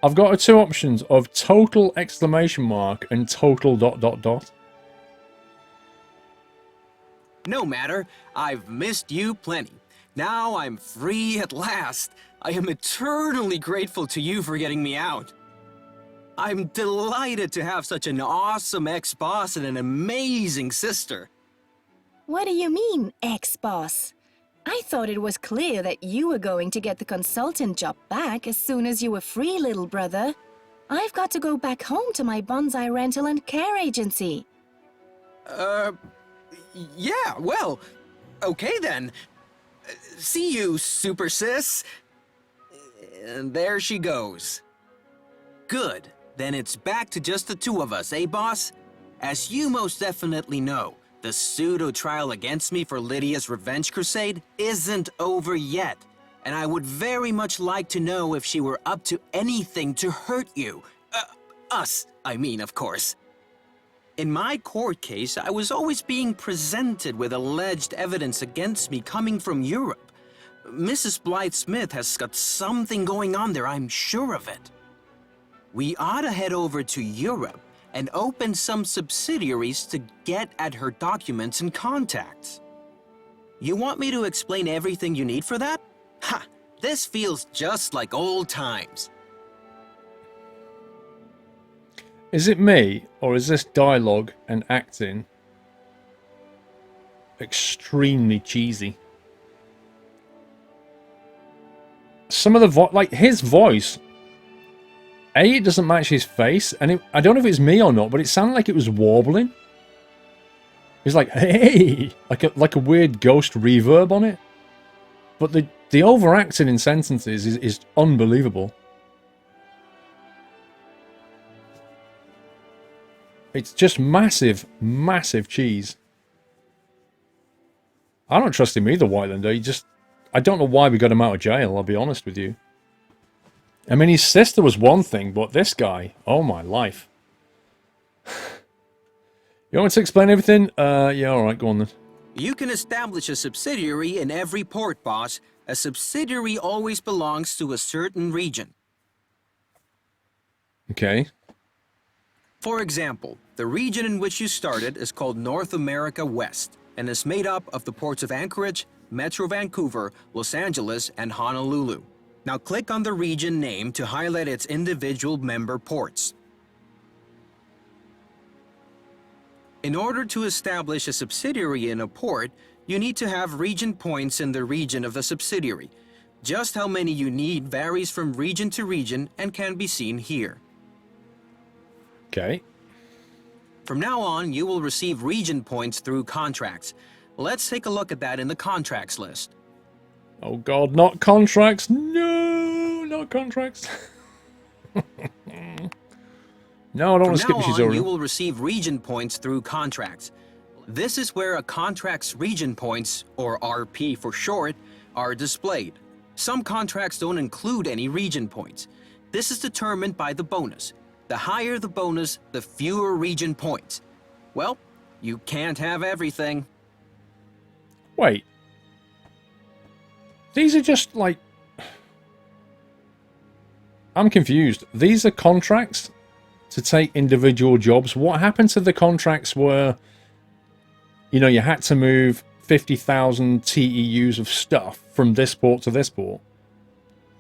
I've got 2 options of total exclamation mark and total ... No matter. I've missed you plenty. Now I'm free at last. I am eternally grateful to you for getting me out. I'm delighted to have such an awesome ex-boss and an amazing sister. What do you mean, ex-boss? I thought it was clear that you were going to get the consultant job back as soon as you were free, little brother. I've got to go back home to my bonsai rental and care agency. Yeah, well, okay then. See you, super sis. And there she goes. Good. Then it's back to just the 2 of us, eh, boss? As you most definitely know, the pseudo-trial against me for Lydia's revenge crusade isn't over yet. And I would very much like to know if she were up to anything to hurt you. Us, I mean, of course. In my court case, I was always being presented with alleged evidence against me coming from Europe. Mrs. Blythe-Smith has got something going on there, I'm sure of it. We ought to head over to Europe and open some subsidiaries to get at her documents and contacts. You want me to explain everything you need for that? Ha! This feels just like old times. Is it me, or is this dialogue and acting extremely cheesy? Some of the like his voice, it doesn't match his face, and I don't know if it's me or not, but it sounded like it was warbling. It's like, hey, like a weird ghost reverb on it. But the overacting in sentences is unbelievable. It's just massive, massive cheese. I don't trust him either, Whitelander. I don't know why we got him out of jail, I'll be honest with you. I mean, his sister was one thing, but this guy, oh my life. You want me to explain everything? Yeah, alright, go on then. You can establish a subsidiary in every port, boss. A subsidiary always belongs to a certain region. Okay. For example, the region in which you started is called North America West and is made up of the ports of Anchorage, Metro Vancouver, Los Angeles, and Honolulu. Now click on the region name to highlight its individual member ports. In order to establish a subsidiary in a port, you need to have region points in the region of the subsidiary. Just how many you need varies from region to region and can be seen here. Okay. From now on, you will receive region points through contracts. Let's take a look at that in the contracts list. Oh god, not contracts. No, not contracts. No, I don't want to skip the tutorial. You will receive region points through contracts. This is where a contract's region points, or RP for short, are displayed. Some contracts don't include any region points. This is determined by the bonus. The higher the bonus, the fewer region points. Well, you can't have everything. Wait. These are just like... I'm confused. These are contracts to take individual jobs. What happened to the contracts where, you know, you had to move 50,000 TEUs of stuff from this port to this port?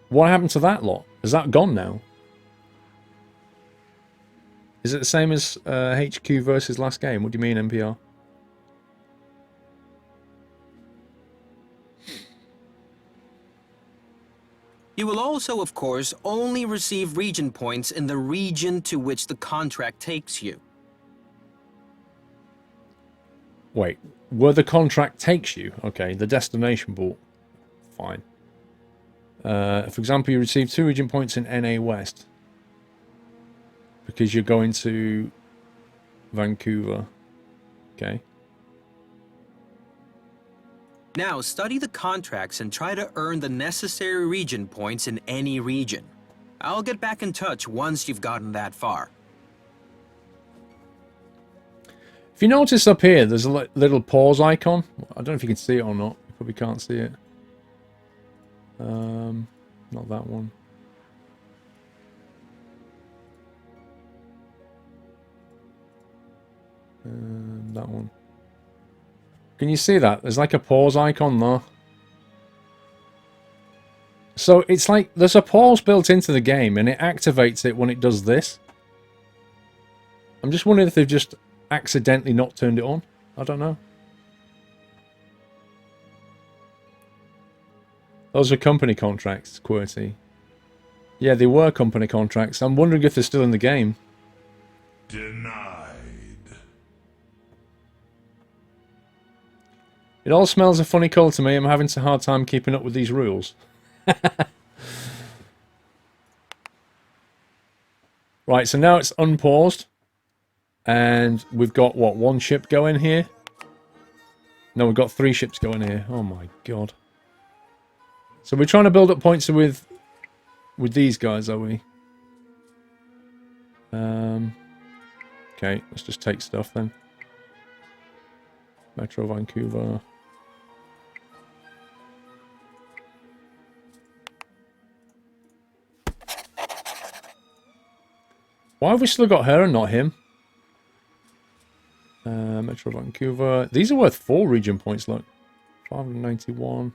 What happened to that lot? Is that gone now? Is it the same as HQ versus last game? What do you mean, NPR? You will also, of course, only receive region points in the region to which the contract takes you. Wait, where the contract takes you? Okay, the destination port. Fine. For example, you receive 2 region points in NA West. Because you're going to Vancouver. Okay. Now, study the contracts and try to earn the necessary region points in any region. I'll get back in touch once you've gotten that far. If you notice up here, there's a little pause icon. I don't know if you can see it or not. You probably can't see it. Not that one. That one. Can you see that? There's like a pause icon there. So it's like there's a pause built into the game and it activates it when it does this. I'm just wondering if they've just accidentally not turned it on. I don't know. Those are company contracts, QWERTY. Yeah, they were company contracts. I'm wondering if they're still in the game. Denied. It all smells a funny colour to me. I'm having a hard time keeping up with these rules. Right, so now it's unpaused. And we've got, what, 1 ship going here? No, we've got 3 ships going here. Oh my god. So we're trying to build up points with these guys, are we? Okay, let's just take stuff then. Metro Vancouver. Why have we still got her and not him? Metro Vancouver. These are worth 4 region points, look. 591.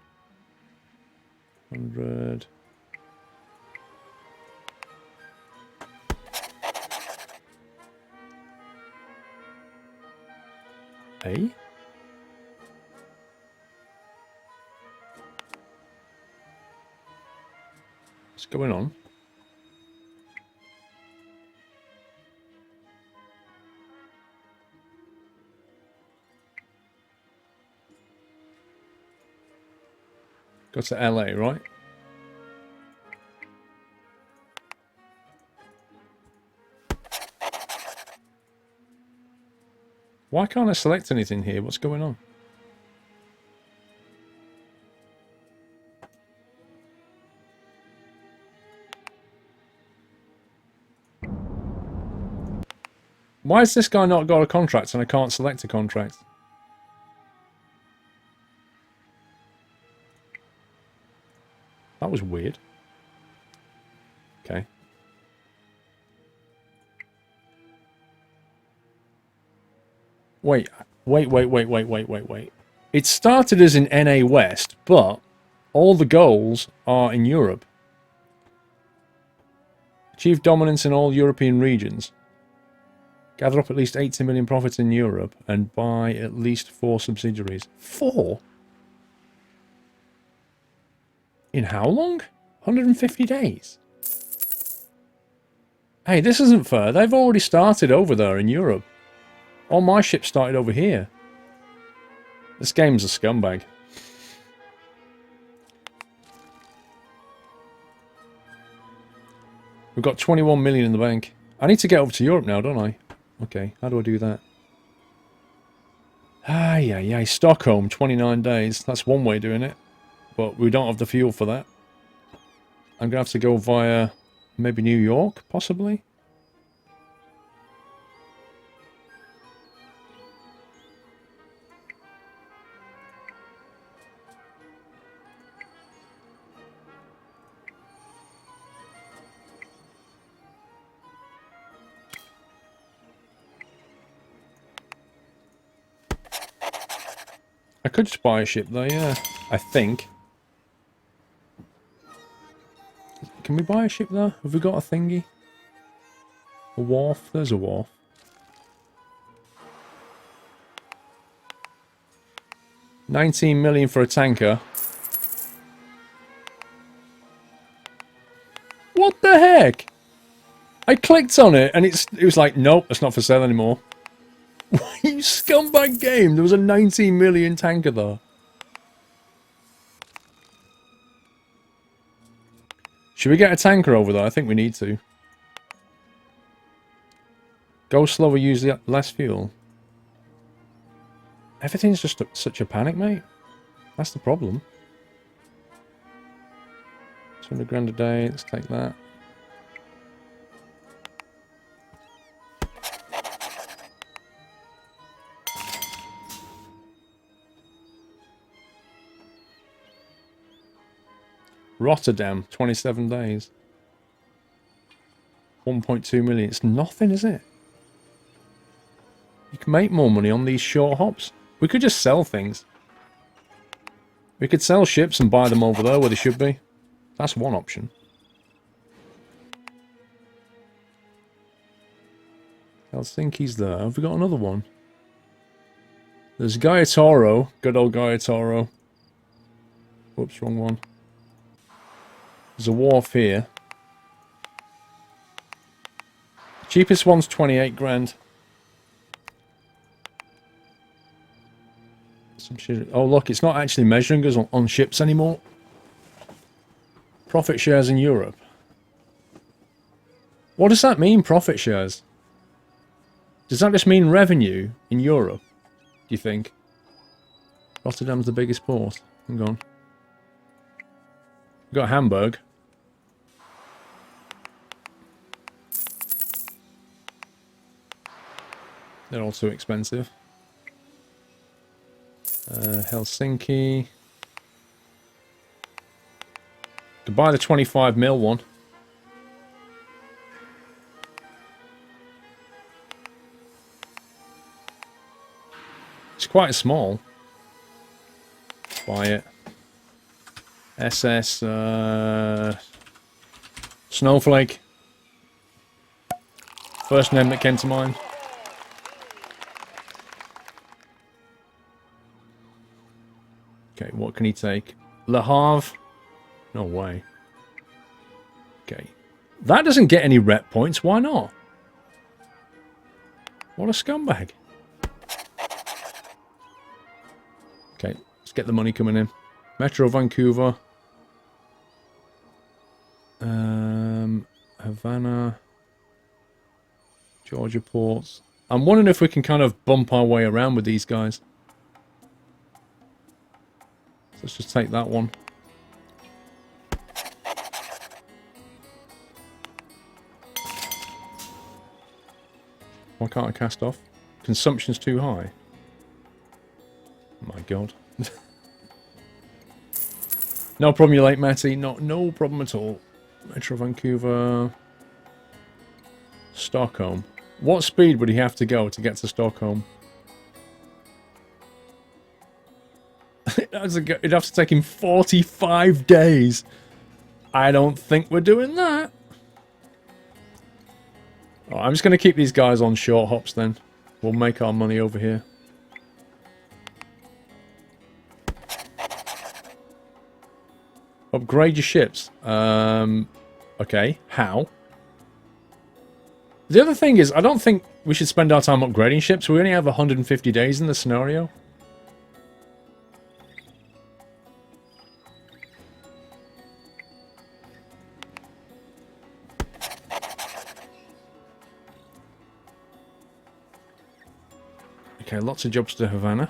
100. Hey? What's going on? Go to LA, right? Why can't I select anything here? What's going on? Why has this guy not got a contract and I can't select a contract? That was weird. Okay. Wait. It started as in NA West, but all the goals are in Europe. Achieve dominance in all European regions. Gather up at least 80 million profits in Europe and buy at least 4 subsidiaries. 4? In how long? 150 days? Hey, this isn't fair. They've already started over there in Europe. All my ships started over here. This game's a scumbag. We've got 21 million in the bank. I need to get over to Europe now, don't I? Okay, how do I do that? Stockholm, 29 days. That's one way of doing it. But we don't have the fuel for that. I'm going to have to go via maybe New York, possibly? I could just buy a ship though, yeah. I think. Can we buy a ship there? Have we got a thingy? A wharf? There's a wharf. $19 million for a tanker. I clicked on it and it was like, nope, it's not for sale anymore. You scumbag game. There was a 19 million tanker there. Should we get a tanker over there? I think we need to. Go slower, use less fuel. Everything's just such a panic, mate. That's the problem. 200 grand a day. Let's take that. Rotterdam, 27 days. 1.2 million. It's nothing, is it? You can make more money on these short hops. We could just sell things. We could sell ships and buy them over there where they should be. That's one option. Helsinki's there. Have we got another one? There's Gaiatoro. Good old Gaiatoro. Whoops, wrong one. There's a wharf here. Cheapest one's 28 grand. Some shit. Oh look, it's not actually measuring us on ships anymore. Profit shares in Europe. What does that mean, profit shares? Does that just mean revenue in Europe, do you think? Rotterdam's the biggest port. Hang on. We've got Hamburg. They're all too expensive. Helsinki. Could buy the 25 mil one. It's quite small. Buy it. SS Snowflake. First name that came to mind. Okay, what can he take? Le Havre? No way. Okay. That doesn't get any rep points. Why not? What a scumbag. Okay, let's get the money coming in. Metro Vancouver. Havana. Georgia ports. I'm wondering if we can kind of bump our way around with these guys. Let's just take that one. Why can't I cast off? Consumption's too high. Oh my god. No problem, you're late, Matty. No problem at all. Metro Vancouver. Stockholm. What speed would he have to go to get to Stockholm? It'd have to take him 45 days. I don't think we're doing that. Oh, I'm just going to keep these guys on short hops then. We'll make our money over here. Upgrade your ships. Okay, how? The other thing is, I don't think we should spend our time upgrading ships. We only have 150 days in the scenario. Okay, lots of jobs to Havana.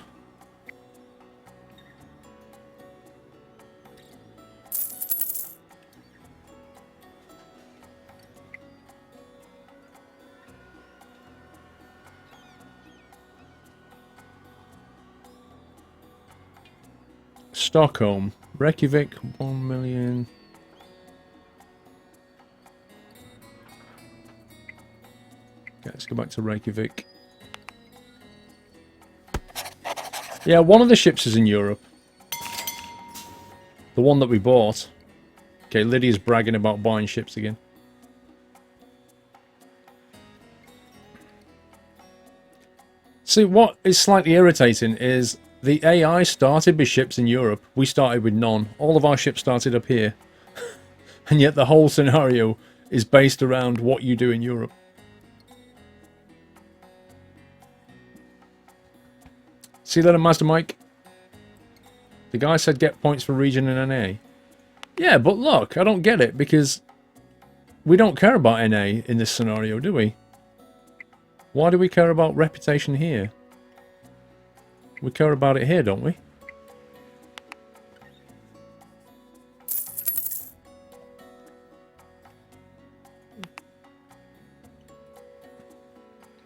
Stockholm. Reykjavik, 1 million. Okay, let's go back to Reykjavik. Yeah, one of the ships is in Europe. The one that we bought. Okay, Lydia's bragging about buying ships again. See, what is slightly irritating is the AI started with ships in Europe. We started with none. All of our ships started up here. And yet the whole scenario is based around what you do in Europe. See that, Master Mike? The guy said get points for region and NA. Yeah, but look, I don't get it, because we don't care about NA in this scenario, do we? Why do we care about reputation here? We care about it here, don't we?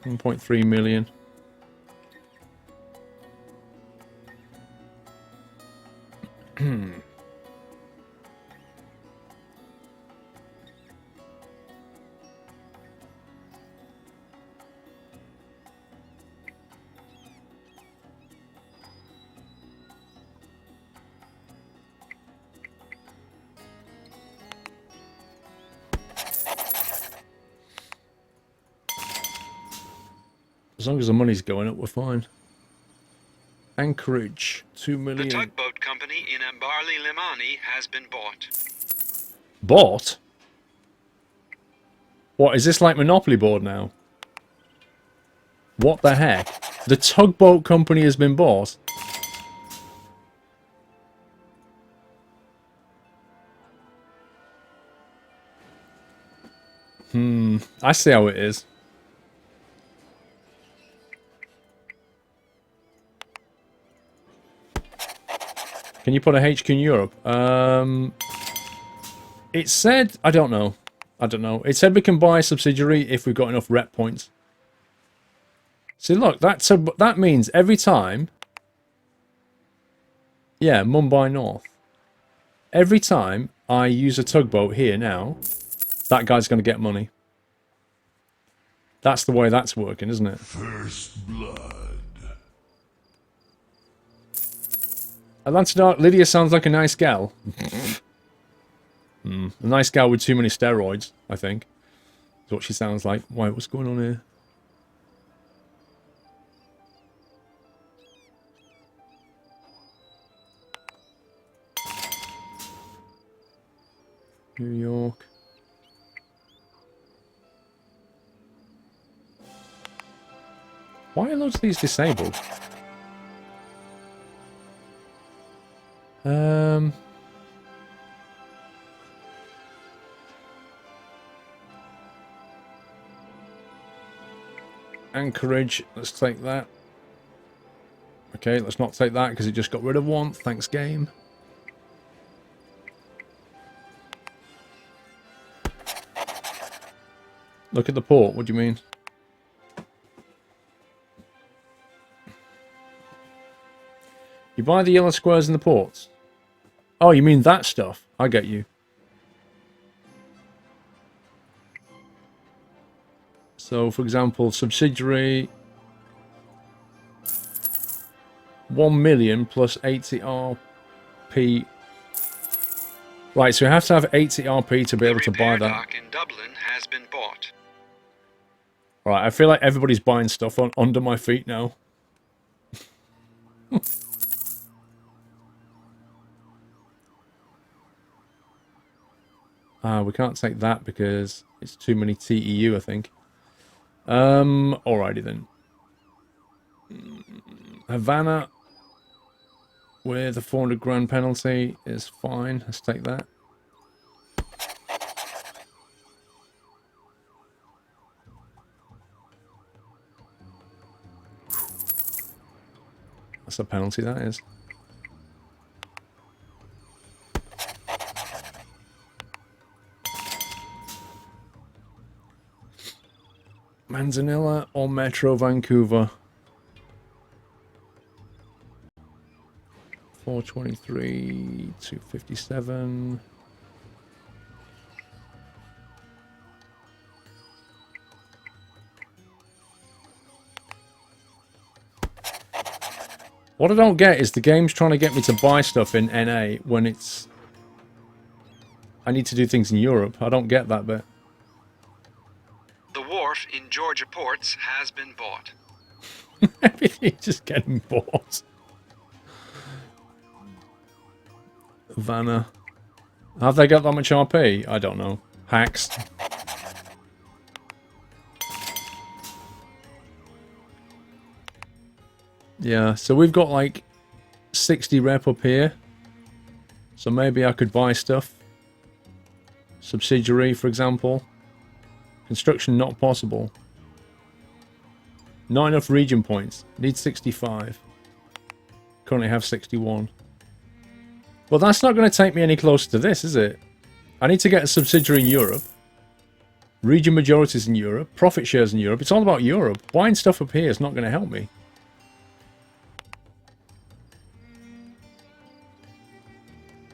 $1.3 million. As long as the money's going up, we're fine. Anchorage, 2 million. The tugboat company in Ambarli Limani has been bought. Bought? What, is this like Monopoly board now? What the heck? The tugboat company has been bought? I see how it is. Can you put a HQ in Europe? It said... I don't know. It said we can buy a subsidiary if we've got enough rep points. See, look, that means every time... Yeah, Mumbai North. Every time I use a tugboat here now, that guy's going to get money. That's the way that's working, isn't it? First blood. Atlanta Dark, Lydia sounds like a nice gal. A nice gal with too many steroids, I think. Is what she sounds like. Why, what's going on here? New York. Why are loads of these disabled? Anchorage, let's take that. Okay, let's not take that because it just got rid of one. Thanks, game. Look at the port, what do you mean? You buy the yellow squares in the ports? Oh, you mean that stuff? I get you. So, for example, subsidiary 1 million plus 80 RP. Right, so we have to have 80 RP to be able to buy that. Dock in Dublin has been bought. Right, I feel like everybody's buying stuff under my feet now. We can't take that because it's too many TEU, I think. Alrighty then. Havana with a 400 grand penalty is fine. Let's take that. That's a penalty, that is. Manzanilla or Metro Vancouver? 423, 257. What I don't get is the game's trying to get me to buy stuff in NA when it's... I need to do things in Europe. I don't get that bit. The wharf in Georgia ports has been bought. Everything's just getting bought. Vanna. Have they got that much RP? I don't know. Hacks. Yeah, so we've got like 60 rep up here. So maybe I could buy stuff. Subsidiary, for example. Construction not possible. Not enough region points. Need 65. Currently have 61. Well, that's not going to take me any closer to this, is it? I need to get a subsidiary in Europe. Region majorities in Europe. Profit shares in Europe. It's all about Europe. Buying stuff up here is not going to help me.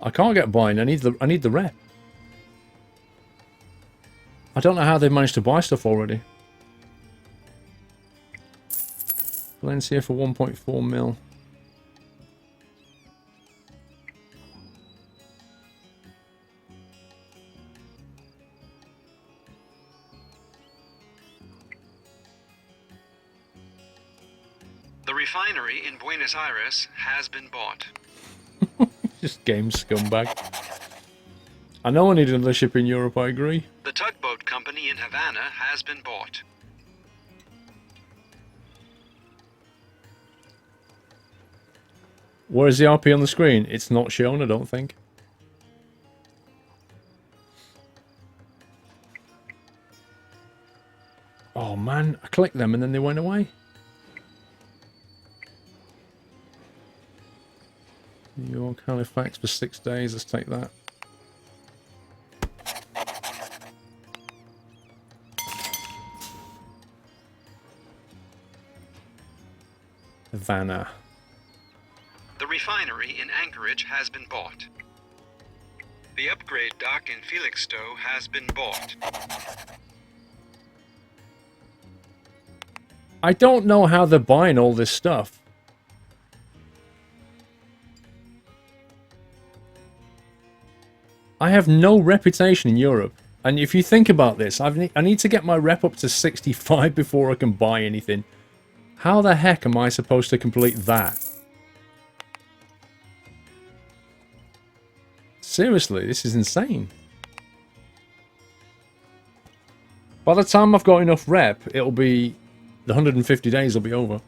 I can't get buying. I need the rep. I don't know how they've managed to buy stuff already. Valencia for 1.4 mil. The refinery in Buenos Aires has been bought. Just game scumbag. I know I need another ship in Europe, I agree. The tugboat company in Havana has been bought. Where is the RP on the screen? It's not shown, I don't think. Oh man, I clicked them and then they went away. New York, Halifax for 6 days. Let's take that. Havana. The refinery in Anchorage has been bought. The upgrade dock in Felixstowe has been bought. I don't know how they're buying all this stuff. I have no reputation in Europe. And if you think about this, I need to get my rep up to 65 before I can buy anything. How the heck am I supposed to complete that? Seriously, this is insane. By the time I've got enough rep, it'll be... the 150 days will be over.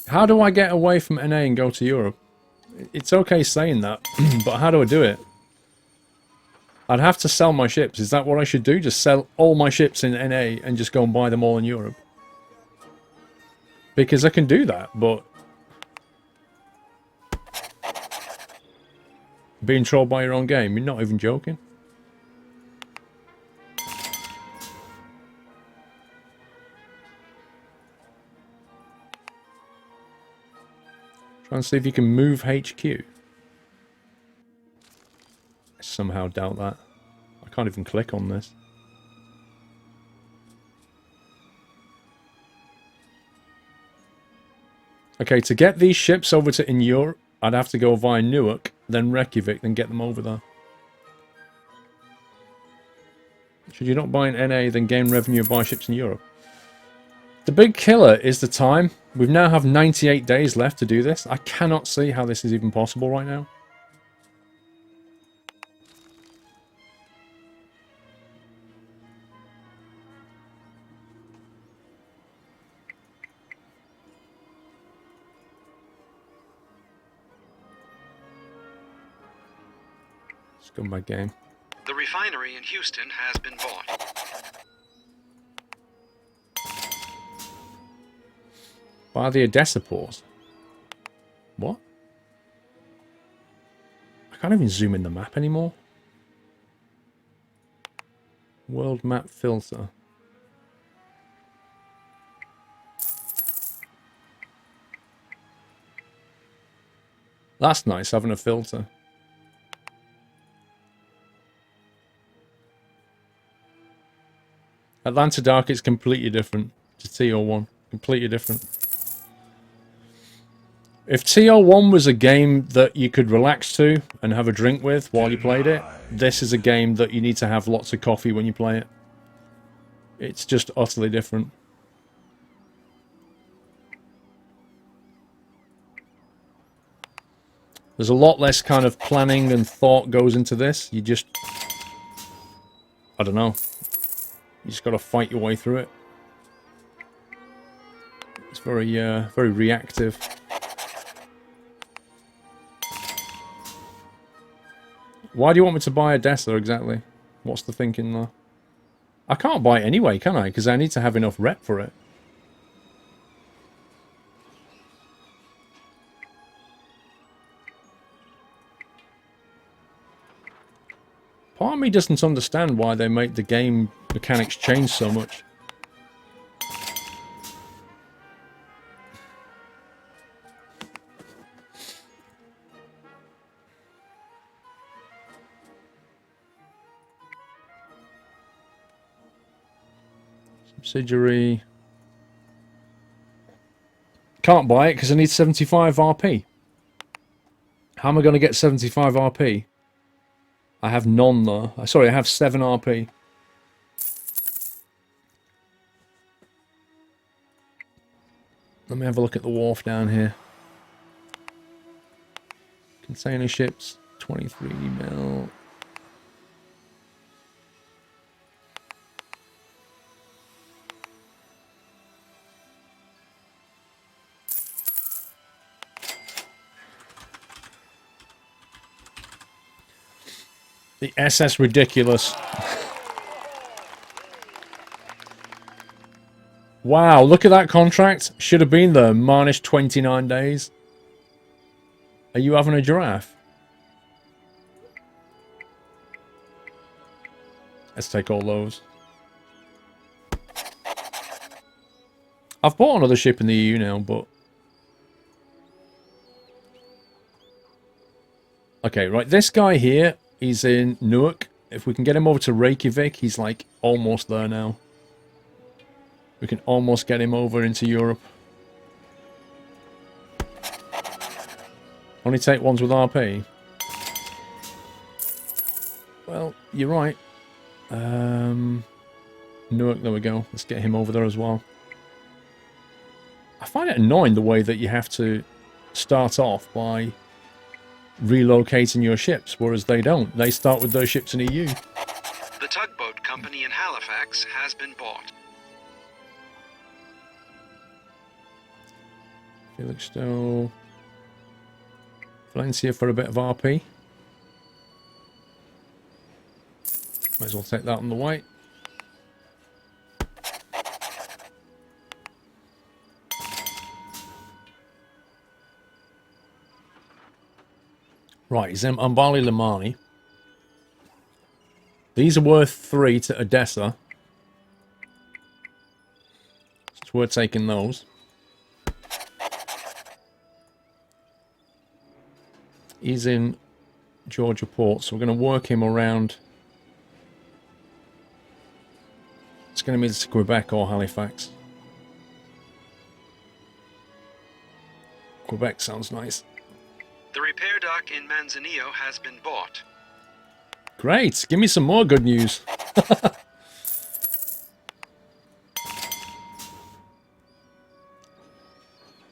How do I get away from NA and go to Europe? It's okay saying that, but how do I do it? I'd have to sell my ships. Is that what I should do? Just sell all my ships in NA and just go and buy them all in Europe? Because I can do that, but... being trolled by your own game? You're not even joking? Try and see if you can move HQ. I somehow doubt that. I can't even click on this. Okay, to get these ships over to in Europe, I'd have to go via Newark, then Reykjavik, then get them over there. Should you not buy in NA, then gain revenue and buy ships in Europe? The big killer is the time. We now have 98 days left to do this. I cannot see how this is even possible right now. Scumbag game. The refinery in Houston has been bought. By the Odessa port. What? I can't even zoom in the map anymore. World map filter. That's nice, having a filter. Atlanta Dark is completely different to TO1. Completely different. If TO1 was a game that you could relax to and have a drink with while you played it, this is a game that you need to have lots of coffee when you play it. It's just utterly different. There's a lot less kind of planning and thought goes into this. You just... I don't know. You just got to fight your way through it. It's very, very reactive. Why do you want me to buy a Dessa exactly? What's the thinking there? I can't buy it anyway, can I? Because I need to have enough rep for it. Part of me doesn't understand why they make the game mechanics change so much. Subsidiary. Can't buy it because I need 75 RP. How am I going to get 75 RP? I have none though. Sorry, I have 7 RP. Let me have a look at the wharf down here. Container ships, 23 mil. The SS Ridiculous. Wow, look at that contract. Should have been there. Minus 29 days. Are you having a giraffe? Let's take all those. I've bought another ship in the EU now, but... Okay, right. This guy here, he's in Newark. If we can get him over to Reykjavik, he's like almost there now. We can almost get him over into Europe. Only take ones with RP. Well, you're right. Newark, there we go. Let's get him over there as well. I find it annoying the way that you have to start off by relocating your ships, whereas they don't. They start with those ships in EU. The tugboat company in Halifax has been bought. Felixstowe. Valencia for a bit of RP. Might as well take that on the way. Right, he's in Umbali Limani. These are worth 3 to Odessa. So we're taking those. He's in Georgia Port, so we're going to work him around. It's going to be to Quebec or Halifax. Quebec sounds nice. The repair dock in Manzanillo has been bought. Great, give me some more good news.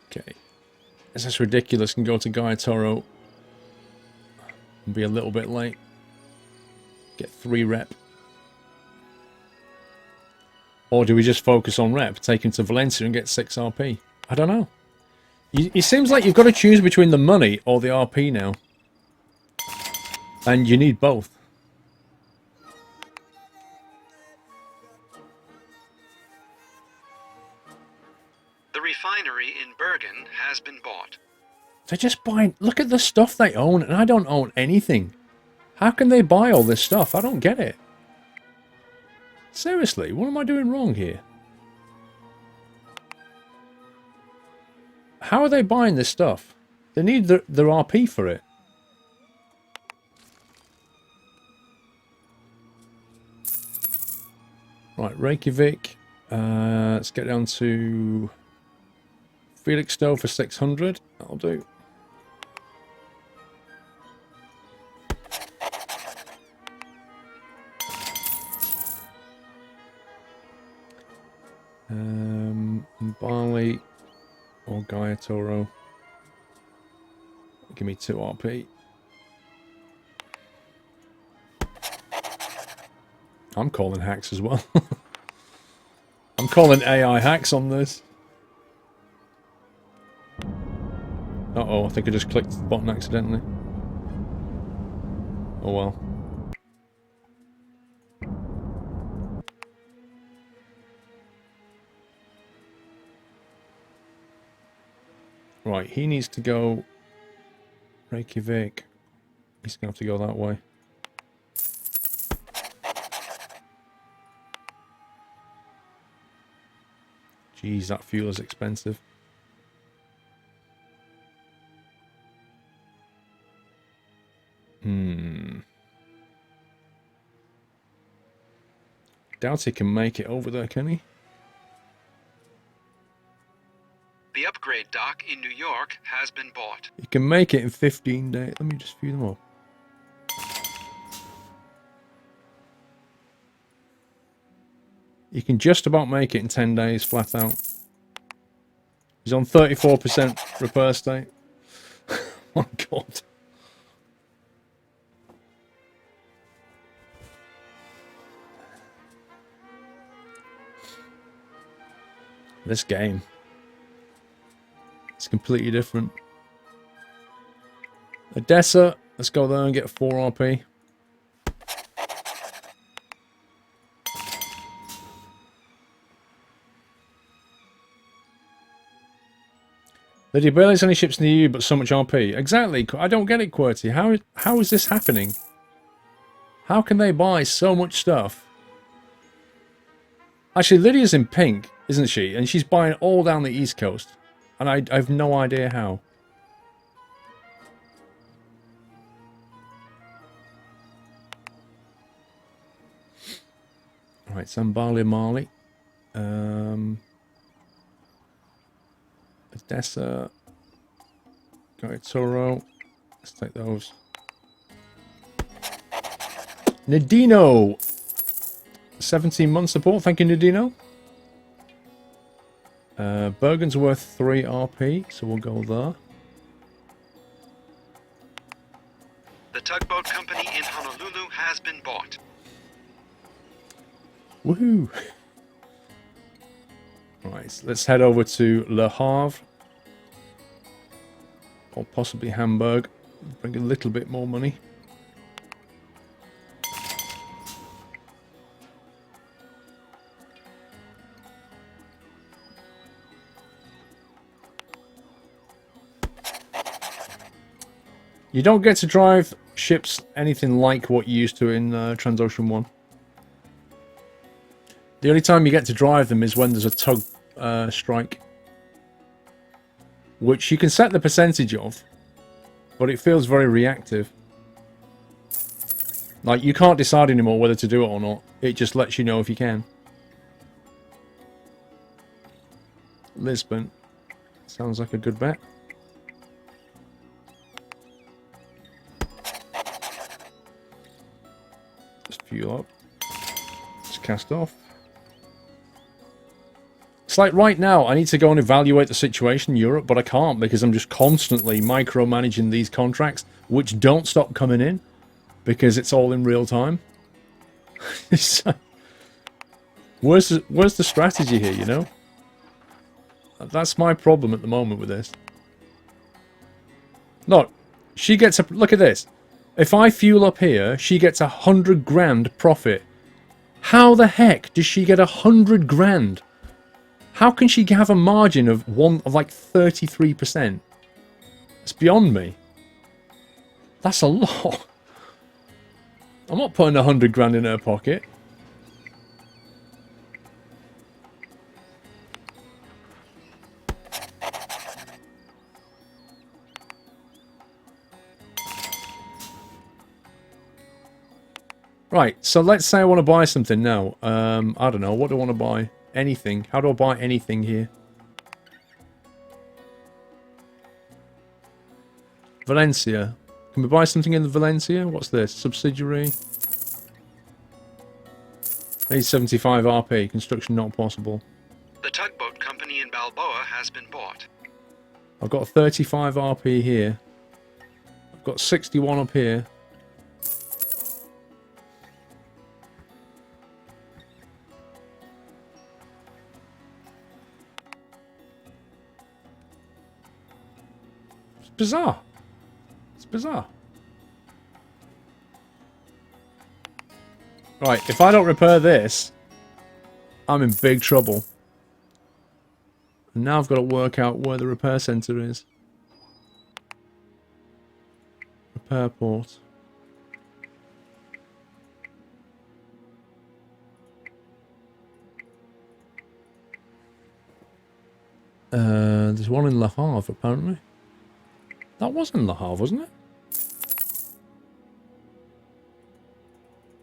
Okay. This is ridiculous. Can go to Gaiatoro and be a little bit late. Get 3 rep. Or do we just focus on rep, take him to Valencia and get 6 RP? I don't know. It seems like you've got to choose between the money or the RP now. And you need both. The refinery in Bergen has been bought. They're just buying... Look at the stuff they own, and I don't own anything. How can they buy all this stuff? I don't get it. Seriously, what am I doing wrong here? How are they buying this stuff? They need their RP for it. Right, Reykjavik. Let's get down to Felixstowe for 600. That'll do. Bali or Gaiatoro. Give me 2 RP. I'm calling hacks as well. I'm calling AI hacks on this. Uh-oh, I think I just clicked the button accidentally. Oh well. Right, he needs to go Reykjavik. He's going to have to go that way. Jeez, that fuel is expensive. Doubt he can make it over there, can he? The upgrade dock in New York has been bought. He can make it in 15 days. Let me just view them up. You can just about make it in 10 days, flat out. He's on 34% repair state. Oh my god. This game. It's completely different. Odessa, let's go there and get 4 RP. Lydia, barely has any ships in the EU, but so much RP. Exactly. I don't get it, QWERTY. How is this happening? How can they buy so much stuff? Actually, Lydia's in pink, isn't she? And she's buying all down the East Coast. And I have no idea how. Right, Zambali, Mali. Odessa. Toro. Let's take those. Nadino. 17-month support. Thank you, Nadino. Bergen's worth 3 RP, so we'll go there. The tugboat company in Honolulu has been bought. Woohoo! Right, let's head over to Le Havre. Or possibly Hamburg. Bring a little bit more money. You don't get to drive ships anything like what you used to in TransOcean 1. The only time you get to drive them is when there's a tug strike. Which you can set the percentage of, but it feels very reactive. Like, you can't decide anymore whether to do it or not. It just lets you know if you can. Lisbon. Sounds like a good bet. Just fuel up. Just cast off. It's like right now, I need to go and evaluate the situation in Europe, but I can't because I'm just constantly micromanaging these contracts, which don't stop coming in because it's all in real time. Where's the strategy here, you know? That's my problem at the moment with this. Look, she gets a... Look at this. If I fuel up here, she gets 100 grand profit. How the heck does she get 100 grand? How can she have a margin of like 33%? It's beyond me. That's a lot. I'm not putting 100 grand in her pocket. Right, so let's say I want to buy something now. I don't know, what do I want to buy? Anything. How do I buy anything here? Valencia. Can we buy something in Valencia? What's this? Subsidiary. Need 75 RP. Construction not possible. The tugboat company in Balboa has been bought. I've got 35 RP here. got 61 up here. It's bizarre. It's bizarre. Right, if I don't repair this, I'm in big trouble. And now I've got to work out where the repair center is. Repair port. There's one in Le Havre, apparently. That was in Le Havre, wasn't it?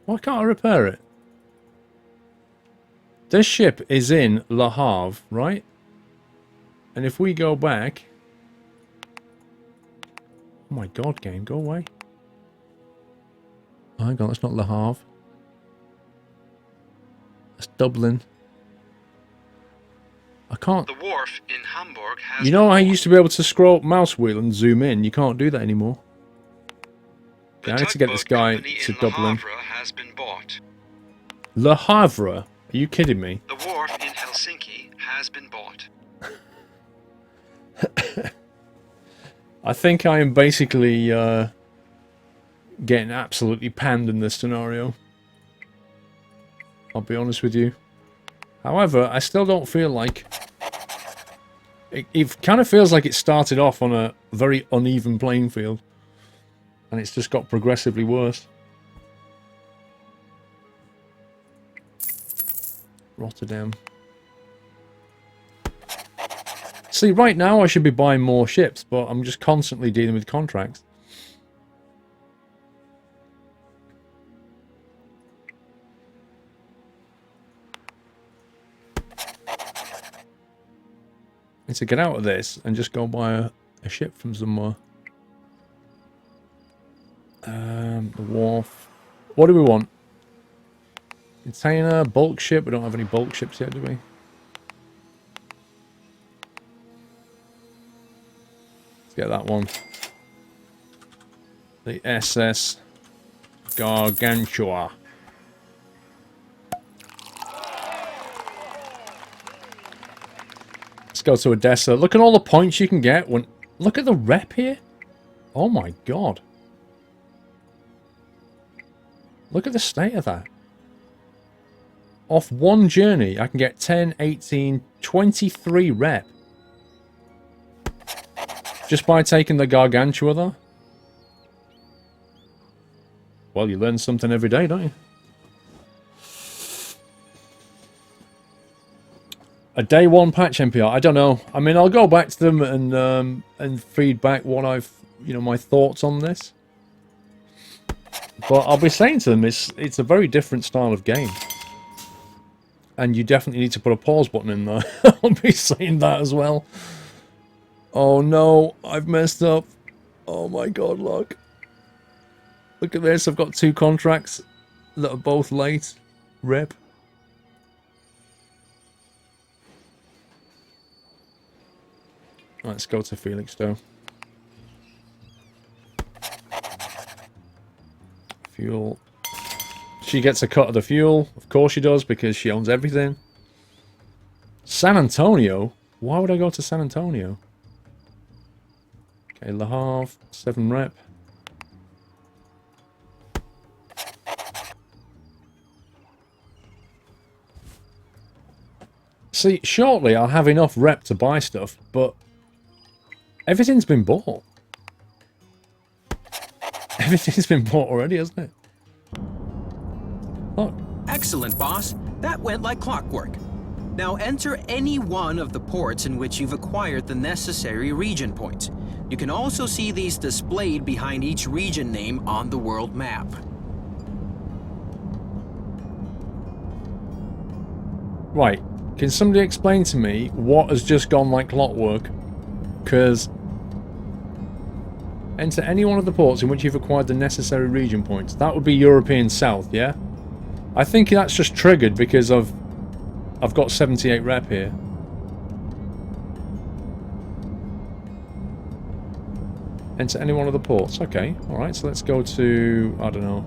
Why can't I repair it? This ship is in Le Havre, right? And if we go back... Oh my god, game, go away. Oh, hang on, that's not Le Havre. That's Dublin. I can't... The wharf in Hamburg has... You know, I used to be able to scroll mouse wheel and zoom in. You can't do that anymore. Okay, I need to get this guy to Dublin. Le Havre has been bought. Le Havre? Are you kidding me? The wharf in Helsinki has been bought. I think I am basically getting absolutely panned in this scenario. I'll be honest with you. However, I still don't feel like... It kind of feels like it started off on a very uneven playing field. And it's just got progressively worse. Rotterdam. See, right now I should be buying more ships, but I'm just constantly dealing with contracts. I need to get out of this and just go buy a ship from somewhere. The wharf. What do we want? Container, bulk ship. We don't have any bulk ships yet, do we? Let's get that one. The SS Gargantua. Let's go to Odessa. Look at all the points you can get when... Look at the rep here. Oh my god. Look at the state of that. Off one journey, I can get 10, 18, 23 rep. Just by taking the Gargantua, though. Well, you learn something every day, don't you? A day one patch NPR. I don't know. I mean, I'll go back to them and feed back what I've, my thoughts on this. But I'll be saying to them, it's a very different style of game. And you definitely need to put a pause button in there. I'll be saying that as well. Oh no, I've messed up. Oh my god, look. Look at this, I've got 2 contracts that are both late. Rip. Let's go to Felixstowe. Fuel. She gets a cut of the fuel. Of course she does, because she owns everything. San Antonio? Why would I go to San Antonio? Okay, Le Havre, 7 rep. See, shortly I'll have enough rep to buy stuff, but everything's been bought. Everything's been bought already, hasn't it? Look. Excellent, boss. That went like clockwork. Now enter any one of the ports in which you've acquired the necessary region points. You can also see these displayed behind each region name on the world map. Right. Can somebody explain to me what has just gone like clockwork? Because... Enter any one of the ports in which you've acquired the necessary region points. That would be European South, yeah? I think that's just triggered because I've got 78 rep here. 1, 2, Enter any one of the ports. Okay, alright, so let's go to... I don't know.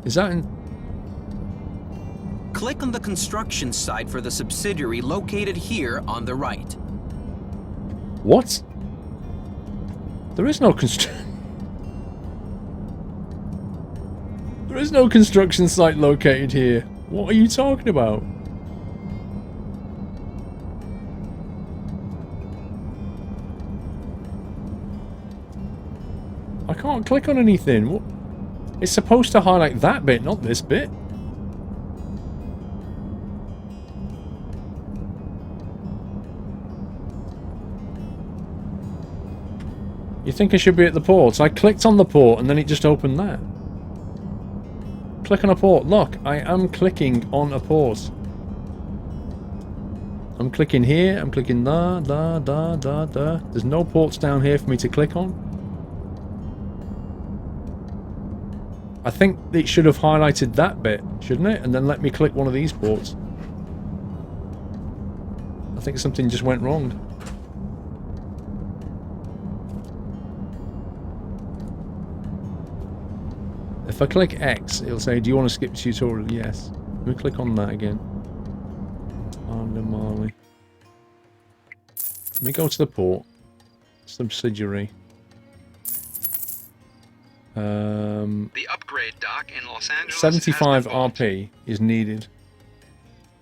Is that in... Click on the construction site for the subsidiary located here on the right. What? There is no There is no construction site located here. What are you talking about? I can't click on anything. What? It's supposed to highlight that bit, not this bit. You think I should be at the ports? I clicked on the port and then it just opened that. Click on a port. Look, I am clicking on a port. I'm clicking here, I'm clicking there. There's no ports down here for me to click on. I think it should have highlighted that bit, shouldn't it? And then let me click one of these ports. I think something just went wrong. If I click X, it'll say, do you want to skip tutorial? Yes. Let me click on that again. Marley. Let me go to the port. Subsidiary. The upgrade dock in Los Angeles 75 has been bought. RP is needed.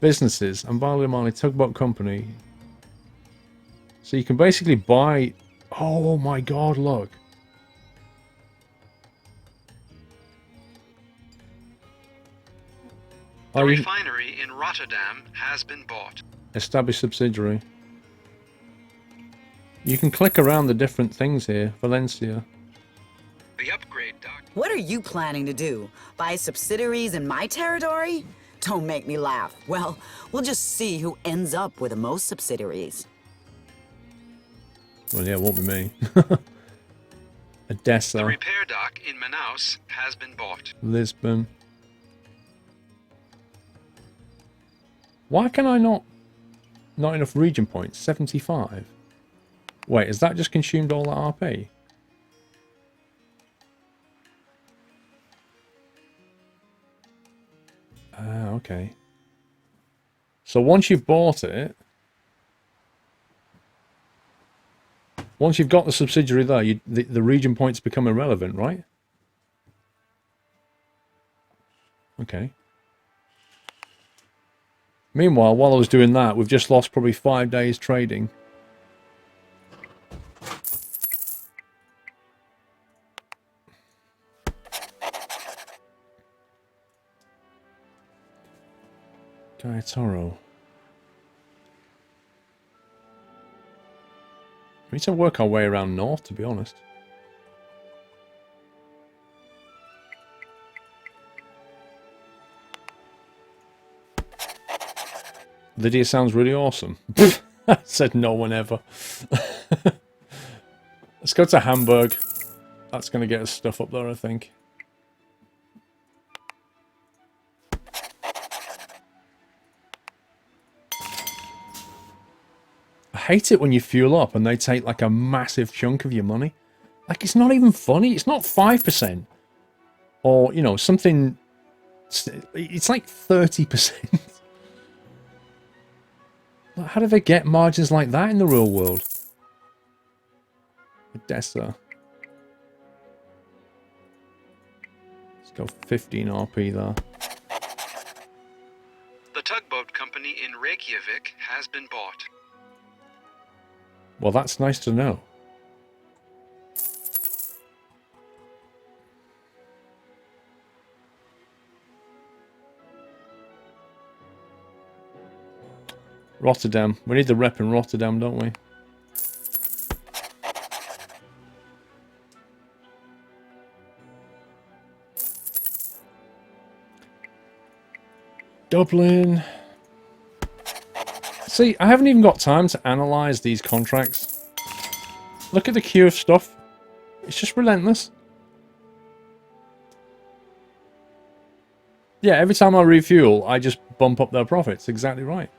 Businesses. And Marley Tugboat Company. So you can basically buy... Oh my god, look. The refinery in Rotterdam has been bought. Establish subsidiary. You can click around the different things here. Valencia. The upgrade dock. What are you planning to do? Buy subsidiaries in my territory? Don't make me laugh. Well, we'll just see who ends up with the most subsidiaries. Well, yeah, it won't be me. Odessa. The repair dock in Manaus has been bought. Lisbon. Why can I not enough region points? 75. Wait, has that just consumed all that RP? Ah, okay. So once you've bought it, once you've got the subsidiary there, the region points become irrelevant, right? Okay. Meanwhile, while I was doing that, we've just lost probably 5 days trading. Toro. We need to work our way around north, to be honest. Lydia sounds really awesome. Said no one ever. Let's go to Hamburg. That's going to get us stuff up there, I think. I hate it when you fuel up and they take like a massive chunk of your money. Like, it's not even funny. It's not 5%. Or, you know, something... It's like 30%. How do they get margins like that in the real world? Odessa. Let's go 15 RP there. The tugboat company in Reykjavik has been bought. Well, that's nice to know. Rotterdam. We need the rep in Rotterdam, don't we? Dublin. See, I haven't even got time to analyze these contracts. Look at the queue of stuff. It's just relentless. Yeah, every time I refuel, I just bump up their profits. Exactly right.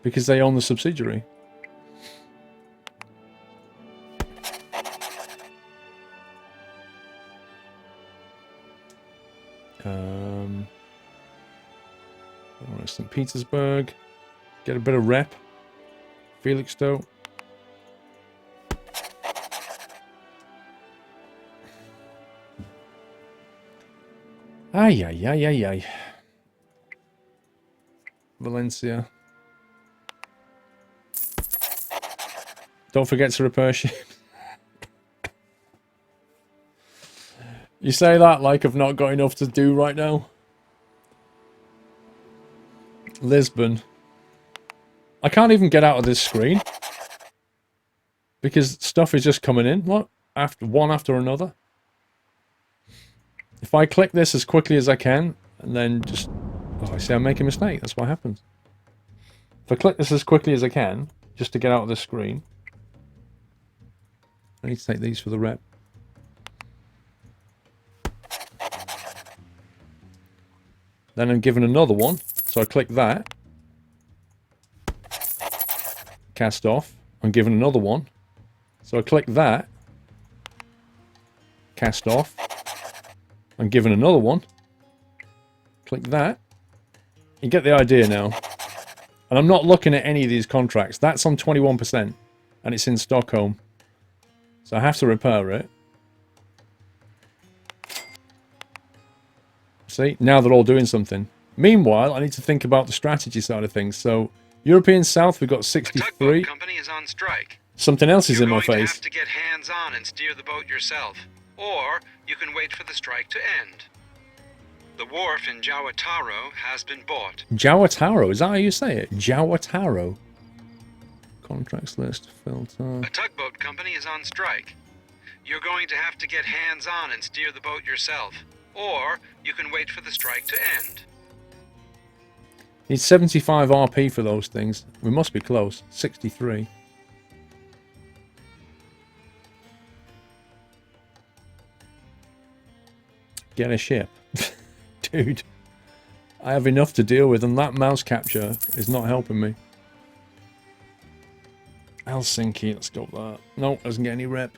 Because they own the subsidiary. St. Petersburg. Get a bit of rep. Felixstowe. Ay, ay, ay, ay, ay. Valencia. Don't forget to repair ship. You say that like I've not got enough to do right now. Lisbon. I can't even get out of this screen. Because stuff is just coming in. Look, one after another. If I click this as quickly as I can, and then just... Oh, I see I'm making a mistake. That's what happens. If I click this as quickly as I can, just to get out of this screen... I need to take these for the rep. Then I'm given another one. So I click that. Cast off. I'm given another one. So I click that. Cast off. I'm given another one. Click that. You get the idea now. And I'm not looking at any of these contracts. That's on 21%. And it's in Stockholm. So I have to repair it. See? Now they're all doing something. Meanwhile, I need to think about the strategy side of things. So, European South, we've got 63. The tugboat company is on strike. Something else is in my You're going to face. have to get hands-on and steer the boat yourself. Or you can wait for the strike to end. The wharf in Jawataro has been bought. Jawataro, is that how you say it? Jawataro. Contracts list, filter. A tugboat company is on strike. You're going to have to get hands-on and steer the boat yourself. Or you can wait for the strike to end. Need 75 RP for those things. We must be close. 63. Get a ship. Dude. I have enough to deal with, and that mouse capture is not helping me. Helsinki, let's go with that. Nope, doesn't get any rep.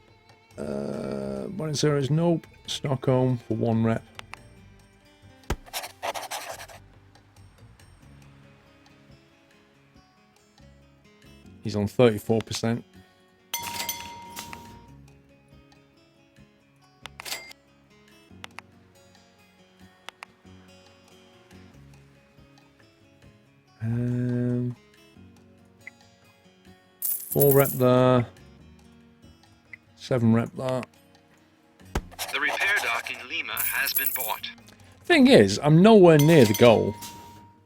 Buenos Aires, nope. Stockholm for 1 rep. He's on 34%. Um, 4 rep there. 7 rep there. The repair dock in Lima has been bought. Thing is, I'm nowhere near the goal.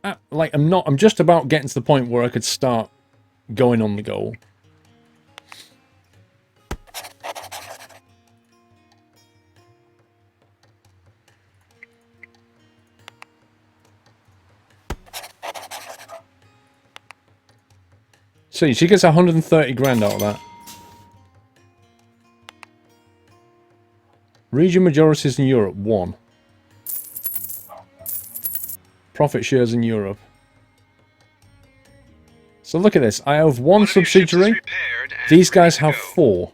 I'm just about getting to the point where I could start going on the goal. See, she gets 130 grand out of that. Region majorities in Europe, 1. Profit shares in Europe. So look at this. I have 1 subsidiary. These guys have 4.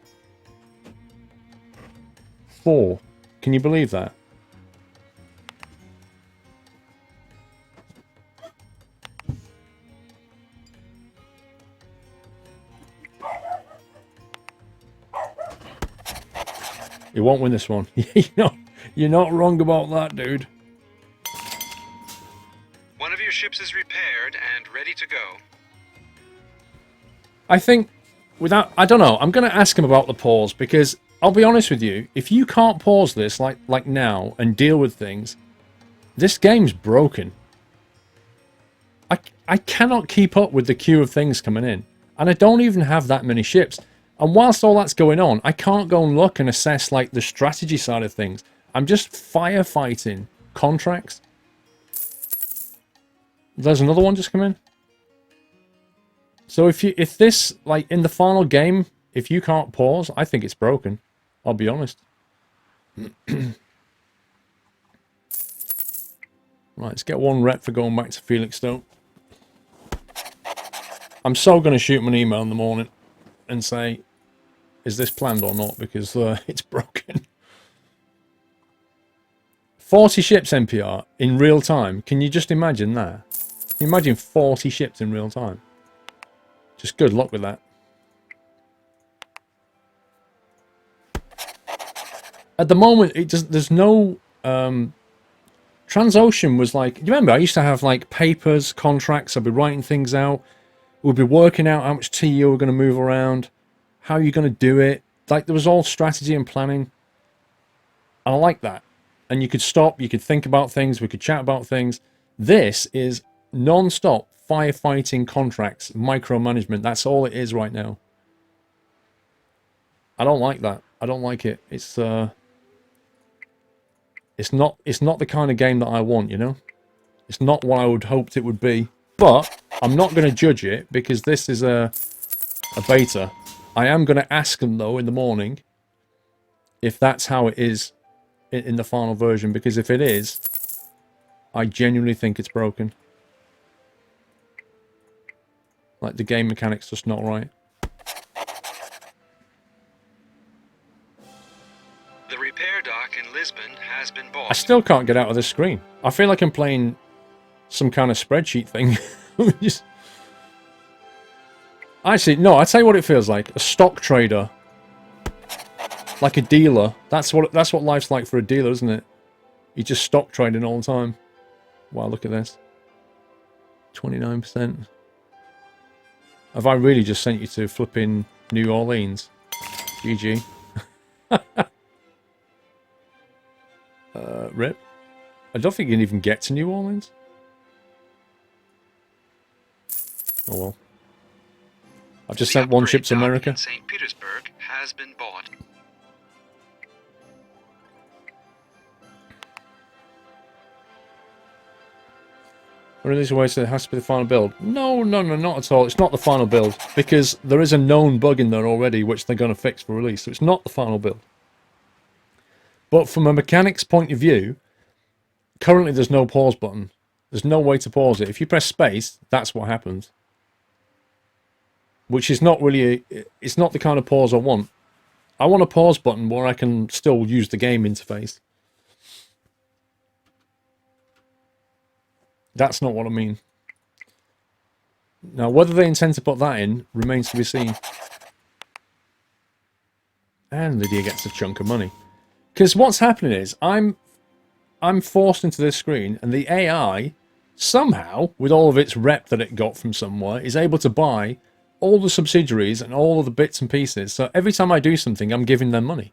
4. Can you believe that? You won't win this one. You're not wrong about that, dude. One of your ships is repaired and ready to go. I think, I don't know, I'm going to ask him about the pause, because I'll be honest with you, if you can't pause this like now and deal with things, this game's broken. I cannot keep up with the queue of things coming in, and I don't even have that many ships. And whilst all that's going on, I can't go and look and assess like the strategy side of things. I'm just firefighting contracts. There's another one just come in. So if this, like in the final game, if you can't pause, I think it's broken. I'll be honest. Right, let's get 1 rep for going back to Felixstowe. I'm so going to shoot him an email in the morning and say, is this planned or not? Because it's broken. 40 ships NPR in real time. Can you just imagine that? Can you imagine 40 ships in real time? Just good luck with that. At the moment, there's no... TransOcean was like... You remember, I used to have like papers, contracts, I'd be writing things out. We'd be working out how much TU we're going to move around. How are you going to do it? Like, there was all strategy and planning. And I like that. And you could stop, you could think about things, we could chat about things. This is non-stop firefighting contracts, micromanagement. That's all it is right now. I don't like that. I don't like it. It's not the kind of game that I want, you know? It's not what I would hoped it would be. But I'm not going to judge it because this is a beta. I am going to ask them, though, in the morning if that's how it is in the final version, because if it is, I genuinely think it's broken. Like, the game mechanic's just not right. The repair dock in Lisbon has been bought. I still can't get out of this screen. I feel like I'm playing some kind of spreadsheet thing. Just... Actually, no, I tell you what it feels like. A stock trader. Like a dealer. That's what life's like for a dealer, isn't it? You just stock trading all the time. Wow, look at this. 29%. Have I really just sent you to flipping New Orleans? GG. Rip. I don't think you can even get to New Orleans. Oh well. I've just sent one ship to America. St. Petersburg has been bought. Release away, so it has to be the final build. No, not at all. It's not the final build because there is a known bug in there already which they're going to fix for release. So it's not the final build. But from a mechanics point of view, currently there's no pause button. There's no way to pause it. If you press space, that's what happens. Which is not really... It's not the kind of pause I want. I want a pause button where I can still use the game interface. That's not what I mean. Now, whether they intend to put that in remains to be seen. And Lydia gets a chunk of money. Because what's happening is, I'm forced into this screen, and the AI, somehow, with all of its rep that it got from somewhere, is able to buy all the subsidiaries and all of the bits and pieces. So every time I do something, I'm giving them money.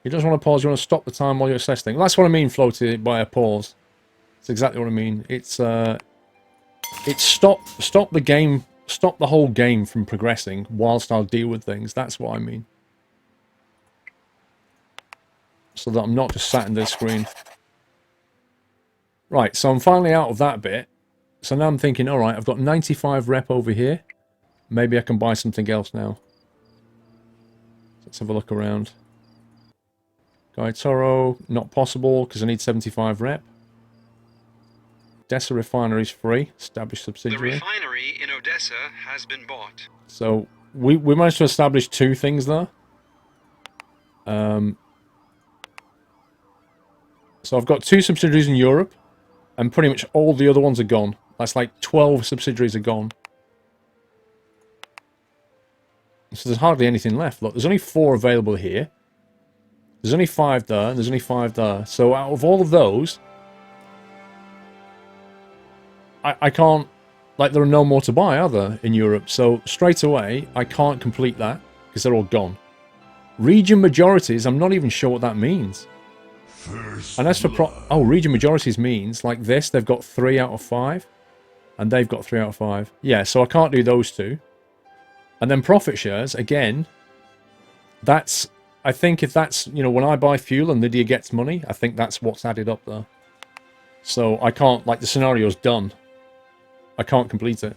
You just want to pause, you want to stop the time while you're assessing. That's what I mean, floaty, by a pause. That's exactly what I mean. It's stop the game, stop the whole game from progressing whilst I'll deal with things. That's what I mean. So that I'm not just sat in this screen. Right, so I'm finally out of that bit. So now I'm thinking, alright, I've got 95 rep over here. Maybe I can buy something else now. Let's have a look around. Guy Toro, not possible because I need 75 rep. Odessa refinery's free. Established subsidiary. The refinery in Odessa has been bought. So we managed to establish two things there. So I've got two subsidiaries in Europe, and pretty much all the other ones are gone. That's like 12 subsidiaries are gone. So there's hardly anything left. Look, there's only 4 available here. There's only 5 there, and there's only 5 there. So out of all of those, I can't... Like, there are no more to buy, are there, in Europe? So straight away, I can't complete that, because they're all gone. Region majorities, I'm not even sure what that means. And as for region majorities means, like this, they've got 3 out of 5. And they've got 3 out of 5. Yeah, so I can't do those two. And then profit shares, again, that's... I think if that's, you know, when I buy fuel and Lydia gets money, I think that's what's added up there. So I can't, like, the scenario's done. I can't complete it.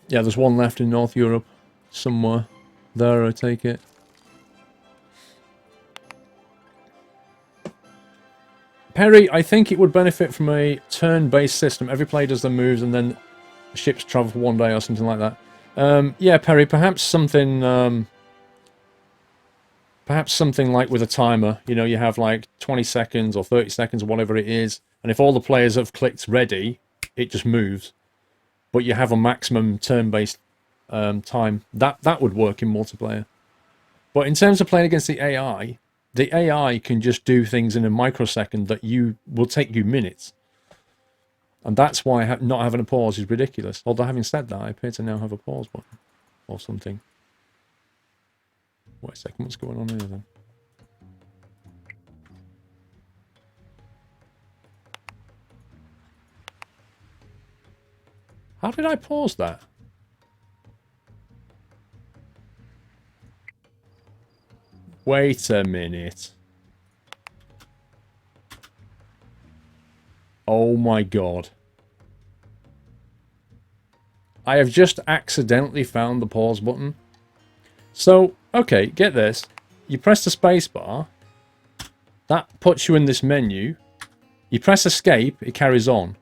Yeah, there's one left in North Europe. Somewhere. There, I take it. Perry, I think it would benefit from a turn-based system. Every player does their moves and then ships travel for one day or something like that. Yeah, Perry, perhaps something like with a timer. You know, you have like 20 seconds or 30 seconds or whatever it is, and if all the players have clicked ready, it just moves. But you have a maximum turn-based time. That would work in multiplayer. But in terms of playing against the AI can just do things in a microsecond that will take you minutes. And that's why not having a pause is ridiculous. Although having said that, I appear to now have a pause button or something. Wait a second, what's going on here then? How did I pause that? Wait a minute. Oh my god. I have just accidentally found the pause button. So, okay, get this. You press the space bar. That puts you in this menu. You press escape, it carries on.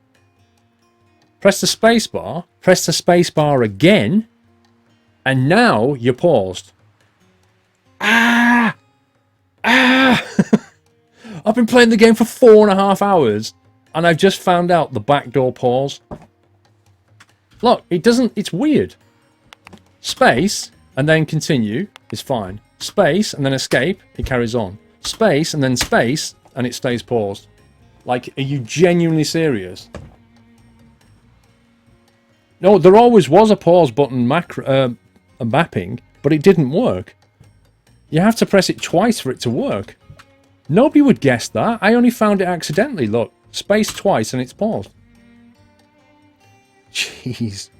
Press the space bar again, and now you're paused. Ah! Ah! I've been playing the game for 4.5 hours, and I've just found out the backdoor pause. Look, it's weird. Space, and then continue, is fine. Space, and then escape, it carries on. Space, and then space, and it stays paused. Like, are you genuinely serious? No, there always was a pause button mapping, but it didn't work. You have to press it twice for it to work. Nobody would guess that. I only found it accidentally. Look, space twice and it's paused. Jeez.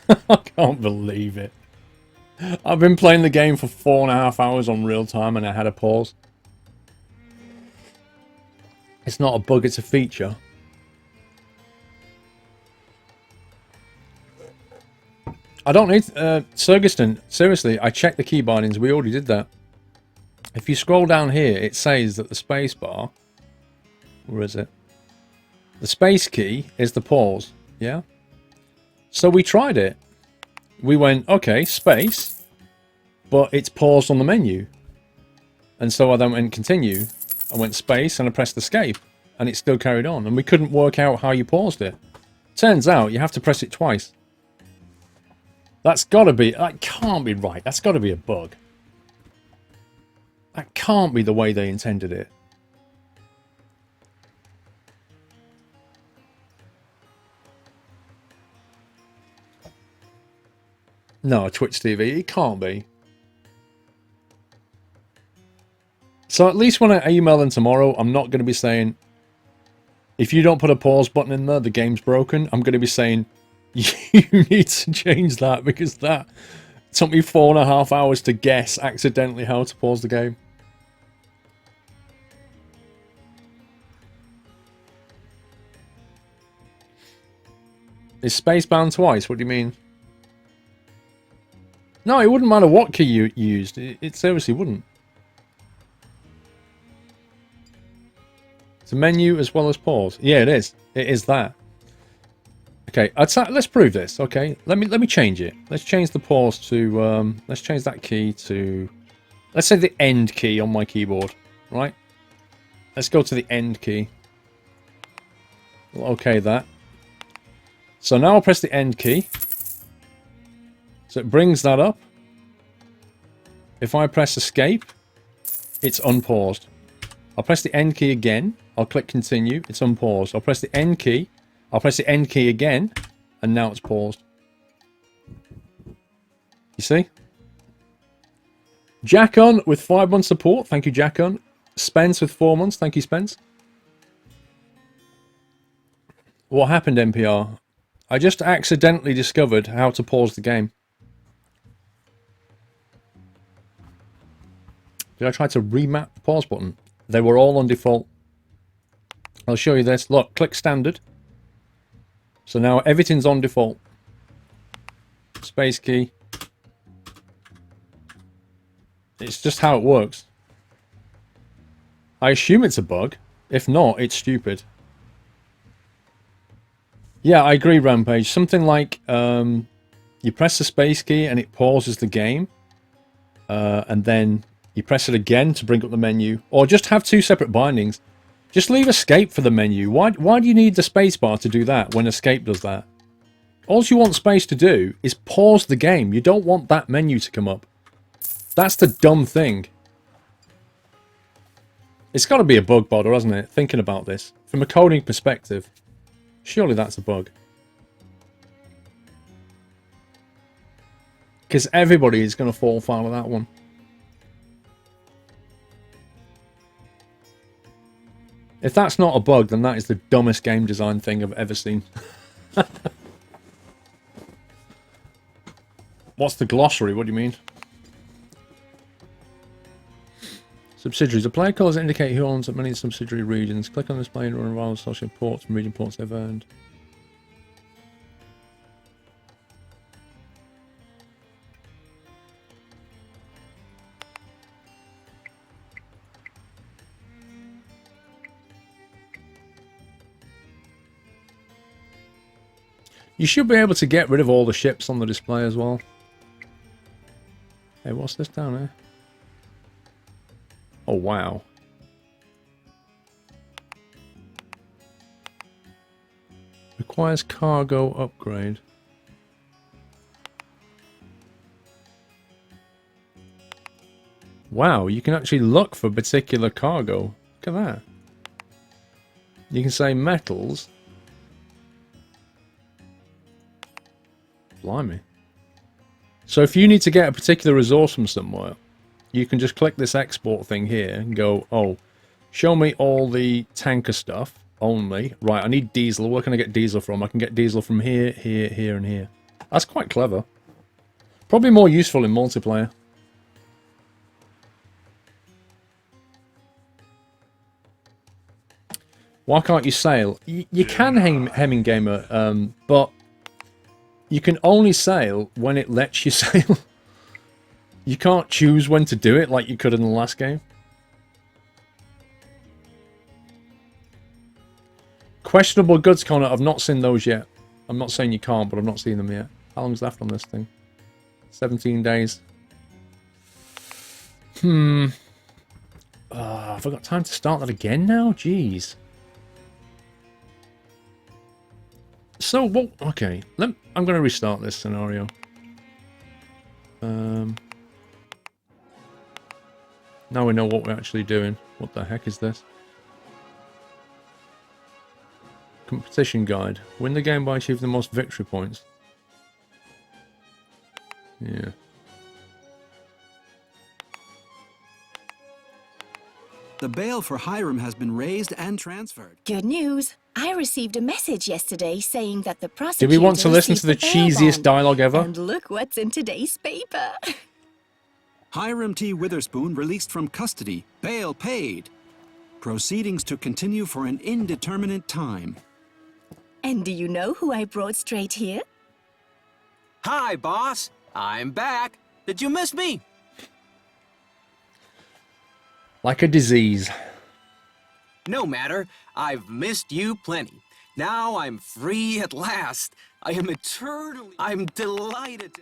I can't believe it. I've been playing the game for 4.5 hours on real time and I had a pause. It's not a bug, it's a feature. I don't need... Sergiston, seriously, I checked the key bindings. We already did that. If you scroll down here, it says that the space bar... Where is it? The space key is the pause. Yeah? So we tried it. We went, okay, space, but it's paused on the menu. And so I then went continue. I went space and I pressed escape. And it still carried on. And we couldn't work out how you paused it. Turns out you have to press it twice. That's gotta be... That can't be right. That's gotta be a bug. That can't be the way they intended it. No, Twitch TV. It can't be. So at least when I email them tomorrow, I'm not going to be saying, if you don't put a pause button in there, the game's broken. I'm going to be saying, you need to change that because that took me 4.5 hours to guess accidentally how to pause the game. Is space bound twice? What do you mean? No, it wouldn't matter what key you used. It seriously wouldn't. It's a menu as well as pause. Yeah, it is. It is that. Okay, let's prove this. Okay, let me change it. Let's change the pause to let's change that key to, let's say, the end key on my keyboard. Right. Let's go to the end key. We'll okay that. So now I'll press the end key. So it brings that up. If I press escape, it's unpaused. I'll press the end key again. I'll click continue. It's unpaused. I'll press the end key. I'll press the end key again, and now it's paused. You see? Jackon with 5 months support. Thank you, Jackon. Spence with 4 months. Thank you, Spence. What happened, NPR? I just accidentally discovered how to pause the game. Did I try to remap the pause button? They were all on default. I'll show you this. Look, click standard. So now everything's on default. Space key. It's just how it works. I assume it's a bug. If not, it's stupid. Yeah, I agree, Rampage. Something like you press the space key and it pauses the game. And then you press it again to bring up the menu. Or just have two separate bindings. Just leave escape for the menu. Why do you need the space bar to do that when escape does that? All you want space to do is pause the game. You don't want that menu to come up. That's the dumb thing. It's got to be a bug bodder, hasn't it? Thinking about this. From a coding perspective. Surely that's a bug. Because everybody is going to fall foul of that one. If that's not a bug, then that is the dumbest game design thing I've ever seen. What's the glossary? What do you mean? Subsidiaries. The player colors indicate who owns many subsidiary regions. Click on the display and run around social ports from region ports they've earned. You should be able to get rid of all the ships on the display as well. Hey, what's this down here? Oh, wow. Requires cargo upgrade. Wow, you can actually look for particular cargo. Look at that. You can say metals. Blimey. So if you need to get a particular resource from somewhere, you can just click this export thing here and go, oh, show me all the tanker stuff only. Right, I need diesel. Where can I get diesel from? I can get diesel from here, here, here, and here. That's quite clever. Probably more useful in multiplayer. Why can't you sail? You can, Hemmingamer, but you can only sail when it lets you sail. You can't choose when to do it like you could in the last game. Questionable goods, Connor. I've not seen those yet. I'm not saying you can't, but I've not seen them yet. How long's left on this thing? 17 days. Have I got time to start that again now? Jeez. So, what? Okay. I'm going to restart this scenario. Now we know what we're actually doing. What the heck is this? Competition guide. Win the game by achieving the most victory points. Yeah. The bail for Hiram has been raised and transferred. Good news. I received a message yesterday saying that the Do prosecutor we want to listen to the received bail cheesiest bond. dialogue ever? And look what's in today's paper. Hiram T. Witherspoon released from custody. Bail paid. Proceedings to continue for an indeterminate time. And do you know who I brought straight here? Hi, boss. I'm back. Did you miss me? Like a disease. No matter. I've missed you plenty. Now I'm free at last. I am eternally... I'm delighted.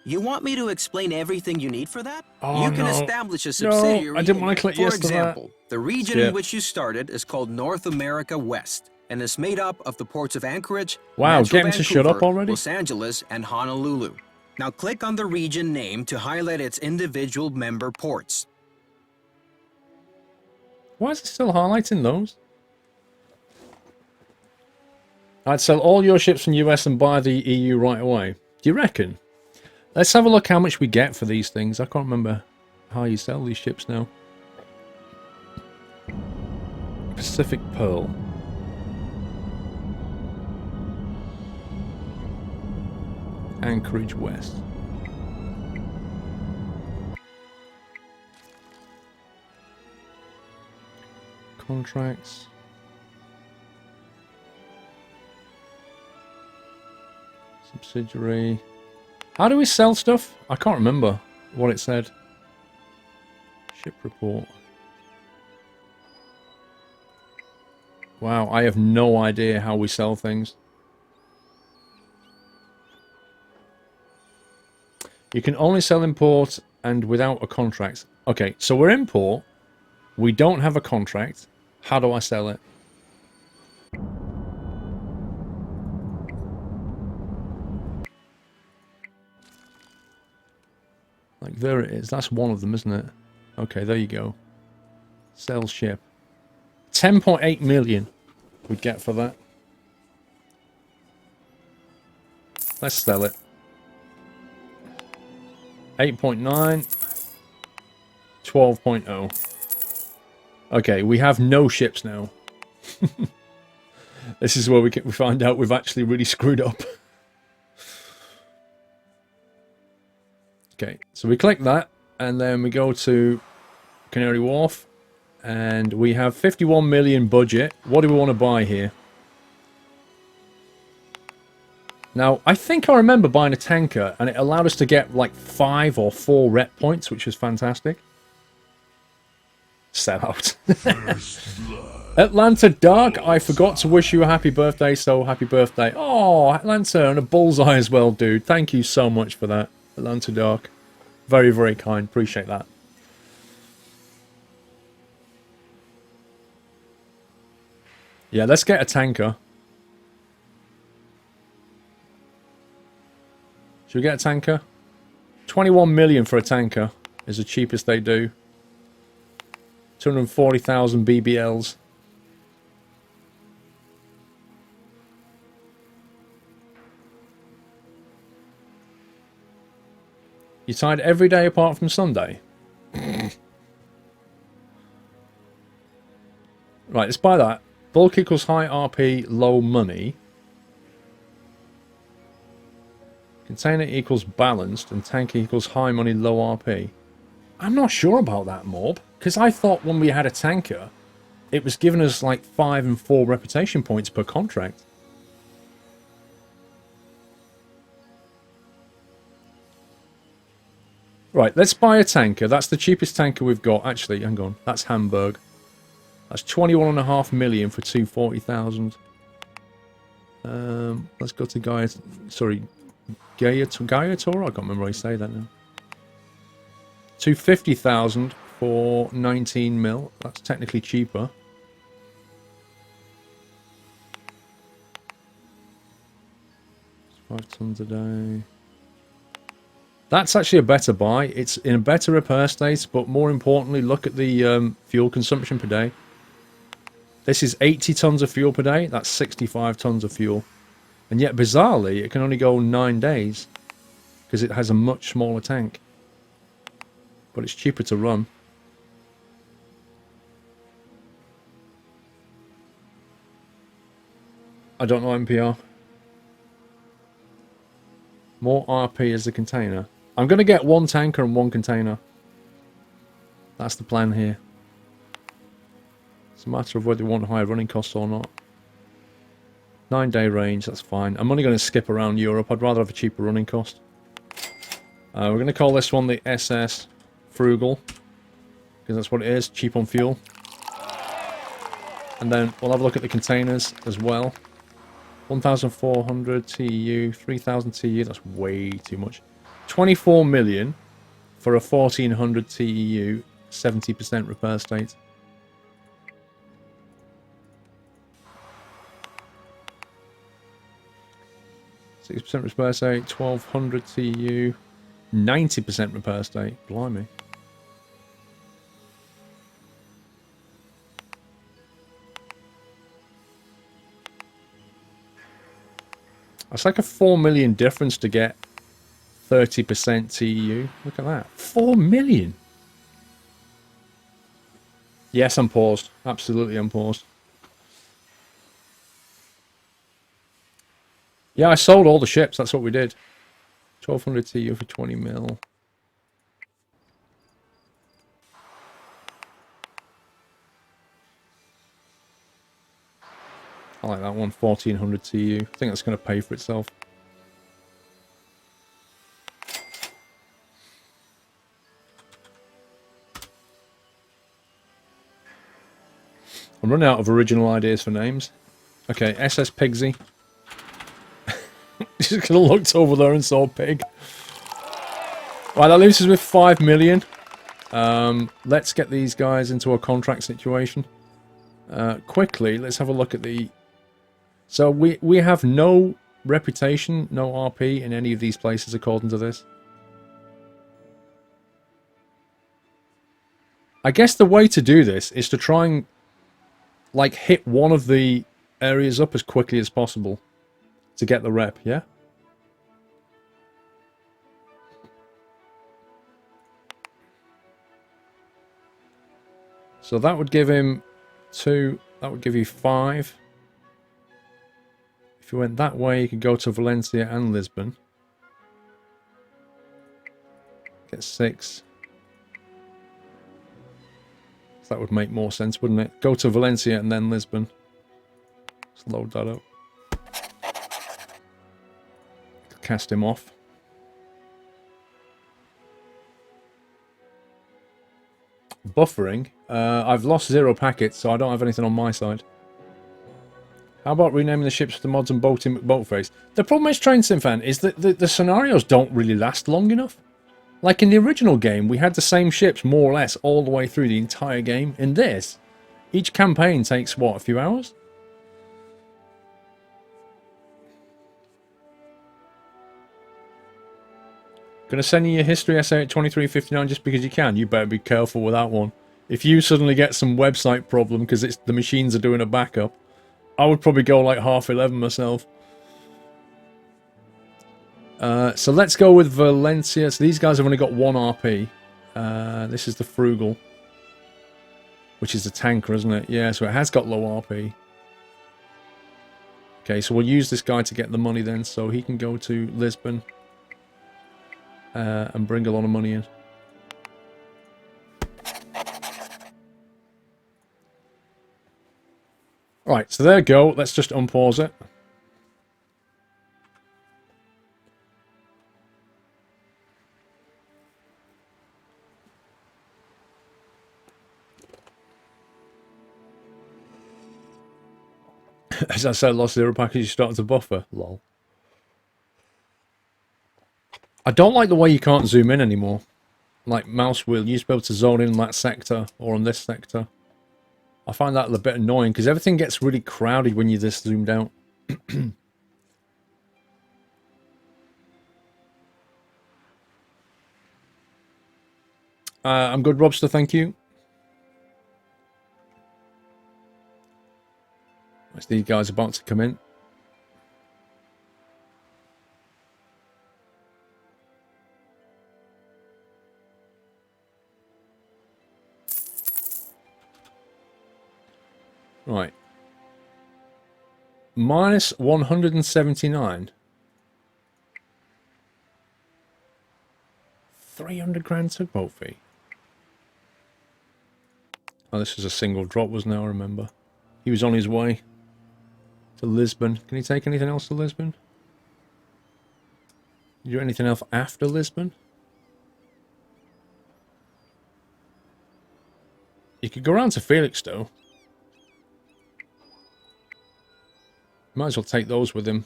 You want me to explain everything you need for that? Oh, you can no. establish a No, subsidiary. I didn't want to click For yes to that. example, the region Shit. in which you started is called North America West and is made up of the ports of Anchorage, Wow, Metro get him to shut up Vancouver, already? Los Angeles, and Honolulu. Now click on the region name to highlight its individual member ports. Why is it still highlighting those? I'd sell all your ships from US and buy the EU right away. Do you reckon? Let's have a look how much we get for these things. I can't remember how you sell these ships now. Pacific Pearl. Anchorage West. Contracts. Subsidiary. How do we sell stuff? I can't remember what it said. Ship report. Wow, I have no idea how we sell things. You can only sell import and without a contract. Okay, so we're import. We don't have a contract. How do I sell it? Like, there it is. That's one of them, isn't it? Okay, there you go. Sell ship. 10.8 million we'd get for that. Let's sell it. 8.9. 12.0. Okay, we have no ships now. This is where we find out we've actually really screwed up. Okay, so we click that, and then we go to Canary Wharf, and we have 51 million budget. What do we want to buy here? Now, I think I remember buying a tanker, and it allowed us to get like 5 or 4 rep points, which was fantastic. Sell out. Atlanta Dark, I forgot to wish you a happy birthday, so happy birthday. Oh, Atlanta, and a bullseye as well, dude. Thank you so much for that, Atlanta Dark. Very, very kind. Appreciate that. Yeah, let's get a tanker. Should we get a tanker? 21 million for a tanker is the cheapest they do. 240,000 BBLs. You tied every day apart from Sunday? Right, let's buy that. Bulk equals high RP, low money. Container equals balanced, and tank equals high money, low RP. I'm not sure about that, Morb, because I thought when we had a tanker, it was giving us like 5 and 4 reputation points per contract. Right, let's buy a tanker. That's the cheapest tanker we've got. Actually, hang on. That's Hamburg. That's 21.5 million for 240,000. Let's go to Gaiator? I can't remember how you say that now. 250,000 for 19 mil. That's technically cheaper. It's 5 tons a day. That's actually a better buy. It's in a better repair state, but more importantly, look at the fuel consumption per day. This is 80 tons of fuel per day. That's 65 tons of fuel. And yet, bizarrely, it can only go 9 days because it has a much smaller tank. But it's cheaper to run. I don't know MPR. More RP as a container. I'm going to get 1 tanker and 1 container. That's the plan here. It's a matter of whether you want higher running costs or not. 9-day range, that's fine. I'm only going to skip around Europe. I'd rather have a cheaper running cost. We're going to call this one the SS Frugal, because that's what it is, cheap on fuel. And then we'll have a look at the containers as well. 1,400 TEU, 3,000 TEU, that's way too much. 24 million for a 1,400 TEU, 70% repair state. % repair state, 1,200 TEU, 90% repair state. Blimey. That's like a 4 million difference to get 30% TEU. Look at that. 4 million. Yes, I'm paused. Absolutely, I'm paused. Yeah, I sold all the ships. That's what we did. 1,200 TEU for 20 mil. I like that one. 1,400 TEU. I think that's going to pay for itself. I'm running out of original ideas for names. Okay, SS Pigsy. Just kind of looked over there and saw Pig. Right, that leaves us with 5 million. Let's get these guys into a contract situation. Quickly, let's have a look at the... So we have no reputation, no RP in any of these places according to this. I guess the way to do this is to try and like hit one of the areas up as quickly as possible to get the rep, yeah? So that would give him 2, that would give you 5. If you went that way, you could go to Valencia and Lisbon. Get 6. So that would make more sense, wouldn't it? Go to Valencia and then Lisbon. Let's load that up. Cast him off. Buffering. I've lost 0 packets, so I don't have anything on my side. How about renaming the ships with the mods and boat face? The problem is, Train Sim Fan, is that the scenarios don't really last long enough. Like in the original game, we had the same ships more or less all the way through the entire game. In this, each campaign takes, what, a few hours? Gonna send you your history essay at 23:59 just because you can. You better be careful with that one. If you suddenly get some website problem because the machines are doing a backup, I would probably go like 11:30 myself. So let's go with Valencia. So these guys have only got 1 RP. This is the Frugal, which is the tanker, isn't it? Yeah, so it has got low RP. Okay, so we'll use this guy to get the money then, so he can go to Lisbon and bring a lot of money in. Right, so there we go. Let's just unpause it. As I said, lost 0 package, you started to buffer. Lol. I don't like the way you can't zoom in anymore. Like mouse wheel, you used to be able to zone in on that sector or on this sector. I find that a bit annoying because everything gets really crowded when you're this zoomed out. I'm good, Robster, thank you. As these guys are about to come in. Right. Minus 179. 300 grand tugboat fee. Oh, this was a single drop, wasn't it? I remember. He was on his way to Lisbon. Can he take anything else to Lisbon? You do anything else after Lisbon? You could go around to Felixstowe. Might as well take those with him.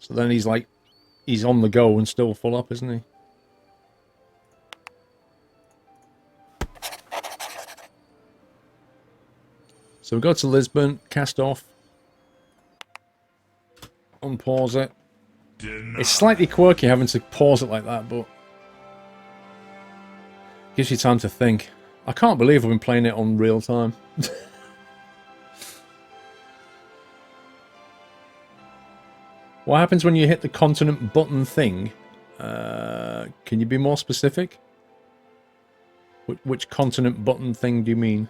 So then he's like, he's on the go and still full up, isn't he? So we go to Lisbon, cast off, unpause it. It's slightly quirky having to pause it like that, but gives you time to think. I can't believe I've been playing it on real time. What happens when you hit the continent button thing? Can you be more specific? Which continent button thing do you mean?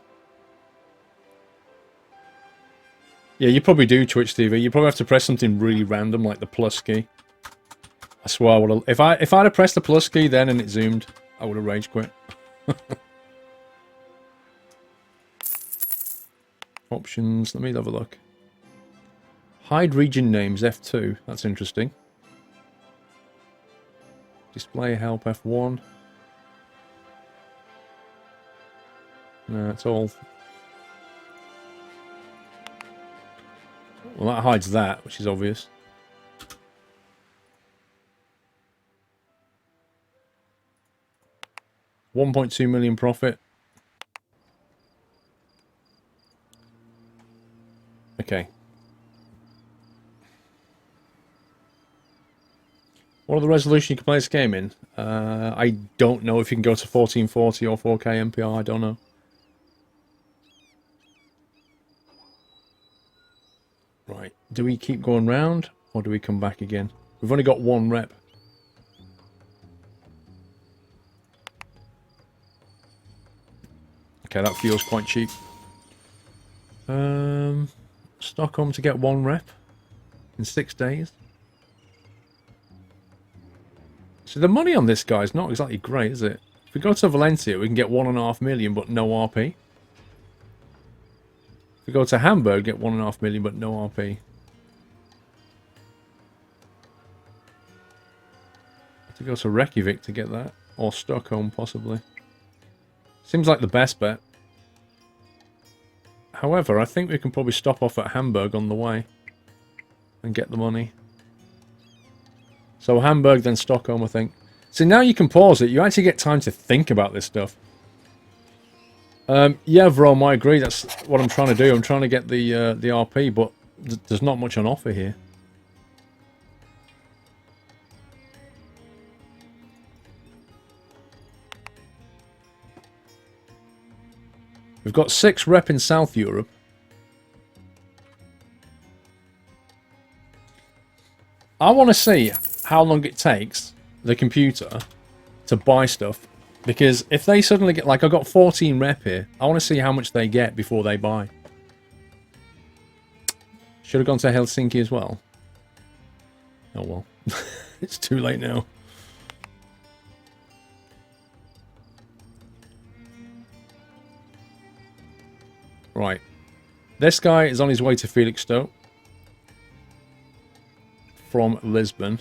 Yeah, you probably do, Twitch TV. You probably have to press something really random like the plus key. I swear I would have... If I'd have pressed the plus key then and it zoomed, I would have rage quit. Options, let me have a look. Hide region names, F2. That's interesting. Display help, F1. No, it's all Well, that hides that, which is obvious. $1.2 million profit. Okay. What are the resolution you can play this game in? I don't know if you can go to 1440 or 4K MPR. I don't know. Right. Do we keep going round or do we come back again? We've only got one rep. Okay, that feels quite cheap. Stockholm to get one rep in 6 days. So the money on this guy is not exactly great, is it? If we go to Valencia, we can get 1.5 million, but no RP. If we go to Hamburg, get 1.5 million, but no RP. To go to Reykjavik to get that, or Stockholm possibly. Seems like the best bet. However, I think we can probably stop off at Hamburg on the way and get the money. So Hamburg, then Stockholm, I think. So now you can pause it. You actually get time to think about this stuff. Yeah, Vrom, I agree. That's what I'm trying to do. I'm trying to get the RP, but there's not much on offer here. We've got 6 rep in South Europe. I want to see how long it takes the computer to buy stuff. Because if they suddenly get... Like, I've got 14 rep here. I want to see how much they get before they buy. Should have gone to Helsinki as well. Oh, well. It's too late now. Right. This guy is on his way to Felixstowe from Lisbon.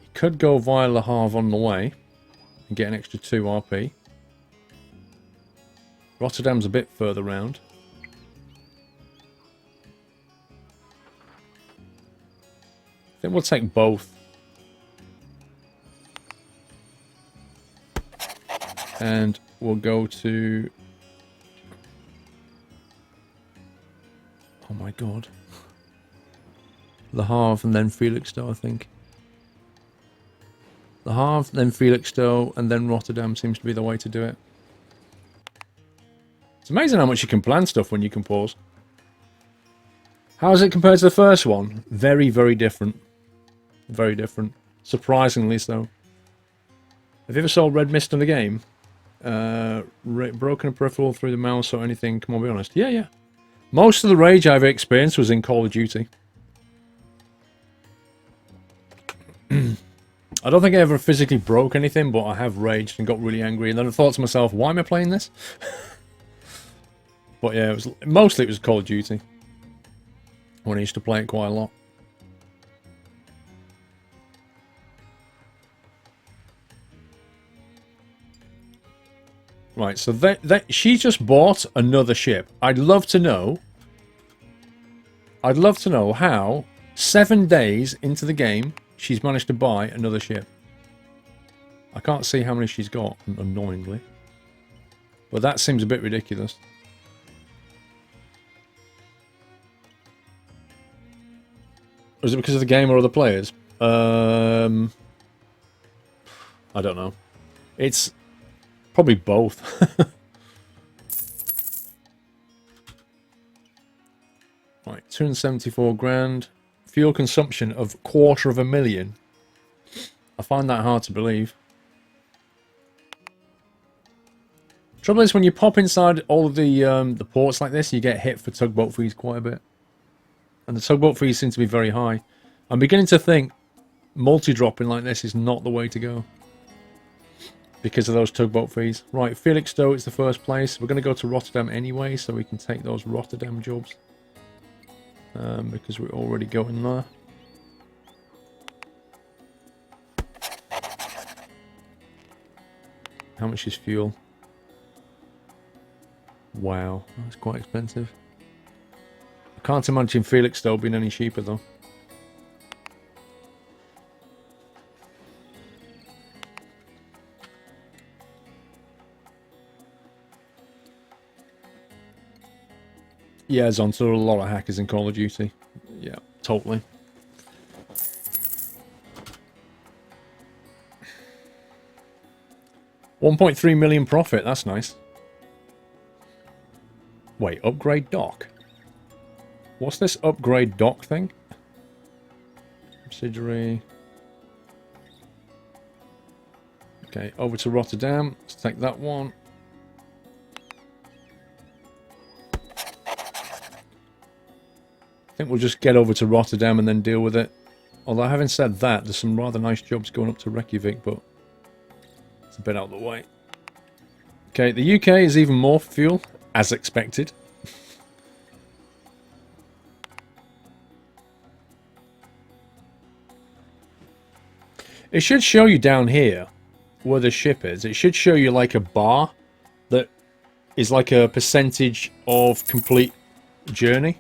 He could go via Le Havre on the way and get an extra 2 RP. Rotterdam's a bit further round. I think we'll take both. And we'll go to... Oh my god. Le Havre and then Felixstowe, I think. Le Havre, then Felixstowe, and then Rotterdam seems to be the way to do it. It's amazing how much you can plan stuff when you can pause. How is it compared to the first one? Very, very different. Very different. Surprisingly so. Have you ever saw Red Mist in the game? Broken a peripheral through the mouse or anything? Come on, be honest. Yeah, yeah. Most of the rage I've experienced was in Call of Duty. I don't think I ever physically broke anything, but I have raged and got really angry. And then I thought to myself, why am I playing this? But yeah, mostly it was Call of Duty. When I used to play it quite a lot. Right, so she just bought another ship. I'd love to know how 7 days into the game she's managed to buy another ship. I can't see how many she's got, annoyingly. But that seems a bit ridiculous. Is it because of the game or other players? I don't know. It's probably both. Right, 274 grand. Fuel consumption of $250,000. I find that hard to believe. Trouble is, when you pop inside all of the ports like this, you get hit for tugboat fees quite a bit. And the tugboat fees seem to be very high. I'm beginning to think multi-dropping like this is not the way to go. Because of those tugboat fees. Right, Felixstowe is the first place. We're going to go to Rotterdam anyway, so we can take those Rotterdam jobs. Because we're already going there. How much is fuel? Wow, that's quite expensive. Can't imagine Felixstowe being any cheaper though. Yeah, Zonta, there are a lot of hackers in Call of Duty. Yeah, totally. $1.3 million profit, that's nice. Wait, upgrade dock? What's this upgrade dock thing? Subsidiary. Okay, over to Rotterdam. Let's take that one. I think we'll just get over to Rotterdam and then deal with it. Although having said that, there's some rather nice jobs going up to Reykjavik, but it's a bit out of the way. Okay, the UK is even more fuel, as expected. It should show you down here where the ship is. It should show you like a bar that is like a percentage of complete journey.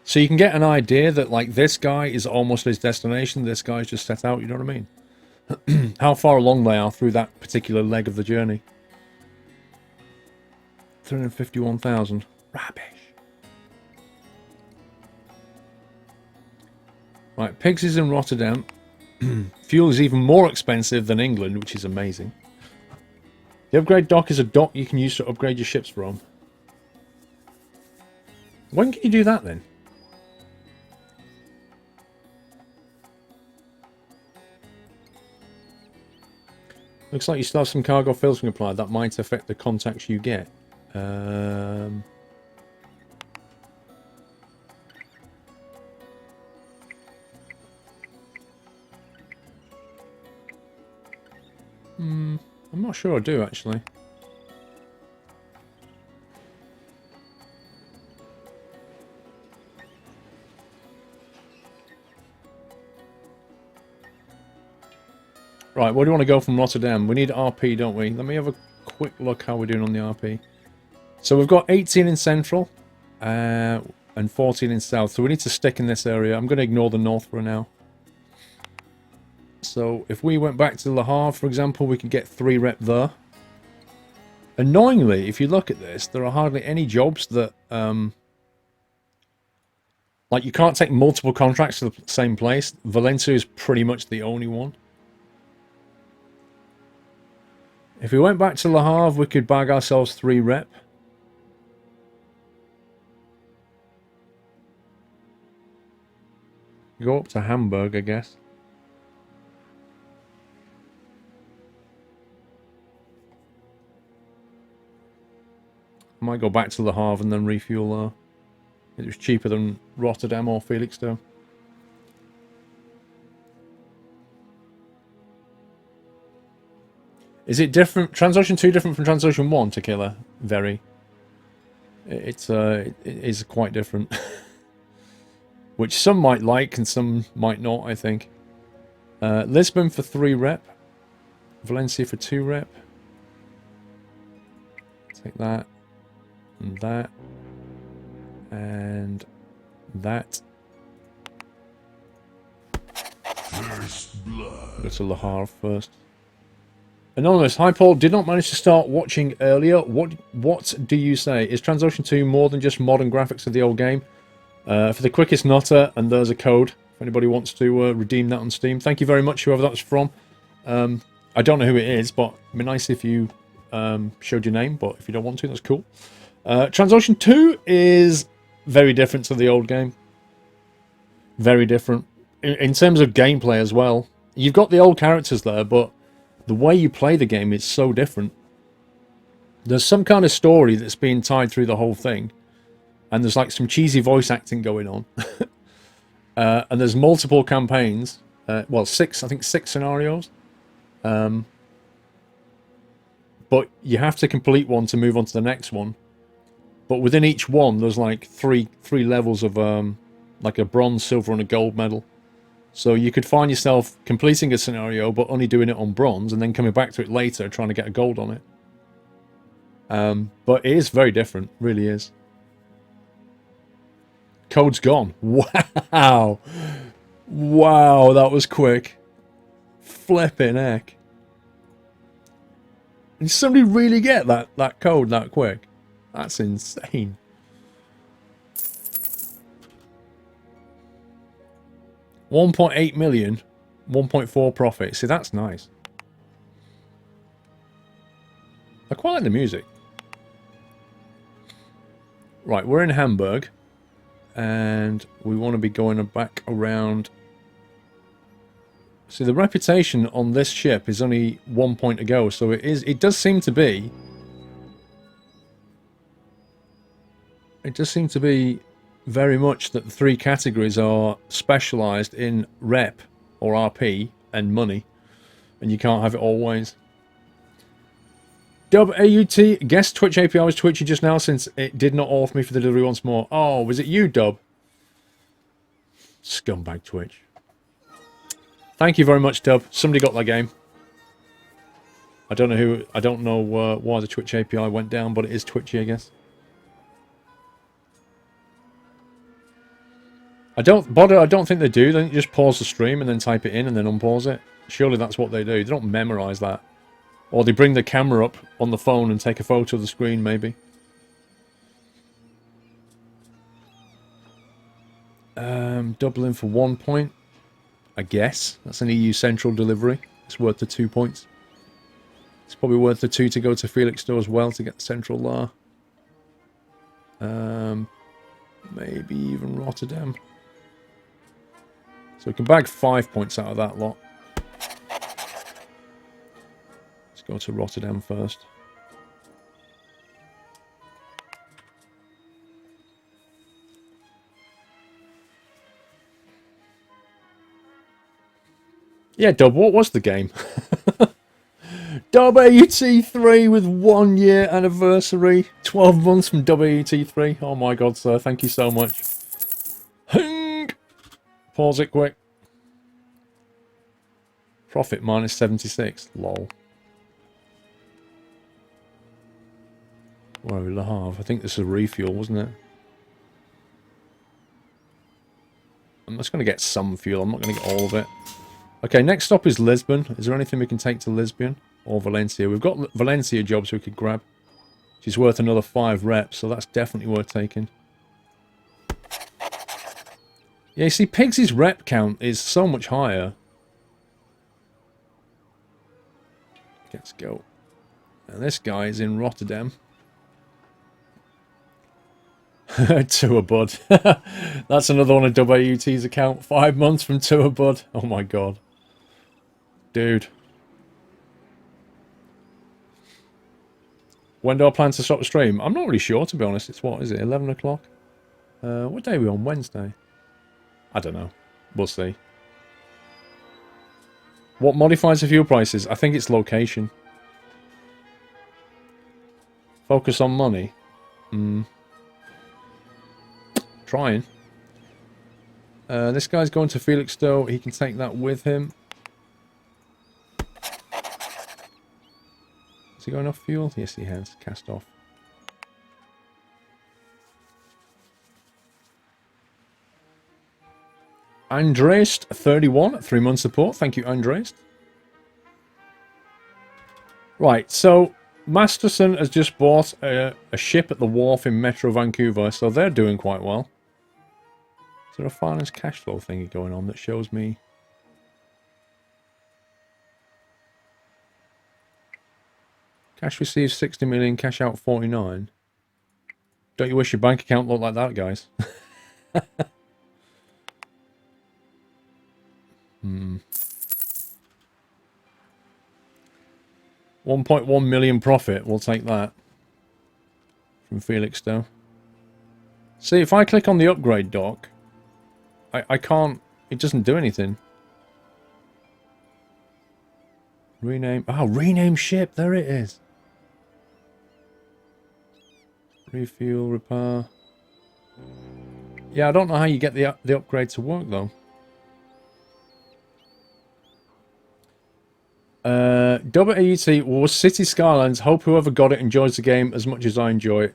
So you can get an idea that like this guy is almost his destination, this guy's just set out, you know what I mean? How far along they are through that particular leg of the journey. 351,000. Rubbish. Right, Pigs is in Rotterdam. Fuel is even more expensive than England, which is amazing. The upgrade dock is a dock you can use to upgrade your ships from. When can you do that then? Looks like you still have some cargo filtering applied. That might affect the contacts you get. I'm not sure I do, actually. Right, where do you want to go from Rotterdam? We need RP, don't we? Let me have a quick look how we're doing on the RP. So we've got 18 in Central and 14 in South. So we need to stick in this area. I'm going to ignore the North for now. So if we went back to Le Havre, for example, we could get 3 rep there. Annoyingly, if you look at this, there are hardly any jobs that... like, you can't take multiple contracts to the same place. Valencia is pretty much the only one. If we went back to Le Havre, we could bag ourselves 3 rep. Go up to Hamburg, I guess. I might go back to Le Havre and then refuel there. It was cheaper than Rotterdam or Felixstowe. Is it different? TransOcean 2 different from TransOcean 1, Tequila? Very. It is quite different. Which some might like and some might not, I think. Lisbon for 3 rep. Valencia for 2 rep. Take that. And that. And that. First blood. Go to Le Havre first. Anonymous, hi Paul, did not manage to start watching earlier. What do you say? Is TransOcean 2 more than just modern graphics of the old game? For the quickest nutter, and there's a code if anybody wants to redeem that on Steam. Thank you very much, whoever that's from. I don't know who it is, but it'd be nice if you showed your name, but if you don't want to, that's cool. TransOcean 2 is very different to the old game. Very different. In terms of gameplay as well. You've got the old characters there, but the way you play the game is so different. There's some kind of story that's being tied through the whole thing. And there's like some cheesy voice acting going on. And there's multiple campaigns. Well, I think 6 scenarios. But you have to complete one to move on to the next one. But within each one, there's like three levels of like a bronze, silver, and a gold medal. So you could find yourself completing a scenario, but only doing it on bronze, and then coming back to it later, trying to get a gold on it. But it is very different, really is. Code's gone. Wow. Wow, that was quick. Flipping heck. Did somebody really get that code that quick? That's insane. $1.8 million, 1.4 profit. See, that's nice. I quite like the music. Right, we're in Hamburg. And we want to be going back around. See, the reputation on this ship is only 1 point to go, so it does seem to be. It does seem to be very much that the 3 categories are specialised in rep or RP and money, and you can't have it always. Dub AUT, guess Twitch API was twitchy just now since it did not offer me for the delivery once more. Oh, was it you, Dub? Scumbag Twitch. Thank you very much, Dub. Somebody got that game. I don't know who. I don't know why the Twitch API went down, but it is twitchy, I guess. I don't think they do. They just pause the stream and then type it in and then unpause it. Surely that's what they do. They don't memorize that. Or they bring the camera up on the phone and take a photo of the screen, maybe. Doubling for 1 point. I guess. That's an EU Central delivery. It's worth the 2 points. It's probably worth the 2 to go to Felixstowe as well to get the Central there. Maybe even Rotterdam. So we can bag 5 points out of that lot. Go to Rotterdam first. Yeah, Dub, what was the game? Dub AUT3 with 1 year anniversary. 12 months from Dub AUT3. Oh my god, sir. Thank you so much. Pause it quick. Profit minus 76. Lol. Where are we, Le Havre? I think this is a refuel, wasn't it? I'm just going to get some fuel. I'm not going to get all of it. Okay, next stop is Lisbon. Is there anything we can take to Lisbon or Valencia? We've got Valencia jobs we could grab. She's worth another 5 reps, so that's definitely worth taking. Yeah, you see, Pigs' rep count is so much higher. Let's go. And this guy is in Rotterdam. Tour Bud. That's another one of WAUT's account. 5 months from Tour Bud. Oh my god. Dude. When do I plan to stop the stream? I'm not really sure, to be honest. It's what, is it, 11 o'clock? What day are we on? Wednesday? I don't know. We'll see. What modifies the fuel prices? I think it's location. Focus on money. Trying. This guy's going to Felixstowe. He can take that with him. Has he got enough fuel? Yes, he has. Cast off. Andreist 31, 3 months support. Thank you, Andreist. Right, so Masterson has just bought a ship at the wharf in Metro Vancouver, so they're doing quite well. Is there a finance cash flow thingy going on that shows me? Cash received 60 million, cash out 49. Don't you wish your bank account looked like that, guys? 1.1 million profit, we'll take that. From Felixstowe. See, if I click on the upgrade dock, I can't, it doesn't do anything. Rename, oh, rename ship, there it is. Refuel, repair. Yeah, I don't know how you get the upgrade to work, though. WAUT was City Skylines. Hope whoever got it enjoys the game as much as I enjoy it.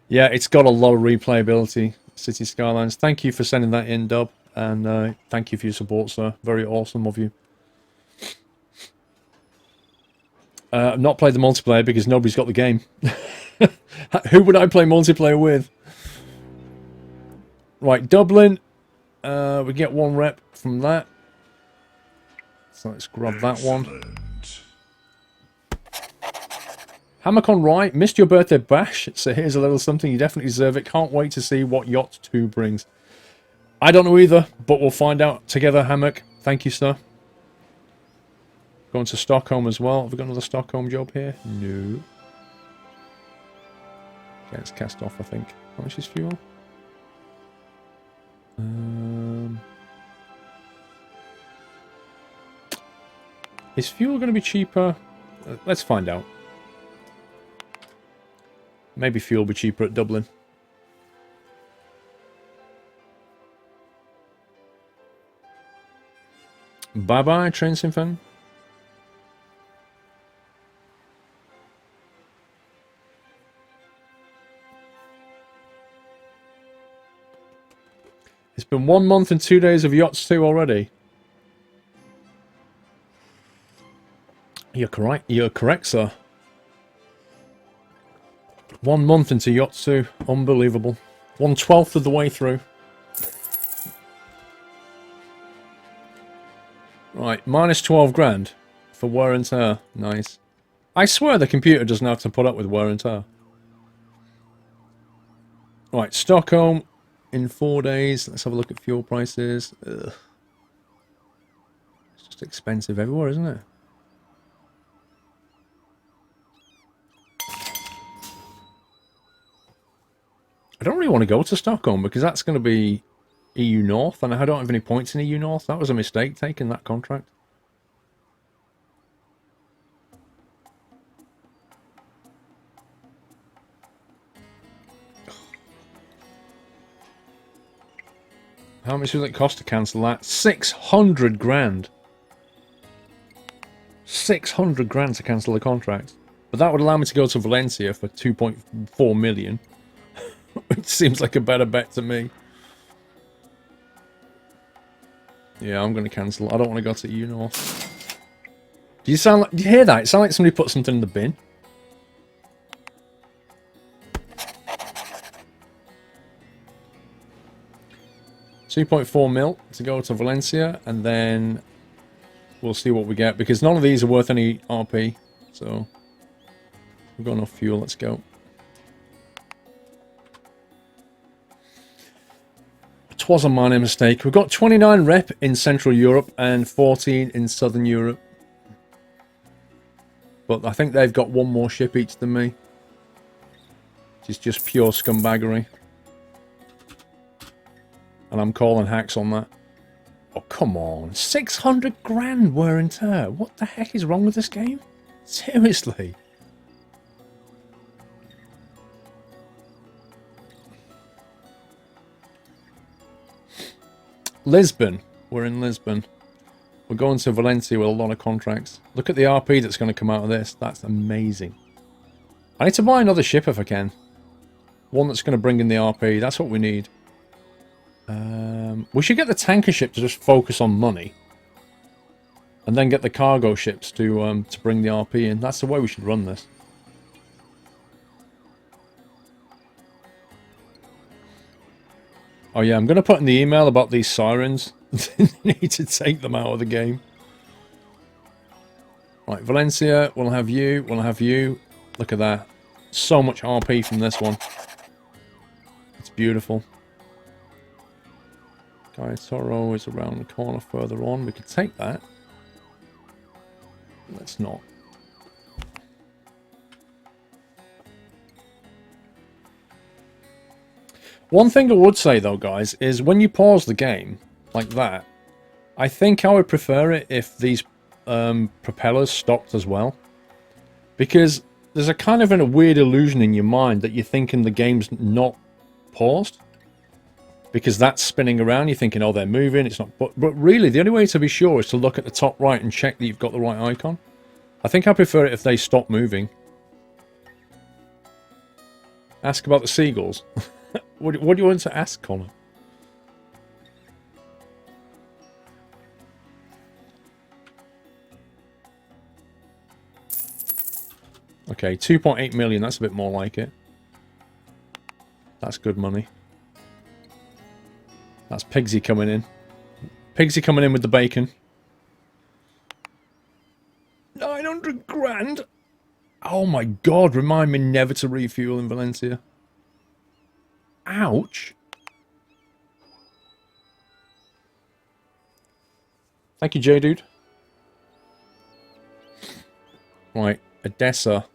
Yeah, it's got a lot of replayability. City Skylines. Thank you for sending that in, Dub. And thank you for your support, sir. Very awesome of you. I've not played the multiplayer because nobody's got the game. Who would I play multiplayer with? Right, Dublin. We get 1 rep from that. So let's grab that one. Hammock on Rye. Missed your birthday bash. So here's a little something. You definitely deserve it. Can't wait to see what Yacht 2 brings. I don't know either, but we'll find out together, Hammock. Thank you, sir. Going to Stockholm as well. Have we got another Stockholm job here? No. Okay, it's cast off, I think. How much is fuel? Is fuel going to be cheaper? Let's find out. Maybe fuel will be cheaper at Dublin. Bye-bye, Train Symphony. It's been 1 month and 2 days of Yachts 2 already. You're correct. You're correct, sir. 1 month into Yachts 2. Unbelievable. 1/12 of the way through. Right, minus 12 grand for wear and tear. Nice. I swear the computer doesn't have to put up with wear and tear. Right, Stockholm in 4 days. Let's have a look at fuel prices. Ugh. It's just expensive everywhere, isn't it? I don't really want to go to Stockholm because that's going to be EU North, and I don't have any points in EU North. That was a mistake taking that contract. How much does it cost to cancel that? 600 grand. 600 grand to cancel the contract. But that would allow me to go to Valencia for 2.4 million. Which seems like a better bet to me. Yeah, I'm going to cancel. I don't want to go to EU North. Do you sound like... Do you hear that? It sounds like somebody put something in the bin. $2.4 mil to go to Valencia, and then we'll see what we get, because none of these are worth any RP, so we've got enough fuel. Let's go. It was a minor mistake. We've got 29 rep in Central Europe and 14 in Southern Europe, but I think they've got 1 more ship each than me, which is just pure scumbaggery. And I'm calling hacks on that. Oh, come on. 600 grand wear and tear. What the heck is wrong with this game? Seriously. Lisbon. We're in Lisbon. We're going to Valencia with a lot of contracts. Look at the RP that's going to come out of this. That's amazing. I need to buy another ship if I can. One that's going to bring in the RP. That's what we need. We should get the tanker ship to just focus on money, and then get the cargo ships to bring the RP in. That's the way we should run this. Oh yeah, I'm going to put in the email about these sirens. Need to take them out of the game. Right, Valencia, we'll have you, we'll have you. Look at that. So much RP from this one. It's beautiful. Guy Toro is around the corner further on. We could take that. Let's not. One thing I would say though, guys, is when you pause the game like that, I think I would prefer it if these propellers stopped as well. Because there's a kind of a weird illusion in your mind that you're thinking the game's not paused. Because that's spinning around, you're thinking, oh, they're moving, it's not... But really, the only way to be sure is to look at the top right and check that you've got the right icon. I think I prefer it if they stop moving. Ask about the seagulls. What do you want to ask, Connor? Okay, 2.8 million. That's a bit more like it. That's good money. That's Pigsy coming in. Pigsy coming in with the bacon. 900 grand. Oh my god, remind me never to refuel in Valencia. Ouch. Thank you, J-Dude. Right, Odessa.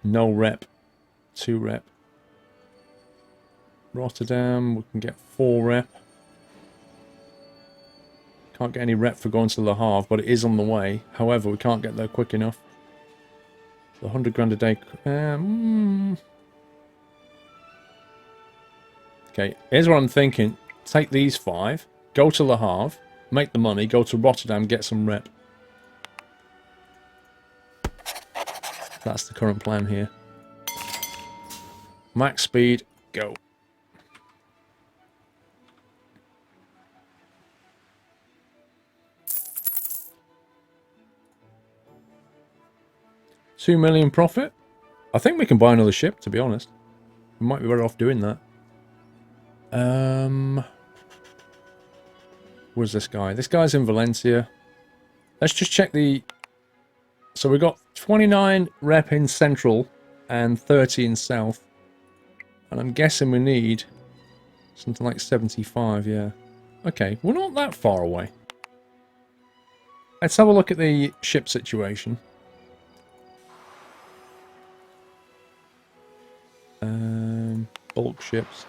No rep. 2 rep. Rotterdam, we can get 4 rep. Can't get any rep for going to Le Havre, but it is on the way. However, we can't get there quick enough. 100 grand a day. Okay, here's what I'm thinking. Take these 5, go to Le Havre, make the money, go to Rotterdam, get some rep. That's the current plan here. Max speed, go. $2 million profit. I think we can buy another ship, to be honest. We might be better off doing that. Where's this guy? This guy's in Valencia. Let's just check the... So we got 29 rep in Central and 30 in South. And I'm guessing we need something like 75, yeah. Okay, we're not that far away. Let's have a look at the ship situation. Bulk ships.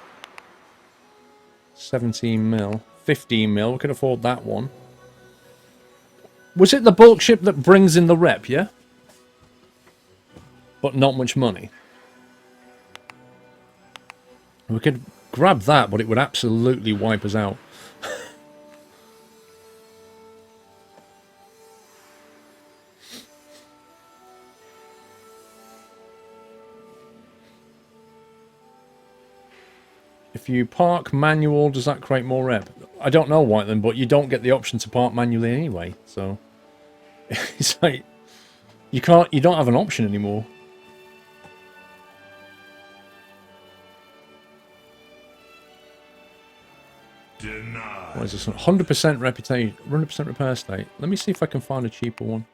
17 mil. 15 mil. We can afford that one. Was it the bulk ship that brings in the rep, yeah? But not much money. We could grab that, but it would absolutely wipe us out. If you park manual, does that create more rep? I don't know, Whiteland, but you don't get the option to park manually anyway, so it's like you don't have an option anymore. Denied. What is this? 100% reputation, 100% repair state. Let me see if I can find a cheaper one.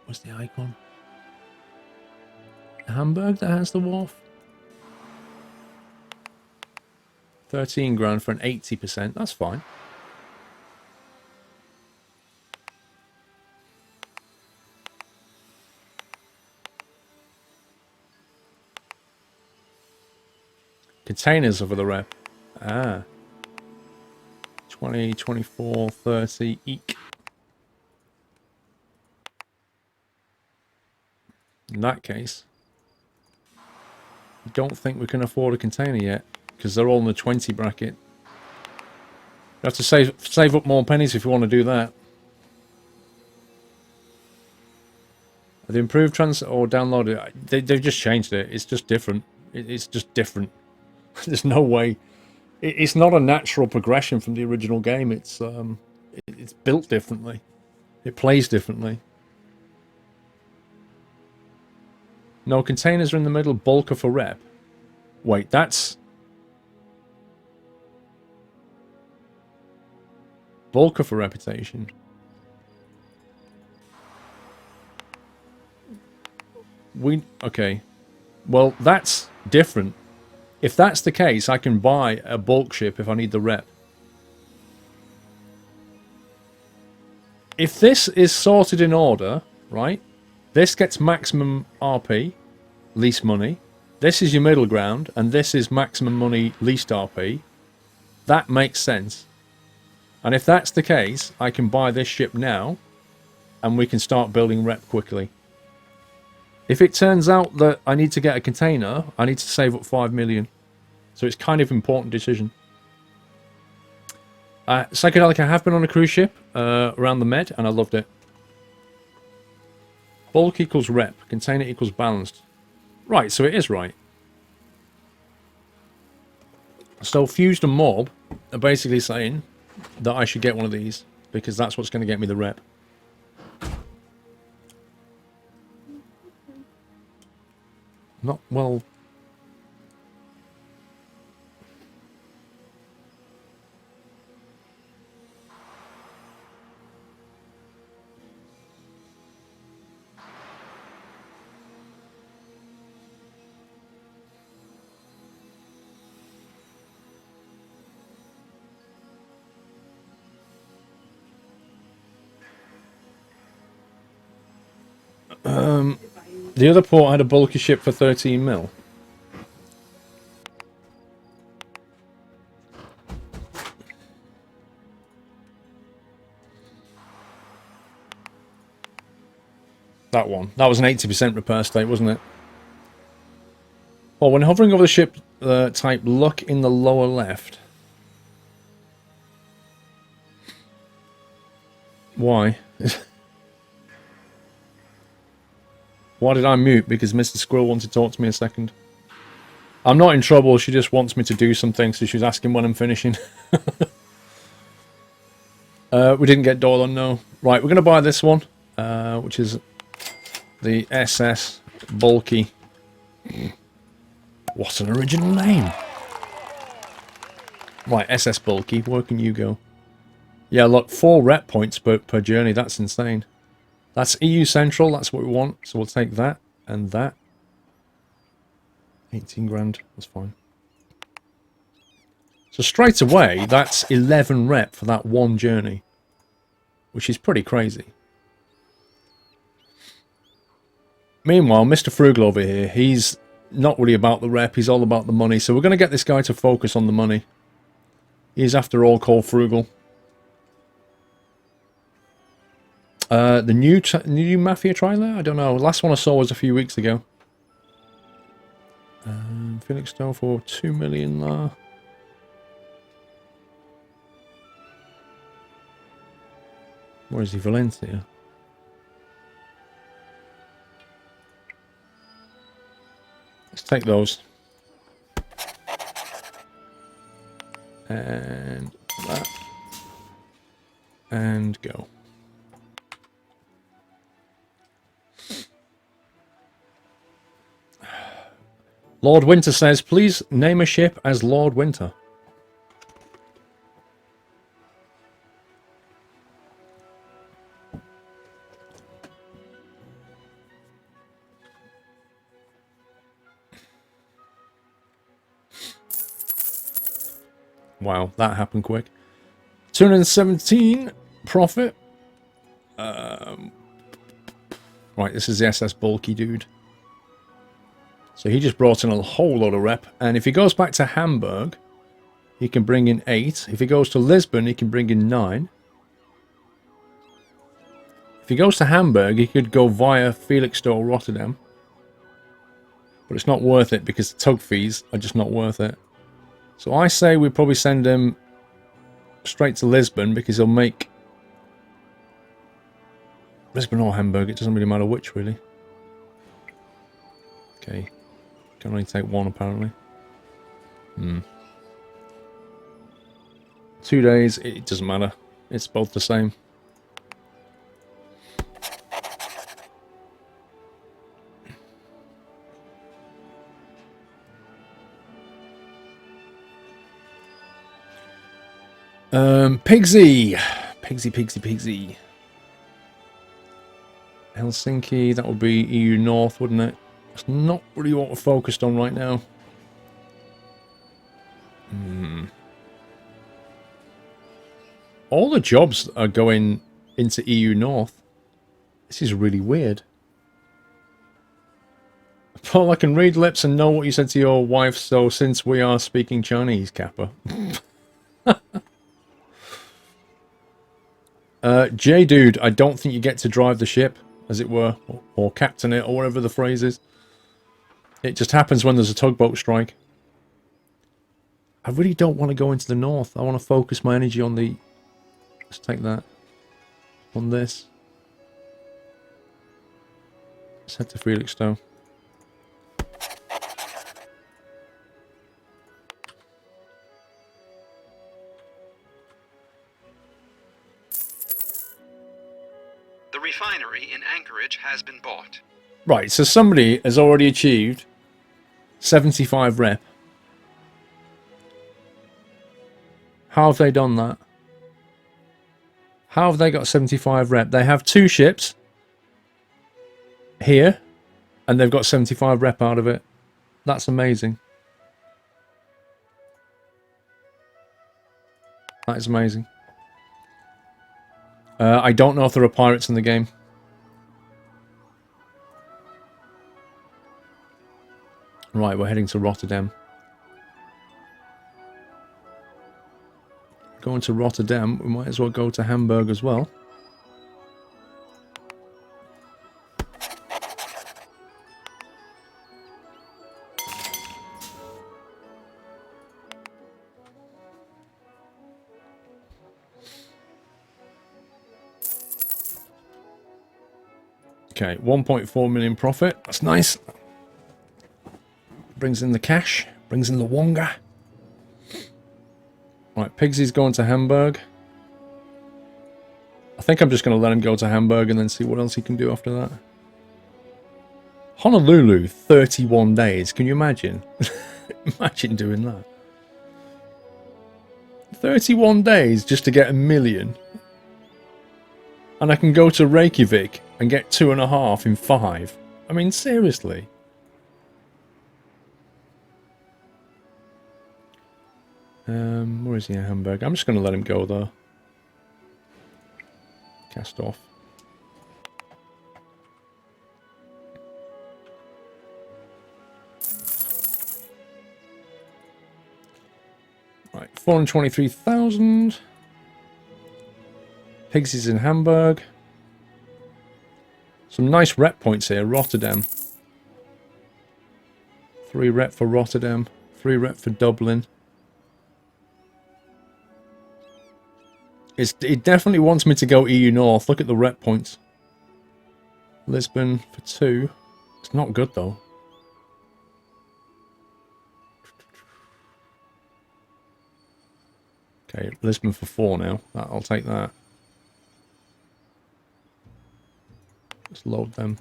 What's the icon? Hamburg that has the wharf. 13 grand for an 80%. That's fine. Containers over the rep. Ah. 20, 24, 30. Eek. In that case, I don't think we can afford a container yet. Because they're all in the 20 bracket. You have to save up more pennies if you want to do that. The improved or downloaded, they've just changed it. It's just different. It's just different. There's no way. It's not a natural progression from the original game. It's built differently. It plays differently. No, containers are in the middle. Bulker for rep. Wait, that's... Bulker for reputation. Okay. Well, that's different. If that's the case, I can buy a bulk ship if I need the rep. If this is sorted in order, right? This gets maximum RP, least money. This is your middle ground, and this is maximum money, least RP. That makes sense. And if that's the case, I can buy this ship now, and we can start building rep quickly. If it turns out that I need to get a container, I need to save up 5 million. So it's kind of an important decision. Psychedelic, I have been on a cruise ship around the Med, and I loved it. Bulk equals rep, container equals balanced. Right, so it is right. So Fused and Morb are basically saying that I should get one of these because that's what's going to get me the rep. Not well. The other port had a bulky ship for 13 mil. That one. That was an 80% repair state, wasn't it? Well, when hovering over the ship, type look in the lower left. Why? Why did I mute? Because Mr. Squirrel wanted to talk to me a second. I'm not in trouble, she just wants me to do something, so she was asking when I'm finishing. We didn't get Dolan, no. Right, we're going to buy this one, which is the SS Bulky. What an original name. Right, SS Bulky, where can you go? Yeah, look, 4 rep points per journey, that's insane. That's EU Central, that's what we want, so we'll take that and that. 18 grand, that's fine. So straight away, that's 11 rep for that one journey, which is pretty crazy. Meanwhile, Mr. Frugal over here, he's not really about the rep, he's all about the money, so we're going to get this guy to focus on the money. He's after all called Frugal. The new Mafia trailer? I don't know. Last one I saw was a few weeks ago. Felix Stone for 2 million there. Where is he? Valencia. Let's take those. And that. And go. Lord Winter says, please name a ship as Lord Winter. Wow, that happened quick. 217 profit. Right, this is the SS Bulky dude. So he just brought in a whole load of rep. And if he goes back to Hamburg, he can bring in 8. If he goes to Lisbon, he can bring in 9. If he goes to Hamburg, he could go via Felixstowe, Rotterdam. But it's not worth it because the tug fees are just not worth it. So I say we probably send him straight to Lisbon because he'll make Lisbon or Hamburg. It doesn't really matter which, really. Okay. Can only take one, apparently. 2 days, it doesn't matter. It's both the same. Pigsy. Pigsy. Helsinki, that would be EU North, wouldn't it? That's not really what we're focused on right now. All the jobs are going into EU North. This is really weird. Paul, I can read lips and know what you said to your wife, so since we are speaking Chinese, Kappa. J-Dude, I don't think you get to drive the ship, as it were, or captain it, or whatever the phrase is. It just happens when there's a tugboat strike. I really don't want to go into the north. I want to focus my energy on the... Let's take that. On this. Let's head to Felixstowe. . Anchorage has been bought. Right, so somebody has already achieved 75 rep. How have they done that? How have they got 75 rep? They have 2 ships here, and they've got 75 rep out of it. That's amazing. That is amazing. I don't know if there are pirates in the game. Right, we're heading to Rotterdam. Going to Rotterdam, we might as well go to Hamburg as well. Okay, 1.4 million profit. That's nice. Brings in the cash. Brings in the wonga. Right, Pigsy's going to Hamburg. I think I'm just going to let him go to Hamburg and then see what else he can do after that. Honolulu, 31 days. Can you imagine? Imagine doing that. 31 days just to get 1 million. And I can go to Reykjavik and get 2.5 in 5. I mean, seriously. Where is he in Hamburg? I'm just going to let him go, though. Cast off. Right, 423,000. Pigsy's in Hamburg. Some nice rep points here. Rotterdam. 3 rep for Rotterdam. 3 rep for Dublin. It definitely wants me to go EU North. Look at the rep points. Lisbon for 2. It's not good, though. Okay, Lisbon for 4 now. I'll take that. Let's load them.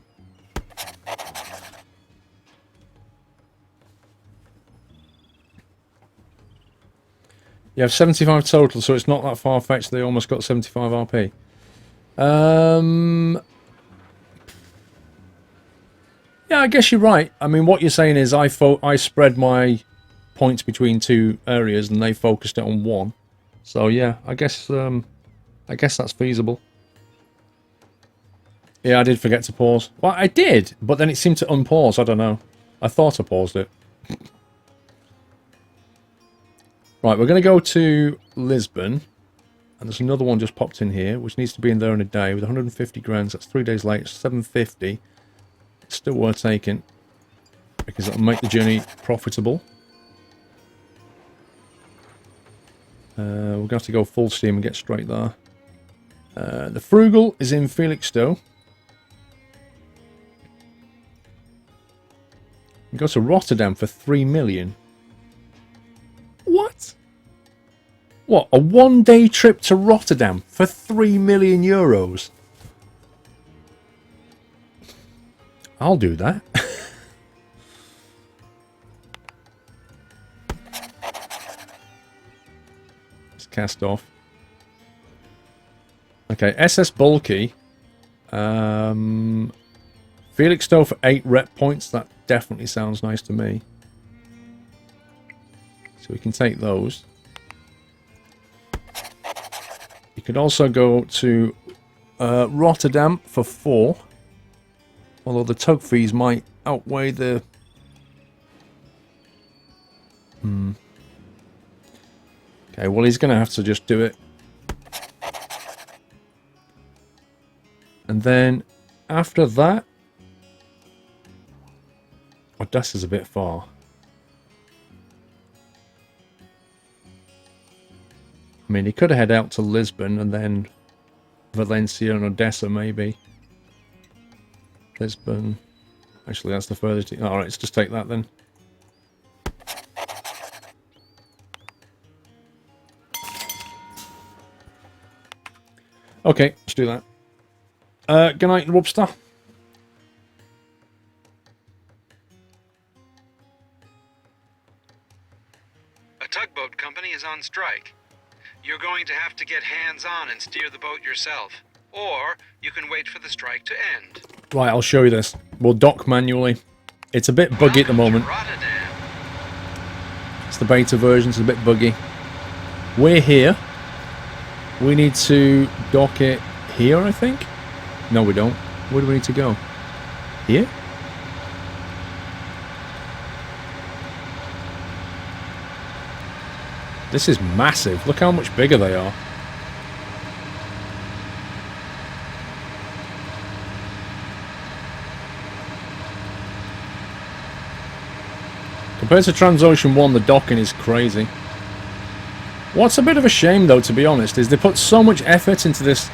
You have 75 total, so it's not that far-fetched. They almost got 75 RP. Yeah, I guess you're right. I mean, what you're saying is I spread my points between 2 areas, and they focused it on 1. So yeah, I guess that's feasible. Yeah, I did forget to pause. Well, I did, but then it seemed to unpause. I don't know. I thought I paused it. Right, we're going to go to Lisbon. And there's another one just popped in here, which needs to be in there in a day with 150 grand. That's 3 days late. It's 750. It's still worth taking because it'll make the journey profitable. We're going to have to go full steam and get straight there. The Frugal is in Felixstowe. We go to Rotterdam for 3 million. What? What? A 1-day trip to Rotterdam for 3 million euros? I'll do that. Let's cast off. Okay, SS Bulky. Felixstowe for 8 rep points. That definitely sounds nice to me. So we can take those. You could also go to Rotterdam for 4. Although the tug fees might outweigh the... Okay, well he's going to have to just do it. And then after that... Odessa's a bit far. I mean, he could head out to Lisbon and then Valencia and Odessa, maybe. Lisbon. Actually, that's the furthest. Alright, let's just take that then. Okay, let's do that. Good night, Webster. A tugboat company is on strike. You're going to have to get hands-on and steer the boat yourself. Or you can wait for the strike to end. Right, I'll show you this. We'll dock manually. It's a bit buggy at the moment. Rotterdam. It's the beta version, it's a bit buggy. We're here. We need to dock it here, I think? No, we don't. Where do we need to go? Here? This is massive. Look how much bigger they are. Compared to TransOcean 1, the docking is crazy. What's a bit of a shame, though, to be honest, is they put so much effort into this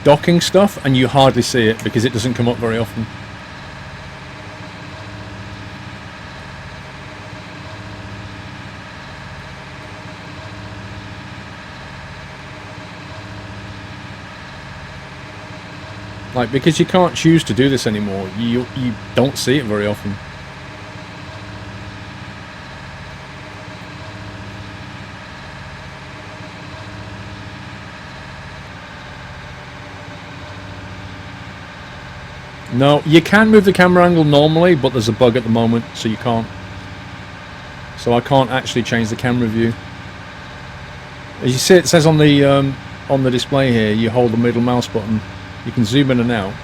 docking stuff, and you hardly see it because it doesn't come up very often. Like, because you can't choose to do this anymore, you don't see it very often. No, you can move the camera angle normally, but there's a bug at the moment, so you can't. So I can't actually change the camera view. As you see, it says on the display here, you hold the middle mouse button. You can zoom in and out.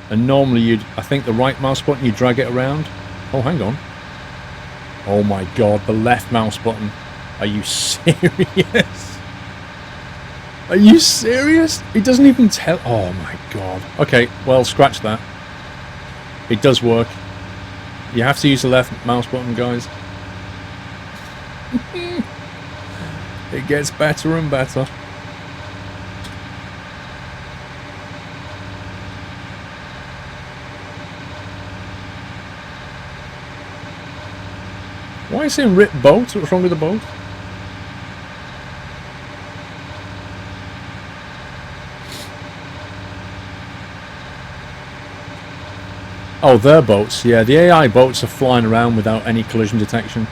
And normally I think the right mouse button, you drag it around. Oh, hang on. Oh my god, the left mouse button. Are you serious? Are you serious? It doesn't even tell. Oh my god. Okay, well, scratch that. It does work. You have to use the left mouse button, guys. It gets better and better. Why is it saying rip boat? What's wrong with the boat? Oh, their boats. Yeah, the AI boats are flying around without any collision detection.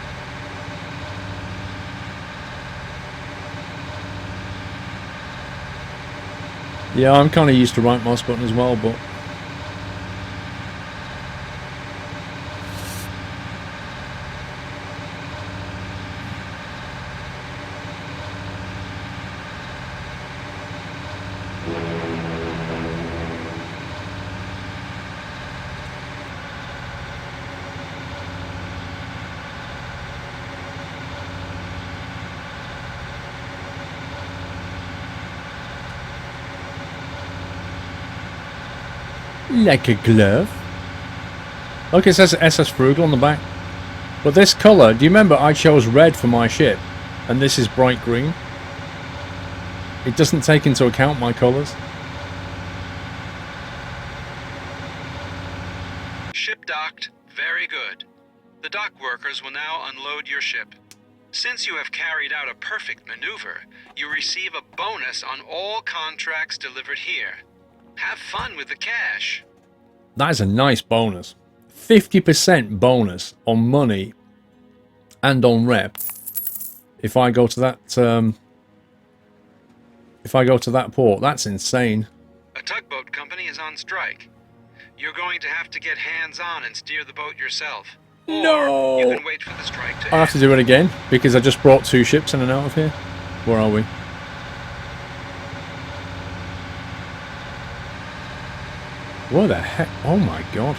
Yeah, I'm kind of used to right mouse button as well, but... like a glove. Look, it says SS Frugal on the back. But this colour, do you remember I chose red for my ship? And this is bright green. It doesn't take into account my colours. Ship docked. Very good. The dock workers will now unload your ship. Since you have carried out a perfect maneuver, you receive a bonus on all contracts delivered here. Have fun with the cash. That is a nice bonus. 50% bonus on money and on rep. If I go to that port, that's insane. A tugboat company is on strike. You're going to have to get hands-on and steer the boat yourself. No! Or you can wait for the strike to I have to do it again because I just brought 2 ships in and out of here. Where are we? What the heck? Oh my god.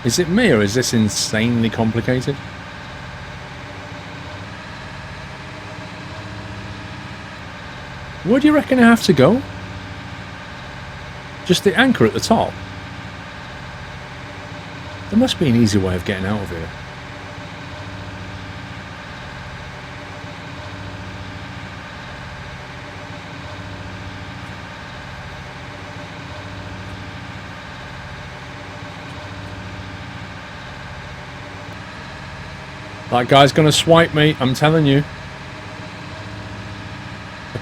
Is it me or is this insanely complicated? Where do you reckon I have to go? Just the anchor at the top? There must be an easy way of getting out of here. That guy's gonna swipe me, I'm telling you.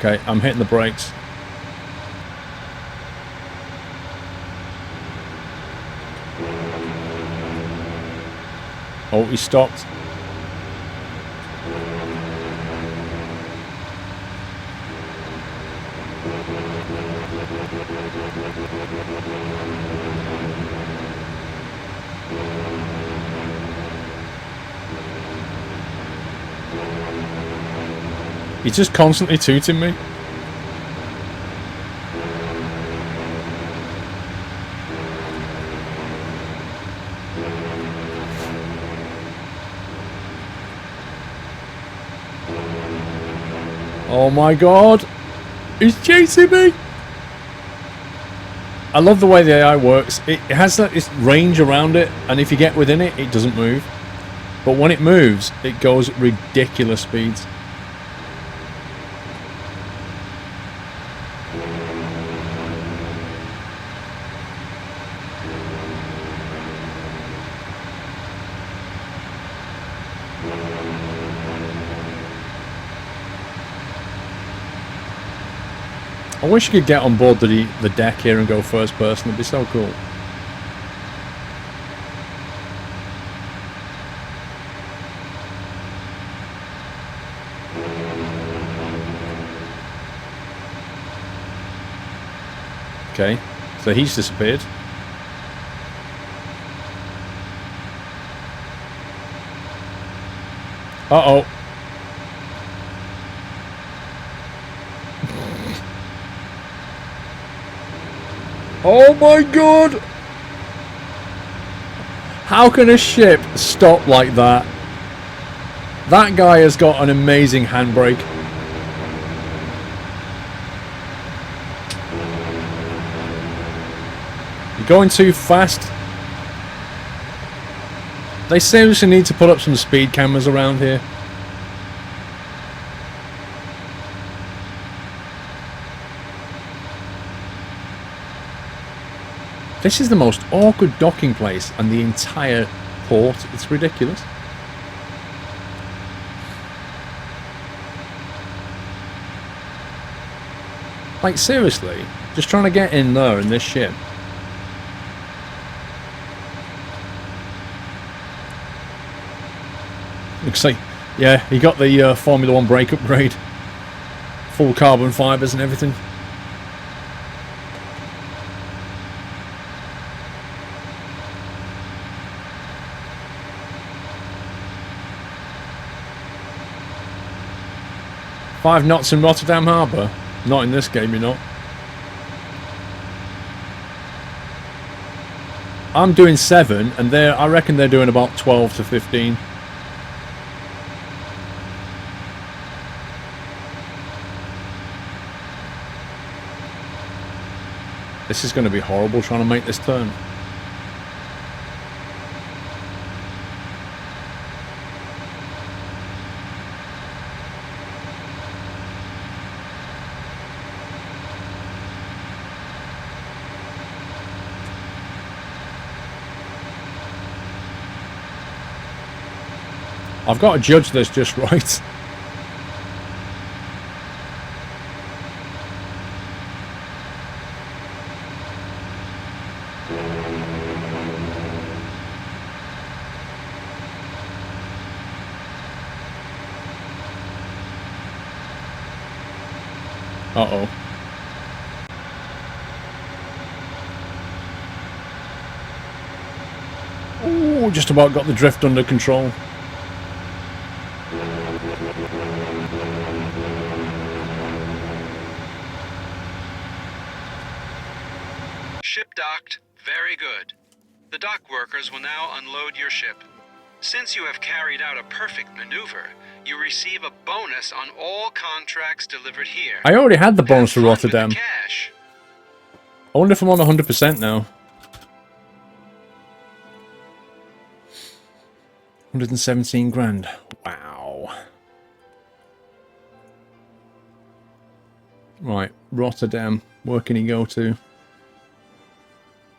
Okay, I'm hitting the brakes. Oh, he stopped. He's just constantly tooting me. Oh my god! He's chasing me! I love the way the AI works. It has this range around it, and if you get within it, it doesn't move. But when it moves, it goes at ridiculous speeds. I wish you could get on board the deck here and go first person. It'd be so cool. Okay, so he's disappeared. Uh-oh. Oh my god! How can a ship stop like that? That guy has got an amazing handbrake. You're going too fast. They seriously need to put up some speed cameras around here. This is the most awkward docking place and the entire port. It's ridiculous. Like, seriously, just trying to get in there in this ship. Looks like, yeah, he got the Formula 1 brake upgrade. Full carbon fibres and everything. Five knots in Rotterdam Harbour? Not in this game, you're not. I'm doing 7, and I reckon they're doing about 12 to 15. This is going to be horrible trying to make this turn. I've got to judge this just right. Uh-oh. Ooh, just about got the drift under control. Ship docked. Very good. The dock workers will now unload your ship. Since you have carried out a perfect maneuver, you receive a bonus on all contracts delivered here. I already had the bonus for Have fun with the Rotterdam. cash. I wonder if I'm on 100% now. 117 grand. Wow. Right, Rotterdam. Where can he go to?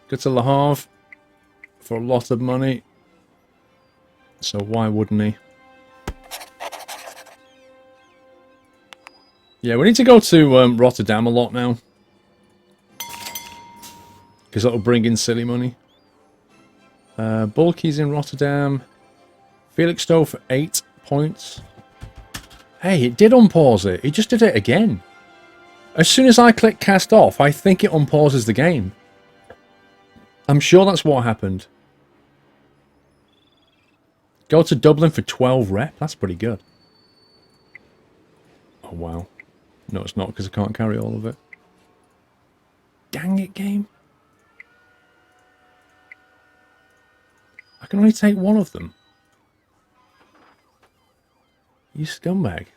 Go to Le Havre for a lot of money. So why wouldn't he? Yeah, we need to go to Rotterdam a lot now. Because that'll bring in silly money. Bulky's in Rotterdam. Felixstowe for 8 points. Hey, it did unpause it. It just did it again. As soon as I click cast off, I think it unpauses the game. I'm sure that's what happened. Go to Dublin for 12 rep. That's pretty good. Oh, wow. No, it's not, because I can't carry all of it. Dang it, game. I can only take one of them. You scumbag.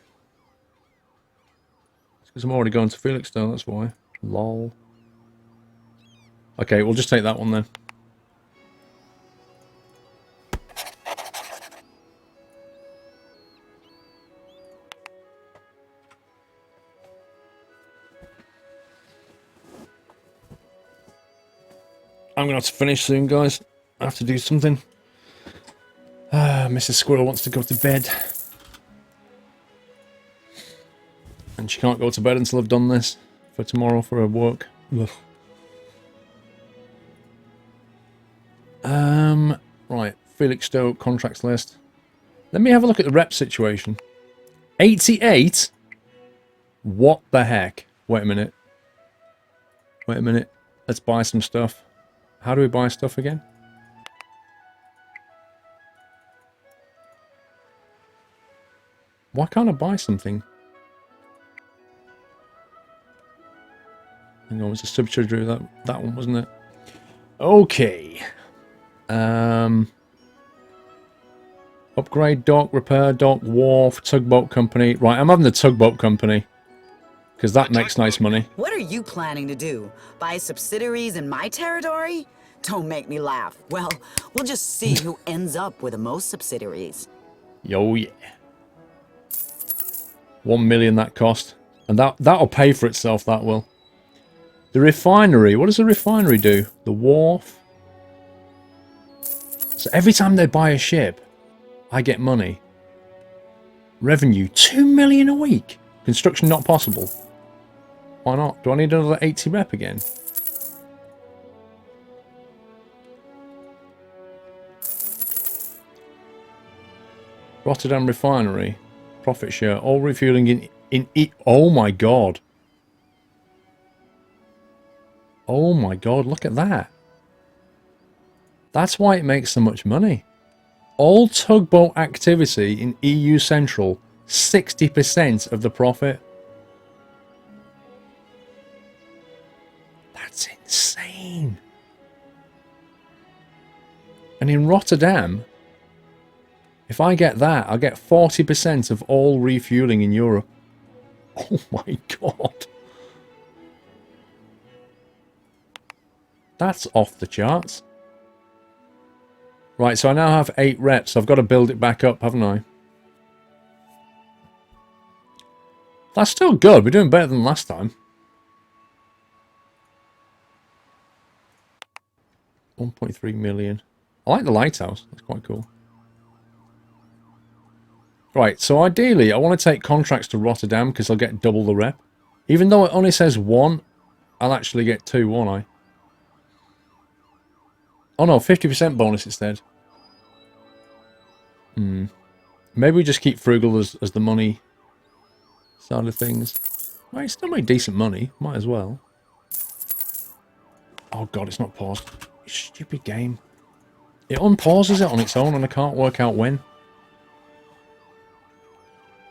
It's because I'm already going to Felixstowe, that's why. Lol. Okay, we'll just take that one then. I'm going to have to finish soon, guys. I have to do something. Mrs. Squirrel wants to go to bed. And she can't go to bed until I've done this for tomorrow for her work. Ugh. Right. Felixstowe contracts list. Let me have a look at the rep situation. 88? What the heck? Wait a minute. Wait a minute. Let's buy some stuff. How do we buy stuff again? Why can't I buy something? Hang on, it was a subsidiary that one, wasn't it? Okay. Upgrade dock, repair dock, wharf, tugboat company. Right, I'm having the tugboat company. Because that makes nice money. What are you planning to do? Buy subsidiaries in my territory? Don't make me laugh. Well, we'll just see who ends up with the most subsidiaries. Yo, yeah. 1 million that cost. And that'll pay for itself, that will. The refinery. What does the refinery do? The wharf. So every time they buy a ship, I get money. Revenue. 2 million a week. Construction not possible. Why not? Do I need another 80 rep again? Rotterdam refinery. Profit share. All refueling in oh my god. Oh my god, look at that. That's why it makes so much money. All tugboat activity in EU Central, 60% of the profit. That's insane. And in Rotterdam, if I get that, I'll get 40% of all refueling in Europe. Oh my god. That's off the charts. Right, so I now have 8 reps. I've got to build it back up, haven't I? That's still good. We're doing better than last time. 1.3 million. I like the lighthouse. That's quite cool. Right, so ideally, I want to take contracts to Rotterdam because I'll get double the rep. Even though it only says 1, I'll actually get 2, won't I? Oh no, 50% bonus instead. Maybe we just keep frugal as the money side of things. Well, it's still made decent money. Might as well. Oh god, it's not paused. Stupid game. It unpauses it on its own and I can't work out when.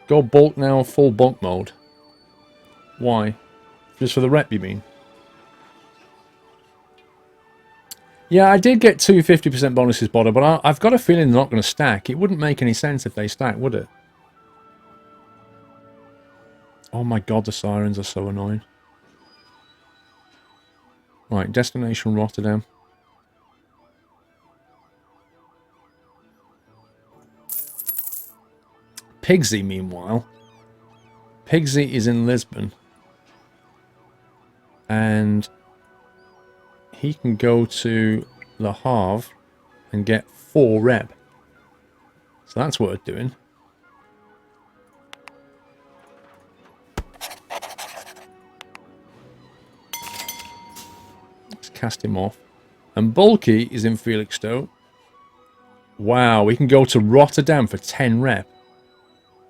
Go bulk now, full bulk mode. Why? Just for the rep, you mean? Yeah, I did get 2 50% bonuses, Bodder, but I've got a feeling they're not going to stack. It wouldn't make any sense if they stack, would it? Oh my god, the sirens are so annoying. Right, destination Rotterdam. Pigsy, meanwhile. Pigsy is in Lisbon. And he can go to Le Havre and get 4 rep. So that's worth doing. cast him off. And Bulky is in Felixstowe. Wow, we can go to Rotterdam for 10 rep.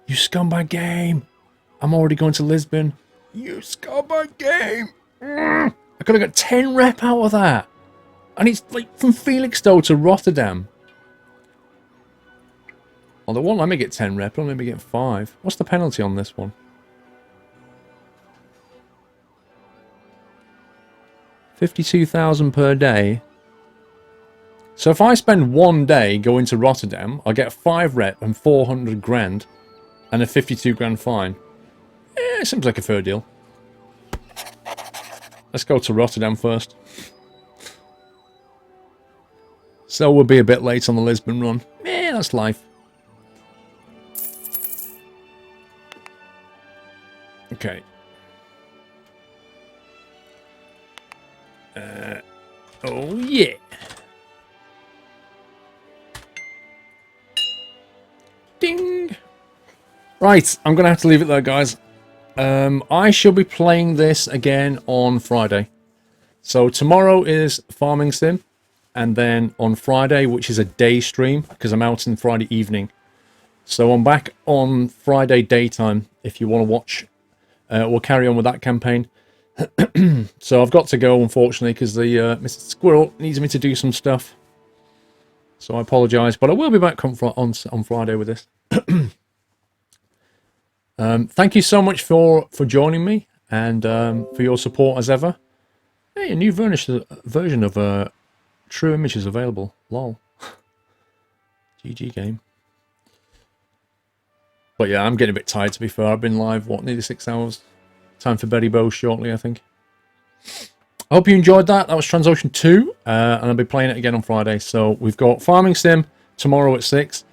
You scumbag game. I'm already going to Lisbon. You scumbag game. I could have got 10 rep out of that. And it's like from Felixstowe to Rotterdam. Well, they won't let me get 10 rep. They'll let me get 5. What's the penalty on this one? 52,000 per day. So if I spend 1 day going to Rotterdam, I'll get 5 rep and 400 grand and a 52 grand fine. It seems like a fair deal. Let's go to Rotterdam first. So we'll be a bit late on the Lisbon run. That's life. Okay. Oh yeah. Ding. Right, I'm going to have to leave it there, guys. I shall be playing this again on Friday. So tomorrow is Farming Sim. And then on Friday, which is a day stream, because I'm out on Friday evening. So I'm back on Friday daytime, if you want to watch. We'll carry on with that campaign. So I've got to go, unfortunately, because the Mr. Squirrel needs me to do some stuff. So I apologise, but I will be back on Friday with this. Thank you so much for joining me and for your support as ever. Hey, a new version of True Image is available. Lol. GG game. But yeah, I'm getting a bit tired, to be fair. I've been live, what, nearly 6 hours. Time for Betty Bow shortly, I think. I hope you enjoyed that. That was TransOcean 2, and I'll be playing it again on Friday. So we've got Farming Sim tomorrow at 6.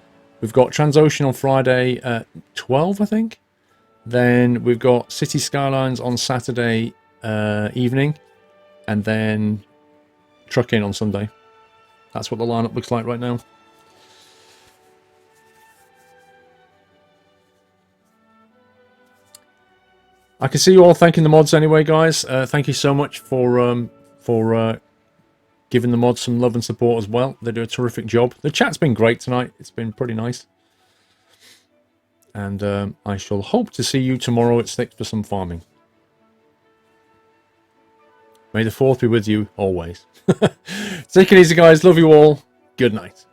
We've got TransOcean on Friday at 12, I think. Then we've got City Skylines on Saturday evening. And then Trucking on Sunday. That's what the lineup looks like right now. I can see you all thanking the mods anyway, guys. Thank you so much for giving the mods some love and support as well. They do a terrific job. The chat's been great tonight. It's been pretty nice. And I shall hope to see you tomorrow at 6 for some farming. May the 4th be with you always. Take it easy, guys. Love you all. Good night.